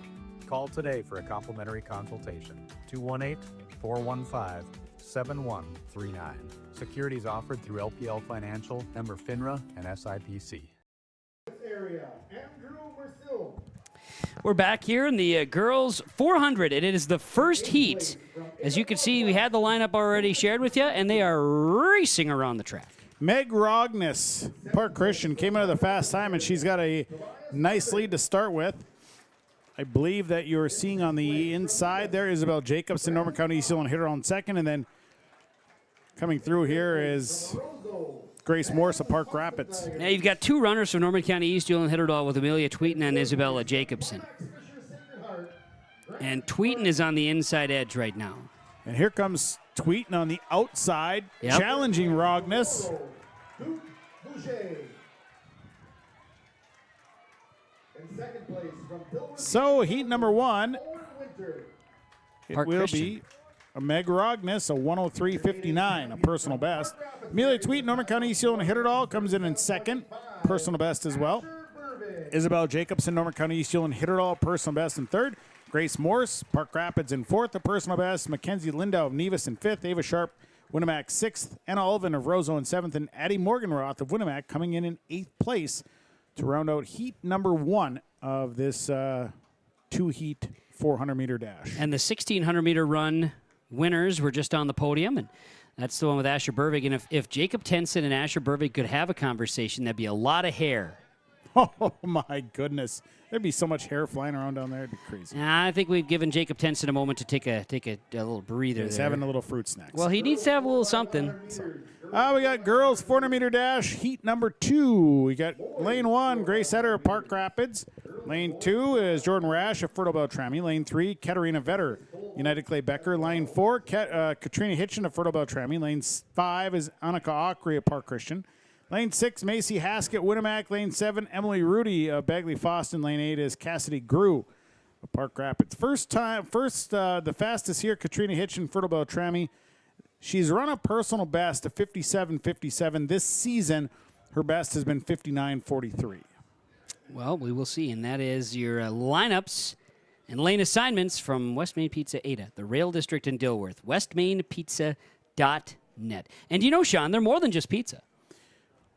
Call today for a complimentary consultation. 218-415-7139. Securities offered through LPL Financial, member FINRA, and SIPC. Area, Andrew Marcel. We're back here in the girls 400, and it is the first heat. As you can see, we had the lineup already shared with you, and they are racing around the track. Meg Rogness, Park Christian, came out of the fast time, and she's got a nice lead to start with. I believe that you're seeing on the inside there Isabel Jacobson, Norman County East Hill, and hit her on second, and then coming through here is Grace Morse of Park Rapids. Now you've got two runners from Norman County East, Hill and Hitterdall with Amelia Tweeten and Isabella Jacobson. And Tweeten is on the inside edge right now. And here comes Tweeten on the outside, challenging Rogness. So heat number one, it Park will Christian. be a Meg Rogness, a 103.59, a personal best. Amelia Tweet, Norman County East Hill and Hitterdall comes in second, personal best as well. Isabel Jacobson, Norman County East Hill and Hitterdall, personal best in third. Grace Morse, Park Rapids in fourth, a personal best. Mackenzie Lindau of Nevis in fifth. Ava Sharp, Winnemac sixth. Anna Ulvin of Roseau in seventh. And Addie Morganroth of Winnemac coming in eighth place to round out heat number one of this two-heat 400-meter dash. And the 1,600-meter run winners were just on the podium, and that's the one with Asher Burvig. And if Jacob Tenson and Asher Burvig could have a conversation, that'd be a lot of hair. Oh, my goodness. There'd be so much hair flying around down there. It'd be crazy. I think we've given Jacob Tenson a moment to take a little breather. He's there. having a little fruit snacks. Well, he needs to have a little something. We got girls 400-meter dash, heat number two. We got lane one, Grace Etter of Park Rapids. Lane two is Jordan Rash of Fertile Beltrami. Lane three, Katarina Vetter, United Clay Becker. Lane four, Katrina Hitchen of Fertile Beltrami. Lane five is Annika Ockery of Park Christian. Lane 6, Macy Haskett, Winnemac. Lane 7, Emily Rudy of Bagley Foston. Lane 8 is Cassidy Grew of Park Rapids. The fastest here, Katrina Hitchen, Fertile Beltrami. She's run a personal best of 57.57. This season, her best has been 59.43. Well, we will see, and that is your lineups And lane assignments from West Main Pizza Ada, the Rail District in Dilworth, westmainpizza.net. And you know, Sean, they're more than just pizza.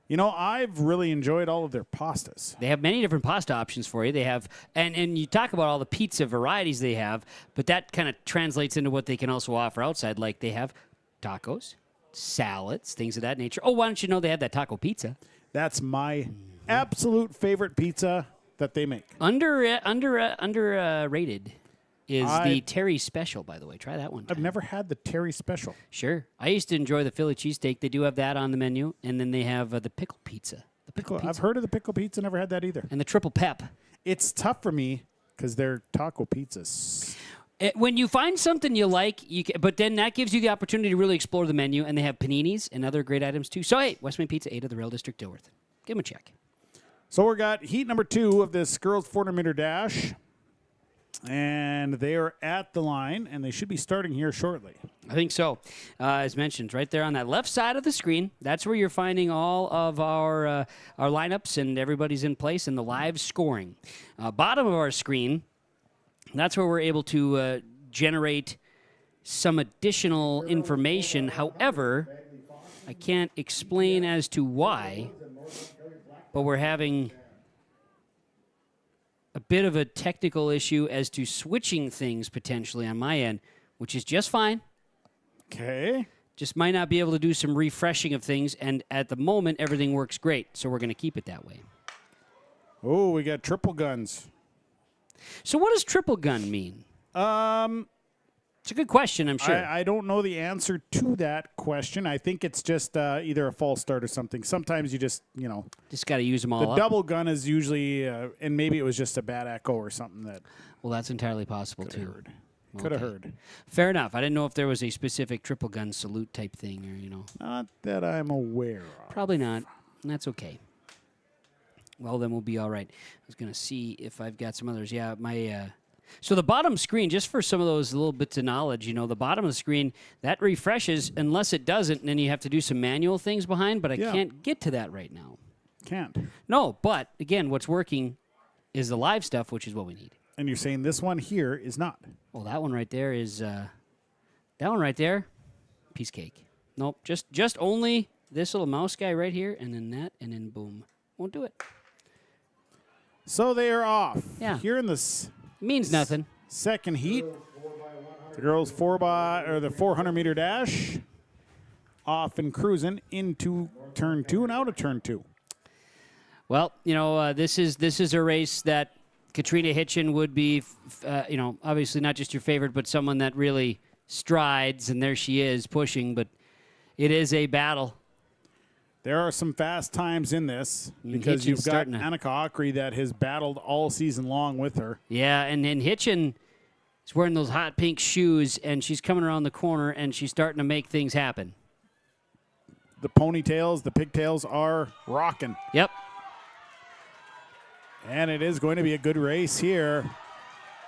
You know, I've really enjoyed all of their pastas. They have many different pasta options for you. They have, and you talk about all the pizza varieties they have, but that kind of translates into what they can also offer outside. Like they have tacos, salads, things of that nature. Oh, why don't you know they have that taco pizza? That's my absolute favorite pizza that they make. Underrated is the Terry Special, by the way. Try that one. I've never had the Terry Special. Sure. I used to enjoy the Philly cheesesteak. They do have that on the menu. And then they have the pickle pizza. The pickle pizza. I've heard of the pickle pizza, never had that either. And the triple pep. It's tough for me because they're taco pizzas. When you find something you like, but then that gives you the opportunity to really explore the menu. And they have paninis and other great items, too. So, hey, West Main Pizza, 8 of the Rail District, Dilworth. Give them a check. So we got heat number 2 of this girls 400-meter dash. And they are at the line, and they should be starting here shortly. I think so. As mentioned, right there on that left side of the screen, that's where you're finding all of our lineups, and everybody's in place, and the live scoring. Bottom of our screen, that's where we're able to generate some additional information. However, I can't explain as to why, but we're having a bit of a technical issue as to switching things potentially on my end, which is just fine. Okay. Just might not be able to do some refreshing of things, and at the moment, everything works great, so we're going to keep it that way. Oh, we got triple guns. So what does triple gun mean? It's a good question, I'm sure. I don't know the answer to that question. I think it's just either a false start or something. Sometimes you just got to use them all The up. double gun is usually, and maybe it was just a bad echo or something that. Well, that's entirely possible, too. Could have heard. Fair enough. I didn't know if there was a specific triple gun salute type thing or, Not that I'm aware of. Probably not. That's okay. Well, then we'll be all right. I was going to see if I've got some others. Yeah, my... So the bottom screen, just for some of those little bits of knowledge, the bottom of the screen, that refreshes unless it doesn't, and then you have to do some manual things behind, but I can't get to that right now. Can't. No, but, again, what's working is the live stuff, which is what we need. And you're saying this one here is not. Well, that one right there is, that one right there, piece cake. Nope, just only this little mouse guy right here, and then that, and then boom. Won't do it. So they are off. Yeah. Here in this... Means nothing. Second heat. The girls 400-meter dash. Off and cruising into turn 2 and out of turn 2. Well, this is a race that Katrina Hitchin would be, obviously not just your favorite, but someone that really strides, and there she is pushing, but it is a battle. There are some fast times in this because you've got Annika Akri that has battled all season long with her. Yeah, and Hitchin is wearing those hot pink shoes, and she's coming around the corner, and she's starting to make things happen. The ponytails, the pigtails are rocking. Yep. And it is going to be a good race here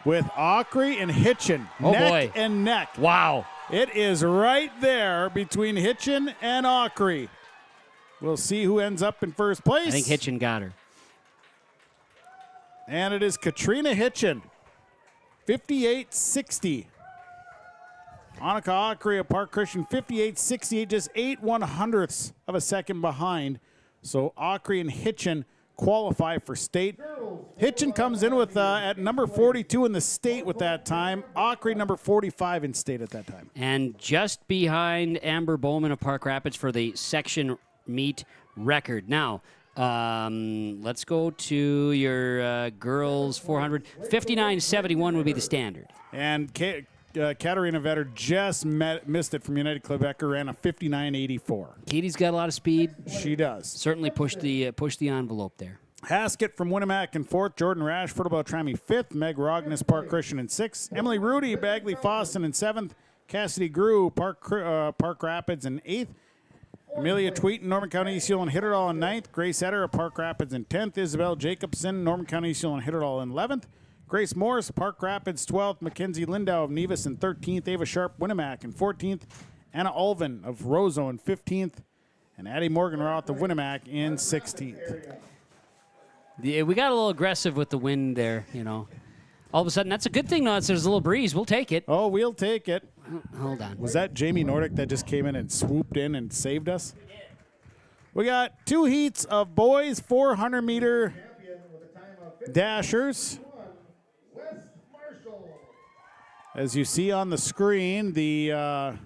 with Akri and Hitchin. Neck and neck. Wow. It is right there between Hitchin and Akri. We'll see who ends up in first place. I think Hitchin got her. And it is Katrina Hitchin, 58.60. Annika Akri of Park Christian, 58.68, just 8/100ths of a second behind. So Akri and Hitchin qualify for state. Hitchin comes in with at number 42 in the state with that time. Akri number 45 in state at that time. And just behind Amber Bowman of Park Rapids for the section meet record. Now, let's go to your girls 400. 59.71 would be the standard. And Katarina Vetter just missed it from United Quebec, ran a 59.84. Katie's got a lot of speed. She does. Certainly pushed the envelope there. Haskett from Winnemac in 4th, Jordan Rashford of Beltrami 5th, Meg Rognes, Park Christian in 6th, Emily Rudy, Bagley Foston in 7th, Cassidy Grew, Park Rapids in 8th, Amelia Tweeten, Norman County East Yulee, hit it all in 9th. Grace Etter of Park Rapids in 10th. Isabel Jacobson, Norman County East Yulee, hit it all in 11th. Grace Morris, Park Rapids 12th. Mackenzie Lindau of Nevis in 13th. Ava Sharp, Winnemac in 14th. Anna Ulvin of Roseau in 15th. And Addie Morgan Roth of Winnemac in 16th. Yeah, we got a little aggressive with the wind there, All of a sudden, that's a good thing, though. There's a little breeze. We'll take it. Oh, we'll take it. Hold on. Was that Jamie Nordic that just came in and swooped in and saved us? We got 2 heats of boys 400-meter dashers. As you see on the screen, the I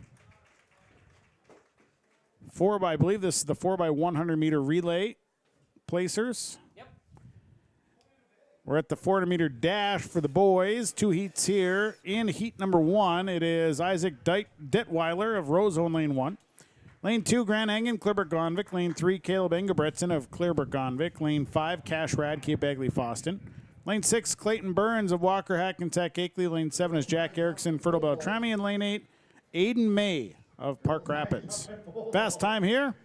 believe this is the 4x100-meter relay placers. Yep. We're at the 400-meter dash for the boys. 2 heats here. In heat number 1, it is Isaac Detweiler of Roseau in lane 1. Lane 2, Grant Engen, Kleberg-Gonvik. Lane 3, Caleb Engebretson of Kleberg-Gonvik. Lane 5, Cash Radke of Bagley-Foston. Lane 6, Clayton Burns of Walker Hackensack Akeley. Lane 7 is Jack Erickson, Fertile Beltrami. And lane 8, Aiden May of Park Rapids. Fast time here.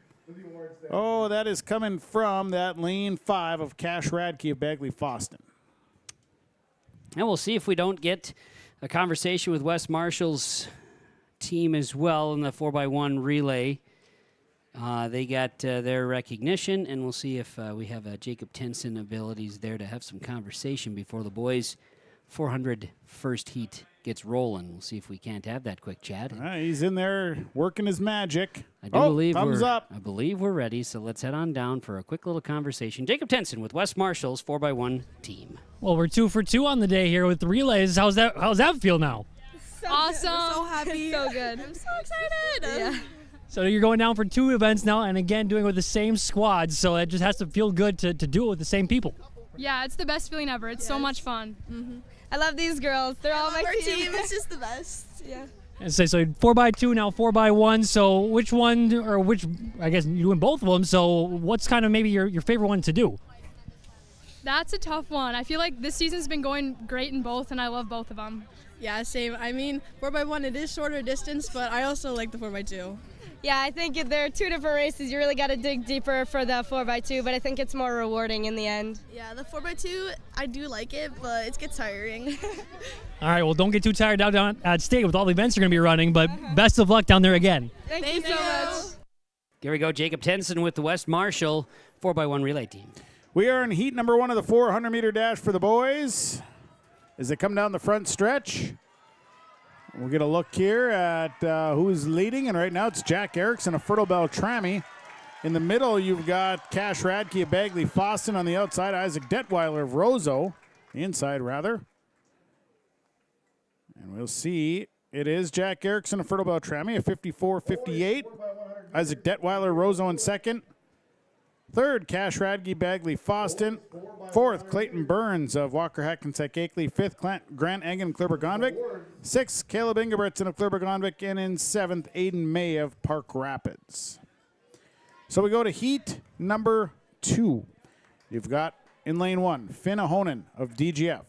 Oh, that is coming from that lane 5 of Cash Radke of Bagley-Foston. And we'll see if we don't get a conversation with West Marshall's team as well in the 4x1 relay. They got their recognition, and we'll see if we have Jacob Tenson abilities there to have some conversation before the boys' 400 first heat gets rolling. We'll see if we can't have that quick chat. He's in there working his magic. I believe thumbs up. I believe we're ready, so let's head on down for a quick little conversation. Jacob Tenson with West Marshall's 4x1 team. Well, we're 2 for 2 on the day here with the relays. How's that feel now? Awesome. I'm so happy. So good. I'm so excited. Yeah. So you're going down for 2 events now, and again doing it with the same squad. So it just has to feel good to do it with the same people. Yeah, it's the best feeling ever. It's so much fun. Mm-hmm. I love these girls. They're all my team. It's just the best. Yeah. And so 4x2 now 4x1. So which one, or which? I guess you're doing both of them. So what's kind of maybe your favorite one to do? That's a tough one. I feel like this season's been going great in both, and I love both of them. Yeah, same. I mean, 4x1, it is shorter distance, but I also like the 4x2. Yeah, I think if there are 2 different races, you really got to dig deeper for the 4x2, but I think it's more rewarding in the end. Yeah, the 4x2, I do like it, but it gets tiring. All right, well, don't get too tired down at state with all the events you're going to be running, but best of luck down there again. Thank you so much. There we go, Jacob Tenson with the West Marshall 4x1 relay team. We are in heat number 1 of the 400-meter dash for the boys. As they come down the front stretch, we'll get a look here at who's leading, and right now it's Jack Erickson of Fertile Beltrami. In the middle, you've got Cash Radke of Bagley-Foston. On the outside, Isaac Detweiler of Roseau. The inside, rather. And we'll see. It is Jack Erickson of Fertile Beltrami, a 54-58. Isaac Detweiler, Roseau in second. Third, Cash Radke, Bagley-Foston. Fourth, Clayton Burns of Walker Hackensack Akeley. Fifth, Grant Engen, Kleberg-Gonvik. Sixth, Caleb Engebretson of Kleberg-Gonvik. And in seventh, Aiden May of Park Rapids. So we go to heat number 2. You've got in lane 1, Finn Ahonen of DGF.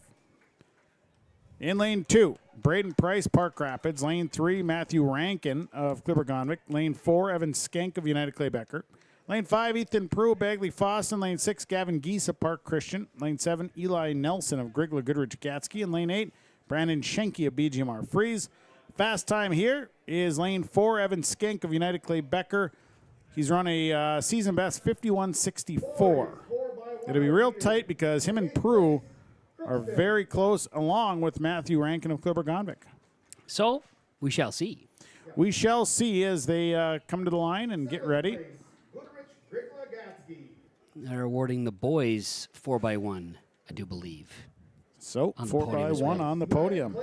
In lane 2, Braden Price, Park Rapids. Lane 3, Matthew Rankin of Kleberg-Gonvik. Lane 4, Evan Skank of United Claybecker. Lane 5, Ethan Prue, Bagley-Foston. Lane 6, Gavin Geese of Park Christian. Lane 7, Eli Nelson of Grigla Goodrich Gatsky. And lane 8, Brandon Schenke of BGMR Freeze. Fast time here is lane 4, Evan Skank of United Claybecker. He's run a season best 51.64. It'll be real tight because him and Prue are very close, along with Matthew Rankin of Kleberg-Gonvik. So we shall see. We shall see as they come to the line and get ready. They're awarding the boys 4x1, I do believe. So 4x1 on the podium.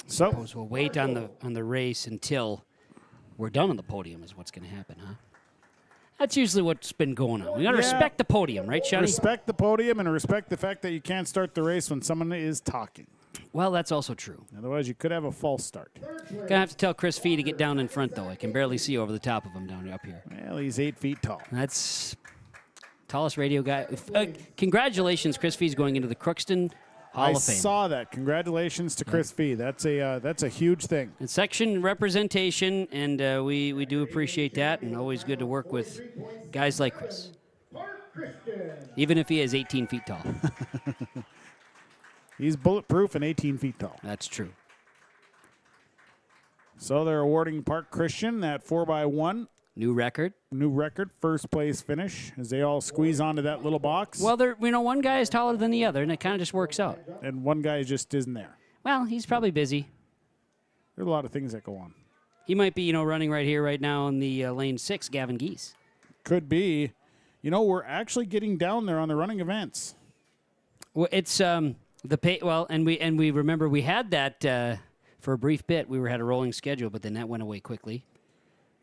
So suppose we'll wait on the race until we're done on the podium is what's going to happen, huh? That's usually what's been going on. We got to respect the podium, right, Shani? Respect the podium and respect the fact that you can't start the race when someone is talking. Well, that's also true. Otherwise, you could have a false start. Gonna have to tell Chris Fee to get down in front, though. I can barely see over the top of him down up here. Well, he's 8 feet tall. That's tallest radio guy. Congratulations, Chris Fee's going into the Crookston Hall of Fame. I saw that. Congratulations to Chris Fee. That's a huge thing. It's section representation, and we do appreciate that, and always good to work with guys like Chris, even if he is 18 feet tall. He's bulletproof and 18 feet tall. That's true. So they're awarding Park Christian that 4x1 New record. New record, first place finish as they all squeeze onto that little box. Well, one guy is taller than the other, and it kind of just works out. And one guy just isn't there. Well, he's probably busy. There are a lot of things that go on. He might be, running right here, right now in the lane 6, Gavin Geese. Could be. We're actually getting down there on the running events. Well, it's the pay. Well, and we remember we had that for a brief bit. We had a rolling schedule, but then that went away quickly.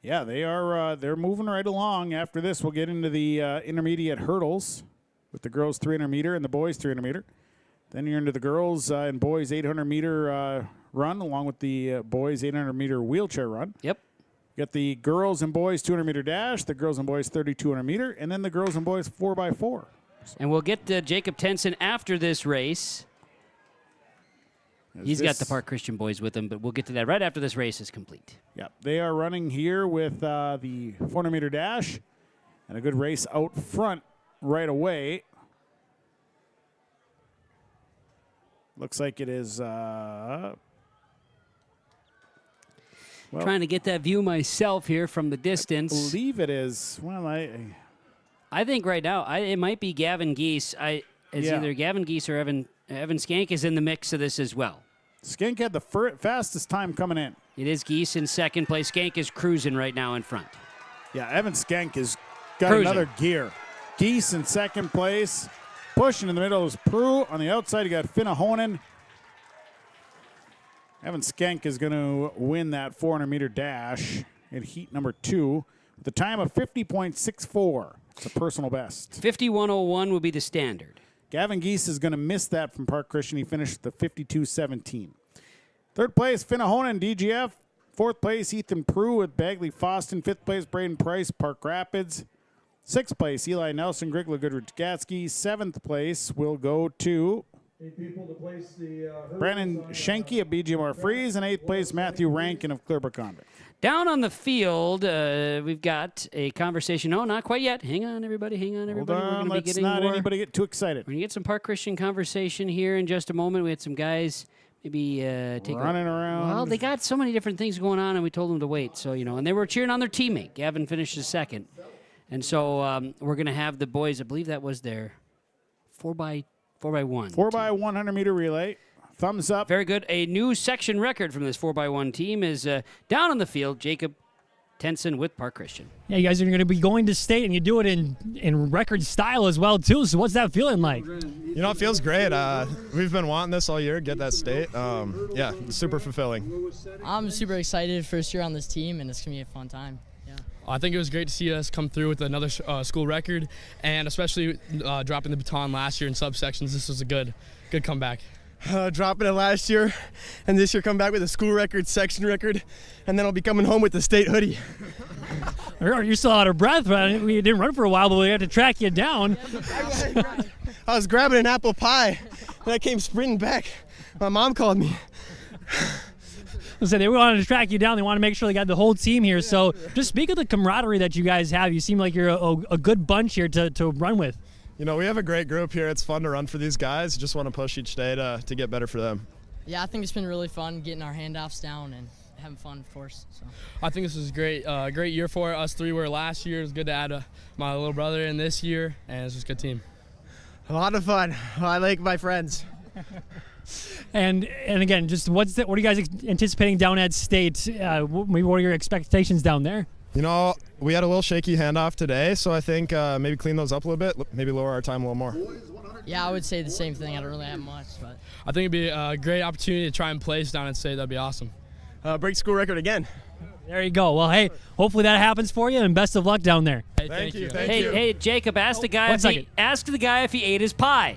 Yeah, they are. They're moving right along. After this, we'll get into the intermediate hurdles with the girls 300 meter and the boys 300 meter. Then you're into the girls and boys 800 meter run, along with the boys 800 meter wheelchair run. Yep. You got the girls and boys 200 meter dash, the girls and boys 3200 meter, and then the girls and boys 4x4. And we'll get Jacob Tenson after this race. He's got the Park Christian boys with him, but we'll get to that right after this race is complete. Yep, they are running here with the 400 meter dash and a good race out front right away. Looks like it is. Trying to get that view myself here from the distance. I believe it is. Well, I think right now it might be Gavin Geese. Either Gavin Geese or Evan Skank is in the mix of this as well. Skank had the fastest time coming in. It is Geese in second place. Skank is cruising right now in front. Yeah, Evan Skank has got another gear. Geese in second place. Pushing in the middle is Prue. On the outside, you got Mahnomen. Evan Skank is going to win that 400 meter dash in heat number 2 with a time of 50.64. It's a personal best. 51:01 will be the standard. Gavin Geese is going to miss that from Park Christian. He finished the 52.17. Third place, Mahnomen, DGF. Fourth place, Ethan Prue with Bagley Foston. Fifth place, Braden Price, Park Rapids. Sixth place, Eli Nelson, Grigla Goodrich Gatsky. Seventh place will go to Brandon Schenke of BGMR Freeze. And eighth place, Matthew Rankin of Clearbrook Convict. Down on the field, we've got a conversation. No, not quite yet. Hang on, everybody. Hold on, let's not anybody get too excited. We're going to get some Park Christian conversation here in just a moment. We had some guys maybe running around. Well, they got so many different things going on, and we told them to wait. So, and they were cheering on their teammate. Gavin finished second. And so we're going to have the boys, I believe that was their 4x1. 4x100 meter relay. Thumbs up. Very good. A new section record from this 4x1 team is down on the field. Jacob Tenson with Park Christian. Yeah, you guys are going to be going to state, and you do it in record style as well, too. So what's that feeling like? It feels great. We've been wanting this all year, get that state. Yeah, super fulfilling. I'm super excited. First year on this team, and it's going to be a fun time. I think it was great to see us come through with another school record, and especially dropping the baton last year in subsections. This was a good comeback. Dropping it last year, and this year come back with a school record, section record, and then I'll be coming home with the state hoodie. You're still out of breath. We didn't run for a while, but we had to track you down. I was grabbing an apple pie, and I came sprinting back. My mom called me. So they wanted to track you down. They want to make sure they got the whole team here. So just speak of the camaraderie that you guys have. You seem like you're a good bunch here to run with. We have a great group here. It's fun to run for these guys. Just want to push each day to get better for them. Yeah, I think it's been really fun getting our handoffs down and having fun, of course. So. I think this was a great year for us. 3 were last year. It was good to add my little brother in this year, and it's just a good team. A lot of fun. I like my friends. And again, just what are you guys anticipating down at state? What are your expectations down there? We had a little shaky handoff today, so I think maybe clean those up a little bit, maybe lower our time a little more. Yeah, I would say the same thing. I don't really have much, but I think it'd be a great opportunity to try and place down at state. That'd be awesome. Break school record again. There you go. Well, hey, hopefully that happens for you, and best of luck down there. Hey, thank you. Hey, Jacob, ask the guy if he ate his pie.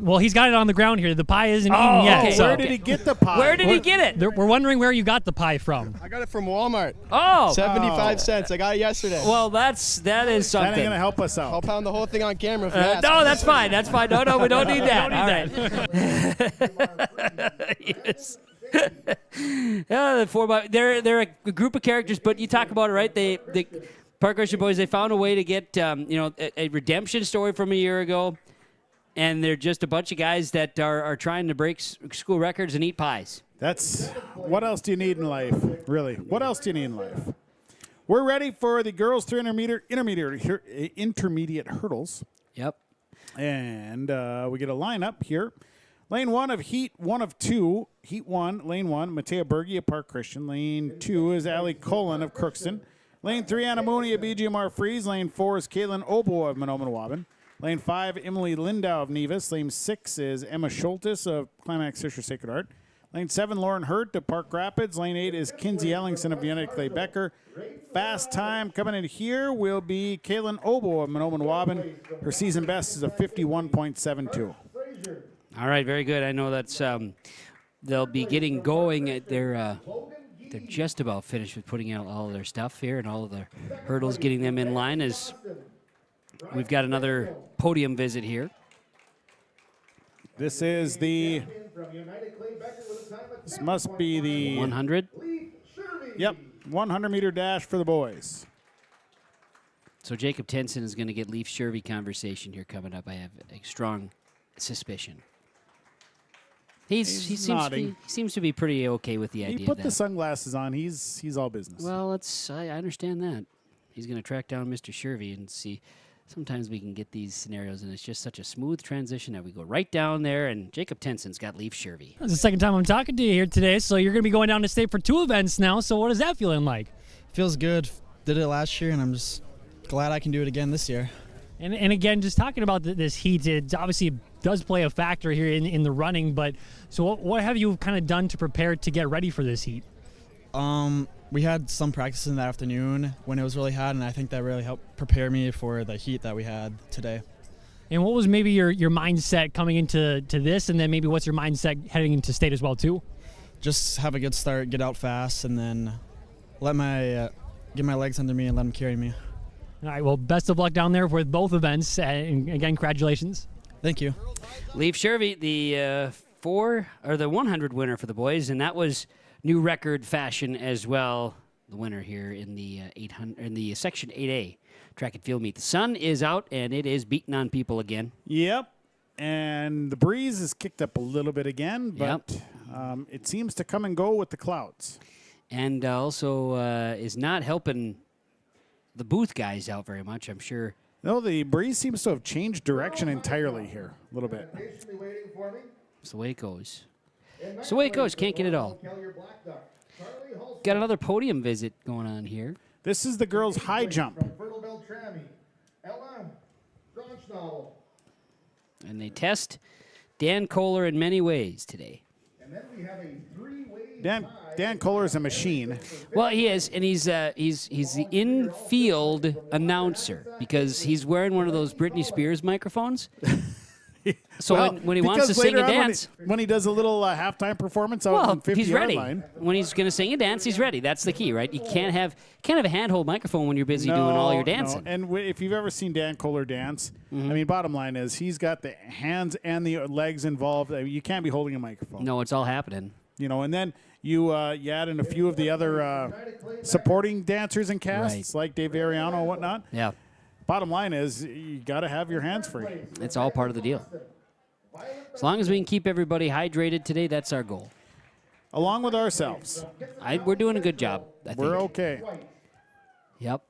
Well, he's got it on the ground here. The pie isn't eaten yet. Okay. So. Where did he get the pie? Where did he get it? We're wondering where you got the pie from. I got it from Walmart. Oh. 75 cents. I got it yesterday. Well, that is something. That ain't going to help us out. I'll pound the whole thing on camera if you ask. No, that's fine. That's fine. No, we don't need that. Yes. Yeah, they're a group of characters, but you talk about it, right? The Park Christian boys, they found a way to get a redemption story from a year ago, and they're just a bunch of guys that are trying to break school records and eat pies. What else do you need in life, really? What else do you need in life? We're ready for the girls 300 intermediate hurdles. Yep. And we get a lineup here. Lane 1 of Heat 1 of 2. Heat 1, Lane 1, Matea Berge of Park Christian. Lane 2 is Allie Cullen of Crookston. Lane 3, Anna Mooney of BGMR Freeze. Lane 4 is Caitlin Obo of Mahnomen Waban. Lane 5, Emily Lindau of Nevis. Lane 6 is Emma Schultes of Climax Fisher Sacred Heart. Lane 7, Lauren Hurt of Park Rapids. Lane 8 is Kinsey Ellingson of United Clay Becker. Fast time coming in here will be Caitlin Obo of Mahnomen Waban. Her season best is a 51.72. All right, very good. I know that's they'll be getting going. They're just about finished with putting out all of their stuff here and all of the hurdles, getting them in line as we've got another podium visit here. This is the, this must be the 100. Yep, 100-meter dash for the boys. So Jacob Tenson is going to get Leaf Shervy conversation here coming up. I have a strong suspicion. He seems to be pretty okay with the idea. He put of the that. sunglasses on. He's all business. Well, I understand that. He's going to track down Mr. Shervy and see. Sometimes we can get these scenarios, and it's just such a smooth transition that we go right down there, and Jacob Tenson's got Leaf Shervy. It's the second time I'm talking to you here today, so you're going to be going down to state for 2 events now, so what is that feeling like? Feels good. Did it last year, and I'm just glad I can do it again this year. And again, just talking about this heat, it obviously does play a factor here in the running, but so what have you kind of done to prepare to get ready for this heat? We had some practice in the afternoon when it was really hot, and I think that really helped prepare me for the heat that we had today. And what was maybe your mindset coming into this, and then maybe what's your mindset heading into state as well too? Just have a good start, get out fast, and then get my legs under me and let them carry me. All right, well, best of luck down there with both events, and again, congratulations. Thank you. Leaf Shervy, the 100 winner for the boys, and that was new record fashion as well. The winner here in the 800 in the section 8A track and field meet. The sun is out and it is beating on people again. Yep, and the breeze is kicked up a little bit again, but it seems to come and go with the clouds. And also is not helping the booth guys out very much, I'm sure. No, the breeze seems to have changed direction entirely here a little bit. It's the way it goes. It's the way it goes. Can't get it all. Got another podium visit going on here. This is the girls' high jump. And they test Dan Kohler in many ways today. Dan Kohler is a machine. Well, he is, and he's the in-field announcer because he's wearing one of those Britney Spears microphones. So well, when he wants to sing and dance, when he does a little halftime performance out on the 50-yard he's ready. line. When he's going to sing and dance, he's ready. That's the key, right? You can't have a handhold microphone when you're busy doing all your dancing. No. And if you've ever seen Dan Kohler dance, I mean, bottom line is he's got the hands and the legs involved. I mean, you can't be holding a microphone. No, it's all happening. You know, and then you add in a few of the other supporting dancers and casts like Dave Ariano and whatnot. Yeah. Bottom line is you got to have your hands free. It's all part of the deal. As long as we can keep everybody hydrated today, that's our goal. Along with ourselves. We're doing a good job, I think. We're okay. Yep.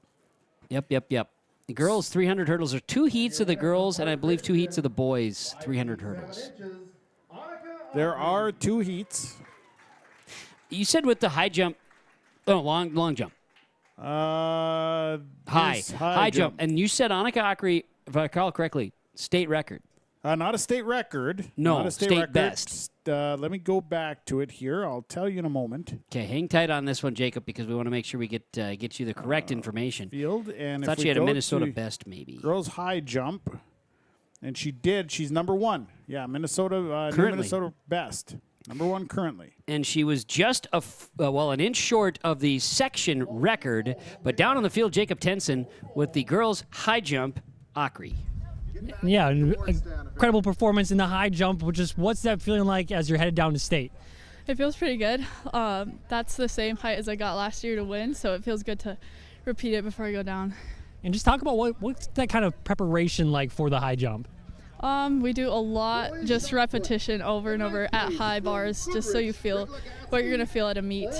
The girls' 300 hurdles are 2 heats of the girls, and I believe 2 heats of the boys' 300 hurdles. There are 2 heats. You said with the high jump, long jump. High jump. And you said Annika Akri, if I recall correctly, state record. Not a state record. No, not a state record. best. Let me go back to it here. I'll tell you in a moment. Okay, hang tight on this one, Jacob, because we want to make sure we get you the correct information. Field and thought if she had a go Minnesota to best, maybe. Girls high jump, and she did. She's number 1. Yeah, Minnesota. New Minnesota best. Number 1 currently. And she was just an inch short of the section record, but down on the field, Jacob Tenson with the girls high jump, Akri. Yeah, incredible performance in the high jump. What's that feeling like as you're headed down to state? It feels pretty good. That's the same height as I got last year to win, so it feels good to repeat it before I go down. And just talk about what's that kind of preparation like for the high jump? We do a lot, just repetition over and over at high bars, just so you feel what you're going to feel at a meet.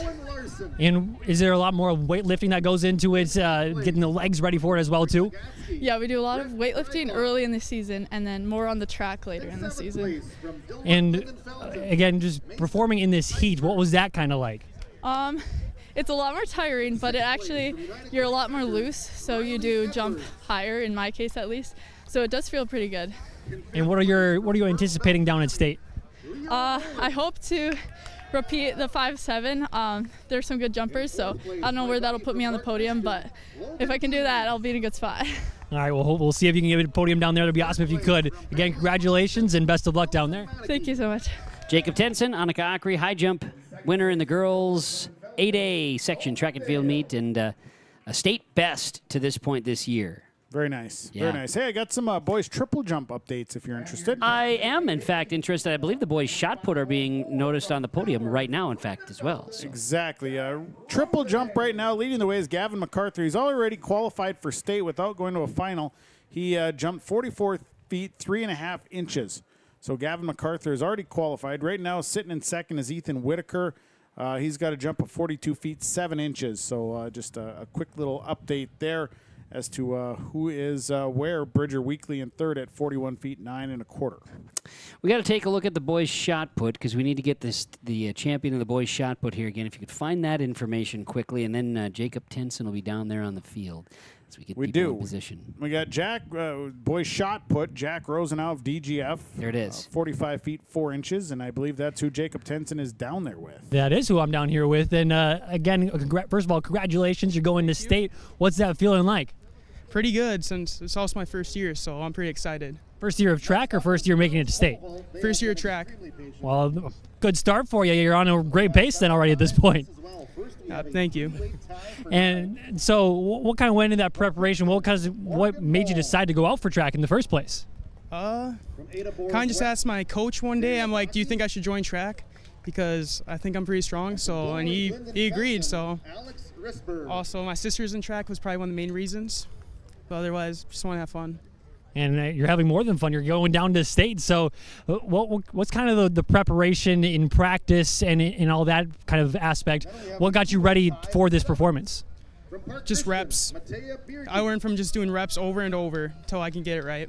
And is there a lot more weightlifting that goes into it, getting the legs ready for it as well, too? Yeah, we do a lot of weightlifting early in the season and then more on the track later in the season. And again, just performing in this heat, what was that kind of like? It's a lot more tiring, but you're a lot more loose, so you do jump higher, in my case at least. So it does feel pretty good. And what are you anticipating down at state? I hope to repeat the 5.7. There's some good jumpers, so I don't know where that'll put me on the podium, but if I can do that, I'll be in a good spot. All right, well, we'll see if you can get a podium down there. That'd be awesome if you could. Again, congratulations and best of luck down there. Thank you so much. Jacob Tenson, Annika Akri, high jump winner in the girls 8A section track and field meet, and a state best to this point this year. Very nice. Yeah. Very nice. Hey, I got some boys triple jump updates if you're interested. I am, in fact, interested. I believe the boys shot put are being noticed on the podium right now, in fact, as well. So. Exactly. Triple jump right now. Leading the way is Gavin MacArthur. He's already qualified for state without going to a final. He jumped 44 feet, 3.5 inches. So Gavin MacArthur is already qualified. Right now, sitting in second is Ethan Whitaker. He's got a jump of 42 feet, 7 inches. So just a quick little update there as to who is where. Bridger Weekly in third at 41 feet, 9.25. We got to take a look at the boys' shot put because we need to get the champion of the boys' shot put here again. If you could find that information quickly, and then Jacob Tenson will be down there on the field as we get people in position. We got Jack, boys' shot put, Jack Rosenau of DGF. There it is. 45 feet, 4 inches, and I believe that's who Jacob Tenson is down there with. That is who I'm down here with. And again, first of all, congratulations. You're going to state. What's that feeling like? Pretty good, since it's also my first year, so I'm pretty excited. First year of track or first year making it to state? First year of track. Well, good start for you. You're on a great pace then already at this point. Thank you. And so what kind of went into that preparation? What made you decide to go out for track in the first place? Kind of just asked my coach one day. I'm like, do you think I should join track? Because I think I'm pretty strong. And he agreed. So also my sister's in track was probably one of the main reasons. But otherwise, just want to have fun. And you're having more than fun. You're going down to state. So what's kind of the preparation in practice and in all that kind of aspect? What got you ready for this performance? Just reps. I learned from just doing reps over and over until I can get it right.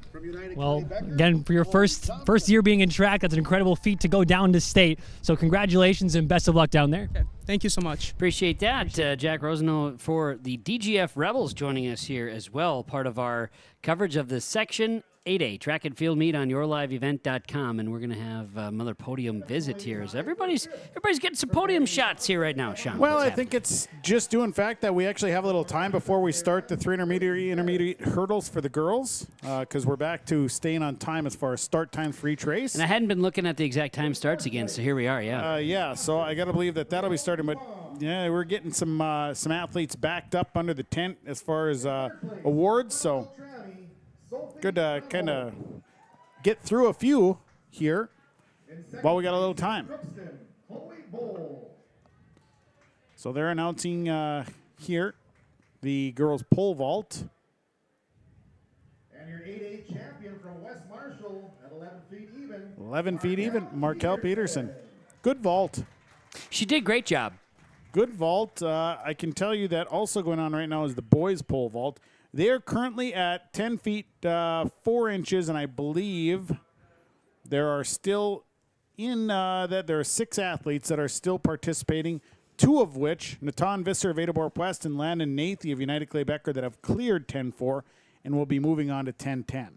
Well, again, for your first year being in track, that's an incredible feat to go down to state. So congratulations and best of luck down there. Okay. Thank you so much. Appreciate that. Jack Rosenau for the DGF Rebels joining us here as well, part of our coverage of the Section 8A track and field meet on yourliveevent.com, and we're going to have another podium visit here. As everybody's getting some podium shots here right now, Sean. Well, I think it's just due in fact that we actually have a little time before we start the 3 intermediate hurdles for the girls, because we're back to staying on time as far as start times for each race. And I hadn't been looking at the exact time starts again, so here we are. Yeah. So I got to believe that'll be starting, but yeah, we're getting some athletes backed up under the tent as far as awards. So. Good to kind of get through a few here while we got a little time. So they're announcing here the girls' pole vault. And your 8A champion from West Marshall at 11 feet even. 11 feet even, Markel Peterson. Good vault. She did great job. Good vault. I can tell you that also going on right now is the boys' pole vault. They are currently at 10 feet 4 inches, and I believe there are still there are 6 athletes that are still participating, 2 of which, Natan Visser of Edeborg West and Landon Nathy of United Clay Becker, that have cleared 10-4 and will be moving on to 10-10.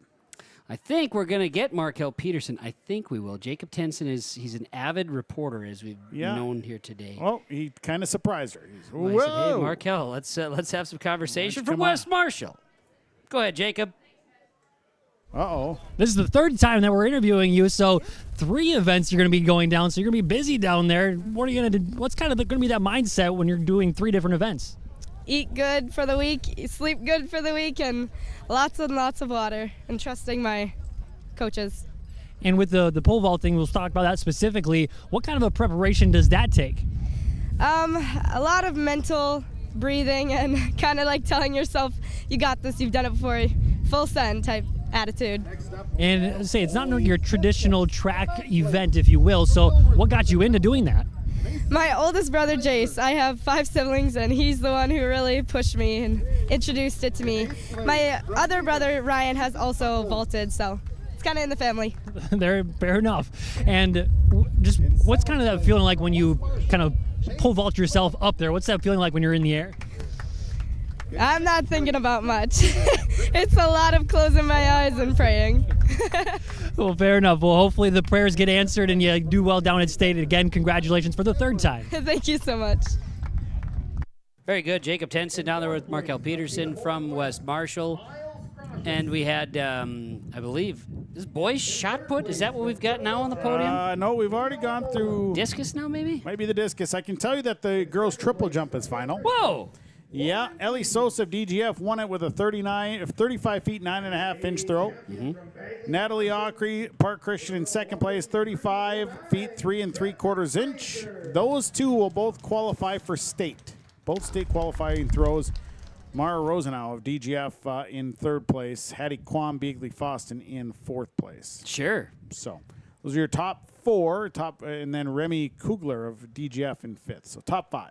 I think we're going to get Markel Peterson. I think we will. Jacob Tenson he's an avid reporter, as we've known here today. Well, he kind of surprised her. I said, hey, Markel, let's have some conversation from West Marshall. Go ahead, Jacob. Uh-oh. This is the 3rd time that we're interviewing you, so 3 events you're going to be going down, so you're going to be busy down there. What are you going to do? What's kind of going to be that mindset when you're doing 3 different events? Eat good for the week, sleep good for the week, and lots and lots of water, and trusting my coaches. And with the pole vaulting, we'll talk about that specifically. What kind of a preparation does that take? A lot of mental breathing and kind of like telling yourself, you got this, you've done it before, full send type attitude. And say it's not your traditional track event, if you will. So what got you into doing that? My oldest brother, Jace. I have 5 siblings, and he's the one who really pushed me and introduced it to me. My other brother, Ryan, has also vaulted, so it's kind of in the family. There, fair enough. And just what's kind of that feeling like when you kind of pole vault yourself up there? What's that feeling like when you're in the air? I'm not thinking about much. It's a lot of closing my eyes and praying. Well, fair enough. Well, hopefully the prayers get answered and you do well down at state. Again, congratulations for the 3rd time. Thank you so much. Very good. Jacob Tenson down there with Markel Peterson from West Marshall. And we had, I believe, this boys shot put? Is that what we've got now on the podium? No, we've already gone through... Discus now, maybe? Maybe the discus. I can tell you that the girls' triple jump is final. Whoa! Yeah, Ellie Sosa of DGF won it with a 35 feet 9.5 inch throw. Natalie Ockrey, Park Christian in second place, 35 feet 3 3/4 inch. Those two will both qualify for state. Both state qualifying throws. Mara Rosenau of DGF in 3rd place. Hattie Kwam Beagley Foston in 4th place. Sure. So those are your top 4, and then Remy Kugler of DGF in 5th. So top 5.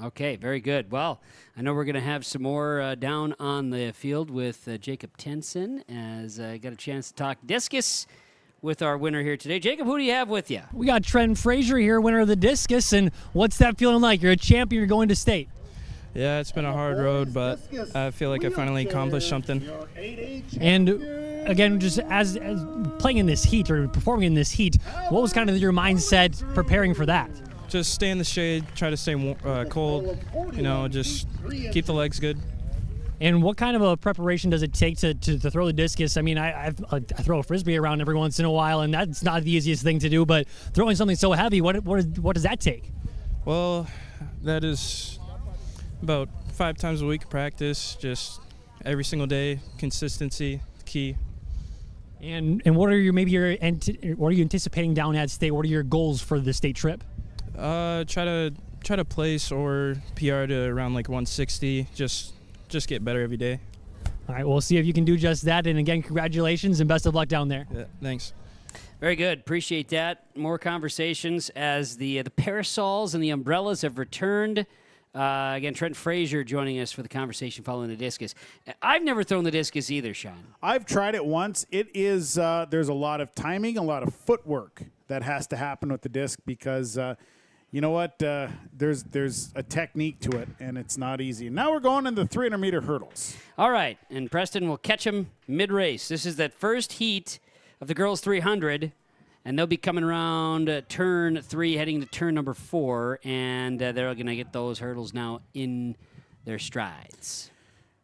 Okay, very good. Well, I know we're going to have some more down on the field with Jacob Tenson as I got a chance to talk discus with our winner here today. Jacob, who do you have with you? We got Trent Frazier here, winner of the discus, and what's that feeling like? You're a champion, you're going to state. Yeah, it's been a hard road, but I feel like I finally accomplished something. And again, just as playing in this heat or performing in this heat, what was kind of your mindset preparing for that? Just stay in the shade, try to stay cold, just keep the legs good. And what kind of a preparation does it take to throw the discus? I mean, I throw a Frisbee around every once in a while, and that's not the easiest thing to do, but throwing something so heavy, what does that take? Well, that is about 5 times a week practice, just every single day, consistency, key. And what are what are you anticipating down at state? What are your goals for the state trip? Try to place or PR to around like 160. Just get better every day. All right, we'll see if you can do just that. And again, congratulations and best of luck down there. Yeah, thanks. Very good. Appreciate that. More conversations as the parasols and the umbrellas have returned. Again, Trent Frazier joining us for the conversation following the discus. I've never thrown the discus either, Sean. I've tried it once. It is there's a lot of timing, a lot of footwork that has to happen with the disc because you know what? There's a technique to it, and it's not easy. Now we're going into the 300-meter hurdles. All right, and Preston will catch him mid-race. This is that first heat of the girls' 300, and they'll be coming around turn 3, heading to turn number 4, and they're going to get those hurdles now in their strides.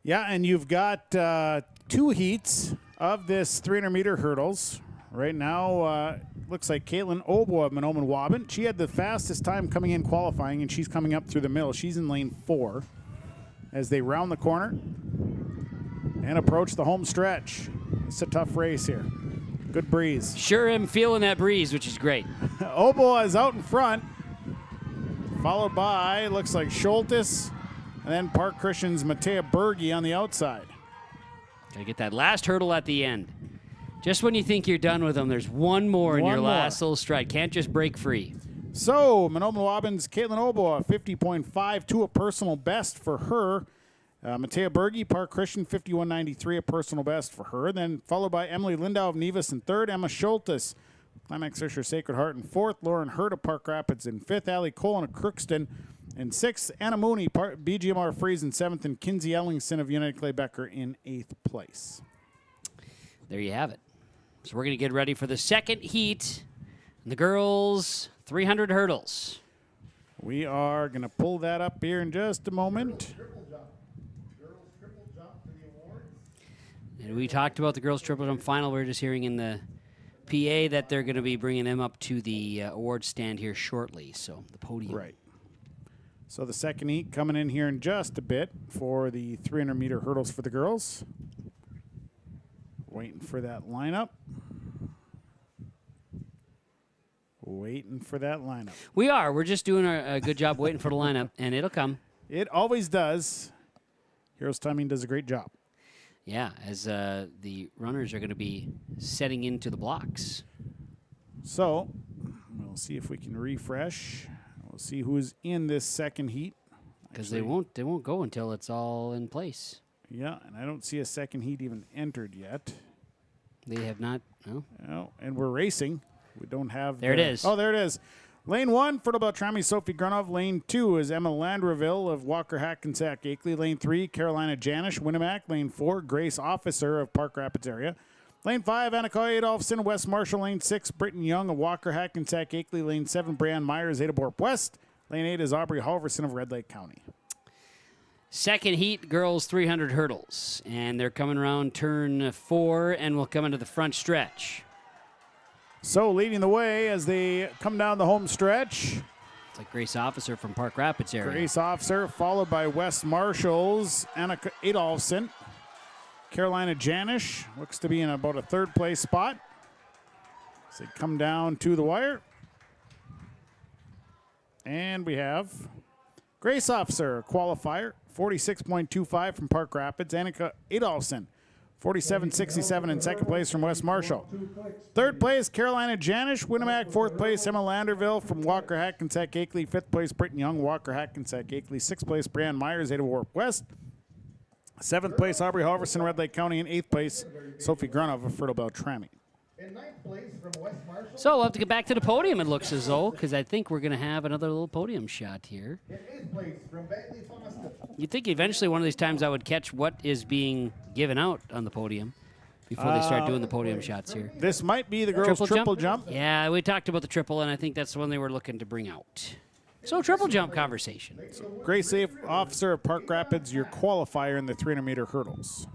Yeah, and you've got 2 heats of this 300-meter hurdles. Right now, looks like Caitlin Obo of Mahnomen Waban. She had the fastest time coming in qualifying, and she's coming up through the middle. She's in lane 4 as they round the corner and approach the home stretch. It's a tough race here. Good breeze. Sure am feeling that breeze, which is great. Obo is out in front, followed by, looks like Schultes, and then Park Christian's Matea Berge on the outside. Got to get that last hurdle at the end. Just when you think you're done with them, there's one more in your last little stride. Can't just break free. So, Mahnomen Waban's Caitlin Obo, a 50.52, a personal best for her. Matea Berge, Park Christian, 51.93, a personal best for her. Then followed by Emily Lindau of Nevis in 3rd, Emma Schultes, Climax Fisher Sacred Heart in 4th, Lauren Hurd of Park Rapids in 5th, Allie Colin of Crookston in 6th, Anna Mooney, BGMR Freeze in 7th, and Kinsey Ellingson of United Clay Becker in 8th place. There you have it. So we're going to get ready for the second heat, the girls' 300 hurdles. We are going to pull that up here in just a moment. And we talked about the girls' triple jump final. We're just hearing in the PA that they're going to be bringing them up to the award stand here shortly, so the podium. Right. So the second heat coming in here in just a bit for the 300-meter hurdles for the girls. Waiting for that lineup. Waiting for that lineup. We are. We're just doing a good job waiting for the lineup, and it'll come. It always does. Heroes Timing does a great job. Yeah, as the runners are going to be setting into the blocks. So we'll see if we can refresh. We'll see who's in this second heat. Because they won't go until it's all in place. Yeah, and I don't see a second heat even entered yet. They have not. No, and we're racing. We don't have. There it is. Oh, there it is. Lane 1, Fertile Beltrami, Sophie Grunov. Lane 2 is Emma Landreville of Walker Hackensack Akeley. Lane 3, Carolina Janish, Winnemac. Lane 4, Grace Officer of Park Rapids area. Lane 5, Annika Adolfson, West Marshall. Lane 6, Britton Young of Walker Hackensack Akeley. Lane 7, Brianne Myers, Adaborp West. Lane 8 is Aubrey Halverson of Red Lake County. Second heat, girls 300 hurdles. And they're coming around turn 4 and will come into the front stretch. So leading the way as they come down the home stretch. It's like Grace Officer from Park Rapids area. Grace Officer, followed by West Marshall's Annika Adolfson. Carolina Janish looks to be in about a third place spot. As they come down to the wire. And we have Grace Officer, qualifier, 46.25 from Park Rapids. Annika Adolfson, 47.67 in second place from West Marshall. Third place, Carolina Janish. Winnemac, fourth place, Emma Landerville from Walker Hackensack Akeley. Fifth place, Britton Young, Walker Hackensack Akeley. Sixth place, Brianne Myers, Adaborp West. Seventh place, Aubrey Halverson, Red Lake County. And eighth place, Sophie Grunov of Fertile Beltrami. So we'll have to get back to the podium, it looks as though, because I think we're going to have another little podium shot here. You'd think eventually one of these times I would catch what is being given out on the podium before they start doing the podium shots here. This might be the girls' triple jump. Yeah, we talked about the triple, and I think that's the one they were looking to bring out. So triple jump conversation. So Grace Officer of Park Rapids, your qualifier in the 300-meter hurdles.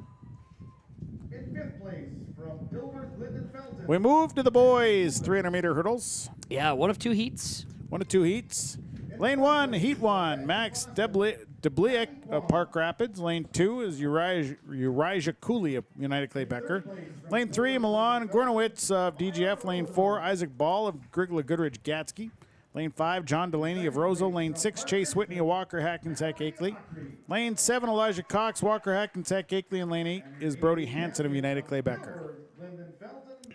We move to the boys' 300-meter hurdles. Yeah, one of two heats. One of two heats. Lane 1, heat 1, Max Debliek of Park Rapids. Lane 2 is Uriah Cooley of United Clay Becker. Lane 3, Milan Gornowitz of DGF. Lane 4, Isaac Ball of Grigla Goodrich Gatsky. Lane 5, John Delaney of Roseau. Lane 6, Chase Whitney of Walker Hackensack Akeley. Lane 7, Elijah Cox, Walker Hackensack Akeley. And Lane 8 is Brody Hansen of United Clay Becker.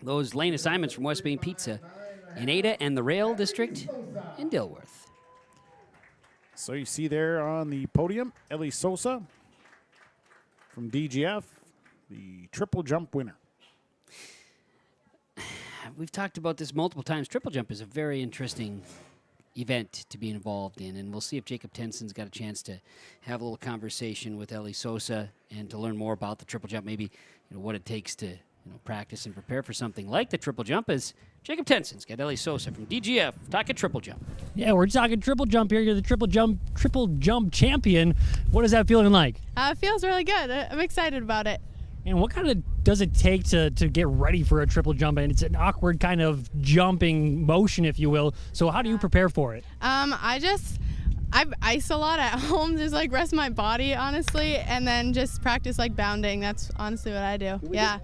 Those lane assignments from West Main Pizza in Ada and the Rail District in Dilworth. So you see there on the podium, Ellie Sosa from DGF, the triple jump winner. We've talked about this multiple times. Triple jump is a very interesting event to be involved in, and we'll see if Jacob Tenson's got a chance to have a little conversation with Ellie Sosa and to learn more about the triple jump, maybe what it takes to practice and prepare for something like the triple jump. As Jacob Tenson's got Ellie Sosa from DGF talking triple jump. Yeah, we're talking triple jump here. You're the triple jump champion. What is that feeling like? It feels really good. I'm excited about it. And what kind of does it take to get ready for a triple jump? And it's an awkward kind of jumping motion, if you will. So how do you prepare for it? I ice a lot at home, just like rest my body, honestly, and then just practice like bounding. That's honestly what I do. Yeah.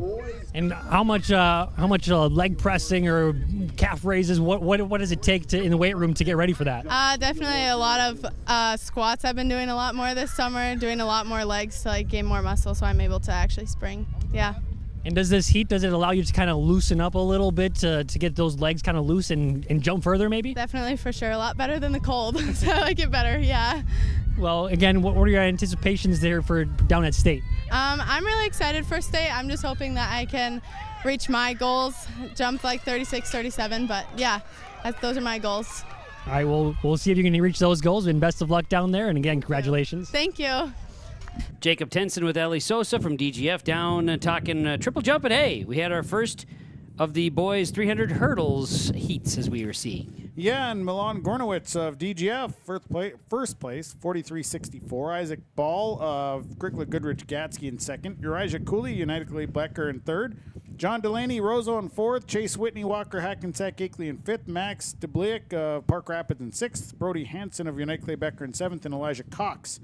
And how much leg pressing or calf raises? What does it take in the weight room to get ready for that? Definitely a lot of squats. I've been doing a lot more this summer, doing a lot more legs to like gain more muscle, so I'm able to actually spring. Yeah. And does this heat, does it allow you to kind of loosen up a little bit to get those legs kind of loose and jump further maybe? Definitely, for sure. A lot better than the cold, so I like it better, yeah. Well, again, what are your anticipations there for down at state? I'm really excited for state. I'm just hoping that I can reach my goals, jump like 36, 37, but yeah, those are my goals. All right, we'll see if you can reach those goals, and best of luck down there, and again, congratulations. Thank you. Jacob Tenson with Ellie Sosa from DGF down talking triple jump. And hey, we had our first of the boys 300 hurdles heats as we were seeing. Yeah, and Milan Gornowitz of DGF, first place, 43.64. Isaac Ball of Grigla Goodrich Gatsky in second. Uriah Cooley, United Clay Becker in third. John Delaney, Roseau in fourth. Chase Whitney, Walker Hackensack Akeley in fifth. Max Debliek of Park Rapids in sixth. Brody Hansen of United Clay Becker in seventh. And Elijah Cox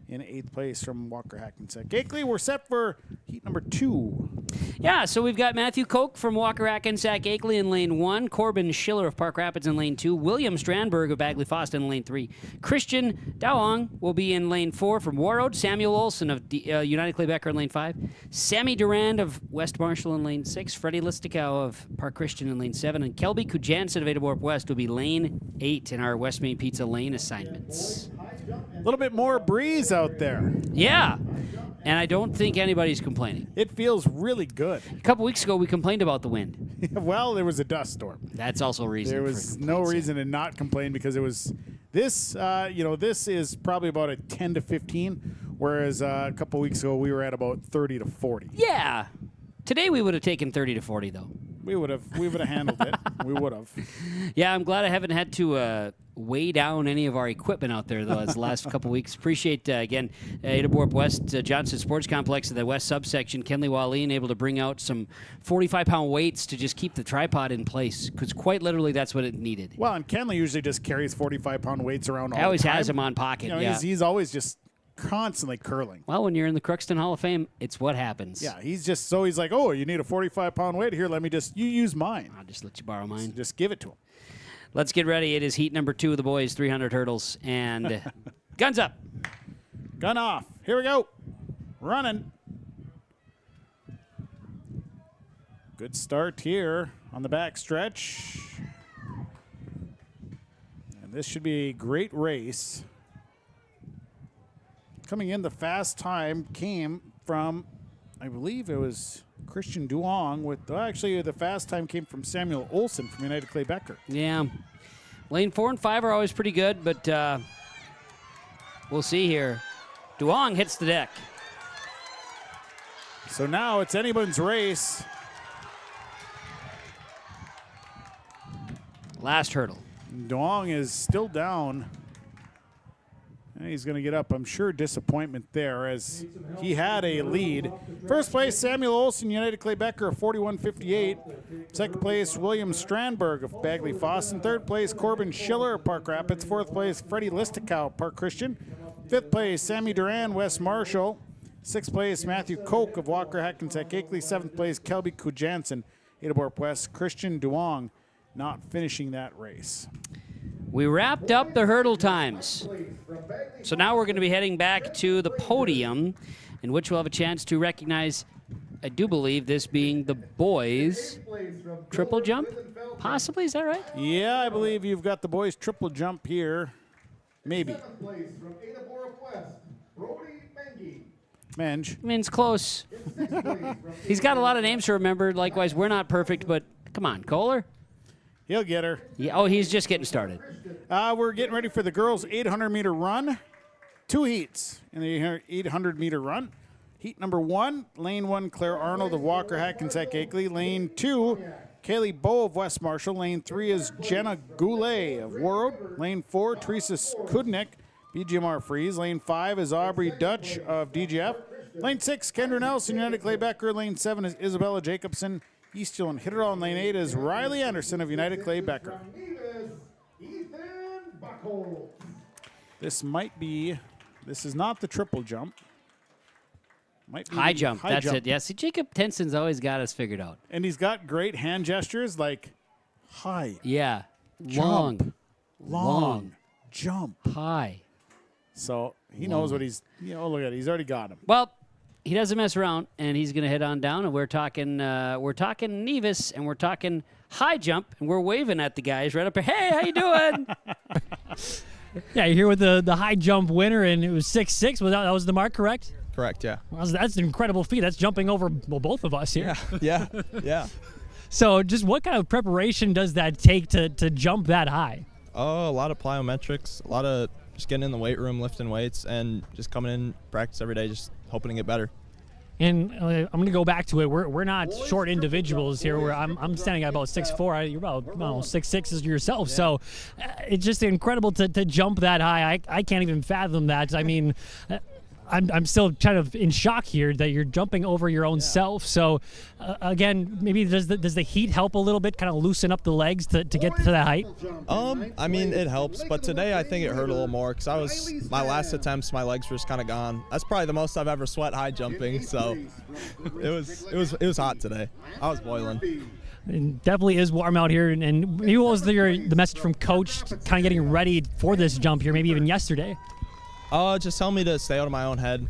in 8th place from Walker Hackensack Akeley. We're set for heat number 2. Yeah, so we've got Matthew Koch from Walker Hackensack Akeley in lane 1, Corbin Schiller of Park Rapids in lane 2, William Strandberg of Bagley Foster in lane 3. Christian Dawang will be in lane 4 from Warroad, Samuel Olson of United Clay Becker in lane 5, Sammy Durand of West Marshall in lane 6, Freddie Listicow of Park Christian in lane 7, and Kelby Kujansen of Adaborp West will be lane 8 in our West Main Pizza lane assignments. A little bit more breeze out there. Yeah, and I don't think anybody's complaining. It feels really good. A couple weeks ago, we complained about the wind. Well, there was a dust storm. That's also a reason. There was no reason to not complain because it was this. This is probably about a 10 to 15, whereas a couple weeks ago we were at about 30 to 40. Yeah. Today we would have taken 30 to 40 though. We would have handled it. We would have. Yeah, I'm glad I haven't had to weigh down any of our equipment out there though. As the last couple weeks. Appreciate again Adaborp West Johnson Sports Complex in the West subsection. Kenley Wallin able to bring out some 45-pound weights to just keep the tripod in place because quite literally that's what it needed. Well, and Kenley usually just carries 45-pound weights around all the time. He always has them on pocket. Yeah. He's always just constantly curling. Well, when you're in the Crookston Hall of Fame, it's what happens. Yeah, he's like, oh, you need a 45-pound weight here. You use mine. I'll just let you borrow mine. So just give it to him. Let's get ready. It is heat number 2 of the boys, 300 hurdles, and guns up. Gun off. Here we go. Running. Good start here on the back stretch. And this should be a great race. Coming in, the fast time came from, I believe it was Christian Duong actually the fast time came from Samuel Olson from United Clay Becker. Yeah. Lane 4 and 5 are always pretty good, but we'll see here. Duong hits the deck. So now it's anyone's race. Last hurdle. Duong is still down. And he's going to get up. I'm sure disappointment there as he had a lead. First place, Samuel Olson, United Clay Becker of 41.58. Second place, William Strandberg of Bagley Fossen. Third place, Corbin Schiller of Park Rapids. Fourth place, Freddie Listicow, Park Christian. Fifth place, Sammy Durand, West Marshall. Sixth place, Matthew Koch of Walker Hackensack Akeley. Seventh place, Kelby Kujansen, Adaborp West. Christian Duong not finishing that race. We wrapped up the hurdle times. So now we're going to be heading back to the podium, in which we'll have a chance to recognize, I do believe, this being the boys' triple jump. Possibly, is that right? Yeah, I believe you've got the boys' triple jump here. Maybe. Menge. I mean, it's close. He's got a lot of names to remember. Likewise, we're not perfect, but come on, Kohler. He'll get her. Yeah, oh, he's just getting started. We're getting ready for the girls' 800-meter run. 2 heats in the 800-meter run. Heat number 1, lane 1, Claire Arnold of Walker Hackensack Akeley. Lane 2, Kaylee Bowe of West Marshall. Lane 3 is Jenna Goulet of Warroad. Lane 4, Teresa Kudnick, BGMR Freeze. Lane 5 is Aubrey Dutch of DGF. Lane 6, Kendra Nelson, United Clay Becker. Lane 7 is Isabella Jacobson, Easthill, and hitter on lane 8 is Riley Anderson of United Clay Becker. This is not the triple jump. Might be high jump, that's jump. it. Yeah, see, Jacob Tenson's always got us figured out. And he's got great hand gestures like high. Yeah, Jump. Long. Jump. High. So he knows what he's, look at it. He's already got him. Well, he doesn't mess around, and he's going to head on down, and we're talking Nevis, and we're talking high jump, and we're waving at the guys right up here. Hey, how you doing? Yeah, you're here with the high jump winner, and it was 6'6". That was the mark, correct? Correct, yeah. Well, that's an incredible feat. That's jumping over both of us here. Yeah. So just what kind of preparation does that take to jump that high? Oh, a lot of plyometrics, a lot of just getting in the weight room, lifting weights, and just coming in practice every day, just hoping to get better. And I'm going to go back to it. We're not short individuals here. Where I'm standing at about 6'4". You're about 6'6" as yourself. Yeah. So it's just incredible to jump that high. I can't even fathom that. I mean, I'm still kind of in shock here that you're jumping over your own self. So, again, maybe does the heat help a little bit, kind of loosen up the legs to get to that height? I mean, it helps, but today I think it hurt a little more because my last attempts, my legs were just kind of gone. That's probably the most I've ever sweat high jumping, so it was hot today. I was boiling. It definitely is warm out here. And maybe what was the message from Coach, kind of getting ready for this jump here, maybe even yesterday? Just tell me to stay out of my own head.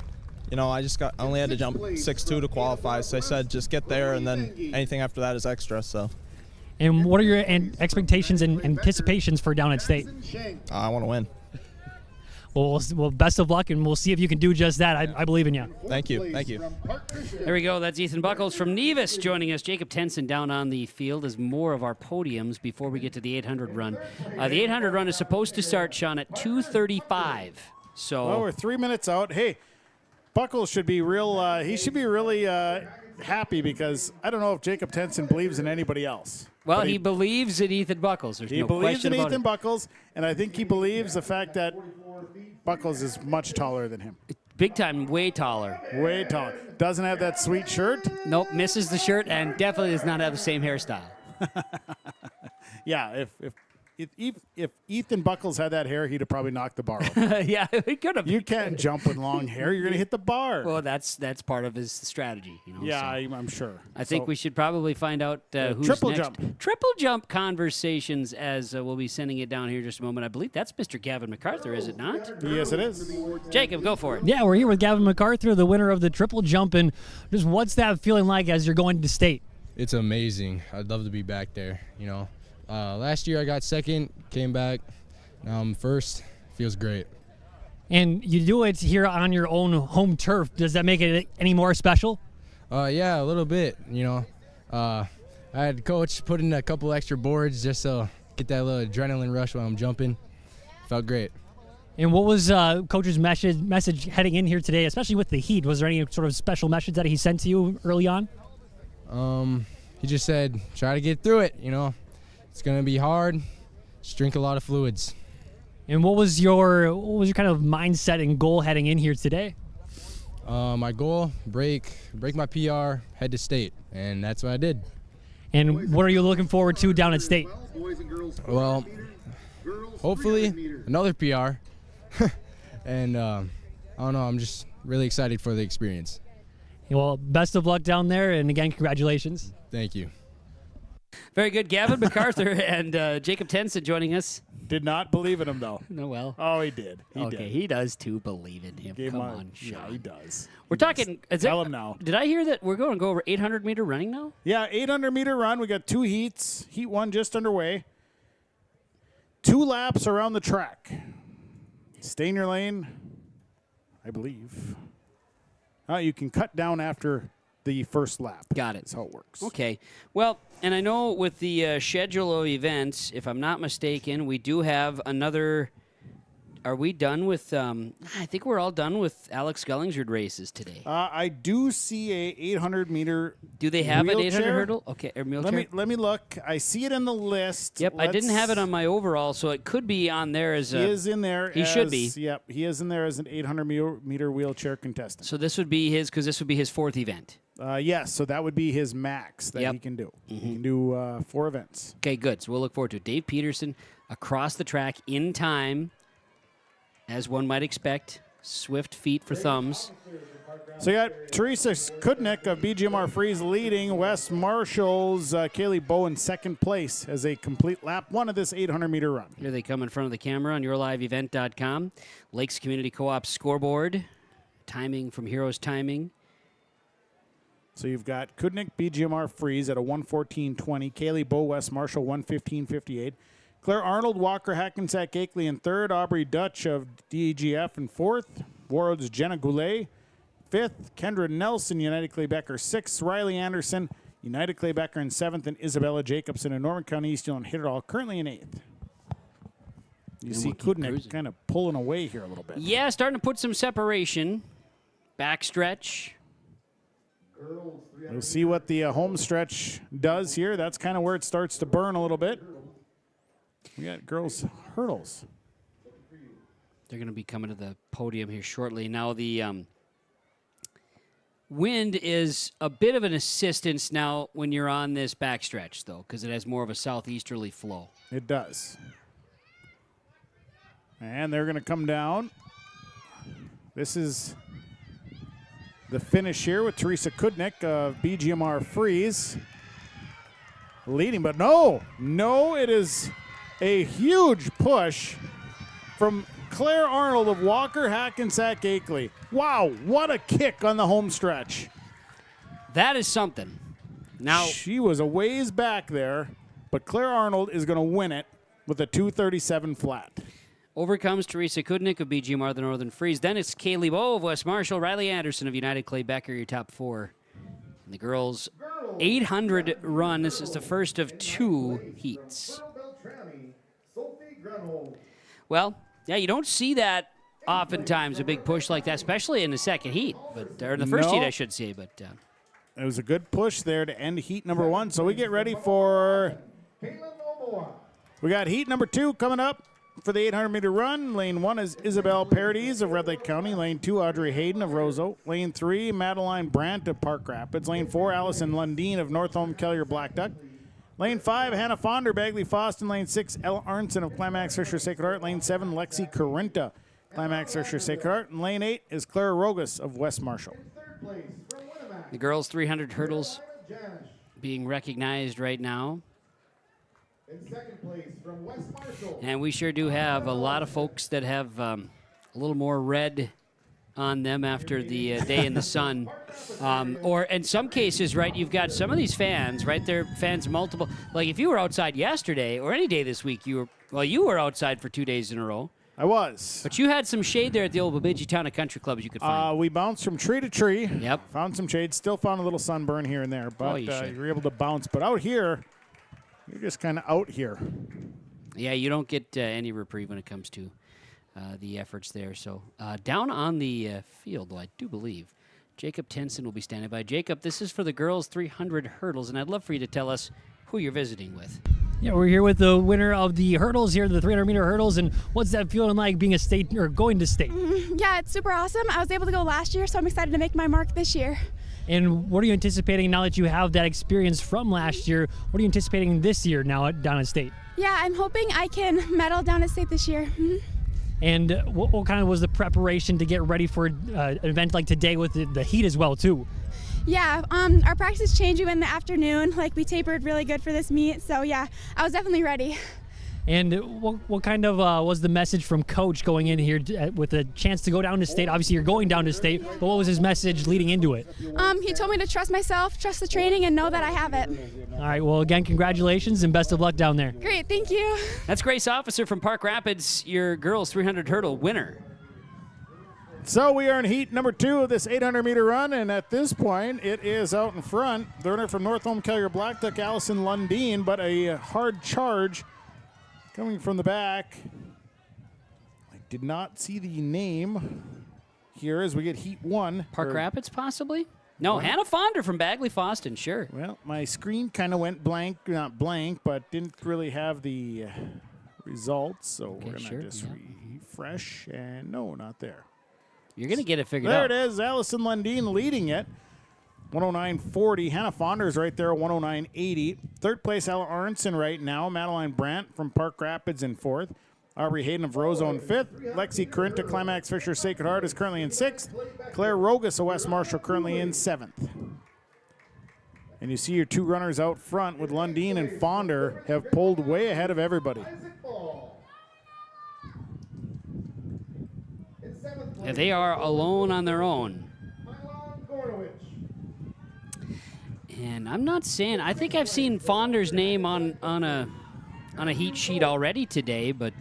You know, I only had to jump 6'2" to qualify, so I said just get there, and then anything after that is extra. So. And what are your expectations and anticipations for down at state? I want to win. Well, best of luck, and we'll see if you can do just that. I believe in you. Thank you. Thank you. There we go. That's Ethan Buckles from Nevis joining us. Jacob Tenson down on the field as more of our podiums before we get to the 800 run. The 800 run is supposed to start, Sean, at 2:35. So well, we're 3 minutes out. Hey, Buckles should be real. He should be really happy because I don't know if Jacob Tenson believes in anybody else. Well, he believes in Ethan Buckles. There's no question about it. He believes in Ethan Buckles, and I think he believes the fact that Buckles is much taller than him. Big time, way taller. Way taller. Doesn't have that sweet shirt. Nope, misses the shirt, and definitely does not have the same hairstyle. Yeah, if Ethan Buckles had that hair, he'd have probably knocked the bar over. Yeah, he could have. You can't jump with long hair. You're going to hit the bar. Well, that's part of his strategy. You know, yeah, so I'm sure. I think we should probably find out who's triple next. Jump. Triple jump conversations as we'll be sending it down here in just a moment. I believe that's Mr. Gavin MacArthur, is it not? Yes, it is. Jacob, go for it. Yeah, we're here with Gavin MacArthur, the winner of the triple jump. And just what's that feeling like as you're going to state? It's amazing. I'd love to be back there, you know. Last year I got second, came back. Now I'm first. Feels great. And you do it here on your own home turf. Does that make it any more special? Yeah, a little bit. You know, I had coach put in a couple extra boards just to get that little adrenaline rush while I'm jumping. Felt great. And what was coach's message heading in here today, especially with the heat? Was there any sort of special message that he sent to you early on? He just said, try to get through it, you know. It's going to be hard. Just drink a lot of fluids. And what was your kind of mindset and goal heading in here today? My goal, break my PR, head to state, and that's what I did. And what are you looking forward to down at state? Well, hopefully another PR. And I don't know, I'm just really excited for the experience. Well, best of luck down there, and again, congratulations. Thank you. Very good. Gavin MacArthur and Jacob Tenson joining us. Did not believe in him, though. No, well. Oh, he did. He did. He does, too, believe in him. Come on, Sean. Yeah, he does. We're talking. Tell him now. Did I hear that we're going to go over 800-meter running now? Yeah, 800-meter run. We got 2 heats. Heat 1 just underway. 2 laps around the track. Stay in your lane, I believe. You can cut down after the first lap. Got it. That's how it works. Okay. Well, and I know with the schedule of events, if I'm not mistaken, we do have another. Are we done with? I think we're all done with Alex Gullingsrud races today. I do see a 800-meter. Do they have an 800 wheelchair. hurdle? Okay, or wheelchair. Let me look. I see it in the list. Yep, I didn't have it on my overall, so it could be on there as. He is in there. He should be. Yep, he is in there as an 800-meter wheelchair contestant. So this would be his, because this would be his 4th event. Yes, so that would be his max that he can do. He can do 4 events. Okay, good. So we'll look forward to it. Dave Peterson across the track in time, as one might expect. Swift feet for thumbs. So you got Teresa Kudnick of BGMR Freeze leading. Wes Marshall's Kaylee Bow in second place as a complete lap 1 of this 800-meter run. Here they come in front of the camera on yourliveevent.com. Lakes Community Co-op scoreboard. Timing from Heroes Timing. So you've got Kudnick, BGMR Freeze at a 1:14.20. Kaylee Bow, Wes Marshall, 1:15.58. Claire Arnold, Walker Hackensack Akeley in third. Aubrey Dutch of DEGF in fourth. Warroad's Jenna Goulet, fifth. Kendra Nelson, United Clay Becker, sixth. Riley Anderson, United Clay Becker in seventh. And Isabella Jacobson in Norman County East and hit it all currently in eighth. You see Kudnick kind of pulling away here a little bit. Yeah, starting to put some separation. Backstretch. We'll see what the home stretch does here. That's kind of where it starts to burn a little bit. We got girls' hurdles. They're going to be coming to the podium here shortly. Now the wind is a bit of an assistance now when you're on this backstretch, though, because it has more of a southeasterly flow. It does. And they're going to come down. This is the finish here with Teresa Kudnick of BGMR Freeze leading, but no, it is a huge push from Claire Arnold of Walker Hackensack Akeley. Wow, what a kick on the home stretch. That is something. Now she was a ways back there, but Claire Arnold is going to win it with a 237 flat. Overcomes Teresa Kudnick of BGMR the Northern Freeze. Then it's Kaylee Bowe of West Marshall, Riley Anderson of United Clay Becker, your top four. And the girls' 800 run. This is the first of 2 heats. Well, yeah, you don't see that oftentimes, a big push like that, especially in the second heat, or the first heat, I should say. But it was a good push there to end heat number 1. So we get ready for. We got heat number 2 coming up. For the 800-meter run, lane 1 is Isabel Paradis of Red Lake County. Lane 2, Audrey Hayden of Roseau. Lane 3, Madeline Brandt of Park Rapids. Lane 4, Allison Lundeen of North Home Kellier Black Duck. Lane 5, Hannah Fonder, Bagley Foston. Lane 6, Ella Arnson of Climax Fisher Sacred Heart. Lane 7, Lexi Corinta, Climax Fisher Sacred Heart. And lane 8 is Clara Rogas of West Marshall. The girls' 300 hurdles being recognized right now. In second place from West Marshall. And we sure do have a lot of folks that have a little more red on them after the day in the sun. Or in some cases, right, you've got some of these fans, right, they're fans multiple. Like if you were outside yesterday or any day this week, you were outside for 2 days in a row. I was. But you had some shade there at the old Bemidji Town Country Clubs you could find. We bounced from tree to tree. Yep. Found some shade. Still found a little sunburn here and there. But you were able to bounce. But out here, you're just kind of out here. Yeah, you don't get any reprieve when it comes to the efforts there. So down on the field, though, I do believe Jacob Tenson will be standing by. Jacob, this is for the girls' 300 hurdles, and I'd love for you to tell us who you're visiting with. Yeah, we're here with the winner of the hurdles here, the 300-meter hurdles, and what's that feeling like being a state or going to state? Yeah, it's super awesome. I was able to go last year, so I'm excited to make my mark this year. And what are you anticipating now that you have that experience from last year? What are you anticipating this year now down at state? Yeah, I'm hoping I can medal down at state this year. And what kind of was the preparation to get ready for an event like today with the heat as well, too? Yeah, our practice changed in the afternoon. Like, we tapered really good for this meet. So, yeah, I was definitely ready. And what kind of was the message from Coach going in here with a chance to go down to state? Obviously, you're going down to state, but what was his message leading into it? He told me to trust myself, trust the training, and know that I have it. All right, well, again, congratulations and best of luck down there. Great, thank you. That's Grace Officer from Park Rapids, your girls' 300 hurdle winner. So we are in heat number 2 of this 800-meter run, and at this point, it is out in front. The runner from North Home Kellier Black Duck, Allison Lundeen, but a hard charge coming from the back. I did not see the name here as we get heat 1. Park Rapids, possibly? No, Hannah Fonder from Bagley Foston, sure. Well, my screen kind of went blank, not blank, but didn't really have the results, so we're going to just refresh, and no, not there. You're going to get it figured out. There it is, Allison Lundeen leading it. 109.40. Hannah Fonder's right there, 109.80. Third place, Ella Arnson right now. Madeline Brandt from Park Rapids in 4th. Aubrey Hayden of Roseau in 5th. Lexi Corinta, Climax Fisher Sacred Heart is currently in 6th. Claire Rogas of West Marshall currently in 7th. And you see your 2 runners out front with Lundeen and Fonder have pulled way ahead of everybody. Yeah, they are alone on their own. And I'm not saying, I think I've seen Fonder's name on a heat sheet already today, but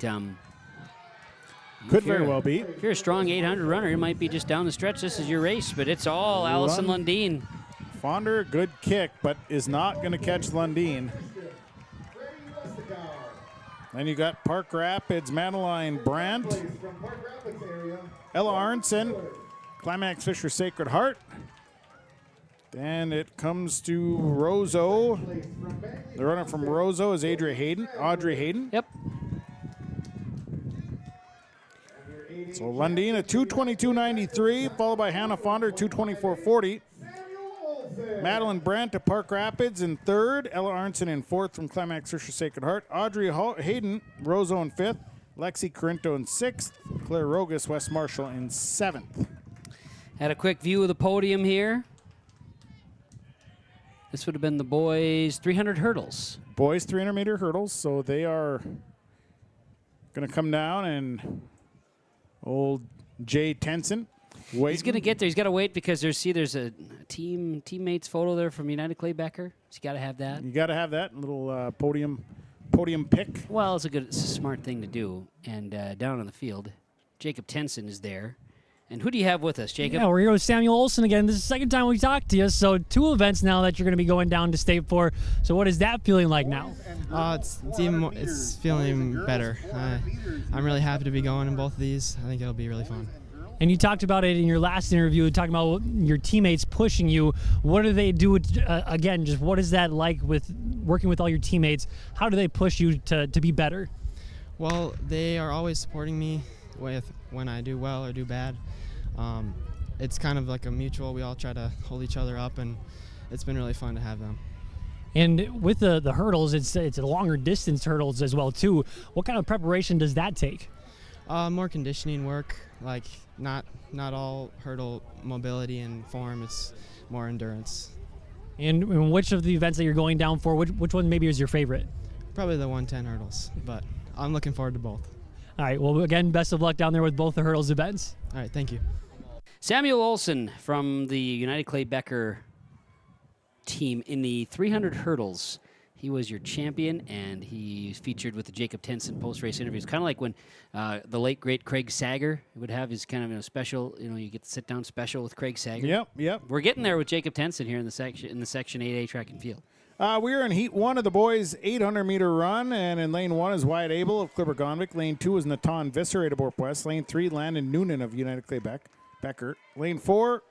could very well be. If you're a strong 800 runner, it might be just down the stretch. This is your race, but it's all Allison Lundeen. Fonder, good kick, but is not going to catch Lundeen. Then you got Park Rapids, Madeline Brandt, Ella Arnson, Climax Fisher Sacred Heart. And it comes to Roseau. The runner from Roseau is Audrey Hayden. Yep. So Lundin at 2:22.93, followed by Hannah Fonder 2:24.40. Madeline Brandt of Park Rapids in third. Ella Arnson in fourth from Climax Fisher Sacred Heart. Audrey Hayden, Roseau in fifth. Lexi Corinto in sixth. Claire Rogus, West Marshall in seventh. Had a quick view of the podium here. This would have been the boys' 300 hurdles. Boys 300-meter hurdles, so they are going to come down, and old Jay Tenson waiting. He's going to get there. He's got to wait because there's a teammates photo there from United Clay Becker. So you got to have that. You got to have that little podium pick. Well, it's a smart thing to do. And down on the field, Jacob Tenson is there. And who do you have with us, Jacob? Yeah, we're here with Samuel Olson again. This is the second time we talked to you. So 2 events now that you're going to be going down to state for. So what is that feeling like now? It's even more, it's feeling better. I'm really happy to be going in both of these. I think it'll be really fun. And you talked about it in your last interview, talking about your teammates pushing you. What do they do? Again, just what is that like with working with all your teammates? How do they push you to be better? Well, they are always supporting me with when I do well or do bad. It's kind of like a mutual. We all try to hold each other up, and it's been really fun to have them. And with the hurdles, it's a longer distance hurdles as well too. What kind of preparation does that take? More conditioning work, like not all hurdle mobility and form. It's more endurance. And which of the events that you're going down for, which one maybe is your favorite? Probably the 110 hurdles, but I'm looking forward to both. All right, well, again, best of luck down there with both the hurdles events. All right, thank you. Samuel Olson from the United Clay Becker team in the 300 hurdles. He was your champion, and he featured with the Jacob Tenson post-race interviews. Kind of like when the late, great Craig Sager would have his kind of special, you get to sit down special with Craig Sager. Yep. We're getting there with Jacob Tenson here in the Section 8A track and field. We are in Heat 1 of the boys' 800-meter run, and in Lane 1 is Wyatt Abel of Clipper Gonvick. Lane 2 is Natan Visser of Borp West. Lane 3, Landon Noonan of United Clay Becker. Lane 4,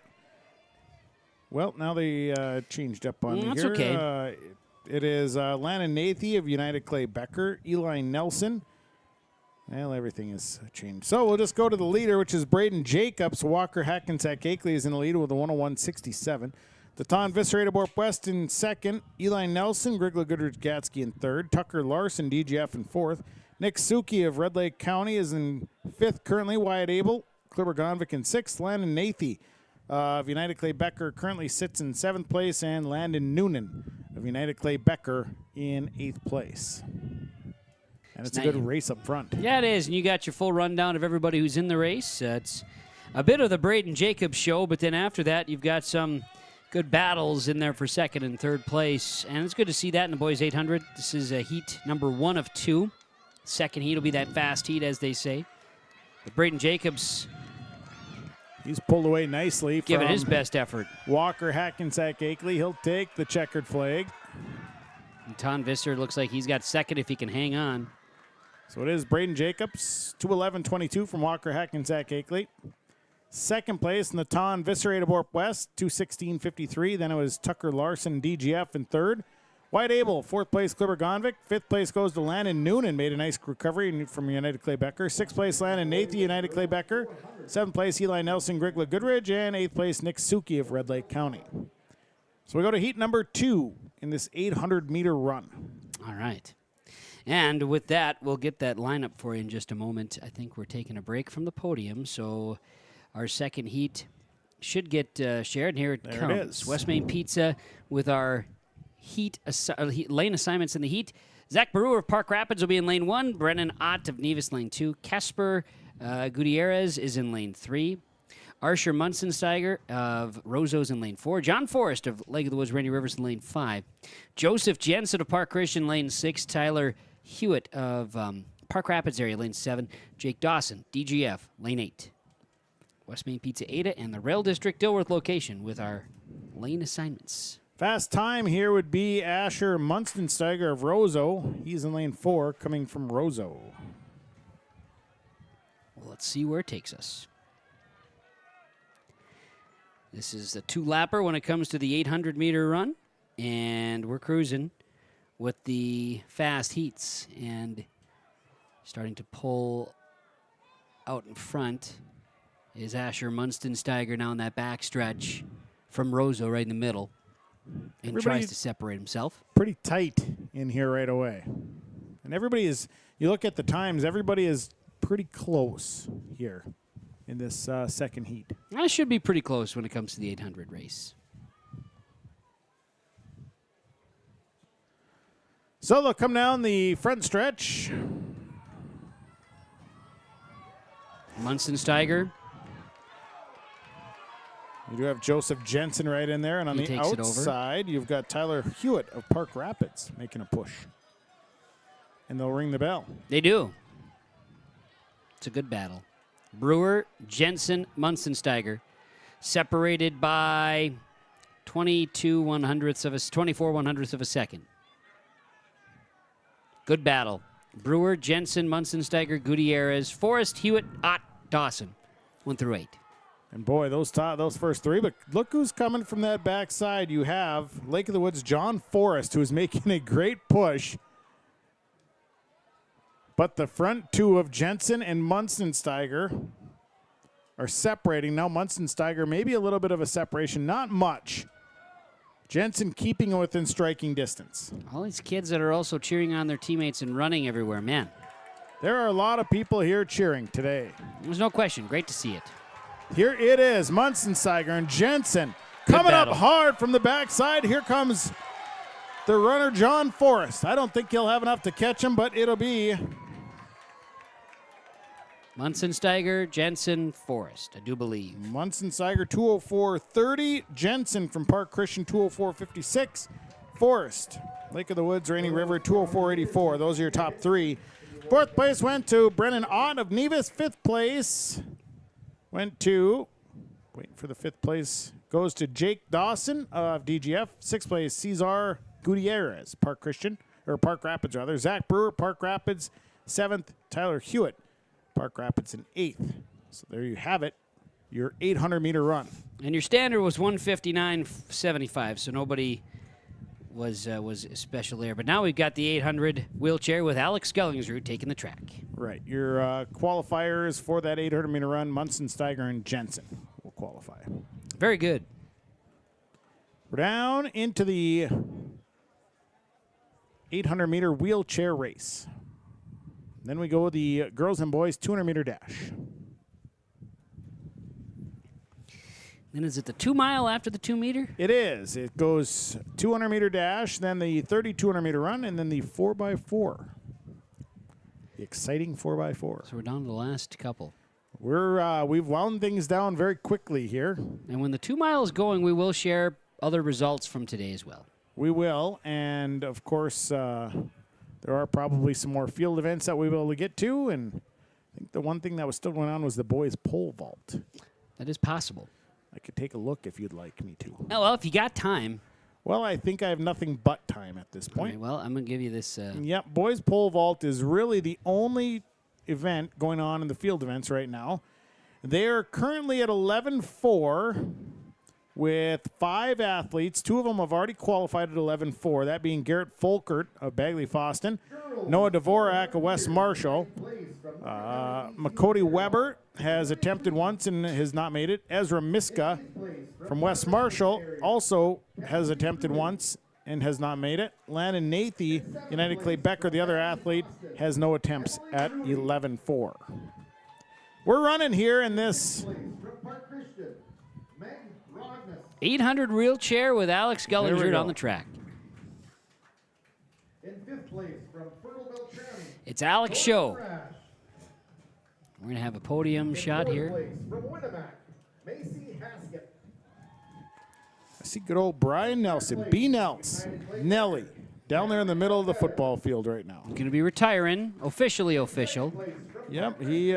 well, now they changed up on me that's here. Okay. It is Landon Nathy of United Clay Becker. Eli Nelson. Well, everything is changed. So we'll just go to the leader, which is Braden Jacobs. Walker Hackensack Akeley is in the lead with a 101.67. Natan Visser of Borp West in second. Eli Nelson, Grigla Goodrich Gatsky in third. Tucker Larson, DGF in fourth. Nick Suki of Red Lake County is in fifth currently. Wyatt Abel, Clipper Gonvick in sixth. Landon Nathy of United Clay Becker currently sits in seventh place. And Landon Noonan of United Clay Becker in eighth place. And it's a good race up front. Yeah, it is. And you got your full rundown of everybody who's in the race. It's a bit of the Braden Jacobs show, but then after that, you've got some good battles in there for second and third place. And it's good to see that in the boys 800. This is a heat number 1 of 2. Second heat will be that fast heat, as they say. But Braden Jacobs, he's pulled away nicely. Giving his best effort. Walker Hackensack Akeley. He'll take the checkered flag. And Ton Visser looks like he's got second if he can hang on. So it is Braden Jacobs, 2:11.22 from Walker Hackensack Akeley. Second place, Natan Visser of Borp West, 2:16.53. Then it was Tucker Larson, DGF in third. Wyatt Abel, fourth place, Clipper Gonvick. Fifth place goes to Landon Noonan, made a nice recovery from United Clay Becker. Sixth place, Landon Nathy, United Clay Becker. Seventh place, Eli Nelson, Grigla Goodridge. And eighth place, Nick Suki of Red Lake County. So we go to heat number 2 in this 800-meter run. All right. And with that, we'll get that lineup for you in just a moment. I think we're taking a break from the podium, so our second heat should get shared. Here it comes. It is. West Main Pizza with our lane assignments in the heat. Zach Brewer of Park Rapids will be in lane 1. Brennan Ott of Nevis, lane 2. Casper Gutierrez is in lane 3. Arsher Munzensteiger of Roseau's in lane 4. John Forrest of Lake of the Woods, Rainy Rivers in lane 5. Joseph Jensen of Park Christian, lane 6. Tyler Hewitt of Park Rapids area, lane 7. Jake Dawson, DGF, lane 8. West Main Pizza Ada and the Rail District Dilworth location with our lane assignments. Fast time here would be Asher Munzensteiger of Roseau. He's in lane 4 coming from Roseau. Well, let's see where it takes us. This is the 2-lapper when it comes to the 800-meter run, and we're cruising with the fast heats and starting to pull out in front is Asher Munstensteiger now in that backstretch from Rozo right in the middle. And tries to separate himself. Pretty tight in here right away. And everybody is, you look at the times, everybody is pretty close here in this second heat. That should be pretty close when it comes to the 800 race. So they'll come down the front stretch. Munstensteiger. You do have Joseph Jensen right in there. And on the outside, you've got Tyler Hewitt of Park Rapids making a push. And they'll ring the bell. They do. It's a good battle. Brewer, Jensen, Munstensteiger. Separated by 24 100ths of a second. Good battle. Brewer, Jensen, Munstensteiger, Gutierrez, Forrest, Hewitt, Ott, Dawson. 1 through 8. And boy, those first three. But look who's coming from that backside. You have Lake of the Woods' John Forrest, who is making a great push. But the front two of Jensen and Munstensteiger are separating. Now Munstensteiger, maybe a little bit of a separation, not much. Jensen keeping it within striking distance. All these kids that are also cheering on their teammates and running everywhere, man. There are a lot of people here cheering today. There's no question. Great to see it. Here it is, Munstensteiger and Jensen coming up hard from the backside. Here comes the runner, John Forrest. I don't think he'll have enough to catch him, but it'll be Munstensteiger, Jensen, Forrest, I do believe. Munstensteiger 204.30. Jensen from Park Christian 204.56. Forrest, Lake of the Woods, Rainy River 204.84. Those are your top three. Fourth place went to Brennan Ott of Nevis. Fifth place went to, waiting for the fifth place, goes to Jake Dawson of DGF. Sixth place, Cesar Gutierrez, Park Christian, or Park Rapids rather. Zach Brewer, Park Rapids. Seventh, Tyler Hewitt, Park Rapids in eighth. So there you have it, your 800-meter run. And your standard was 159.75, so nobody was special there. But now we've got the 800 wheelchair with Alex Skellingsrud taking the track. Right. Your qualifiers for that 800-meter run, Munstensteiger and Jensen will qualify. Very good. We're down into the 800-meter wheelchair race. Then we go with the girls and boys 200-meter dash. Then is it the 2 mile after the 2 meter? It is. It goes 200-meter dash, then the 200-meter run, and then the 4x4. The exciting 4x4. So we're down to the last couple. We've wound things down very quickly here. And when the 2 mile is going, we will share other results from today as well. We will, and of course, there are probably some more field events that we'll be able to get to, and I think the one thing that was still going on was the boys' pole vault. That is possible. I could take a look if you'd like me to. Oh, well, if you got time. Well, I think I have nothing but time at this point. Okay, well, I'm going to give you this. Yep, boys' pole vault is really the only event going on in the field events right now. They are currently at 11-4 with 5 athletes. 2 of them have already qualified at 11-4, that being Garrett Folkert of Bagley Foston, Noah Dvorak of West Marshall, Makoti Weber has attempted once and has not made it. Ezra Miska from West Marshall also has attempted once and has not made it. Landon Nathy, United Clay Becker, the other athlete, has no attempts at 11-4. We're running here in this 800 wheelchair with Alex Skellingsrud on the track. In fifth place from Fertile Beltrami. It's Alex Show. We're going to have a podium shot here. From Winnemac, Macy Haskett. I see good old Brian Nelson, B. Nelly, down there in the middle of the football field right now. Going to be retiring, officially official. Yep, he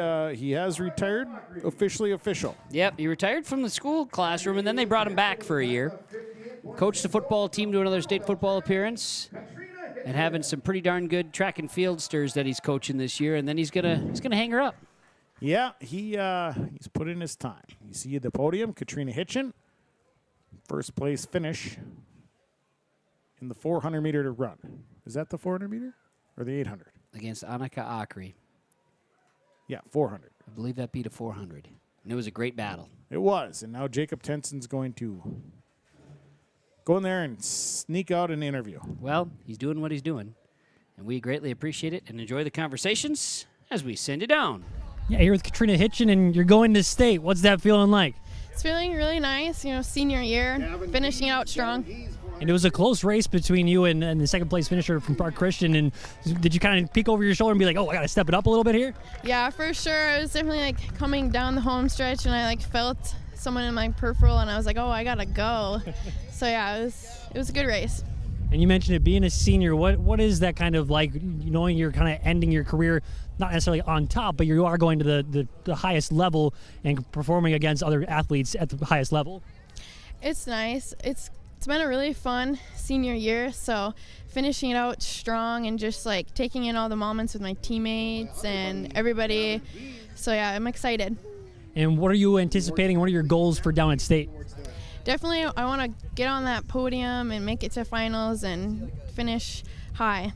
has retired, officially official. Yep, he retired from the school classroom, and then they brought him back for a year. Coached the football team to another state football appearance, and having some pretty darn good track and field stirs that he's coaching this year, and then he's gonna hang her up. Yeah, he's put in his time. You see the podium, Katrina Hitchen, first place finish in the 400-meter run. Is that the 400-meter or the 800? Against Annika Akri. Yeah, 400. I believe that beat a 400. And it was a great battle. It was. And now Jacob Tenson's going to go in there and sneak out an interview. Well, he's doing what he's doing. And we greatly appreciate it and enjoy the conversations as we send it down. Yeah, you're with Katrina Hitchin, and you're going to state. What's that feeling like? It's feeling really nice, senior year, finishing out strong. And it was a close race between you and the second place finisher from Park Christian. And did you kind of peek over your shoulder and be like, oh, I got to step it up a little bit here? Yeah, for sure. I was definitely coming down the home stretch, and I felt someone in my peripheral, and I was like, oh, I got to go. So yeah, it was a good race. And you mentioned it being a senior. What is that kind of like, knowing you're kind of ending your career, not necessarily on top, but you are going to the highest level and performing against other athletes at the highest level? It's nice. It's been a really fun senior year, so finishing it out strong and just taking in all the moments with my teammates and everybody. So yeah, I'm excited. And what are you anticipating? What are your goals for down at state? Definitely, I want to get on that podium and make it to finals and finish high.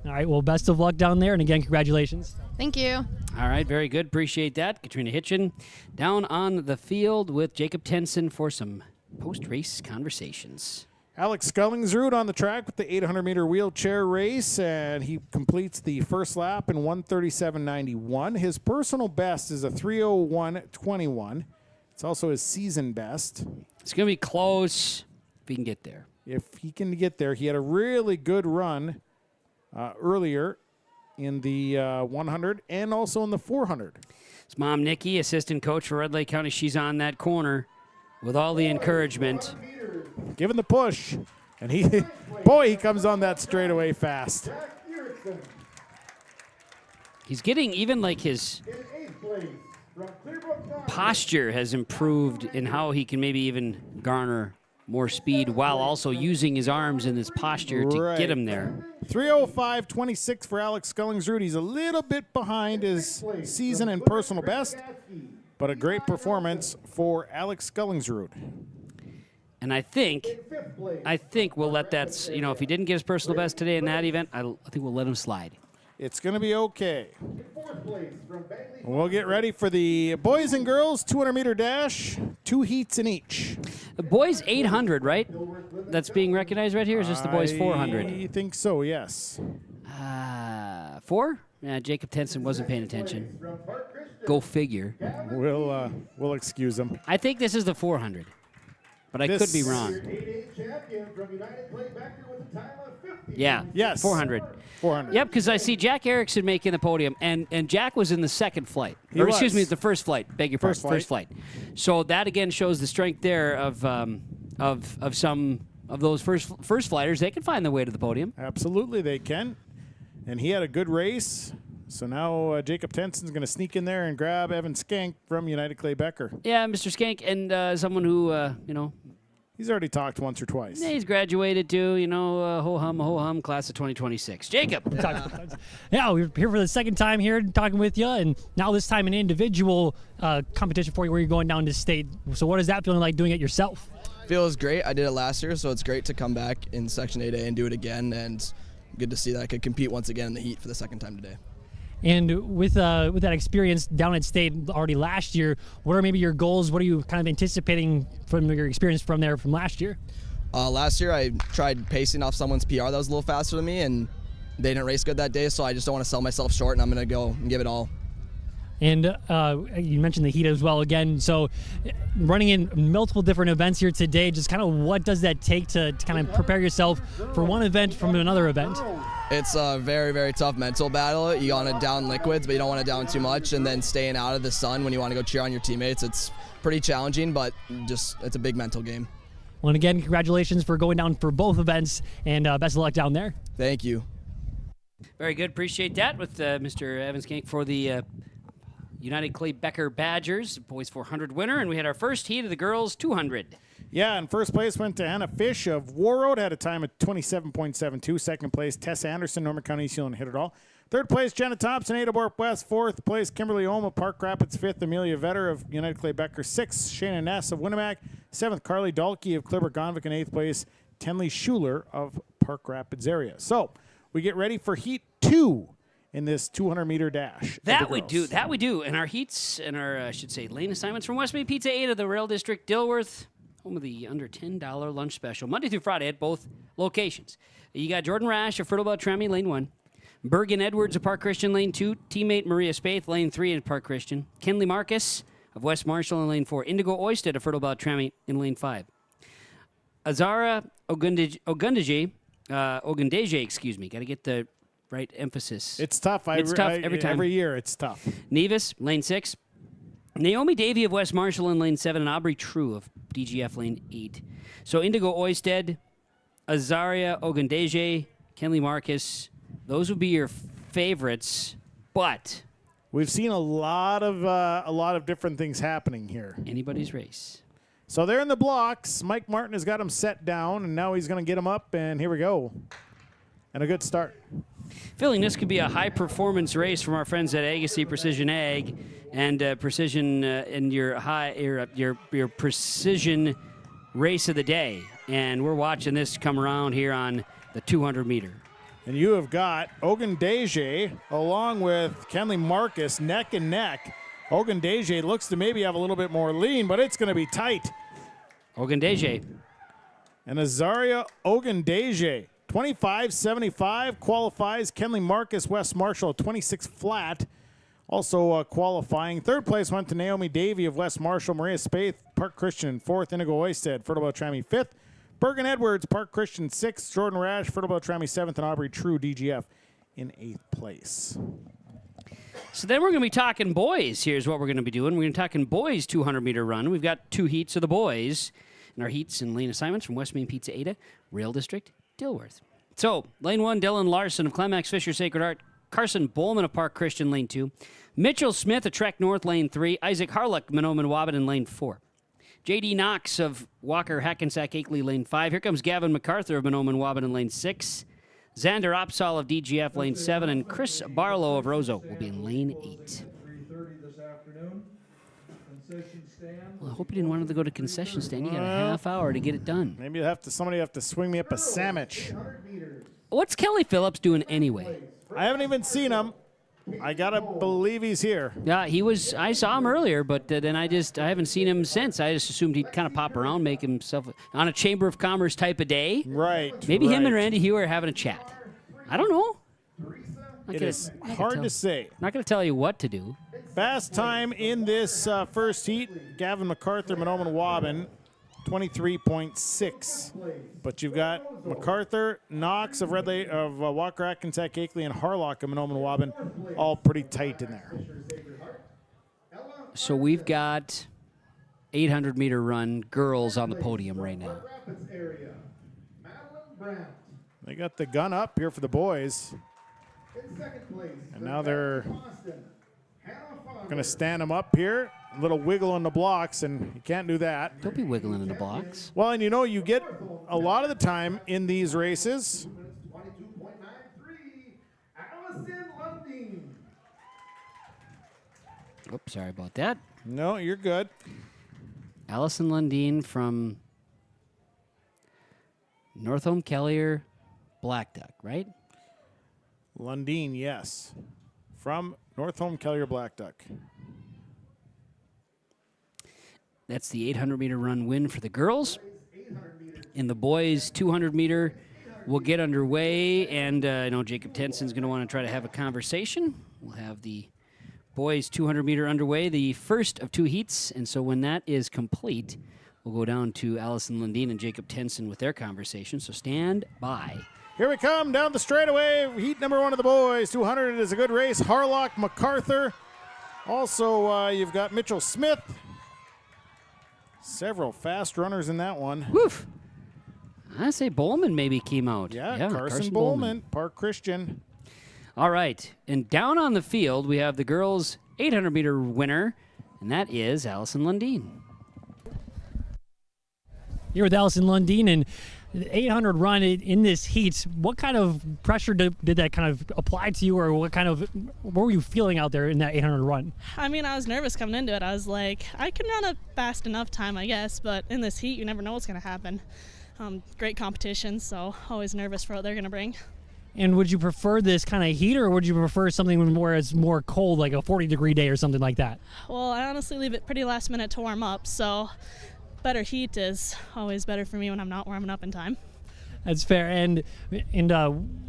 All right, well, best of luck down there, and again, congratulations. Thank you. All right, very good. Appreciate that. Katrina Hitchin down on the field with Jacob Tenson for some post-race conversations. Alex Scullingsrud on the track with the 800-meter wheelchair race, and he completes the first lap in 1:37.91. His personal best is a 3:01.21. It's also his season best. It's going to be close if he can get there. If he can get there. He had a really good run earlier in the 100 and also in the 400. His mom, Nikki, assistant coach for Red Lake County, she's on that corner with all the encouragement. Giving the push. And he comes on that straightaway fast. He's getting even his posture has improved in how he can maybe even garner more speed while also using his arms in this posture to get him there. 3:05.26 for Alex Scullingsrud. He's a little bit behind his season and personal best, but a great performance for Alex Scullingsrud. And I think we'll let that, if he didn't get his personal best today in that event, I think we'll let him slide. It's going to be okay. We'll get ready for the boys and girls 200-meter dash, 2 heats in each. The boys 800, right? That's being recognized right here, or is this the boys 400? I think so, yes. 4? Yeah, Jacob Tenson wasn't paying attention. Go figure. We'll excuse him. I think this is the 400, but I could be wrong. Yeah. Yes. 400. 400. Yep, because I see Jack Erickson making the podium, and Jack was in the second flight. Excuse me, the first flight. Beg your pardon. First flight. So that again shows the strength there of some of those first flighters. They can find their way to the podium. Absolutely, they can. And he had a good race. So now Jacob Tenson's going to sneak in there and grab Evan Skank from United Clay Becker. Yeah, Mr. Skank, and someone who he's already talked once or twice. Yeah, he's graduated too, ho hum, class of 2026. Jacob. Yeah, we're here for the second time here talking with you, and now this time an individual competition for you where you're going down to state. So what is that feeling like doing it yourself? Feels great. I did it last year, so it's great to come back in Section 8A and do it again, and good to see that I could compete once again in the heat for the second time today. And with that experience down at state already last year, what are maybe your goals? What are you kind of anticipating from your experience from last year? Last year I tried pacing off someone's PR that was a little faster than me, and they didn't race good that day, so I just don't want to sell myself short, and I'm going to go and give it all. And you mentioned the heat as well again. So running in multiple different events here today, just kind of what does that take to kind of prepare yourself for one event from another event? It's a very, very tough mental battle. You want to down liquids, but you don't want to down too much, and then staying out of the sun when you want to go cheer on your teammates. It's pretty challenging, but it's a big mental game. Well, and again, congratulations for going down for both events, and best of luck down there. Thank you. Very good. Appreciate that with Mr. Evan Skank for the United Clay Becker Badgers, boys 400 winner, and we had our first heat of the girls 200. Yeah, and first place went to Hannah Fish of Warroad, had a time of 27.72. Second place, Tessa Anderson, Norman County, East Hit It All. Third place, Jenna Thompson, Adaborp West. Fourth place, Kimberly Oma, Park Rapids. Fifth, Amelia Vetter of United Clay Becker. Sixth, Shayna Ness of Winnemac. Seventh, Carly Dalkey of Clipper Gonvick. And eighth place, Tenley Schuler of Park Rapids area. So we get ready for Heat 2 in this 200-meter dash. That we do. That we do. And our heats and our, I should say, lane assignments from West Main Pizza 8 of the Rail District, Dilworth, home of the under $10 lunch special, Monday through Friday at both locations. You got Jordan Rash of Fertile Beltrami, lane 1. Bergen Edwards of Park Christian, lane 2. Teammate Maria Spaeth, lane 3 in Park Christian. Kenley Marcus of West Marshall in lane 4. Indigo Oysted of Fertile Beltrami in lane 5. Azara Ogundeje, excuse me. Got to get the right emphasis. It's tough. It's tough every time. Every year, it's tough. Nevis, lane 6. Naomi Davey of West Marshall in lane 7, and Aubrey True of DGF lane 8. So Indigo Oysted, Azaria Ogundeje, Kenley Marcus, those would be your favorites, but we've seen a lot of different things happening here. Anybody's race. So they're in the blocks. Mike Martin has got them set down, and now he's going to get them up, and here we go. And a good start. Feeling this could be a high-performance race from our friends at Agassiz Precision Ag, and precision in your precision race of the day. And we're watching this come around here on the 200-meter. And you have got Ogundeje along with Kenley Marcus neck and neck. Ogundeje looks to maybe have a little bit more lean, but it's going to be tight. Ogundeje. And Azaria Ogundeje, 25.75, qualifies. Kenley Marcus, West Marshall, 26 flat. Also qualifying. Third place went to Naomi Davey of West Marshall. Maria Spaeth, Park Christian, 4th. Indigo Oysted, Fertile Beltrami, 5th. Bergen Edwards, Park Christian, 6th. Jordan Rash, Fertile Beltrami, 7th. And Aubrey True, DGF, in 8th place. So then we're going to be talking boys. Here's what we're going to be doing. We're going to be talking boys 200-meter run. We've got 2 heats of the boys. And our heats and lane assignments from West Main Pizza Ada, Rail District, Dilworth. So, lane 1, Dylan Larson of Climax Fisher Sacred Heart. Carson Bowman of Park Christian, lane 2. Mitchell Smith of Trek North, lane 3. Isaac Harlock, Mahnomen Waban in lane 4. J.D. Knox of Walker Hackensack Akeley, lane 5. Here comes Gavin MacArthur of Mahnomen Waban in lane 6. Xander Opsal of DGF, lane 7. And Chris Barlow of Roseau will be in lane 8. Well, I hope you didn't want to go to concession stand. You got a half hour to get it done. Maybe somebody have to swing me up a sandwich. What's Kelly Phillips doing anyway? I haven't even seen him. I gotta believe he's here. Yeah, he was. I saw him earlier, but then I haven't seen him since. I just assumed he'd kind of pop around, make himself on a Chamber of Commerce type of day. Right. Maybe him and Randy Hugh are having a chat. I don't know. It is hard to say. Not going to tell you what to do. Fast time in this first heat. Gavin MacArthur, Mahnomen Waban, 23.6. But you've got MacArthur, Knox of Walker Hackensack Akeley, and Harlock of Mahnomen Waban, all pretty tight in there. So we've got 800-meter run girls on the podium right now. They got the gun up here for the boys. And now they're going to stand them up here. A little wiggle in the blocks, and you can't do that. Don't be wiggling in the blocks. Well, and you get a lot of the time in these races. Oops, sorry about that. No, you're good. Allison Lundeen from Northome Kellier Black Duck, right? Lundeen, yes. From Northome Kellier Black Duck. That's the 800-meter run win for the girls. In the boys' 200-meter, we'll get underway, and I know Jacob Tenson's going to want to try to have a conversation. We'll have the boys' 200-meter underway, the first of 2 heats, and so when that is complete, we'll go down to Allison Lundeen and Jacob Tenson with their conversation, so stand by. Here we come down the straightaway. Heat number 1 of the boys. 200 is a good race. Harlock, MacArthur. Also, you've got Mitchell Smith. Several fast runners in that one. Woof. I say Bowman maybe came out. Yeah, Carson Bowman, Park Christian. All right, and down on the field, we have the girls' 800-meter winner, and that is Allison Lundeen. Here with Allison Lundeen, and the 800 run in this heat, what kind of pressure did that kind of apply to you, or what were you feeling out there in that 800 run? I mean, I was nervous coming into it. I was like, I can run a fast enough time, I guess, but in this heat, you never know what's going to happen. Great competition, so always nervous for what they're going to bring. And would you prefer this kind of heat, or would you prefer something where it's more cold, like a 40-degree day or something like that? Well, I honestly leave it pretty last minute to warm up, so better heat is always better for me when I'm not warming up in time. That's fair. And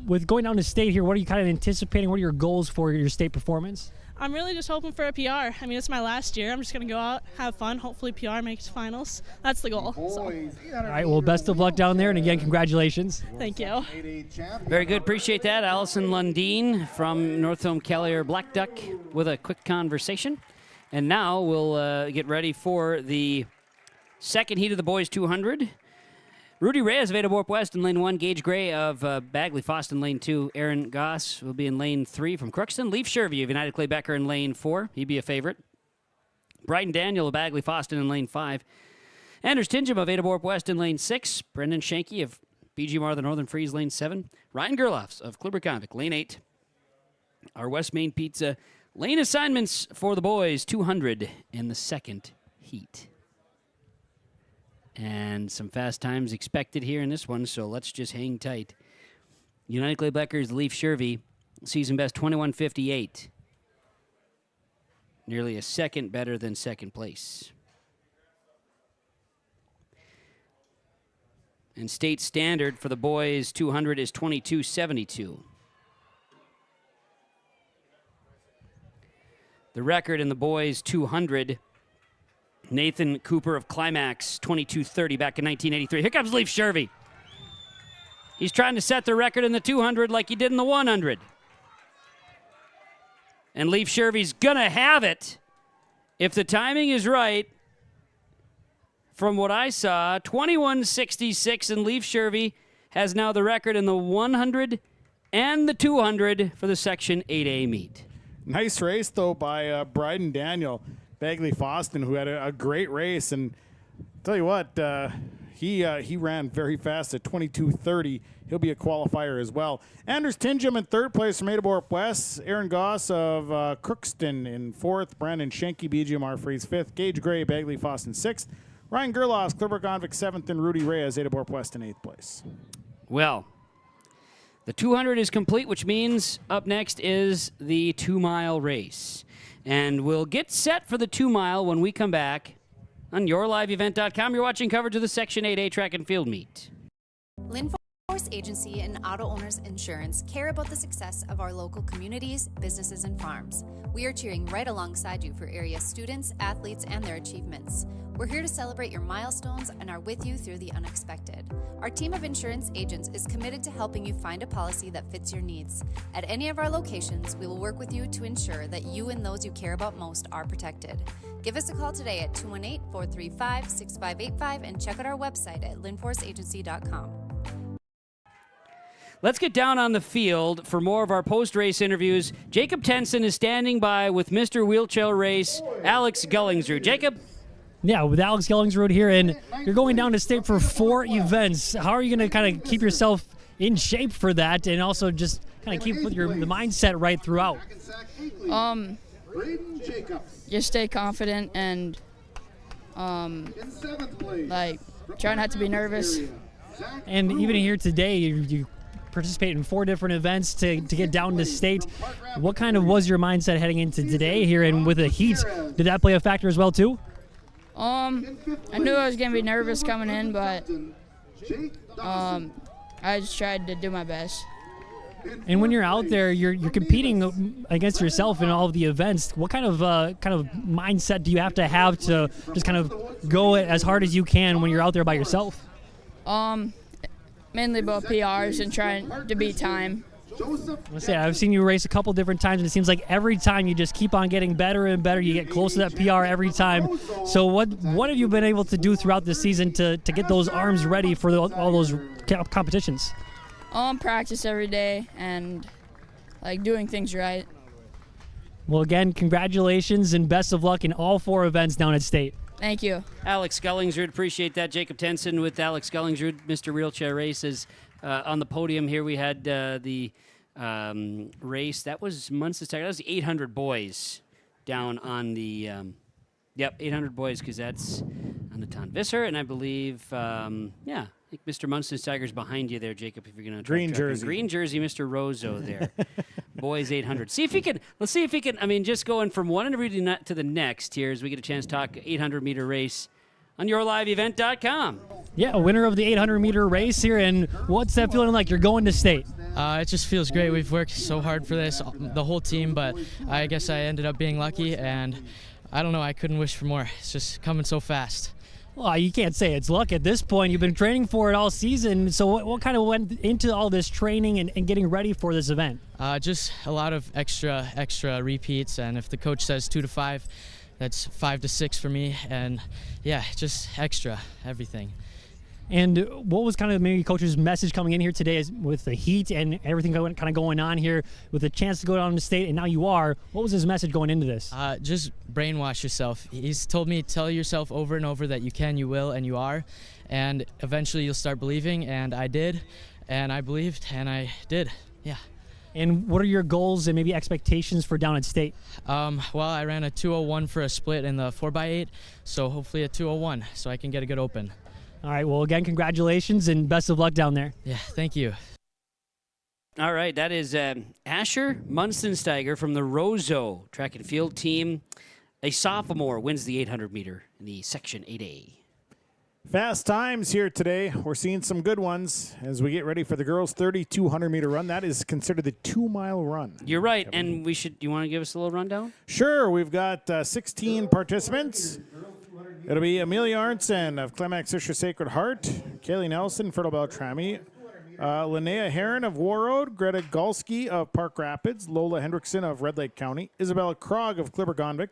with going down to state here, what are you kind of anticipating? What are your goals for your state performance? I'm really just hoping for a PR. I mean, it's my last year. I'm just going to go out, have fun, hopefully PR makes finals. That's the goal. So. All right, well, best of luck down there, and again, congratulations. Thank you. Very good. Appreciate that. Allison Lundeen from North Home Callier Black Duck with a quick conversation. And now we'll get ready for the second heat of the boys 200. Rudy Reyes of Ada Borp West in lane 1. Gage Gray of Bagley Foss in lane 2. Aaron Goss will be in lane 3 from Crookston. Leaf Shervy of United Clay Becker in lane 4. He'd be a favorite. Bryden Daniel of Bagley Foston in lane 5. Anders Tingham of Ada Borp West in lane 6. Brendan Shanky of BGMR the Northern Freeze lane 7. Ryan Gerloffs of Kliber-Konvik lane 8. Our West Main Pizza lane assignments for the boys 200 in the second heat. And some fast times expected here in this one, so let's just hang tight. United Clay Becker's Leaf Shervy, season best 21:58. Nearly a second better than second place. And state standard for the boys 200 is 22:72. The record in the boys 200, Nathan Cooper of Climax, 22:30 back in 1983. Here comes Leaf Shervy. He's trying to set the record in the 200 like he did in the 100. And Leaf Shervy's gonna have it if the timing is right. From what I saw, 21:66, and Leaf Shervy has now the record in the 100 and the 200 for the Section 8A meet. Nice race, though, by Bryden Daniel, Bagley Foston, who had a great race. And tell you what, he ran very fast at 22:30. He'll be a qualifier as well. Anders Tingham in third place from Ada Borp West. Aaron Goss of Crookston in fourth. Brandon Schenke, BGMR Freeze fifth. Gage Gray, Bagley Foston sixth. Ryan Gerloffs, Kliber-Konvik seventh, and Rudy Reyes, Ada Borp West in eighth place. Well, the 200 is complete, which means up next is the 2-mile race. And we'll get set for the 2-mile when we come back on YourLiveEvent.com. You're watching coverage of the Section 8A track and field meet. Linforce Agency and Auto Owners Insurance care about the success of our local communities, businesses, and farms. We are cheering right alongside you for area students, athletes, and their achievements. We're here to celebrate your milestones and are with you through the unexpected. Our team of insurance agents is committed to helping you find a policy that fits your needs. At any of our locations, we will work with you to ensure that you and those you care about most are protected. Give us a call today at 218-435-6585 and check out our website at linforceagency.com. Let's get down on the field for more of our post-race interviews. Jacob Tenson is standing by with Mr. Wheelchair Race, Alex Gullingsrud. Jacob? Yeah, with Alex Gullingsrud here, and you're going down to state for 4 events. How are you going to kind of keep yourself in shape for that, and also just kind of keep the mindset right throughout? Just stay confident and like try not to be nervous. And even here today, you participate in 4 different events to get down to state. What kind of was your mindset heading into today here, and with the heat, did that play a factor as well too? I knew I was gonna be nervous coming in, but I just tried to do my best. And when you're out there, you're competing against yourself in all of the events. What kind of mindset do you have to just kind of go as hard as you can when you're out there by yourself? Mainly about PRs and trying to beat time. I've seen you race a couple different times, and it seems like every time you just keep on getting better and better. You get close to that PR every time. So what have you been able to do throughout the season to get those arms ready for all those competitions? Practice every day and like doing things right. Well, again, congratulations and best of luck in all 4 events down at state. Thank you. Alex Gullingsrud, appreciate that. Jacob Tenson with Alex Gullingsrud, Mr. Wheelchair Races. On the podium here, we had the race. That was Munster. That was the 800 boys down on the 800 boys, because that's on the Ton Visser, and I believe, I I think Mr. Munstensteiger's behind you there, Jacob, if you're going to Green jersey. Green jersey, Mr. Rozo there. Boys 800. Let's see if he can, I mean, just going from one interview to the next here as we get a chance to talk 800-meter race on yourliveevent.com. Yeah, a winner of the 800-meter race here, and what's that feeling like? You're going to state. It just feels great. We've worked so hard for this, the whole team, but I guess I ended up being lucky, and I don't know, I couldn't wish for more. It's just coming so fast. Well, you can't say it's luck at this point. You've been training for it all season. So what kind of went into all this training and getting ready for this event? Just a lot of extra repeats, and if the coach says 2 to 5, that's 5 to 6 for me, and yeah, just extra everything. And what was kind of maybe coach's message coming in here today with the heat and everything kind of going on here with the chance to go down to state, and now you are? What was his message going into this? Just brainwash yourself. He's told me, tell yourself over and over that you can, you will, and you are, and eventually you'll start believing, and I did, and I believed, and I did, yeah. And what are your goals and maybe expectations for down at state? Well, I ran a 2:01 for a split in the 4x8, so hopefully a 2:01 so I can get a good open. All right, well, again, congratulations and best of luck down there. Yeah, thank you. All right, that is Asher Munstensteiger from the Rozo track and field team. A sophomore wins the 800-meter in the Section 8A. Fast times here today. We're seeing some good ones as we get ready for the girls' 3,200-meter run. That is considered the 2-mile run. You're right, and you want to give us a little rundown? Sure. We've got 16 participants. It'll be Amelia Arntzen of Climax Fisher Sacred Heart, Kaylee Nelson, Fertile Beltrami, Linnea Heron of Warroad, Greta Galski of Park Rapids, Lola Hendrickson of Red Lake County, Isabella Krog of Clipper-Gondvik,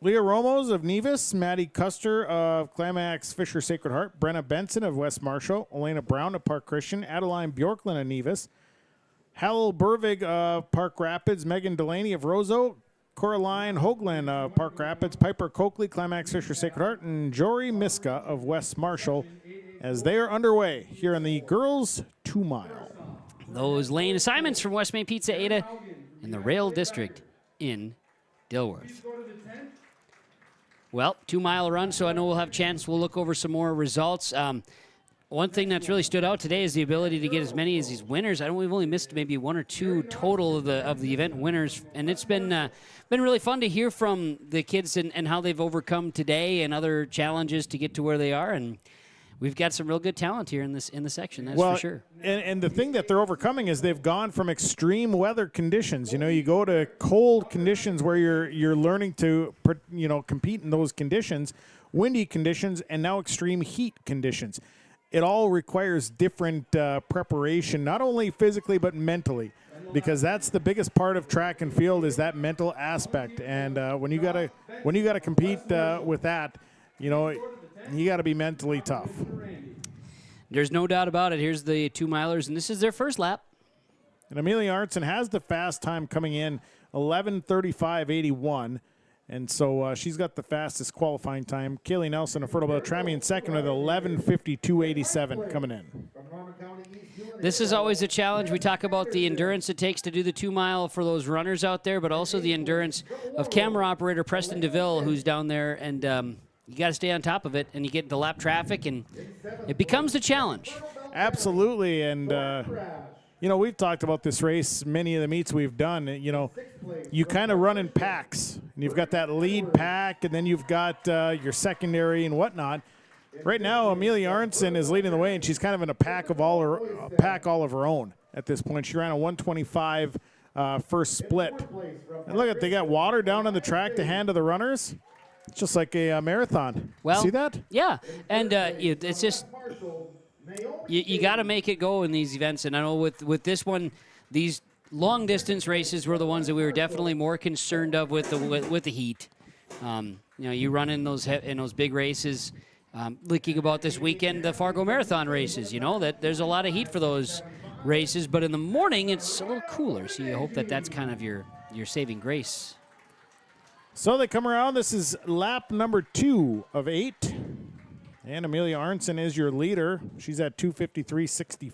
Leah Romos of Nevis, Maddie Custer of Climax Fisher Sacred Heart, Brenna Benson of West Marshall, Elena Brown of Park Christian, Adeline Bjorklund of Nevis, Hallel Burvig of Park Rapids, Megan Delaney of Roseau, Coraline Hoagland of Park Rapids, Piper Coakley, Climax Fisher Sacred Heart, and Jory Miska of West Marshall as they are underway here in the girls' 2-mile. Those lane assignments from West Main Pizza Ada in the Rail District in Dilworth. Well, 2-mile run, so I know we'll have a chance. We'll look over some more results. One thing that's really stood out today is the ability to get as many as these winners. We've only missed maybe 1 or 2 total of the event winners, and it's been really fun to hear from the kids and how they've overcome today and other challenges to get to where they are. And we've got some real good talent here in the section. That's for sure. And the thing that they're overcoming is they've gone from extreme weather conditions. You know, you go to cold conditions where you're learning to compete in those conditions, windy conditions, and now extreme heat conditions. It all requires different preparation, not only physically but mentally, because that's the biggest part of track and field is that mental aspect. And when you gotta compete with that, you gotta be mentally tough. There's no doubt about it. Here's the 2-milers, and this is their first lap. And Amelia Arntzen has the fast time coming in, 11:35.81. And so she's got the fastest qualifying time. Kaylee Nelson of Fertile Beltrami in second with 11:52.87 coming in. This is always a challenge. We talk about the endurance it takes to do the 2-mile for those runners out there, but also the endurance of camera operator Preston DeVille, who's down there, and you got to stay on top of it, and you get into lap traffic, and it becomes a challenge. Absolutely, and we've talked about this race, many of the meets we've done. You kind of run in packs. And you've got that lead pack, and then you've got your secondary and whatnot. Right now, Amelia Arntzen is leading the way, and she's kind of in a pack all of her own at this point. She ran a 1:25 first split. And look they got water down on the track to hand to the runners. It's just like a marathon. Well, see that? Yeah, and it's just you got to make it go in these events. And I know with this one, these long distance races were the ones that we were definitely more concerned of with the heat. You run in those big races. Thinking about this weekend, the Fargo Marathon races. That there's a lot of heat for those races, but in the morning it's a little cooler. So you hope that's kind of your saving grace. So they come around. This is lap number 2 of 8. And Amelia Arntzen is your leader. She's at 2:53.64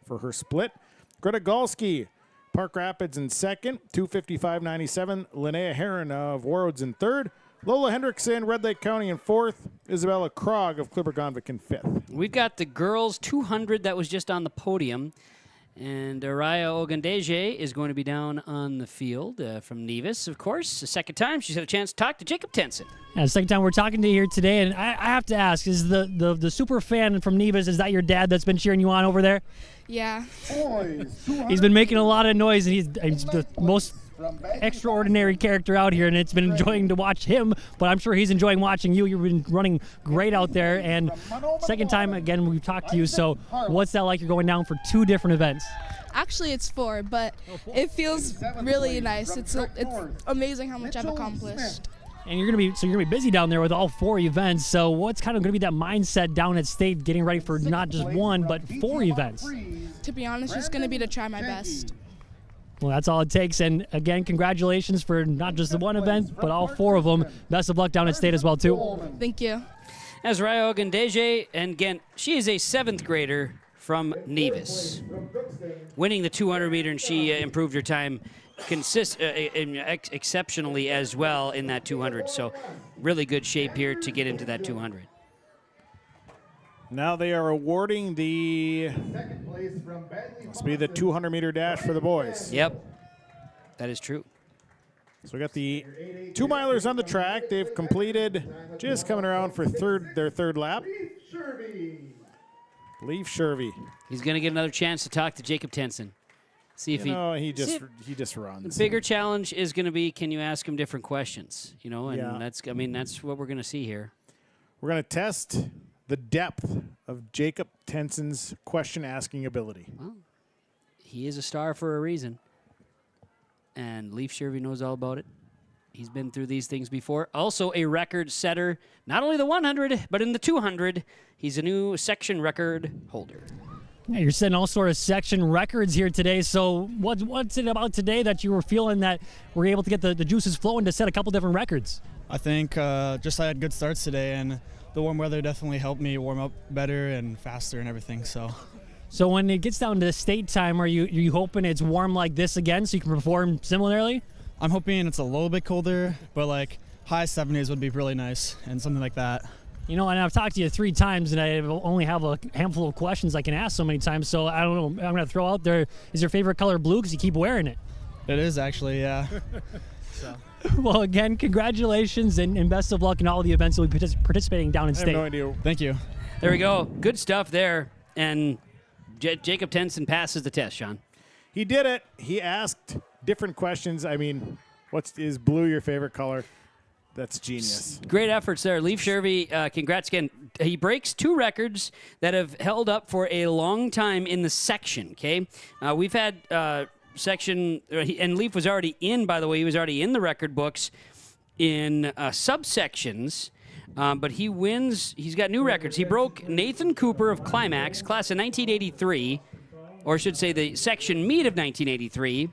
for her split. Greta Galski, Park Rapids in second, 2:55.97. Linnea Heron of Warroads in third. Lola Hendrickson, Red Lake County in 4th. Isabella Krog of Clipper-Gonvick in 5th. We've got the girls 200 that was just on the podium. And Araya Ogundeje is going to be down on the field from Nevis, of course. The second time she's had a chance to talk to Jacob Tenson. Yeah, second time we're talking to you here today, and I have to ask, is the super fan from Nevis, is that your dad that's been cheering you on over there? Yeah. He's been making a lot of noise, and he's the most extraordinary character out here, and it's been enjoying to watch him, but I'm sure he's enjoying watching you. You've been running great out there, and second time, again, we've talked to you, so what's that like? You're going down for 2 different events. Actually, it's 4, but it feels really nice. It's amazing how much I've accomplished. And you're gonna be busy down there with all 4 events. So what's kind of gonna be that mindset down at state, getting ready for not just 1 but 4 events? To be honest, just gonna be to try my best. Well, that's all it takes. And again, congratulations for not just the 1 event, but all 4 of them. Best of luck down at state as well, too. Thank you. As Raya Ogundeje, and again, she is a 7th grader from Nevis, winning the 200 meter, and she improved her time exceptionally as well in that 200. So really good shape here to get into that 200. Now they are awarding the, must be the 200-meter dash for the boys. Yep, that is true. So we got the 2-milers on the track. They've completed, just coming around for their third lap. Leaf Shervy. He's going to get another chance to talk to Jacob Tenson. See if he just runs. The bigger challenge is going to be, can you ask him different questions? You know, and that's what we're going to see here. We're going to test the depth of Jacob Tenson's question-asking ability. Well, he is a star for a reason, and Leaf Shervy knows all about it. He's been through these things before. Also a record setter, not only the 100, but in the 200. He's a new section record holder. Yeah, you're setting all sort of section records here today. So what's it about today that you were feeling that we're able to get the juices flowing to set a couple different records? I think just I had good starts today, and the warm weather definitely helped me warm up better and faster and everything. So when it gets down to state time, are you hoping it's warm like this again so you can perform similarly? I'm hoping it's a little bit colder, but like high 70s would be really nice and something like that. You know, and I've talked to you 3 times, and I only have a handful of questions I can ask so many times, so I don't know. I'm going to throw out there, is your favorite color blue because you keep wearing it? It is actually, yeah. Well, again, congratulations and best of luck in all the events you'll be participating down in state. I have no idea. Thank you. There we go. Good stuff there. And Jacob Tenson passes the test, Sean. He did it. He asked different questions. I mean, is blue your favorite color? That's genius. Great efforts there. Leaf Shervy, congrats again. He breaks 2 records that have held up for a long time in the section, okay? We've had section, and Leaf was already in, by the way, he was already in the record books in subsections, but he wins, he's got new records. He broke Nathan Cooper of Climax, class of 1983, or I should say the section meet of 1983,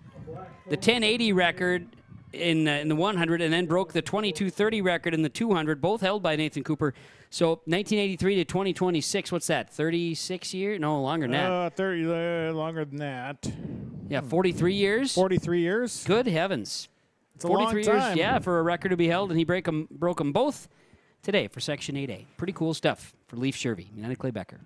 the 1080 record in the 100, and then broke the 2230 record in the 200, both held by Nathan Cooper. So 1983 to 2026, what's that, 36 years? No, longer than that. 30, longer than that. Yeah, 43 years? 43 years? Good heavens. It's a 43 long time. years, yeah, for a record to be held, and he broke them both today for Section 8A. Pretty cool stuff for Leaf Shervy, United Clay Becker.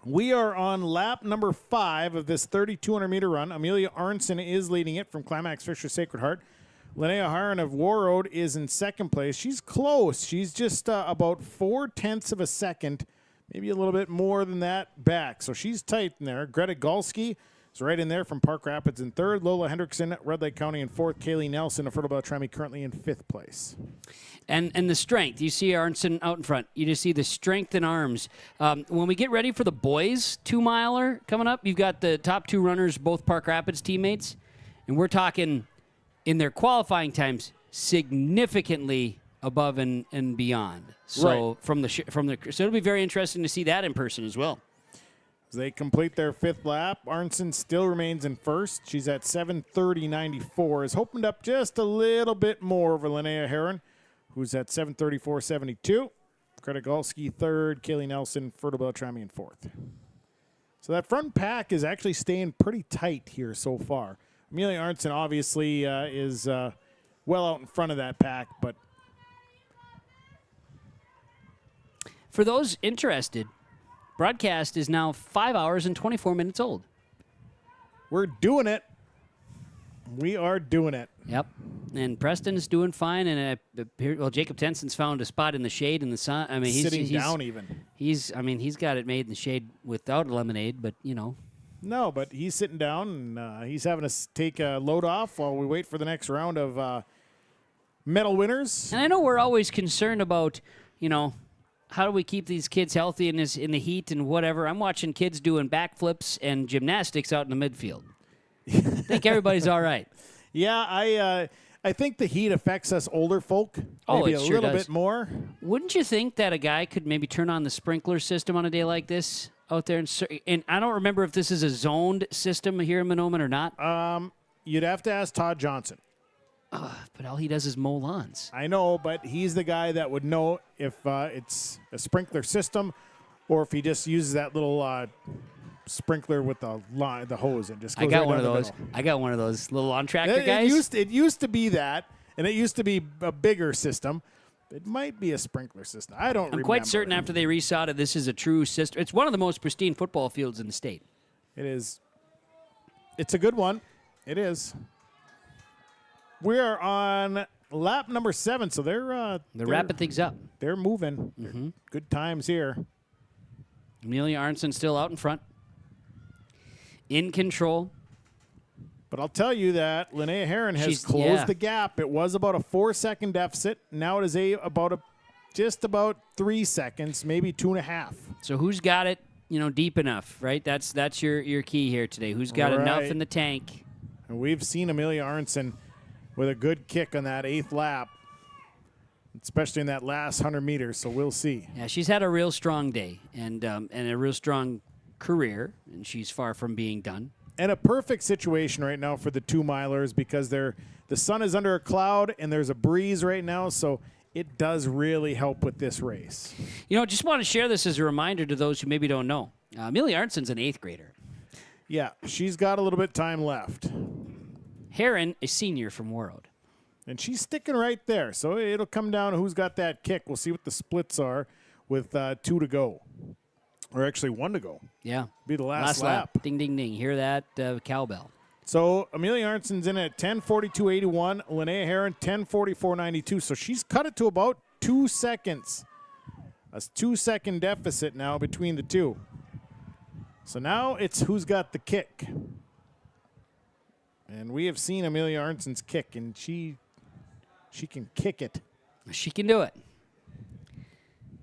We are on lap number 5 of this 3,200-meter run. Amelia Arnson is leading it from Climax Fisher Sacred Heart. Linnea Hiron of Warroad is in second place. She's close. She's just about 0.4 of a second, maybe a little bit more than that back. So she's tight in there. Greta Galski is right in there from Park Rapids in third. Lola Hendrickson, Red Lake County in fourth. Kaylee Nelson of Fertile Beltrami currently in 5th place. And the strength. You see Arnson out in front. You just see the strength in arms. When we get ready for the boys 2-miler coming up, you've got the top 2 runners, both Park Rapids teammates. And we're talking in their qualifying times significantly above and beyond. So right. So it'll be very interesting to see that in person as well. As they complete their 5th lap, Arnson still remains in first. She's at 7:30.94. Has opened up just a little bit more over Linnea Heron, who's at 7:34.72. Greta Galski third, Kaylee Nelson, Fertile Beltrami in 4th. So that front pack is actually staying pretty tight here so far. Amelia Arnson obviously is well out in front of that pack, but For those interested, broadcast is now 5 hours and 24 minutes old. We're doing it. We are doing it. Yep. And Preston's doing fine. And Jacob Tenson's found a spot in the shade in the sun. I mean, he's sitting down even. He's got it made in the shade without lemonade, but No, but he's sitting down and he's having us take a load off while we wait for the next round of medal winners. And I know we're always concerned about, how do we keep these kids healthy in the heat and whatever. I'm watching kids doing backflips and gymnastics out in the midfield. I think everybody's all right. Yeah, I think the heat affects us older folk Oh, maybe it a sure little does. bit more. Wouldn't you think that a guy could maybe turn on the sprinkler system on a day like this out there? And I don't remember if this is a zoned system here in Mahnomen or not. You'd have to ask Todd Johnson. But all he does is mow lawns. I know, but he's the guy that would know if it's a sprinkler system or if he just uses that little sprinkler with the hose and just goes I got right one of down the those. middle. I got one of those little lawn tractor guys. It used to be that, and it used to be a bigger system. It might be a sprinkler system. I don't remember. I'm quite certain after they resawed it, this is a true system. It's one of the most pristine football fields in the state. It is. It's a good one. It is. We are on lap number 7, so they're wrapping things up. They're moving. Mm-hmm. Good times here. Amelia Arnson still out in front, in control. But I'll tell you that Linnea Heron has closed the gap. It was about a 4-second deficit. Now it is just about 3 seconds, maybe 2.5. So who's got it? Deep enough, right? That's your key here today. Who's got enough in the tank? And we've seen Amelia Arnson with a good kick on that 8th lap, especially in that last 100 meters, so we'll see. Yeah, she's had a real strong day and a real strong career, and she's far from being done. And a perfect situation right now for the 2-milers because the sun is under a cloud and there's a breeze right now, so it does really help with this race. Just want to share this as a reminder to those who maybe don't know. Amelia Arnson's an 8th grader. Yeah, she's got a little bit of time left. Heron, a senior from Warroad. And she's sticking right there. So it'll come down to who's got that kick. We'll see what the splits are with 2 to go. Or actually 1 to go. Yeah. Be the last lap. Ding, ding, ding. Hear that cowbell. So Amelia Arnson's in at 10:42.81. Linnea Heron, 10:44.92. So she's cut it to about 2 seconds. A 2-second deficit now between the two. So now it's who's got the kick. And we have seen Amelia Arnson's kick, and she can kick it. She can do it.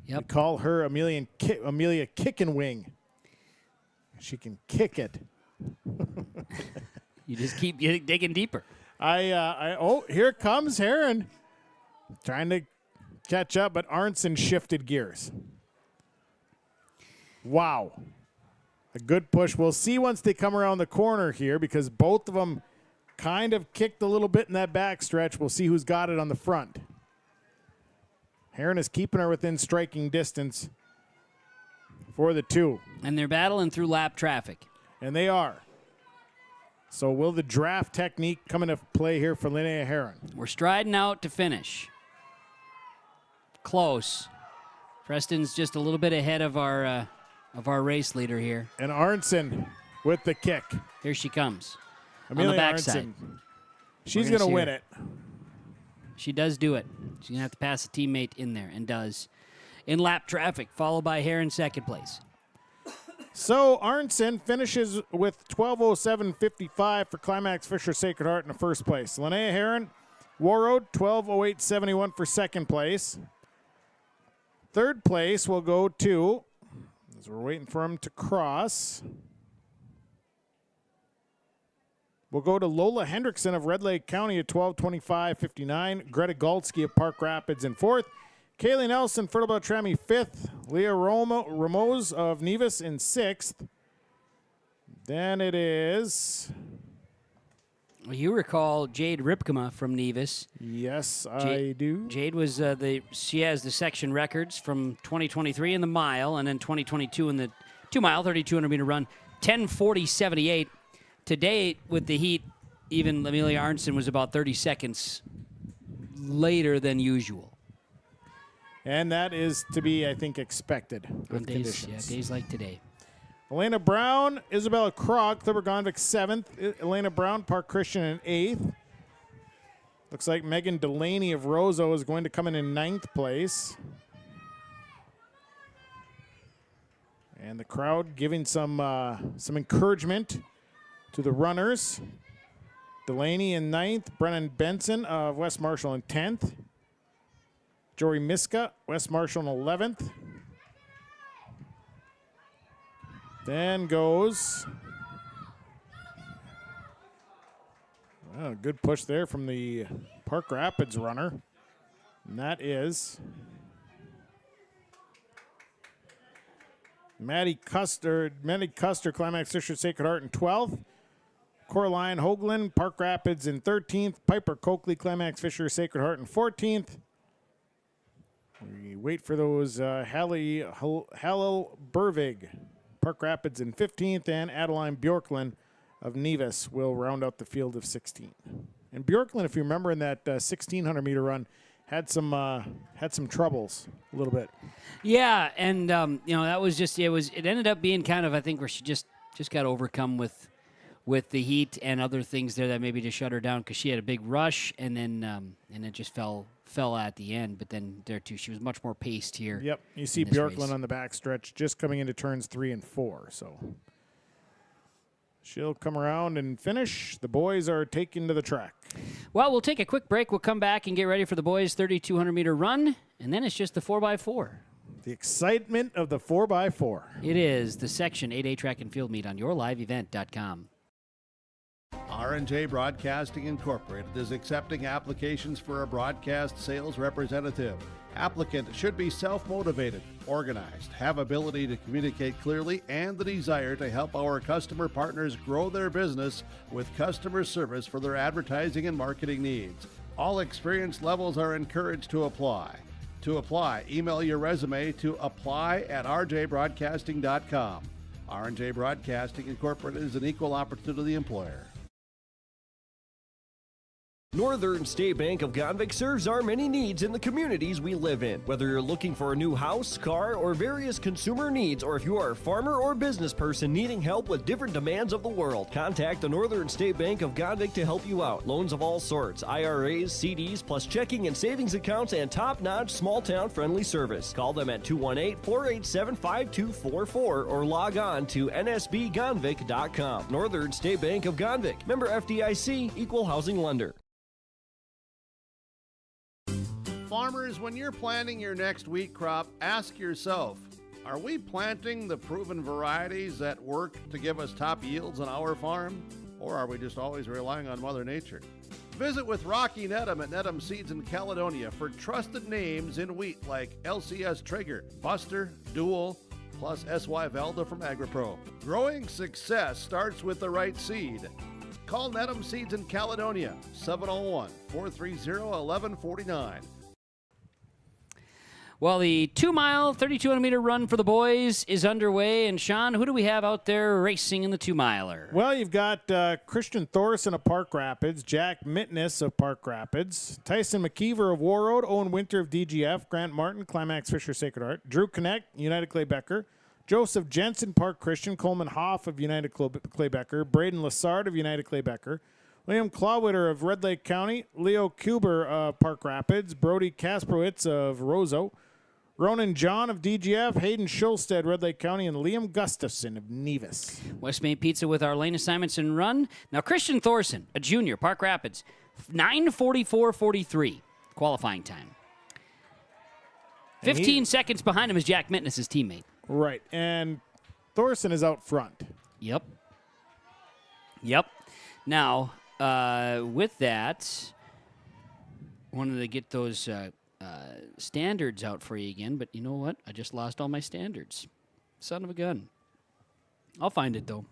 Yep. We call her Amelia Kick and Wing. She can kick it. You just keep digging deeper. Here comes Heron. Trying to catch up, but Arnson shifted gears. Wow. A good push. We'll see once they come around the corner here because both of them kind of kicked a little bit in that back stretch. We'll see who's got it on the front. Heron is keeping her within striking distance for the 2. And they're battling through lap traffic. And they are. So will the draft technique come into play here for Linnea Heron? We're striding out to finish. Close. Preston's just a little bit ahead of our race leader here. And Arnson with the kick. Here she comes. Amelia on the backside. Arnson. She's going to win it. She does do it. She's going to have to pass a teammate in there, and does. In lap traffic, followed by Heron second place. So Arnson finishes with 12:07.55 for Climax Fisher Sacred Heart in the first place. Linnea Heron, Warroad, 12:08.71 for second place. Third place will go to, as we're waiting for him to cross, we'll go to Lola Hendrickson of Red Lake County at 12:25.59. Greta Galsky of Park Rapids in fourth. Kaylee Nelson, Fertile Beltrami, fifth. Leah Ramos of Nevis in sixth. Then it is... Well, you recall Jade Ripkema from Nevis. Yes, I do. Jade was she has the section records from 2023 in the mile, and then 2022 in the 2-mile, 3,200 meter run, 10:40.78. Today, with the heat, even Amelia Arnson was about 30 seconds later than usual. And that is to be, I think, expected with days, conditions. days like today. Elena Brown, Isabella Kroc, Clipper-Gonvick 7th. Elena Brown, Park Christian in 8th. Looks like Megan Delaney of Roseau is going to come in 9th place. And the crowd giving some encouragement to the runners. Delaney in 9th. Brennan Benson of West Marshall in 10th. Jory Miska, West Marshall in 11th. Then goes a good push there from the Park Rapids runner. And that is Maddie Custer, Climax Fisher Sacred Heart in 12th. Coraline Hoagland, Park Rapids in 13th. Piper Coakley, Climax Fisher Sacred Heart in 14th. We wait for those Hallel Burvig, Park Rapids in 15th, and Adeline Bjorklund of Nevis will round out the field of 16. And Bjorklund, if you remember in that 1,600-meter run, had some troubles a little bit. Yeah, and that was just it ended up being kind of, I think, where she just got overcome with the heat and other things there that maybe just shut her down because she had a big rush and then it just fell at the end. But then there too, she was much more paced here. Yep, you see Bjorklund on the back stretch just coming into turns 3 and 4. So she'll come around and finish. The boys are taking to the track. Well, we'll take a quick break. We'll come back and get ready for the boys' 3,200-meter run, and then it's just the 4x4. The excitement of the 4x4. It is the Section 8A Track and Field Meet on yourliveevent.com. R&J Broadcasting Incorporated is accepting applications for a broadcast sales representative. Applicant should be self-motivated, organized, have ability to communicate clearly, and the desire to help our customer partners grow their business with customer service for their advertising and marketing needs. All experience levels are encouraged to apply. To apply, email your resume to apply@rjbroadcasting.com. R&J Broadcasting Incorporated is an equal opportunity employer. Northern State Bank of Gonvick serves our many needs in the communities we live in. Whether you're looking for a new house, car, or various consumer needs, or if you are a farmer or business person needing help with different demands of the world, contact the Northern State Bank of Gonvick to help you out. Loans of all sorts, IRAs, CDs, plus checking and savings accounts, and top-notch small-town friendly service. Call them at 218-487-5244 or log on to nsbgonvick.com. Northern State Bank of Gonvick. Member FDIC, Equal Housing Lender. Farmers, when you're planting your next wheat crop, ask yourself, are we planting the proven varieties that work to give us top yields on our farm? Or are we just always relying on Mother Nature? Visit with Rocky Nedham at Nedham Seeds in Caledonia for trusted names in wheat like LCS Traeger, Buster, Dual, plus SY Velda from AgriPro. Growing success starts with the right seed. Call Nedham Seeds in Caledonia, 701-430-1149. Well, the 2-mile, 3,200-meter run for the boys is underway. And, Sean, who do we have out there racing in the 2-miler? Well, you've got Christian Thorson of Park Rapids, Jack Mitness of Park Rapids, Tyson McKeever of Warroad, Owen Winter of DGF, Grant Martin, Climax Fisher Sacred Heart, Drew Connect, United Clay Becker, Joseph Jensen, Park Christian, Coleman Hoff of United Clay Becker, Braden Lassard of United Clay Becker, William Clawwitter of Red Lake County, Leo Kuber of Park Rapids, Brody Kasprowitz of Roseau, Ronan John of DGF, Hayden Schulstead, Red Lake County, and Liam Gustafson of Nevis. West Main Pizza with our Lena Simonson run. Now, Christian Thorson, a junior, Park Rapids, 9:44.43 qualifying time. 15 seconds behind him is Jack Mitness, his teammate. Right, and Thorson is out front. Yep. Now, with that, wanted to get those standards out for you again, but you know what? I just lost all my standards. Son of a gun. I'll find it, though.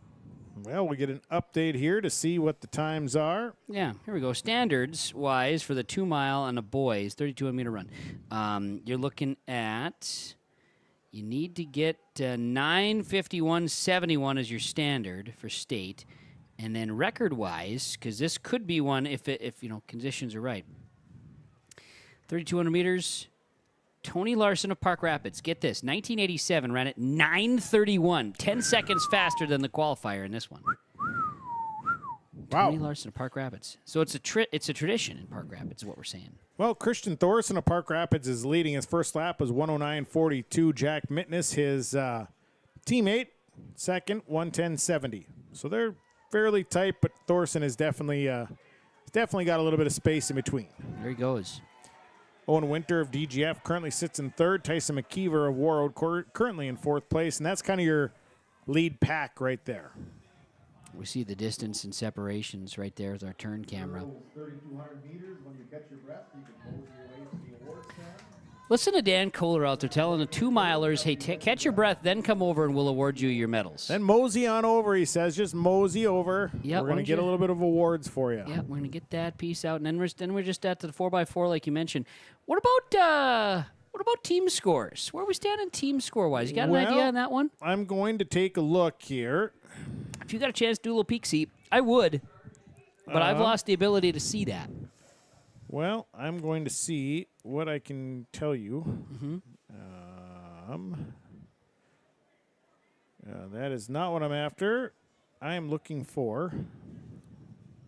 Well, we get an update here to see what the times are. Yeah, here we go. Standards-wise for the 2-mile and a boys, 3,200-meter run. You're looking at, you need to get 9:51.71 as your standard for state. And then record-wise, because this could be one if conditions are right. 3,200 meters, Tony Larson of Park Rapids, get this, 1987 ran at 9:31, 10 seconds faster than the qualifier in this one. Wow. Tony Larson of Park Rapids. So it's a tradition in Park Rapids is what we're saying. Well, Christian Thorson of Park Rapids is leading. His first lap was 109.42. Jack Mitness, his teammate, second, 110.70. So they're fairly tight, but Thorson is definitely got a little bit of space in between. There he goes. Owen Winter of DGF currently sits in third. Tyson McKeever of Warroad currently in fourth place, and that's kind of your lead pack right there. We see the distance and separations right there with our turn camera. 3,200 meters. When you catch your breath, you can mosey your way to the awards stand. Listen to Dan Kohler out there telling the 2-milers, hey, catch your breath, then come over and we'll award you your medals. Then mosey on over, he says. Just mosey over. Yeah, we're going to get a little bit of awards for you. Yeah, we're going to get that piece out, and then we're just at the 4x4 like you mentioned. What about team scores? Where are we standing team score-wise? You got an idea on that one? I'm going to take a look here. If you got a chance to do a little peek-see, I would, but I've lost the ability to see that. Well, I'm going to see what I can tell you. That is not what I'm after. I am looking for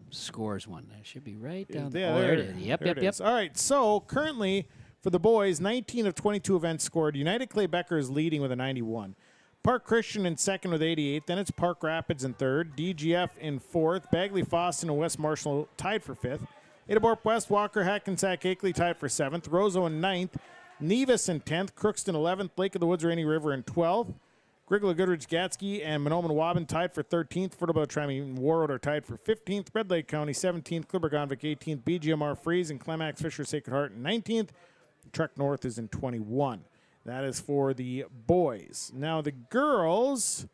scores one. That should be right down there. There it is. Yep. All right, so currently for the boys, 19 of 22 events scored. United Clay Becker is leading with a 91. Park Christian in second with 88. Then it's Park Rapids in third. DGF in fourth. Bagley Foston and West Marshall tied for fifth. Adaborp West, Walker, Hackensack, Akeley tied for seventh. Roseau in ninth. Nevis in 10th. Crookston 11th. Lake of the Woods, Rainy River in 12th. Grigla, Goodrich, Gatsky, and Mahnomen Waban tied for 13th. Fertile Trami and Warroad are tied for 15th. Red Lake County 17th. Clipper-Gonvick 18th. BGMR Freeze and Climax Fisher Sacred Heart in 19th. Trek North is in 21. That is for the boys. Now the girls,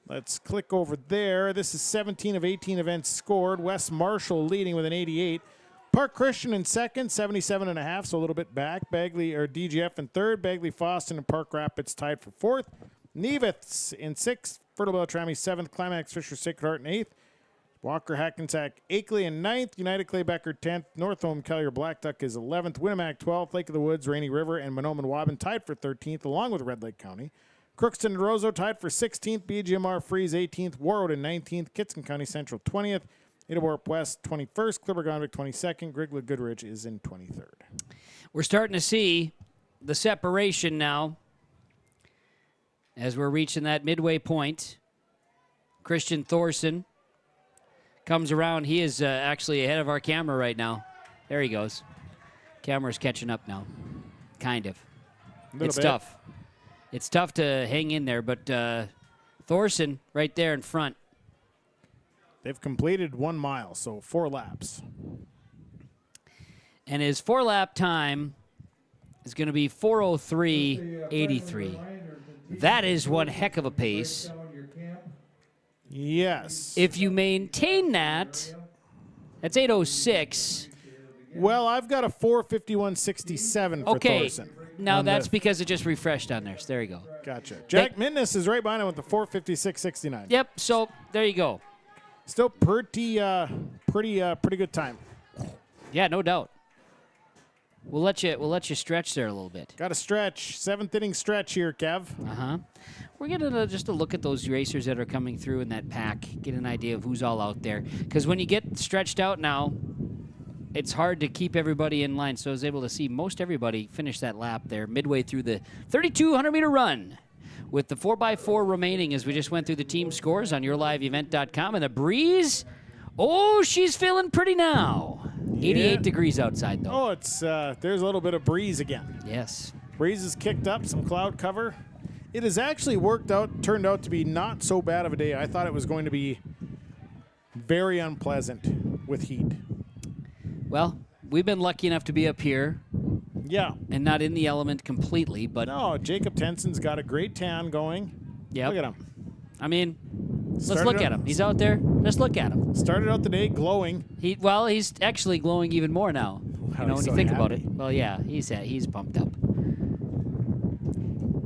let's click over there. This is 17 of 18 events scored. West Marshall leading with an 88. Park Christian in second, 77.5, so a little bit back. DGF in third. Bagley Foston and Park Rapids tied for fourth. Nevitz in sixth. Fertile Beltrami seventh. Climax Fisher Sacred Heart in eighth. Walker, Hackensack, Akeley in 9th, United Clay Becker 10th, North Home Collier Black Duck is 11th, Winnemac 12th, Lake of the Woods, Rainy River, and Mahnomen Waban tied for 13th, along with Red Lake County. Crookston and Roseau tied for 16th, BGMR Freeze 18th, Warroad in 19th, Kitson County Central 20th, Adaborp West 21st, Clipper-Gonvick 22nd, Grigla Goodrich is in 23rd. We're starting to see the separation now as we're reaching that midway point. Christian Thorson comes around. He is actually ahead of our camera right now. There he goes. Camera's catching up now. Kind of. It's tough. It's tough to hang in there, but Thorson right there in front. They've completed 1 mile, so 4 laps. And his 4-lap time is going to be 4:03.83. That is one heck of a pace. Yes. If you maintain that, that's 8:06. Well, I've got a 4:51.67 for Thorson. Now that's because it just refreshed on there. So there you go. Gotcha. Jack Minnis is right behind him with the 4:56.69. Yep. So there you go. Still pretty good time. Yeah, no doubt. We'll let you stretch there a little bit. Got to stretch. 7th inning stretch here, Kev. We're gonna just look at those racers that are coming through in that pack, get an idea of who's all out there. Because when you get stretched out now, it's hard to keep everybody in line. So I was able to see most everybody finish that lap there midway through the 3,200-meter run. With the 4x4 remaining as we just went through the team scores on yourliveevent.com. And the breeze, she's feeling pretty now. 88 degrees outside, though. Oh, it's there's a little bit of breeze again. Yes. Breeze is kicked up, some cloud cover. It has actually turned out to be not so bad of a day. I thought it was going to be very unpleasant with heat. Well, we've been lucky enough to be up here. Yeah. And not in the element completely, but... No, Jacob Tenson's got a great tan going. Yep. Look at him. I mean, let's look at him. He's out there. Let's look at him. Started out the day glowing. He's actually glowing even more now. Wow, when so you think happy. about it. Well, yeah, he's pumped up.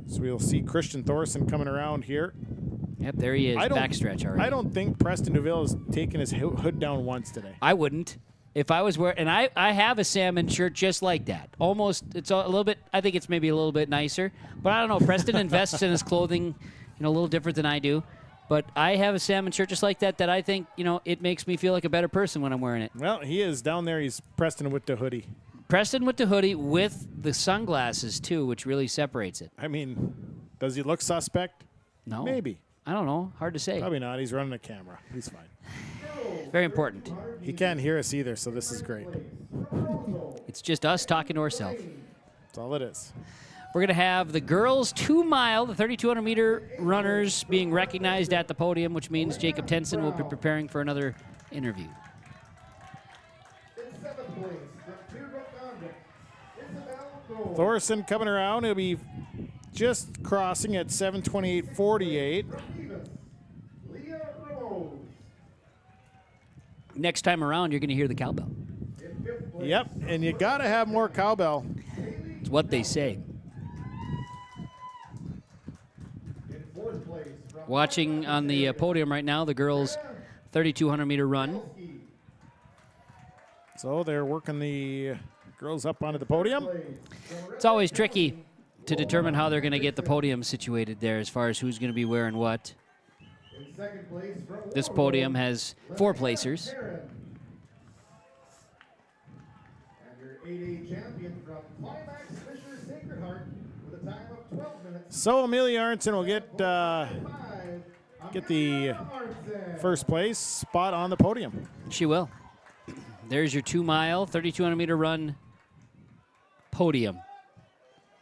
So we'll see Christian Thorson coming around here. Yep, there he is, backstretch already. I don't think Preston Neuville has taken his hood down once today. I wouldn't. if I was wearing, and I have a salmon shirt just like that. Almost, it's a little bit, I think it's maybe a little bit nicer. But I don't know, Preston invests in his clothing, a little different than I do. But I have a salmon shirt just like that I think, it makes me feel like a better person when I'm wearing it. Well, he is down there. He's Preston with the hoodie. Preston with the hoodie with the sunglasses, too, which really separates it. I mean, does he look suspect? No. Maybe. I don't know. Hard to say. Probably not. He's running a camera. He's fine. Very important. He can't hear us either, so this is great. It's just us talking to ourselves. That's all it is. We're going to have the girls 2 mile, the 3,200-meter runners being recognized at the podium, which means Jacob Tenson will be preparing for another interview. Thorson coming around. He'll be just crossing at 7:28.48. Next time around, you're going to hear the cowbell. Yep, and you got to have more cowbell. It's what they say. Watching on the podium right now, the girls' 3,200-meter run. So they're working the girls up onto the podium. It's always tricky to determine how they're going to get the podium situated there as far as who's going to be wearing what. This podium has 4 placers. So Amelia Arnson will get the first place spot on the podium. She will. There's your 2 mile, 3,200-meter run podium.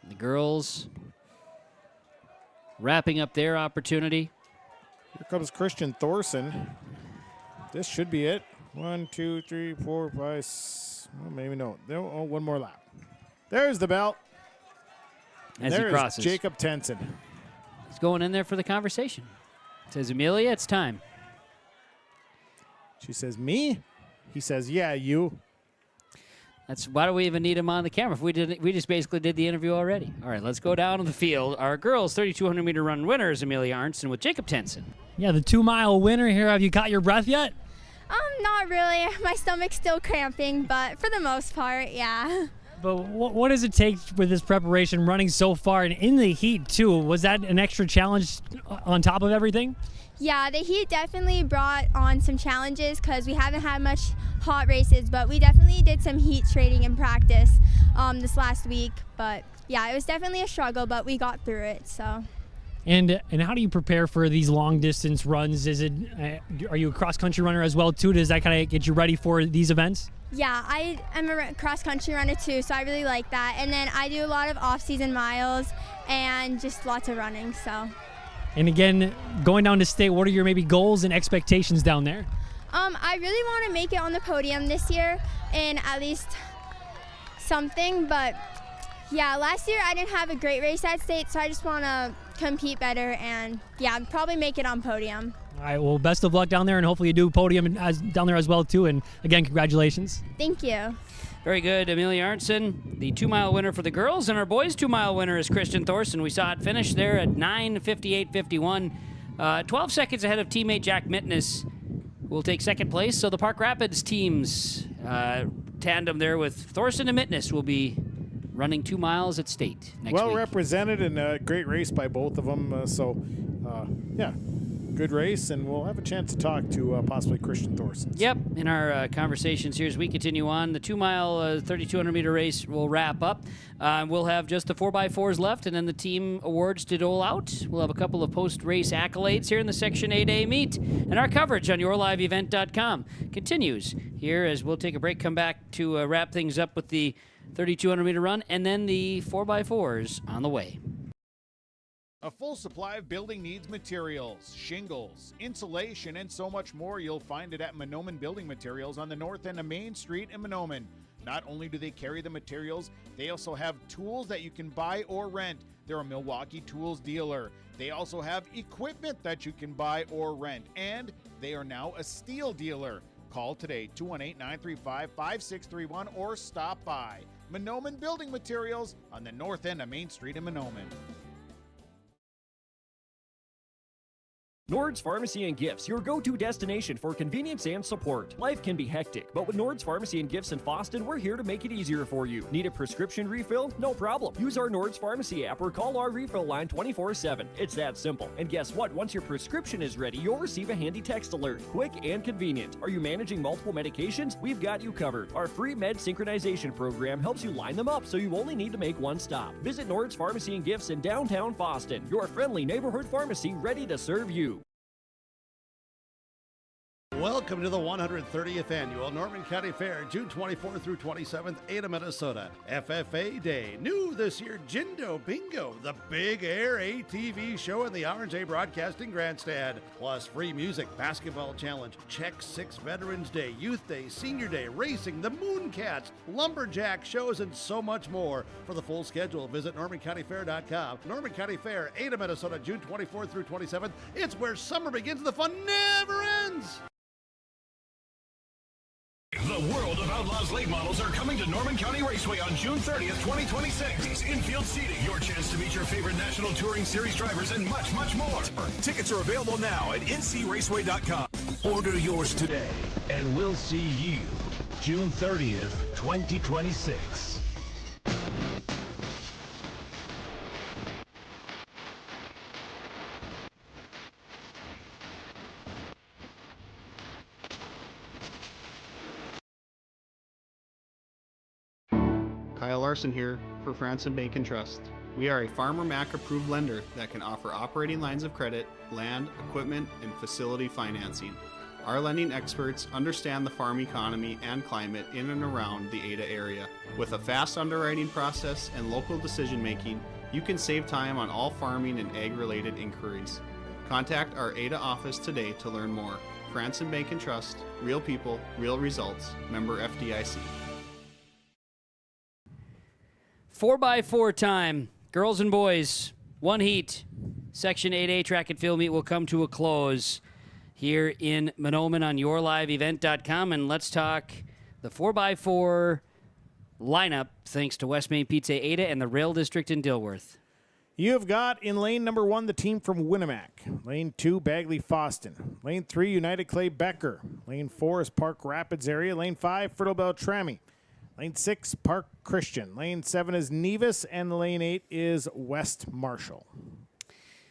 The girls wrapping up their opportunity. Here comes Christian Thorson. This should be it. 1, 2, 3, 4, 5, well, maybe no. Oh, one more lap. There's the belt. As he crosses. Jacob Tenson. He's going in there for the conversation. Says, Amelia, it's time. She says, me? He says, yeah, you. That's why do we even need him on the camera? If we just basically did the interview already. All right, let's go down to the field. Our girls' 3,200-meter run winner is Amelia Arnson with Jacob Tenson. Yeah, the 2 mile winner here. Have you caught your breath yet? Not really. My stomach's still cramping, but for the most part, yeah. But what does it take with this preparation, running so far and in the heat too? Was that an extra challenge on top of everything? Yeah, the heat definitely brought on some challenges because we haven't had much hot races, but we definitely did some heat training in practice this last week. But yeah, it was definitely a struggle, but we got through it. So. And how do you prepare for these long distance runs? Is it are you a cross country runner as well too? Does that kind of get you ready for these events? Yeah, I am a cross country runner too, so I really like that. And then I do a lot of off season miles and just lots of running. So. And again, going down to state, what are your maybe goals and expectations down there? I really want to make it on the podium this year and at least something, but yeah, last year I didn't have a great race at state, so I just want to compete better and yeah, probably make it on podium. All right, well, best of luck down there, and hopefully you do podium down there as well too, and again, congratulations. Thank you. Very good, Amelia Arnson, the 2 mile winner for the girls, and our boys' 2 mile winner is Christian Thorson. We saw it finish there at 9:58.51, 12 seconds ahead of teammate Jack Mitness, who will take second place. So the Park Rapids team's tandem there with Thorson and Mitness will be running 2 miles at state next week. Well represented and a great race by both of them. Yeah, good race, and we'll have a chance to talk to possibly Christian Thorson. Yep, in our conversations here as we continue on, the 2 mile, 3,200-meter race will wrap up. We'll have just the 4x4s left, and then the team awards to dole out. We'll have a couple of post-race accolades here in the Section 8A meet, and our coverage on yourliveevent.com continues here as we'll take a break, come back to wrap things up with the 3,200-meter run, and then the 4x4s on the way. A full supply of building needs materials, shingles, insulation, and so much more. You'll find it at Mahnomen Building Materials on the north end of Main Street in Mahnomen. Not only do they carry the materials, they also have tools that you can buy or rent. They're a Milwaukee Tools dealer. They also have equipment that you can buy or rent, and they are now a steel dealer. Call today, 218-935-5631, or stop by. Mahnomen Building Materials on the north end of Main Street in Mahnomen. Nord's Pharmacy and Gifts, your go-to destination for convenience and support. Life can be hectic, but with Nord's Pharmacy and Gifts in Fosston, we're here to make it easier for you. Need a prescription refill? No problem. Use our Nord's Pharmacy app or call our refill line 24/7. It's that simple. And guess what? Once your prescription is ready, you'll receive a handy text alert. Quick and convenient. Are you managing multiple medications? We've got you covered. Our free med synchronization program helps you line them up so you only need to make one stop. Visit Nord's Pharmacy and Gifts in downtown Fosston, your friendly neighborhood pharmacy ready to serve you. Welcome to the 130th Annual Norman County Fair, June 24th through 27th, Ada, Minnesota. FFA Day. New this year, Jindo Bingo, the big air ATV show in the R&J Broadcasting Grandstand. Plus free music, basketball challenge, Check 6 Veterans Day, Youth Day, Senior Day, racing, the Mooncats, lumberjack shows, and so much more. For the full schedule, visit NormanCountyFair.com. Norman County Fair, Ada, Minnesota, June 24th through 27th. It's where summer begins and the fun never ends. The World of Outlaws late models are coming to Norman County Raceway on June 30th, 2026. Infield seating, your chance to meet your favorite National Touring Series drivers, and much, much more. Tickets are available now at ncraceway.com. Order yours today, and we'll see you June 30th, 2026. Kyle Larson here for Franson Bank and Trust. We are a Farmer Mac approved lender that can offer operating lines of credit, land, equipment, and facility financing. Our lending experts understand the farm economy and climate in and around the Ada area. With a fast underwriting process and local decision making, you can save time on all farming and ag-related inquiries. Contact our Ada office today to learn more. Franson Bank and Trust, real people, real results. Member FDIC. 4x4 time. Girls and boys, one heat. Section 8A track and field meet will come to a close here in Mahnomen on yourliveevent.com. And let's talk the 4x4 lineup thanks to West Main Pizza Ada and the Rail District in Dilworth. You have got in lane number 1 the team from Winnemac. Lane 2, Bagley Foston. Lane 3, United Clay Becker. Lane 4 is Park Rapids area. Lane 5, Fertile Beltrami. Lane 6, Park Christian. Lane 7 is Nevis, and lane 8 is West Marshall.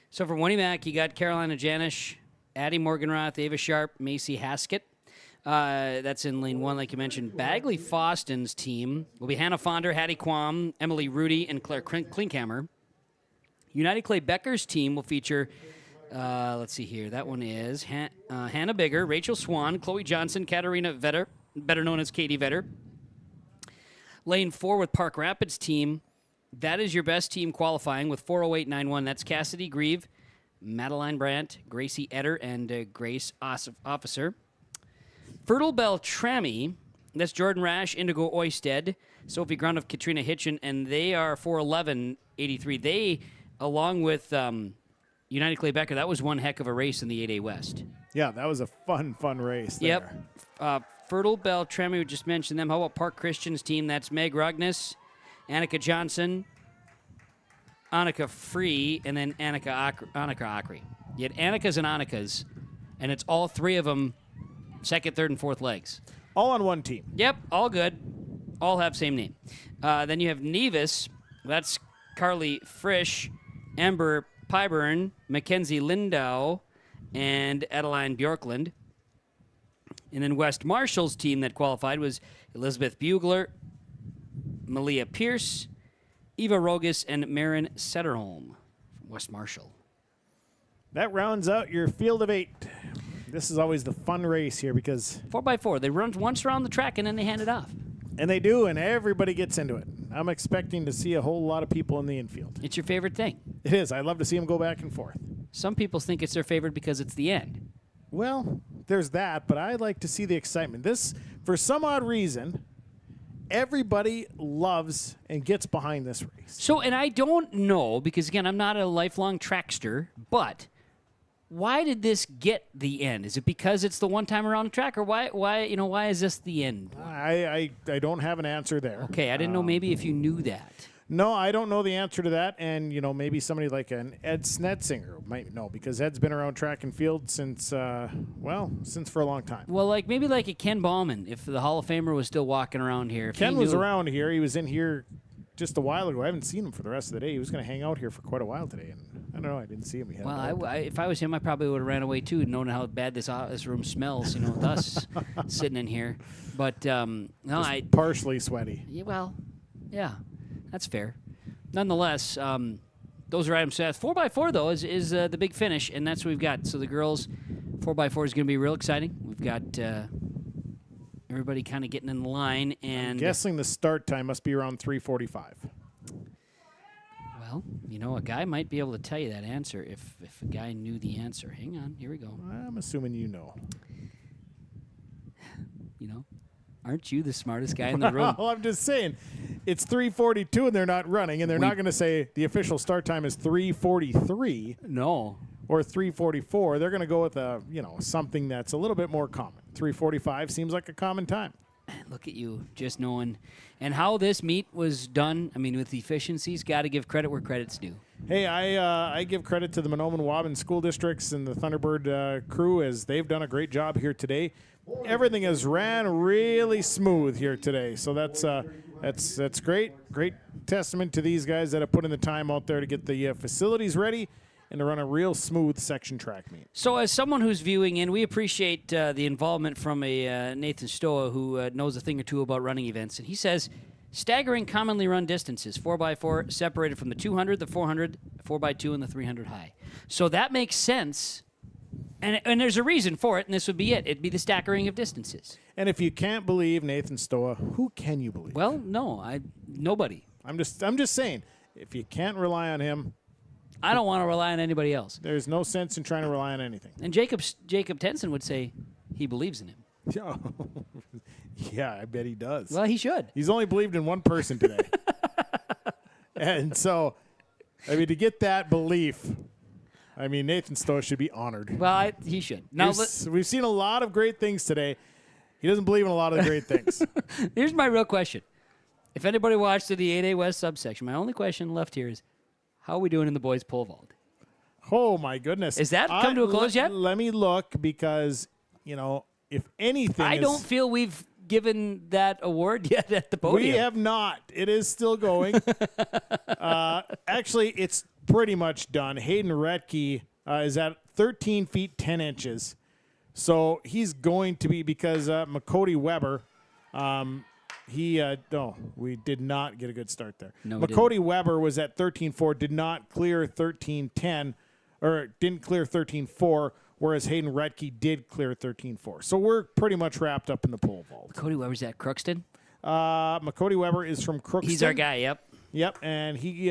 So for Winnemac, you got Carolina Janish, Addie Morganroth, Ava Sharp, Macy Haskett. That's in lane 1, like you mentioned. Bagley Foston's team will be Hannah Fonder, Hattie Quam, Emily Rudy, and Claire Klinkhammer. United Clay Becker's team will feature, let's see here, that one is Hannah Bigger, Rachel Swan, Chloe Johnson, Katarina Vetter, better known as Katie Vetter. Lane 4 with Park Rapids team, that is your best team qualifying with 40891. That's Cassidy Grieve, Madeline Brandt, Gracie Etter, and Grace Officer. Fertile Beltrami, that's Jordan Rash, Indigo Oisted, Sophie Grunoff, Katrina Hitchin, and they are 41183. They, along with United Clay Becker, that was one heck of a race in the 8A West. Yeah, that was a fun race there. Yep. Fertile Beltrami, we just mentioned them. How about Park Christian's team? That's Meg Rugnes, Annika Johnson, Annika Free, and then Annika Akri. You had Annikas and Annikas, and it's all three of them second, third, and fourth legs. All on one team. Yep, all good. All have same name. Then you have Nevis. That's Carly Frisch, Amber Pyburn, Mackenzie Lindau, and Adeline Bjorkland. And then West Marshall's team that qualified was Elizabeth Bugler, Malia Pierce, Eva Rogas, and Marin Setterholm from West Marshall. That rounds out your field of 8. This is always the fun race here because 4x4. They run once around the track and then they hand it off. And they do, and everybody gets into it. I'm expecting to see a whole lot of people in the infield. It's your favorite thing. It is. I love to see them go back and forth. Some people think it's their favorite because it's the end. Well, there's that, but I like to see the excitement. This, for some odd reason, everybody loves and gets behind this race. So, and I don't know, because again, I'm not a lifelong trackster, but why did this get the end? Is it because it's the one time around the track, or why is this the end? I don't have an answer there. Okay, I didn't know maybe if you knew that. No, I don't know the answer to that. And, maybe somebody like an Ed Snetzinger might know, because Ed's been around track and field since for a long time. Well, maybe like a Ken Ballman, if the Hall of Famer was still walking around here. Ken was around here. He was in here just a while ago. I haven't seen him for the rest of the day. He was going to hang out here for quite a while today, and I don't know. I didn't see him. Well, if I was him, I probably would have ran away too, knowing how bad this room smells. With us sitting in here. But no, just partially sweaty. Yeah, well, yeah, that's fair. Nonetheless, those are items. 4x4 though is the big finish, and that's what we've got. So the girls 4x4 is going to be real exciting. We've got everybody kind of getting in line, and I'm guessing the start time must be around 3:45. Well, a guy might be able to tell you that answer if a guy knew the answer. Hang on, here we go. I'm assuming you know. Aren't you the smartest guy in the room? Well, I'm just saying, it's 3:42 and they're not running, and they're not going to say the official start time is 3:43. No. Or 3:44. They're going to go with something that's a little bit more common. 3:45 seems like a common time. Look at you, just knowing. And how this meet was done, with efficiencies, got to give credit where credit's due. Hey, I give credit to the Mahnomen Waban school districts and the Thunderbird crew, as they've done a great job here today. Everything has ran really smooth here today, so that's great. Great testament to these guys that have put in the time out there to get the facilities ready and to run a real smooth section track meet. So as someone who's viewing in, we appreciate the involvement from a Nathan Stoa, who knows a thing or two about running events. And he says, staggering commonly run distances, 4x4 separated from the 200, the 400, 4x2, and the 300 high. So that makes sense. And there's a reason for it, and this would be it. It'd be the staggering of distances. And if you can't believe Nathan Stoa, who can you believe? Well, no, nobody. I'm just saying, if you can't rely on him, I don't want to rely on anybody else. There's no sense in trying to rely on anything. And Jacob Tenson would say he believes in him. Yeah, I bet he does. Well, he should. He's only believed in one person today. And so, to get that belief, Nathan Stoa should be honored. Well, he should. Now we've seen a lot of great things today. He doesn't believe in a lot of the great things. Here's my real question. If anybody watched the 8A West subsection, my only question left here is, how are we doing in the boys' pole vault? Oh, my goodness. Is that come to a close yet? Let me look, because, if anything I don't feel we've given that award yet at the podium. We have not. It is still going. Actually, it's pretty much done. Hayden Retke is at 13 feet 10 inches. So he's going to be, because McCody Weber, we did not get a good start there. No, McCody Weber was at 13.4, did not clear 13.10, or didn't clear 13.4, whereas Hayden Retke did clear 13.4. So we're pretty much wrapped up in the pole vault. McCody Weber's at Crookston? McCody Weber is from Crookston. He's our guy, yep. Yep, and he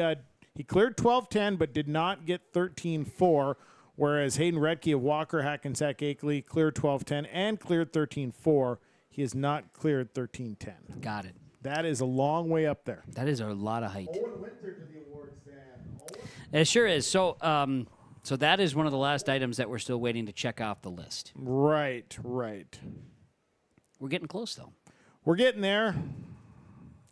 cleared 12.10 but did not get 13.4, whereas Hayden Retke of Walker, Hackensack, Akeley cleared 12.10 and cleared 13.4. He has not cleared 13.10. Got it. That is a long way up there. That is a lot of height. Owen Winter to the award stand. It sure is. So, so that is one of the last items that we're still waiting to check off the list. Right. We're getting close, though. We're getting there.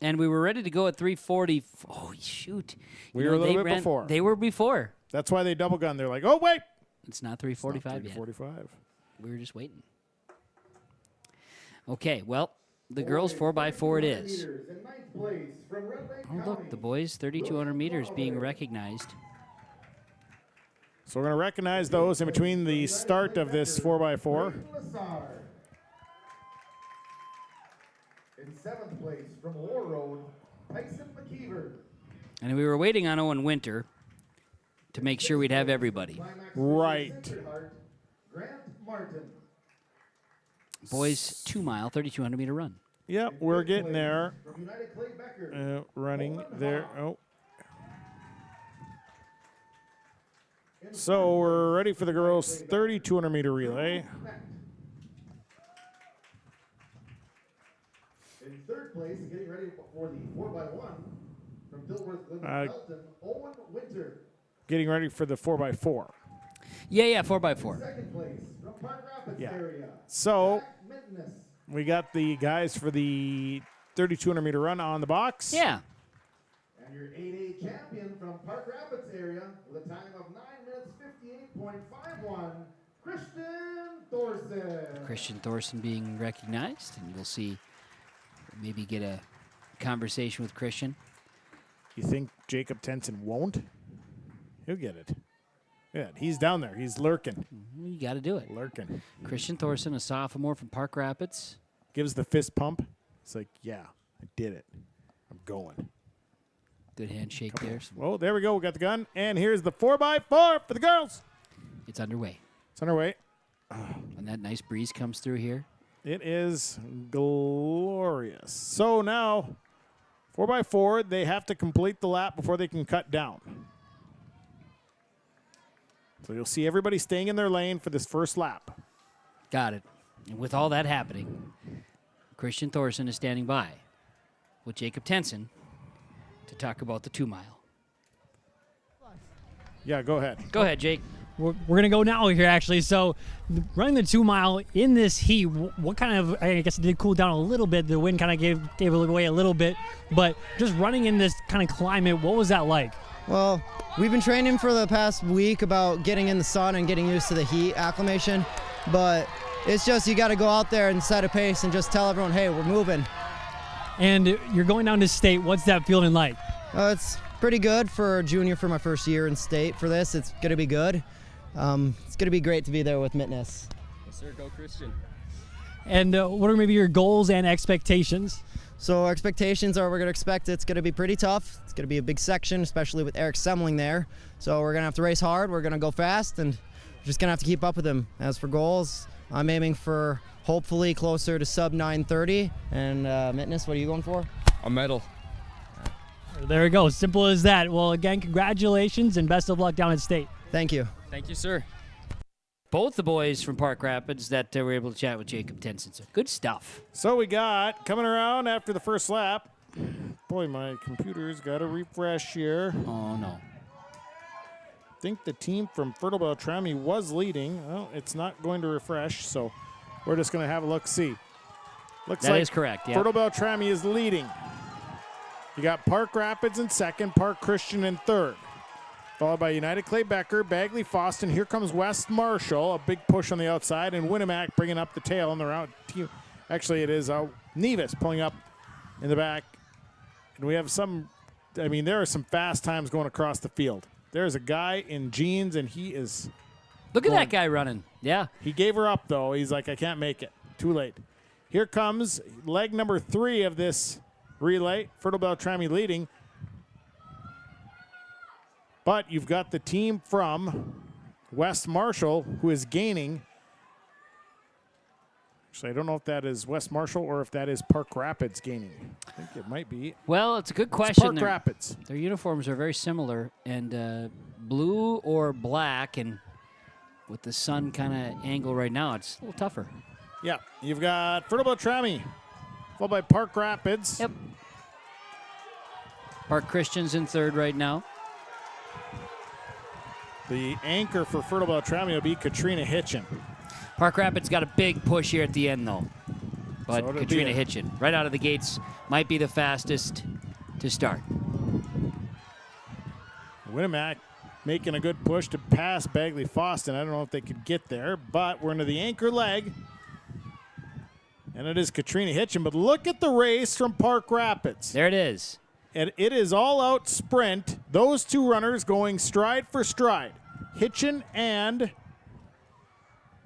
And we were ready to go at 3:40. Oh, shoot. We were a little bit before. They were before. That's why they double gun. They're like, oh, wait. It's not 3:45 yet. 3:45. We were just waiting. Okay, well, the girls 4x4 it is. Oh, look, the boys 3,200 meters being recognized. So we're going to recognize those in between the start of this 4x4. In seventh place from War Road, Tyson McKeever. And we were waiting on Owen Winter to make sure we'd have everybody. Right. Grant Martin. Boys 2 mile, 3,200 meter run. Yep, we're getting there. From United Clay Becker. Running there. Oh. So we're ready for the girls' 3,200 meter relay. In third place, getting ready for the 4x1 from Dilworth, Elton, Owen Winter. Getting ready for the 4x4. Yeah, 4x4. Second place from Park Rapids area. So Jack Mitness. we got the guys for the 3,200 meter run on the box. Yeah. And your 8A champion from Park Rapids area with a time of 9 minutes 58.51, Christian Thorson. Christian Thorson being recognized, and we'll see, maybe get a conversation with Christian. You think Jacob Tenson won't? He'll get it. Yeah, he's down there. He's lurking. You got to do it. Lurking. Christian Thorson, a sophomore from Park Rapids. Gives the fist pump. It's like, yeah, I did it. I'm going. Good handshake there. Well, there we go. We got the gun. And here's the 4x4 for the girls. It's underway. It's underway. And that nice breeze comes through here. It is glorious. So now, 4x4, they have to complete the lap before they can cut down. So you'll see everybody staying in their lane for this first lap. Got it. And with all that happening, Christian Thorson is standing by with Jacob Tenson to talk about the 2-mile. Yeah, go ahead. Go ahead, Jake. We're going to go now here, actually. So running the 2-mile in this heat, what kind of, I guess it did cool down a little bit. The wind kind of gave it away a little bit. But just running in this kind of climate, what was that like? Well, we've been training for the past week about getting in the sun and getting used to the heat acclimation. But it's just you got to go out there and set a pace and just tell everyone, hey, we're moving. And you're going down to state. What's that feeling like? It's pretty good for a junior for my first year in state for this. It's going to be good. It's going to be great to be there with Mitness. Yes, sir. Go Christian. And what are maybe your goals and expectations? So our expectations are we're going to expect it's going to be pretty tough. It's going to be a big section, especially with Eric Semling there. So we're going to have to race hard. We're going to go fast, and we're just going to have to keep up with him. As for goals, I'm aiming for hopefully closer to sub 9:30. And Mitness, what are you going for? A medal. There we go. Simple as that. Well, again, congratulations and best of luck down at state. Thank you. Thank you, sir. Both the boys from Park Rapids that were able to chat with Jacob Tenson. So good stuff. So we got, coming around after the first lap, boy, my computer's got a refresh here. Oh, no. I think the team from Fertile Beltrami was leading. Well, it's not going to refresh, so we're just going to have a look-see. Looks That like is correct, yeah. Fertile Beltrami is leading. You got Park Rapids in second, Park Christian in third. Followed by United Clay Becker, Bagley Foston. Here comes West Marshall, a big push on the outside, and Winnemac bringing up the tail on the round team. Actually, it is Nevis pulling up in the back. And we have some, I mean, there are some fast times going across the field. There's a guy in jeans, and he is. Look at that guy running. Yeah. He gave her up, though. He's like, I can't make it. Too late. Here comes leg number 3 of this relay. Fertile Beltrami leading. But you've got the team from West Marshall who is gaining. Actually, I don't know if that is West Marshall or if that is Park Rapids gaining. I think it might be. Well, it's a good question. Park Rapids. Their uniforms are very similar, and blue or black, and with the sun kind of angle right now, it's a little tougher. Yeah, you've got Fertile Beltrami, followed by Park Rapids. Yep. Park Christian's in third right now. The anchor for Fertile Beltrami will be Katrina Hitchin. Park Rapids got a big push here at the end, though. But So Katrina Hitchin, right out of the gates, might be the fastest to start. Winnemac making a good push to pass Bagley Foston. I don't know if they could get there, but we're into the anchor leg. And it is Katrina Hitchin. But look at the race from Park Rapids. There it is. And it is all-out sprint. Those two runners going stride for stride. Hitchin and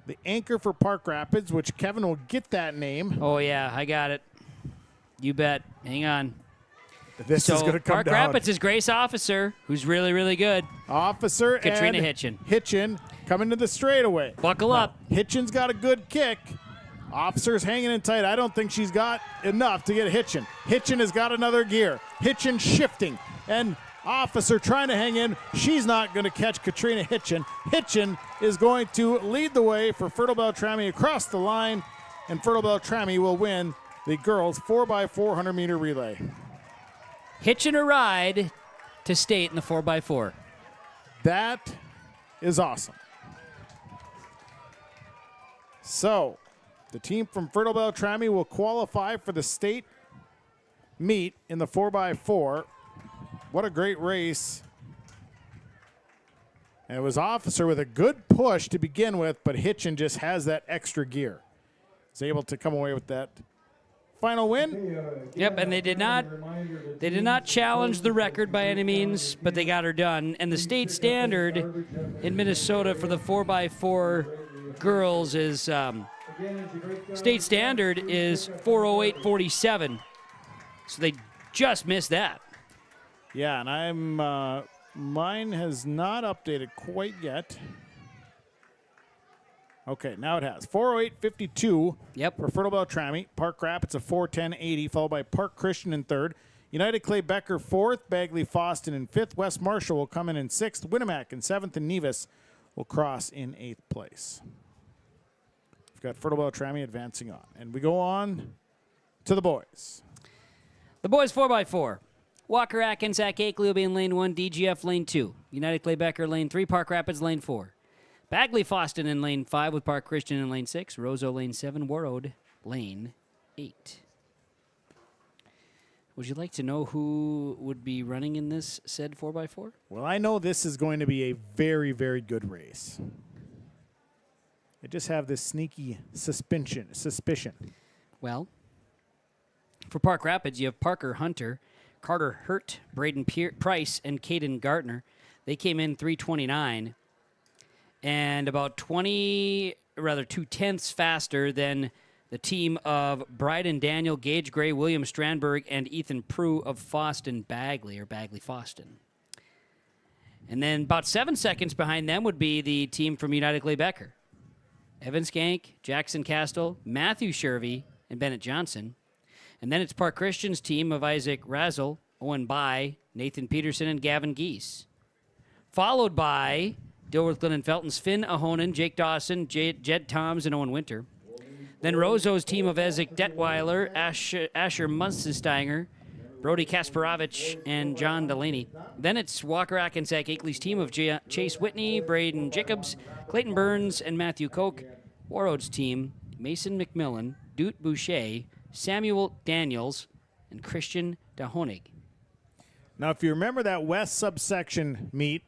the anchor for Park Rapids, which Kevin will get that name. Oh, yeah, I got it. You bet. Hang on. This is going to come Park down. Rapids is Grace Officer, who's really, really good. Officer Katrina and Hitchin. Hitchin coming to the straightaway. Buckle up. Hitchin's got a good kick. Officer's hanging in tight. I don't think she's got enough to get Hitchin. Hitchin has got another gear. Hitchin shifting. And Officer trying to hang in. She's not going to catch Katrina Hitchin. Hitchin is going to lead the way for Fertile Beltrami across the line. And Fertile Beltrami will win the girls 4x400 meter relay. Hitchin a ride to state in the 4x4. That is awesome. So, the team from Fertile Beltrami will qualify for the state meet in the 4x4. What a great race. And it was Officer with a good push to begin with, but Hitchin just has that extra gear. He's able to come away with that final win. Yep, and they did not challenge the record by any means, but they got her done. And the state standard in Minnesota for the 4x4 girls is state standard is 4:08.47. So they just missed that. Yeah, and I'm mine has not updated quite yet. Okay, now it has. 4:08.52. Yep. For Fertile Beltrami. Park Rapids a 4:10.80, followed by Park Christian in third. United Clay Becker fourth. Bagley Foston in fifth. West Marshall will come in sixth. Winnemac in seventh, and Nevis will cross in eighth place. We've got Fertile Beltrami advancing on. And we go on to the boys. The boys 4x4. Walker Atkins, Zach Akeley will be in lane 1, DGF lane 2. United Clay Becker lane 3, Park Rapids lane 4. Bagley Foston in lane 5 with Park Christian in lane 6. Roseau lane 7, Warroad lane 8. Would you like to know who would be running in this said 4x4? Well, I know this is going to be a very, very good race. I just have this sneaky suspicion. Well, for Park Rapids, you have Parker Hunter, Carter Hurt, Braden Price, and Caden Gardner. They came in 3:29 and about 2/10 faster than the team of Bryden Daniel, Gage Gray, William Strandberg, and Ethan Prue of Foston Bagley, or Bagley Foston. And then about 7 seconds behind them would be the team from United Clay Becker. Evan Skank, Jackson Castle, Matthew Shervey, and Bennett Johnson. And then it's Park Christian's team of Isaac Razzle, Owen By, Nathan Peterson, and Gavin Geese. Followed by Dilworth Glenn and Felton's Finn Ahonen, Jake Dawson, Jed Toms, and Owen Winter. Then Roseau's team of Ezek Detweiler, Asher Munstensteiger, Brody Kasparovich, and John Delaney. Then it's Walker Atkins, Zach Akeley's team of Chase Whitney, Braden Jacobs, Clayton Burns, and Matthew Koch. Warroad's team, Mason McMillan, Doot Boucher, Samuel Daniels, and Christian Dahonig. Now, if you remember that West subsection meet,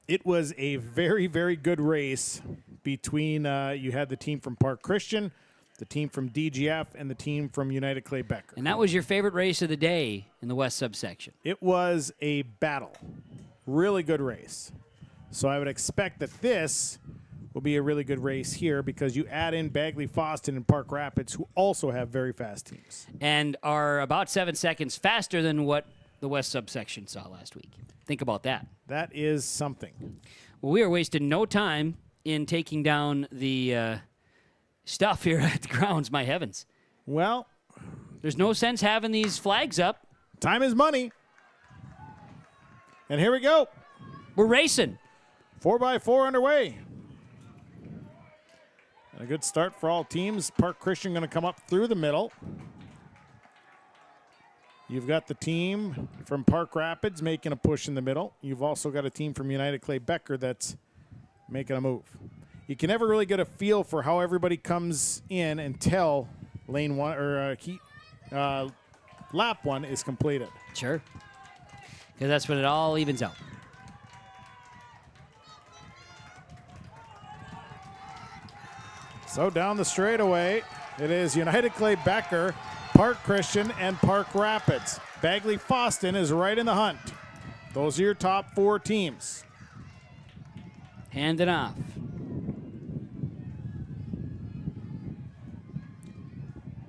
it was a very, very good race between, you had the team from Park Christian, the team from DGF, and the team from United Clay Becker. And that was your favorite race of the day in the West subsection. It was a battle. Really good race. So I would expect that this will be a really good race here because you add in Bagley Foston and Park Rapids, who also have very fast teams. And are about 7 seconds faster than what the West subsection saw last week. Think about that. That is something. Well, we are wasting no time in taking down the stuff here at the grounds, my heavens. Well, there's no sense having these flags up. Time is money. And here we go. We're racing. 4x4 underway. And a good start for all teams. Park Christian going to come up through the middle. You've got the team from Park Rapids making a push in the middle. You've also got a team from United Clay Becker that's making a move. You can never really get a feel for how everybody comes in until lane one or lap one is completed. Sure. Because that's when it all evens out. So down the straightaway, it is United Clay Becker, Park Christian, and Park Rapids. Bagley Foston is right in the hunt. Those are your top four teams. Hand it off.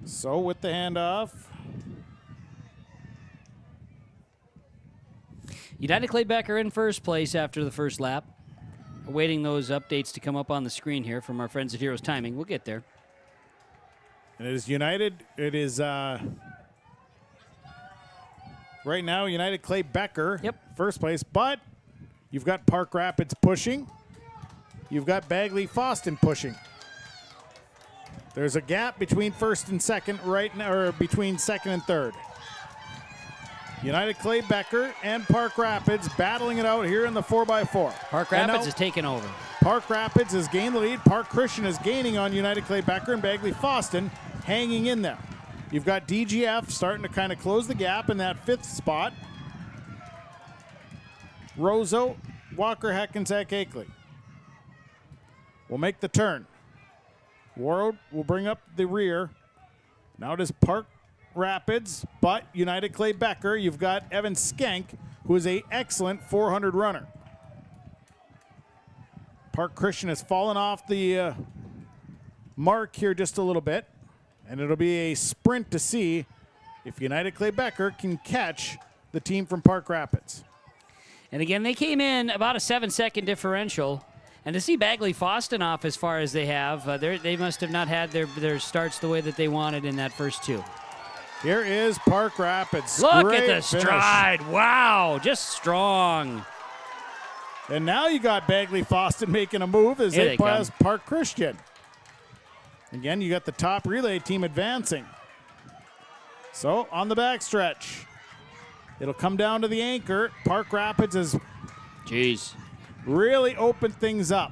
So with the handoff, United Clay Becker in first place after the first lap. Awaiting those updates to come up on the screen here from our friends at Heroes Timing. We'll get there. and it is United. It is right now United Clay Becker, first place, but you've got Park Rapids pushing. You've got Bagley Foston pushing. There's a gap between first and second right now, or between second and third. United Clay Becker and Park Rapids battling it out here in the 4x4. Park Rapids is taking over. Park Rapids has gained the lead. Park Christian is gaining on United Clay Becker, and Bagley Foston hanging in there. You've got DGF starting to kind of close the gap in that fifth spot. Roseau, Walker, Hackensack, Akeley will make the turn. Warroad will bring up the rear. Now it is Park Rapids, but United Clay Becker. You've got Evan Skank, who is an excellent 400 runner. Park Christian has fallen off the mark here just a little bit, and it'll be a sprint to see if United Clay Becker can catch the team from Park Rapids. And again, they came in about a 7-second differential. And to see Bagley Foston off as far as they have, they must have not had their starts the way that they wanted in that first two. Here is Park Rapids. Look Great at the stride. Wow, just strong. And now you got Bagley Foston making a move as Here they they pass come. Park Christian. Again, you got the top relay team advancing. So on the backstretch, it'll come down to the anchor. Park Rapids has really opened things up.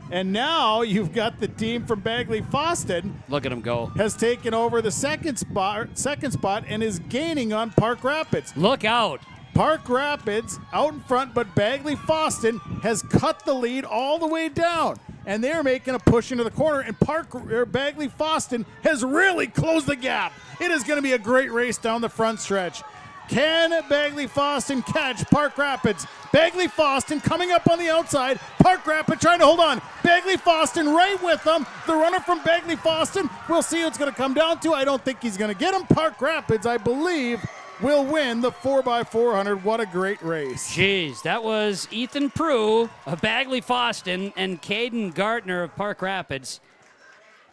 And now you've got the team from Bagley Foston. Look at him go. Has taken over the second spot and is gaining on Park Rapids. Look out. Park Rapids out in front, but Bagley Foston has cut the lead all the way down. And they're making a push into the corner, and Bagley Foston has really closed the gap. It is going to be a great race down the front stretch. Can Bagley Foston catch Park Rapids? Bagley Foston coming up on the outside. Park Rapids trying to hold on. Bagley Foston right with them. The runner from Bagley Foston. We'll see what it's going to come down to. I don't think he's going to get him. Park Rapids, I believe, will win the 4x400. What a great race. Jeez, that was Ethan Prue of Bagley Foston and Caden Gartner of Park Rapids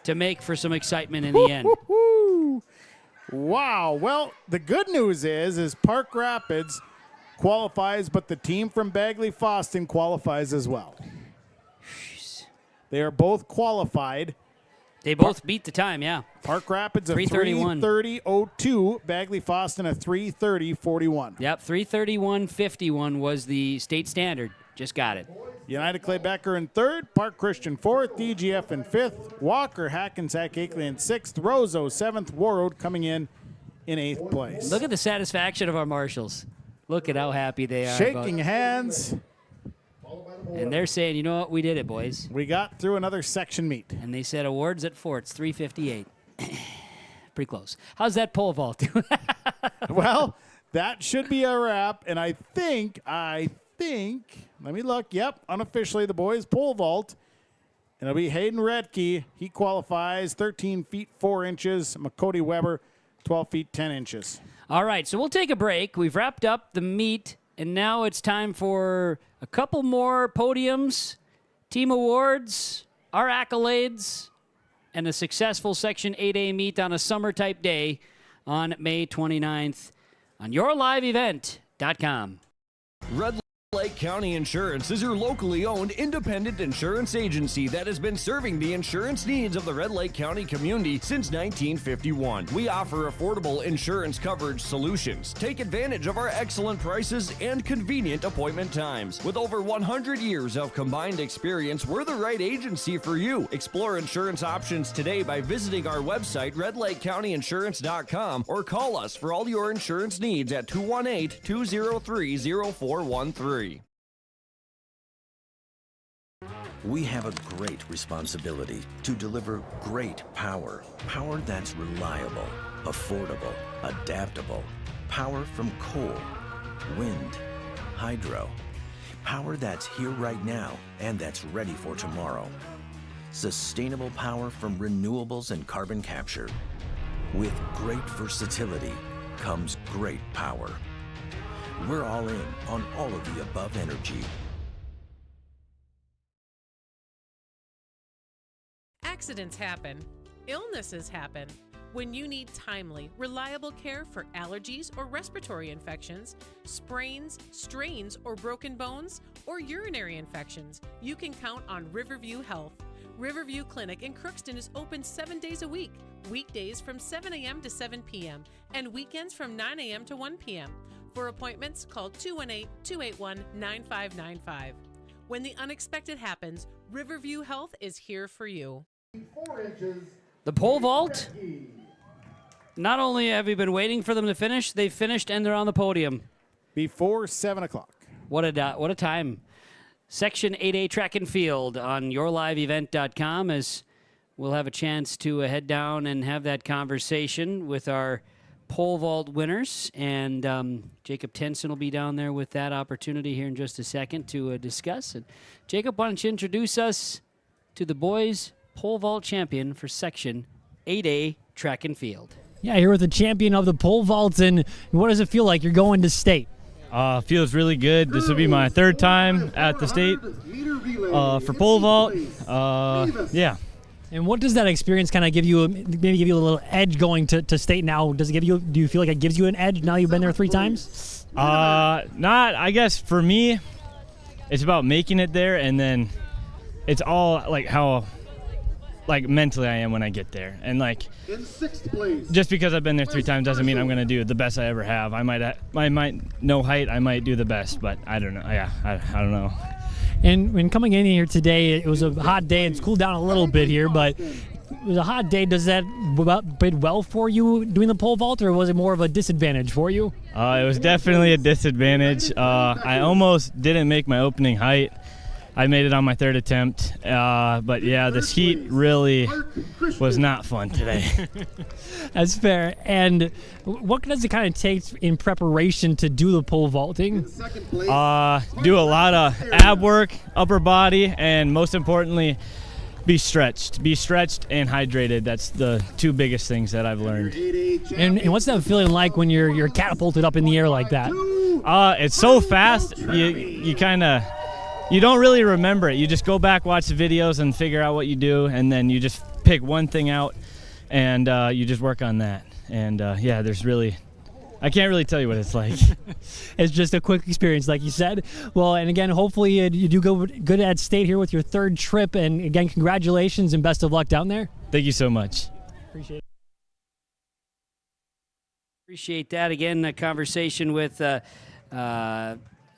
to make for some excitement in the end. Wow. Well, the good news is Park Rapids qualifies, but the team from Bagley Foston qualifies as well. They are both qualified. They both beat the time, yeah. Park Rapids a 3:31. 3:30.02. Bagley Foston a 3:30.41. Yep, 3:31.51 was the state standard. Just got it. United Clay Becker in third, Park Christian fourth, DGF in fifth, Walker, Hackensack, Akeley in sixth, Roseau seventh, Warroad coming in eighth place. Look at the satisfaction of our marshals. Look at how happy they are. Shaking hands. And they're saying, you know what, we did it, boys. We got through another section meet. And they said awards at Forts, 358. Pretty close. How's that pole vault doing? Well, that should be a wrap, and I think, let me look. Yep, unofficially the boys pole vault. And it'll be Hayden Redke. He qualifies 13 feet 4 inches. McCody Weber, 12 feet 10 inches. All right, so we'll take a break. We've wrapped up the meet, and now it's time for a couple more podiums, team awards, our accolades, and a successful Section 8A meet on a summer-type day on May 29th on yourliveevent.com. Red Lake County Insurance is your locally owned independent insurance agency that has been serving the insurance needs of the Red Lake County community since 1951. We offer affordable insurance coverage solutions. Take advantage of our excellent prices and convenient appointment times. With over 100 years of combined experience, we're the right agency for you. Explore insurance options today by visiting our website, redlakecountyinsurance.com, or call us for all your insurance needs at 218-203-0413. We have a great responsibility to deliver great power. Power that's reliable, affordable, adaptable. Power from coal, wind, hydro. Power that's here right now and that's ready for tomorrow. Sustainable power from renewables and carbon capture. With great versatility comes great power. We're all in on all of the above energy. Accidents happen. Illnesses happen. When you need timely, reliable care for allergies or respiratory infections, sprains, strains, or broken bones, or urinary infections, you can count on Riverview Health. Riverview Clinic in Crookston is open 7 days a week, weekdays from 7 a.m. to 7 p.m., and weekends from 9 a.m. to 1 p.m. For appointments, call 218-281-9595. When the unexpected happens, Riverview Health is here for you. The pole vault, not only have we been waiting for them to finish, they've finished and they're on the podium. Before 7 o'clock. what a time. Section 8A track and field on yourliveevent.com, as we'll have a chance to head down and have that conversation with our pole vault winners. And Jacob Tenson will be down there with that opportunity here in just a second to discuss. And Jacob, why don't you introduce us to the boys pole vault champion for Section 8A track and field. Yeah, here with the champion of the pole vault, and what does it feel like? You're going to state. Feels really good. This will be my third time at the state for pole vault. Yeah. And what does that experience kind of give you? Maybe give you a little edge going to state now. Does it give you? Do you feel like it gives you an edge now you've been there 3 times? Not. I guess for me, it's about making it there, and then it's all like how mentally I am when I get there. And like, in 6th place, just because I've been there 3 times doesn't mean I'm going to do the best I ever have. I might no height, I might do the best, but I don't know. Yeah, I don't know. And when coming in here today, it was a hot day. It's cooled down a little bit here, but it was a hot day. Does that bid well for you doing the pole vault, or was it more of a disadvantage for you? It was definitely a disadvantage. I almost didn't make my opening height. I made it on my 3rd attempt, but yeah, this heat really was not fun today. That's fair. And what does it kind of take in preparation to do the pole vaulting? Do a lot of ab work, upper body, and most importantly, be stretched and hydrated. That's the 2 biggest things that I've learned. And what's that feeling like when you're catapulted up in the air like that? It's so fast. You kind of. You don't really remember it. You just go back, watch the videos, and figure out what you do, and then you just pick one thing out, and you just work on that. And yeah, I can't really tell you what it's like. It's just a quick experience, like you said. Well, and again, hopefully you do go good at state here with your 3rd trip, and again, congratulations and best of luck down there. Thank you so much. Appreciate it. Appreciate that. Again, a conversation with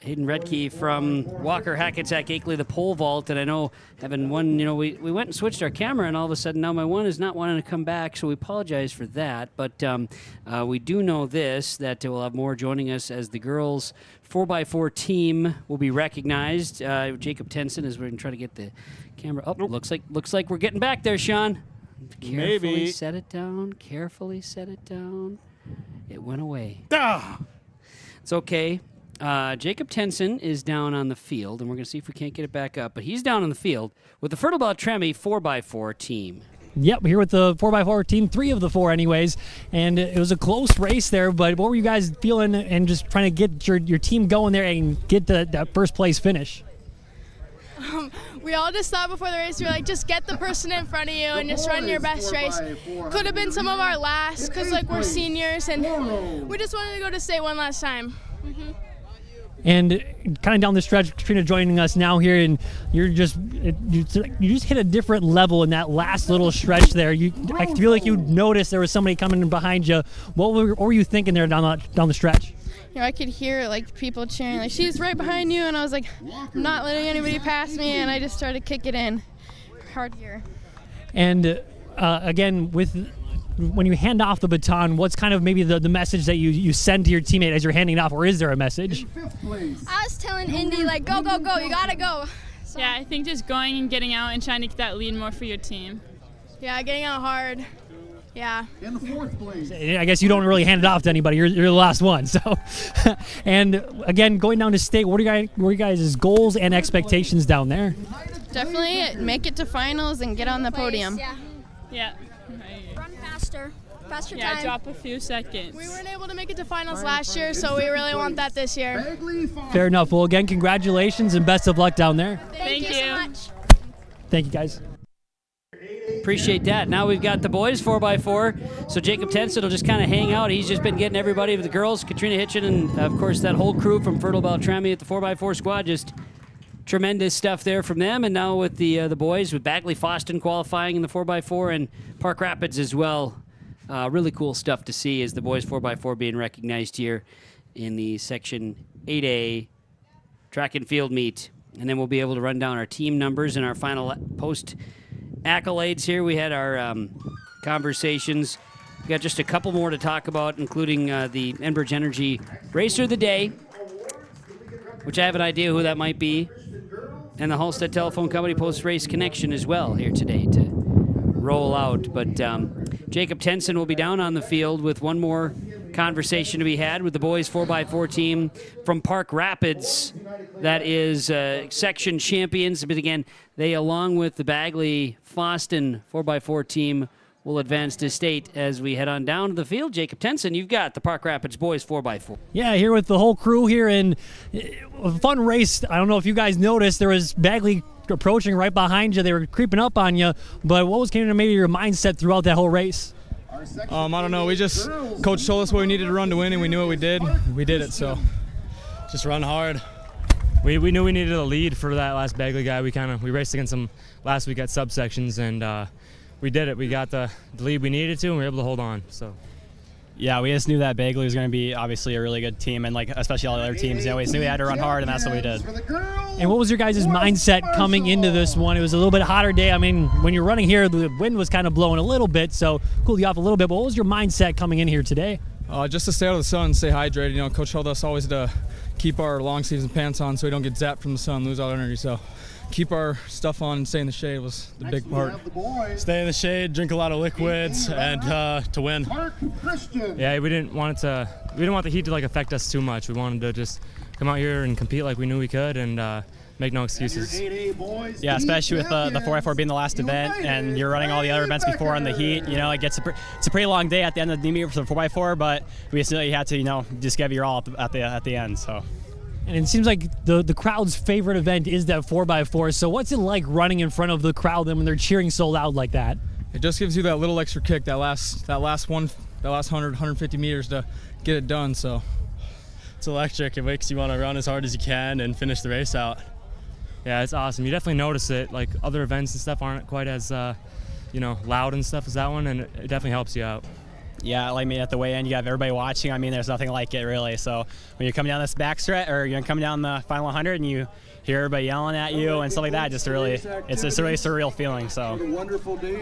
Hayden Redkey from Walker Hackensack Akeley, the pole vault. And I know having one, we went and switched our camera, and all of a sudden now my one is not wanting to come back, so we apologize for that. But we do know this, that we'll have more joining us as the girls 4x4 team will be recognized. Jacob Tenson, as we're going to try to get the camera up. Looks like we're getting back there, Sean. Carefully set it down. Carefully set it down. It went away. It's okay. Jacob Tenson is down on the field, and we're going to see if we can't get it back up. But he's down on the field with the Fertile Tremie 4x4 team. Yep, here with the 4x4 team, 3 of the 4 anyways. And it was a close race there, but what were you guys feeling and just trying to get your team going there and get that first place finish? We all just thought before the race, we were like, just get the person in front of you and just run your best race. Could have been some of our last because we're seniors, and we just wanted to go to state one last time. And kind of down the stretch, Katrina joining us now here, and you just hit a different level in that last little stretch there. I feel like you noticed there was somebody coming in behind you. What were you thinking there down the stretch? I could hear people cheering, like, she's right behind you, and I was like, I'm not letting anybody pass me, and I just started kicking in hard here. And again, when you hand off the baton, what's kind of maybe the message that you send to your teammate as you're handing it off, or is there a message? I was telling Indy, go, go, go, you gotta go. So. Yeah, I think just going and getting out and trying to get that lead more for your team. Yeah, getting out hard. Yeah. In the 4th place. I guess you don't really hand it off to anybody. You're the last one. So, and again, going down to state, what are you guys' goals and expectations down there? Definitely make it to finals and get on the podium. Yeah. Run faster time. Yeah, drop a few seconds. We weren't able to make it to finals last year, so we really want that this year. Fair enough. Well, again, congratulations and best of luck down there. Thank you so much. Thank you, guys. Appreciate that. Now we've got the boys 4x4. So Jacob Tenson will just kind of hang out. He's just been getting everybody with the girls, Katrina Hitchin, and of course that whole crew from Fertile Beltrami at the 4x4 squad. Just tremendous stuff there from them. And now with the boys, with Bagley Foston qualifying in the 4x4 and Park Rapids as well. Really cool stuff to see as the boys 4x4 being recognized here in the Section 8A track and field meet. And then we'll be able to run down our team numbers and our final post accolades here. We had our conversations. We got just a couple more to talk about, including the Enbridge Energy Racer of the Day. which I have an idea who that might be, and the Halstead Telephone Company post-race connection as well here today to roll out. But Jacob Tenson will be down on the field with one more conversation to be had with the boys 4x4 team from Park Rapids. That is section champions. But again, they, along with the Bagley-Foston 4x4 team, will advance to state as we head on down to the field. Jacob Tenson, you've got the Park Rapids boys 4x4. Yeah, here with the whole crew here, and a fun race. I don't know if you guys noticed, there was Bagley approaching right behind you. They were creeping up on you, but what was kind of maybe your mindset throughout that whole race? I don't know. Coach told us what we needed to run to win, and we knew what we did. We did it, so just run hard. We knew we needed a lead for that last Bagley guy. We raced against him last week at subsections, and we did it. We got the lead we needed to, and we were able to hold on. So, yeah, we just knew that Bagley was going to be obviously a really good team, and especially all the other teams. We knew we had to run hard, and that's what we did. And what was your guys' mindset coming into this one? It was a little bit hotter day. I mean, when you're running here, the wind was kind of blowing a little bit, so cooled you off a little bit. But what was your mindset coming in here today? Just to stay out of the sun and stay hydrated. Coach told us always to keep our long sleeves and pants on so we don't get zapped from the sun, lose all energy. So keep our stuff on and stay in the shade was the big part. Stay in the shade, drink a lot of liquids, and to win. Yeah, we didn't want the heat to affect us too much. We wanted to just come out here and compete like we knew we could, and make no excuses. Yeah, especially with the 4x4 being the last event, and you're running all the other events before in the heat. It's a pretty long day at the end of the meet for the 4x4, but we still had to just give your all at the end. So. And it seems like the crowd's favorite event is that 4x4. So what's it like running in front of the crowd then when they're cheering so loud like that? It just gives you that little extra kick, that last 150 meters to get it done. So it's electric. It makes you want to run as hard as you can and finish the race out. Yeah, it's awesome. You definitely notice it. Other events and stuff aren't quite as loud and stuff as that one, and it definitely helps you out. Yeah, at the weigh-in, you have everybody watching. I mean, there's nothing like it, really. So when you're coming down this back stretch, or you're coming down the final 100, and you hear everybody yelling at you and stuff like that, it's a really surreal feeling. So.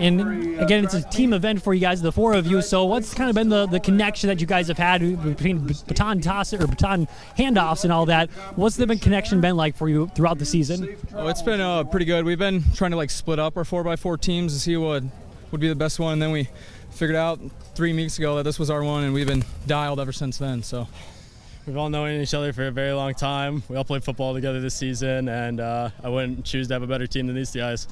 And again, it's a team event for you guys, the four of you. So what's kind of been the connection that you guys have had between baton toss or baton handoffs and all that? What's the connection been like for you throughout the season? Oh, it's been pretty good. We've been trying to split up our 4x4 teams to see what would be the best one, and then we figured out 3 weeks ago that this was our one, and we've been dialed ever since then. So we've all known each other for a very long time. We all played football together this season, and I wouldn't choose to have a better team than these guys.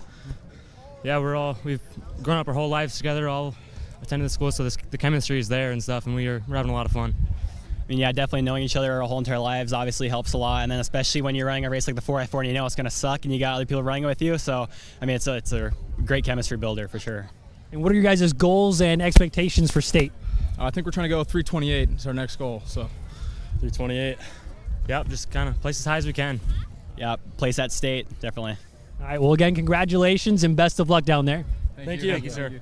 Yeah, we've grown up our whole lives together, all attended the school, so the chemistry is there and stuff, and we're having a lot of fun. I mean, yeah, definitely knowing each other our whole entire lives obviously helps a lot, and then especially when you're running a race like the 4x4 and you know it's going to suck and you got other people running with you. So, I mean, it's a great chemistry builder for sure. And what are your guys' goals and expectations for state? I think we're trying to go 328 is our next goal. So 328. Yep, just kind of place as high as we can. Yeah, place at state, definitely. All right, well, again, congratulations and best of luck down there. Thank you. Thank you, sir.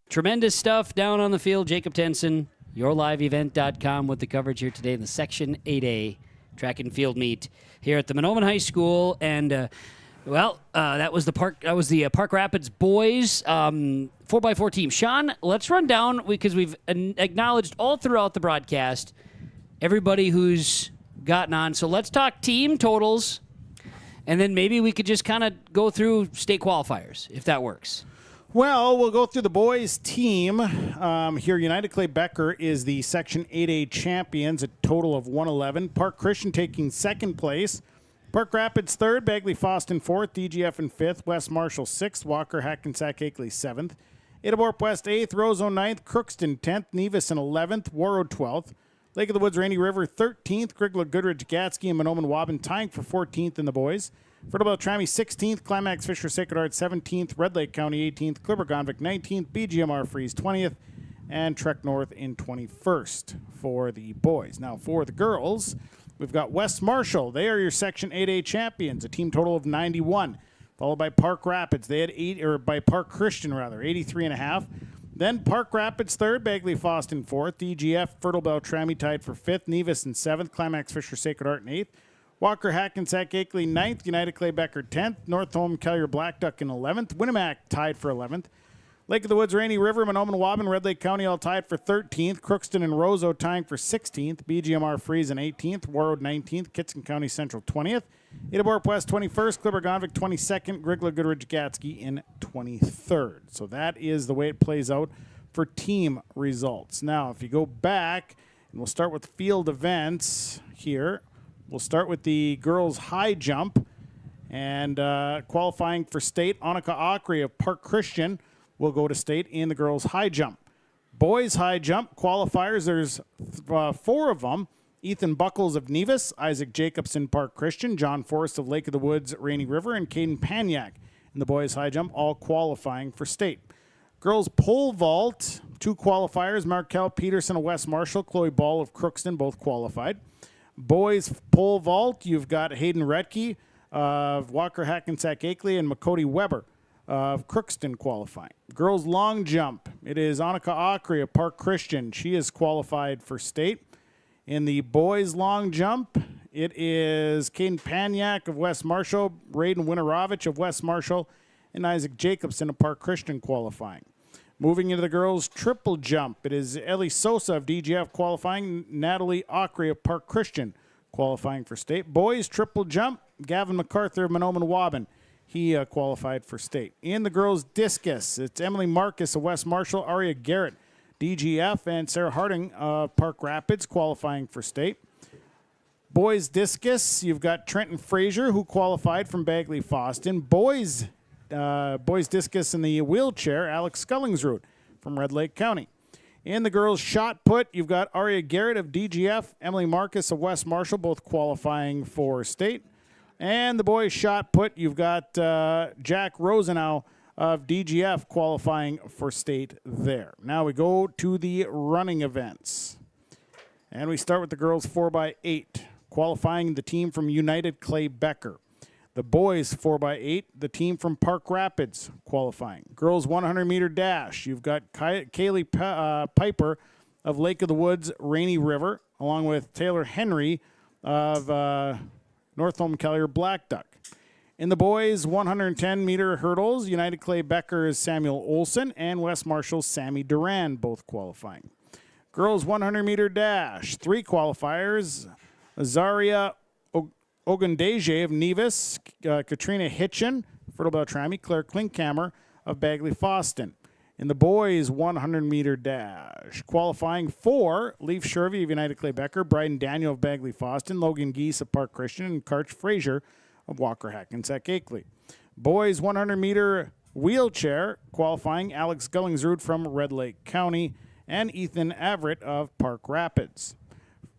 Tremendous stuff down on the field. Jacob Tenson, yourliveevent.com with the coverage here today in the Section 8A track and field meet here at the Mahnomen High School. And that was the Park Rapids boys 4x4 team. Sean, let's run down, because we've acknowledged all throughout the broadcast everybody who's gotten on. So let's talk team totals, and then maybe we could just kind of go through state qualifiers, if that works. Well, we'll go through the boys' team. Here, United Clay Becker is the Section 8A champions, a total of 111. Park Christian taking second place. Park Rapids third, Bagley Foston fourth, DGF in fifth, West Marshall sixth, Walker Hackensack Akeley seventh, Itaborp West eighth, Roseau ninth, Crookston 10th, Nevis in 11th, Warroad 12th, Lake of the Woods Rainy River 13th, Grigla Goodrich Gatsky and Mahnomen Waban tying for 14th in the boys. Fertile Beltrami 16th, Climax Fisher Sacred Heart 17th, Red Lake County 18th, Clipper Gonvick 19th, BGMR Freeze 20th, and Trek North in 21st for the boys. Now for the girls, we've got West Marshall. They are your Section 8A champions, a team total of 91. Followed by Park Rapids. They had by Park Christian, 83.5. Then Park Rapids third, Bagley Foston fourth, DGF Fertile Beltrami tied for fifth, Nevis in seventh, Climax Fisher Sacred Heart in eighth, Walker Hackensack Akeley ninth, United Clay Becker 10th, North Home Kellier Black Duck in 11th, Winnemac tied for 11th, Lake of the Woods, Rainy River, Mahnomen, Waban, Red Lake County all tied for 13th. Crookston and Roseau tying for 16th. BGMR Friesen 18th. Warroad 19th. Kitson County Central 20th. Edaborp West 21st. Clipper Gonvick 22nd. Grigla Goodrich Gatsky in 23rd. So that is the way it plays out for team results. Now, if you go back, and we'll start with field events here. We'll start with the girls' high jump. And qualifying for state, Annika Akri of Park Christian will go to state in the girls' high jump. Boys' high jump qualifiers, there's 4 of them. Ethan Buckles of Nevis, Isaac Jacobson, Park Christian, John Forrest of Lake of the Woods, Rainy River, and Caden Panyak in the boys' high jump, all qualifying for state. Girls' pole vault, 2 qualifiers, Markel Peterson of West Marshall, Chloe Ball of Crookston, both qualified. Boys' pole vault, you've got Hayden Retke of Walker Hackensack Akeley and Makoti Weber of Crookston qualifying. Girls long jump, it is Annika Akri of Park Christian. She is qualified for state. In the boys long jump, it is Caden Panyak of West Marshall, Raiden Winarovich of West Marshall, and Isaac Jacobson of Park Christian qualifying. Moving into the girls triple jump, it is Ellie Sosa of DGF qualifying, Natalie Akri of Park Christian qualifying for state. Boys triple jump, Gavin MacArthur of Mahnomen Waban. He qualified for state. In the girls' discus, it's Emily Marcus of West Marshall, Aria Garrett, DGF, and Sarah Harding of Park Rapids qualifying for state. Boys' discus, you've got Trenton Frazier, who qualified from Bagley Foston. Boys discus in the wheelchair, Alex Scullingsrud from Red Lake County. In the girls' shot put, you've got Aria Garrett of DGF, Emily Marcus of West Marshall, both qualifying for state. And the boys' shot put, you've got Jack Rosenau of DGF qualifying for state there. Now we go to the running events. And we start with the girls 4x8, qualifying the team from United Clay Becker. The boys 4x8, the team from Park Rapids qualifying. Girls 100-meter dash, you've got Kaylee Piper of Lake of the Woods, Rainy River, along with Taylor Henry of North Home Collier Black Duck. In the boys 110-meter hurdles, United Clay Becker's Samuel Olson and West Marshall's Sammy Duran both qualifying. Girls 100-meter dash, 3 qualifiers, Azaria Ogundeje of Nevis, Katrina Hitchin, Fertile Beltrami, Claire Klinkhammer of Bagley Foston. In the boys 100-meter dash, qualifying for Leaf Shervey of United Clay Becker, Bryden Daniel of Bagley Foston, Logan Geese of Park Christian, and Karch Frazier of Walker Hackensack Akeley. Boys 100-meter wheelchair, qualifying Alex Gullingsrud from Red Lake County and Ethan Everett of Park Rapids.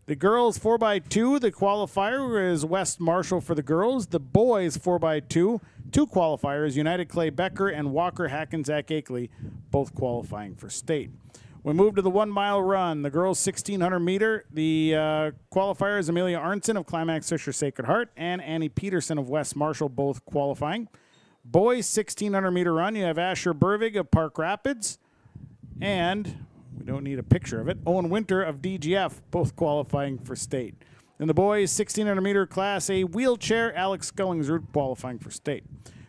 The girls 4x2, the qualifier is West Marshall for the girls. The boys 4x2, 2 qualifiers, United Clay Becker and Walker Hackensack Akeley, both qualifying for state. We move to the 1 mile run. The girls 1,600 meter. The qualifier is Amelia Arnson of Climax Fisher Sacred Heart and Annie Peterson of West Marshall, both qualifying. Boys 1,600 meter run. You have Asher Burvig of Park Rapids and we don't need a picture of it, Owen Winter of DGF, both qualifying for state. In the boys 1,600 meter Class A wheelchair, Alex Scullingsrud qualifying for state.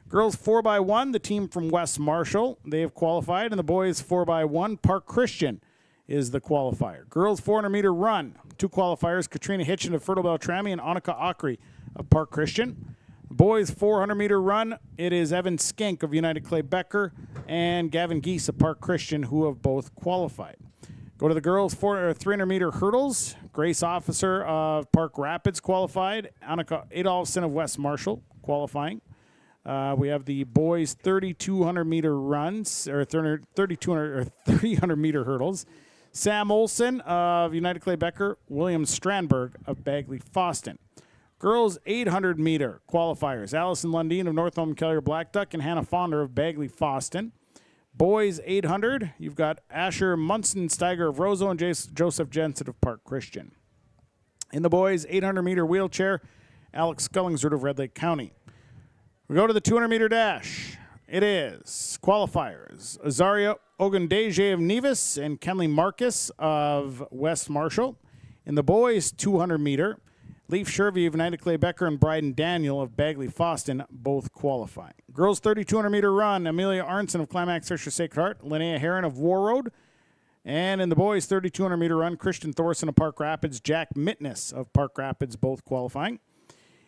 Girls 4x1, the team from West Marshall, they have qualified. And the boys 4x1, Park Christian is the qualifier. Girls 400-meter run, 2 qualifiers, Katrina Hitchin of Fertile Beltrami and Annika Akri of Park Christian. Boys 400-meter run, it is Evan Skank of United Clay Becker and Gavin Geese of Park Christian, who have both qualified. Go to the girls 300-meter hurdles. Grace Officer of Park Rapids qualified. Annika Adolfson of West Marshall qualifying. We have the boys 3,200-meter runs, or 300-meter hurdles. Sam Olson of United Clay Becker, William Strandberg of Bagley Foston. Girls 800-meter qualifiers, Allison Lundeen of North Home Collier Black Duck and Hannah Fonder of Bagley Foston. Boys 800, you've got Asher Munson-Steiger of Roseau and Joseph Jensen of Park Christian. In the boys 800-meter wheelchair, Alex Scullingsrud of Red Lake County. We go to the 200-meter dash. It is qualifiers, Azaria Ogundeje of Nevis and Kenley Marcus of West Marshall. In the boys 200-meter, Leaf Shervy of United Clay Becker and Bryden Daniel of Bagley Foston both qualifying. Girls 3,200 meter run, Amelia Arnson of Climax Fisher Sacred Heart, Linnea Heron of War Road. And in the boys 3,200 meter run, Christian Thorson of Park Rapids, Jack Mitness of Park Rapids both qualifying.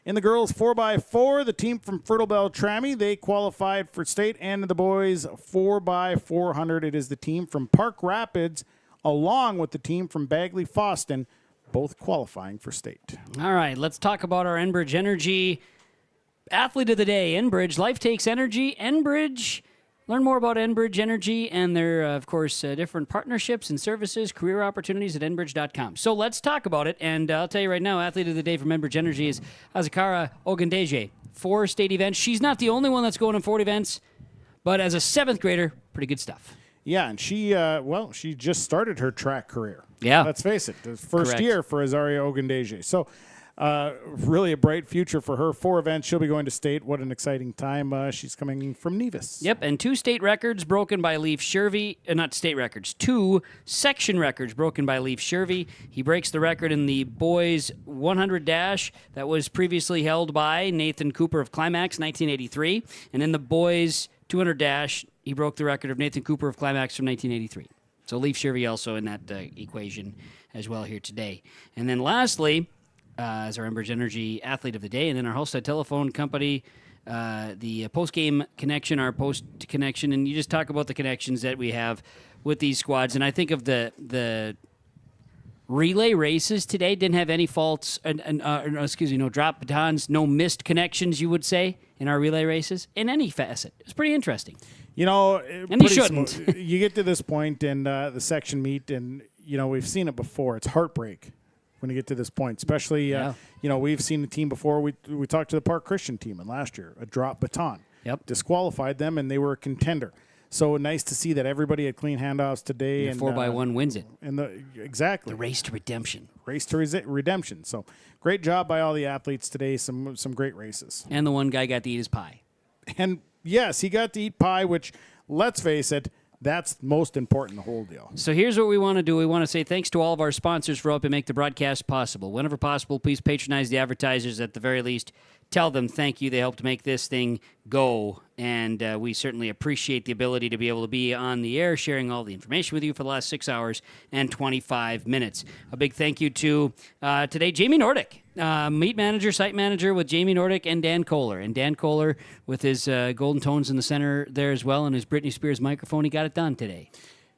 In the girls 4x4, the team from Fertile Bell Trammy, they qualified for state. And in the boys 4x400, it is the team from Park Rapids along with the team from Bagley Foston, both qualifying for state. All right, let's talk about our Enbridge Energy Athlete of the Day. Enbridge, life takes energy. Enbridge, learn more about Enbridge Energy and their, of course, different partnerships and services, career opportunities at enbridge.com. So let's talk about it. And I'll tell you right now, Athlete of the Day from Enbridge Energy is Azakara Ogundeje. 4 state events. She's not the only one that's going in 4 events, but as a 7th grader, pretty good stuff. Yeah, and she, she just started her track career. Yeah. Let's face it, the first Correct. year for Azaria Ogundeje. So really a bright future for her. 4 events. She'll be going to state. What an exciting time. She's coming from Nevis. Yep, and 2 state records broken by Leaf Shervy. Not state records. 2 section records broken by Leaf Shervy. He breaks the record in the boys 100 dash that was previously held by Nathan Cooper of Climax, 1983. And in the boys 200 dash, he broke the record of Nathan Cooper of Climax from 1983. So Leaf Shervy also in that equation as well here today. And then lastly, as our Enbridge Energy Athlete of the Day, and then our Halstead Telephone Company, the post-game connection, our post-connection, and you just talk about the connections that we have with these squads. And I think of the relay races today didn't have any faults, no drop batons, no missed connections, you would say, in our relay races, in any facet. It's pretty interesting. You know, and he shouldn't. You get to this point in the section meet, and, we've seen it before. It's heartbreak when you get to this point, especially, we've seen the team before. We talked to the Park Christian team, and last year, a drop baton. Yep. Disqualified them, and they were a contender. So nice to see that everybody had clean handoffs today. And 4x1 wins it. And exactly. The race to redemption. Race to redemption. So great job by all the athletes today. Some great races. And the one guy got to eat his pie. And yes, he got to eat pie, which, let's face it, that's most important, the whole deal. So here's what we want to do. We want to say thanks to all of our sponsors for helping make the broadcast possible. Whenever possible, please patronize the advertisers at the very least. Tell them thank you. They helped make this thing go, and we certainly appreciate the ability to be able to be on the air sharing all the information with you for the last 6 hours and 25 minutes. A big thank you to today Jamie Nordic, meet manager, site manager with Jamie Nordic and Dan Kohler. And Dan Kohler with his golden tones in the center there as well and his Britney Spears microphone, he got it done today.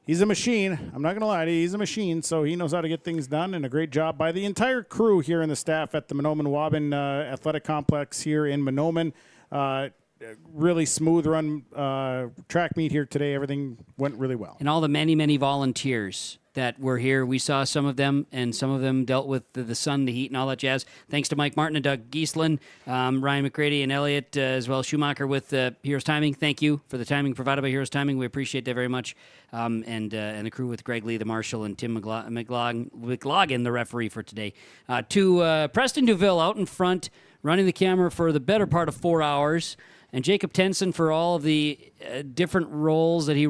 He's a machine. I'm not going to lie to you. He's a machine, so he knows how to get things done, and a great job by the entire crew here and the staff at the Mahnomen-Waubin Athletic Complex here in Mahnomen. Really smooth run track meet here today. Everything went really well. And all the many, many volunteers that were here. We saw some of them, and some of them dealt with the sun, the heat, and all that jazz. Thanks to Mike Martin and Doug Giesland, Ryan McCready, and Elliot, as well as Schumacher with Heroes Timing. Thank you for the timing provided by Heroes Timing. We appreciate that very much. And the crew with Greg Lee, the marshal, and Tim McLaughlin, the referee for today. To Preston Duville out in front, running the camera for the better part of 4 hours. And Jacob Tenson for all of the different roles that he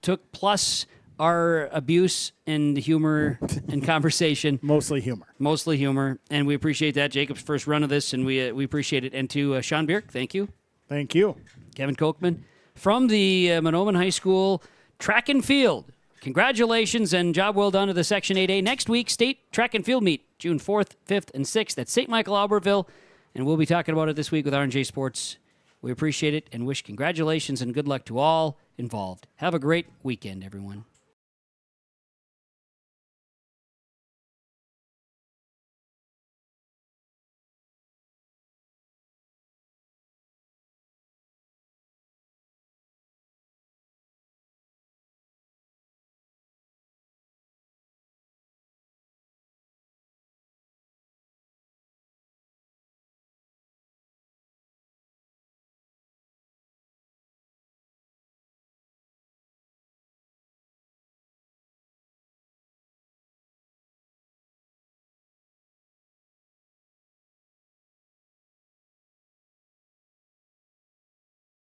took, plus our abuse and humor and conversation. Mostly humor. Mostly humor. And we appreciate that. Jacob's first run of this, and we appreciate it. And to Sean Bierk, thank you. Thank you. Kevin Kochman from the Mahnomen High School Track and Field. Congratulations and job well done to the Section 8A. Next week, state track and field meet, June 4th, 5th, and 6th at St. Michael, Albertville. And we'll be talking about it this week with R&J Sports. We appreciate it and wish congratulations and good luck to all involved. Have a great weekend, everyone.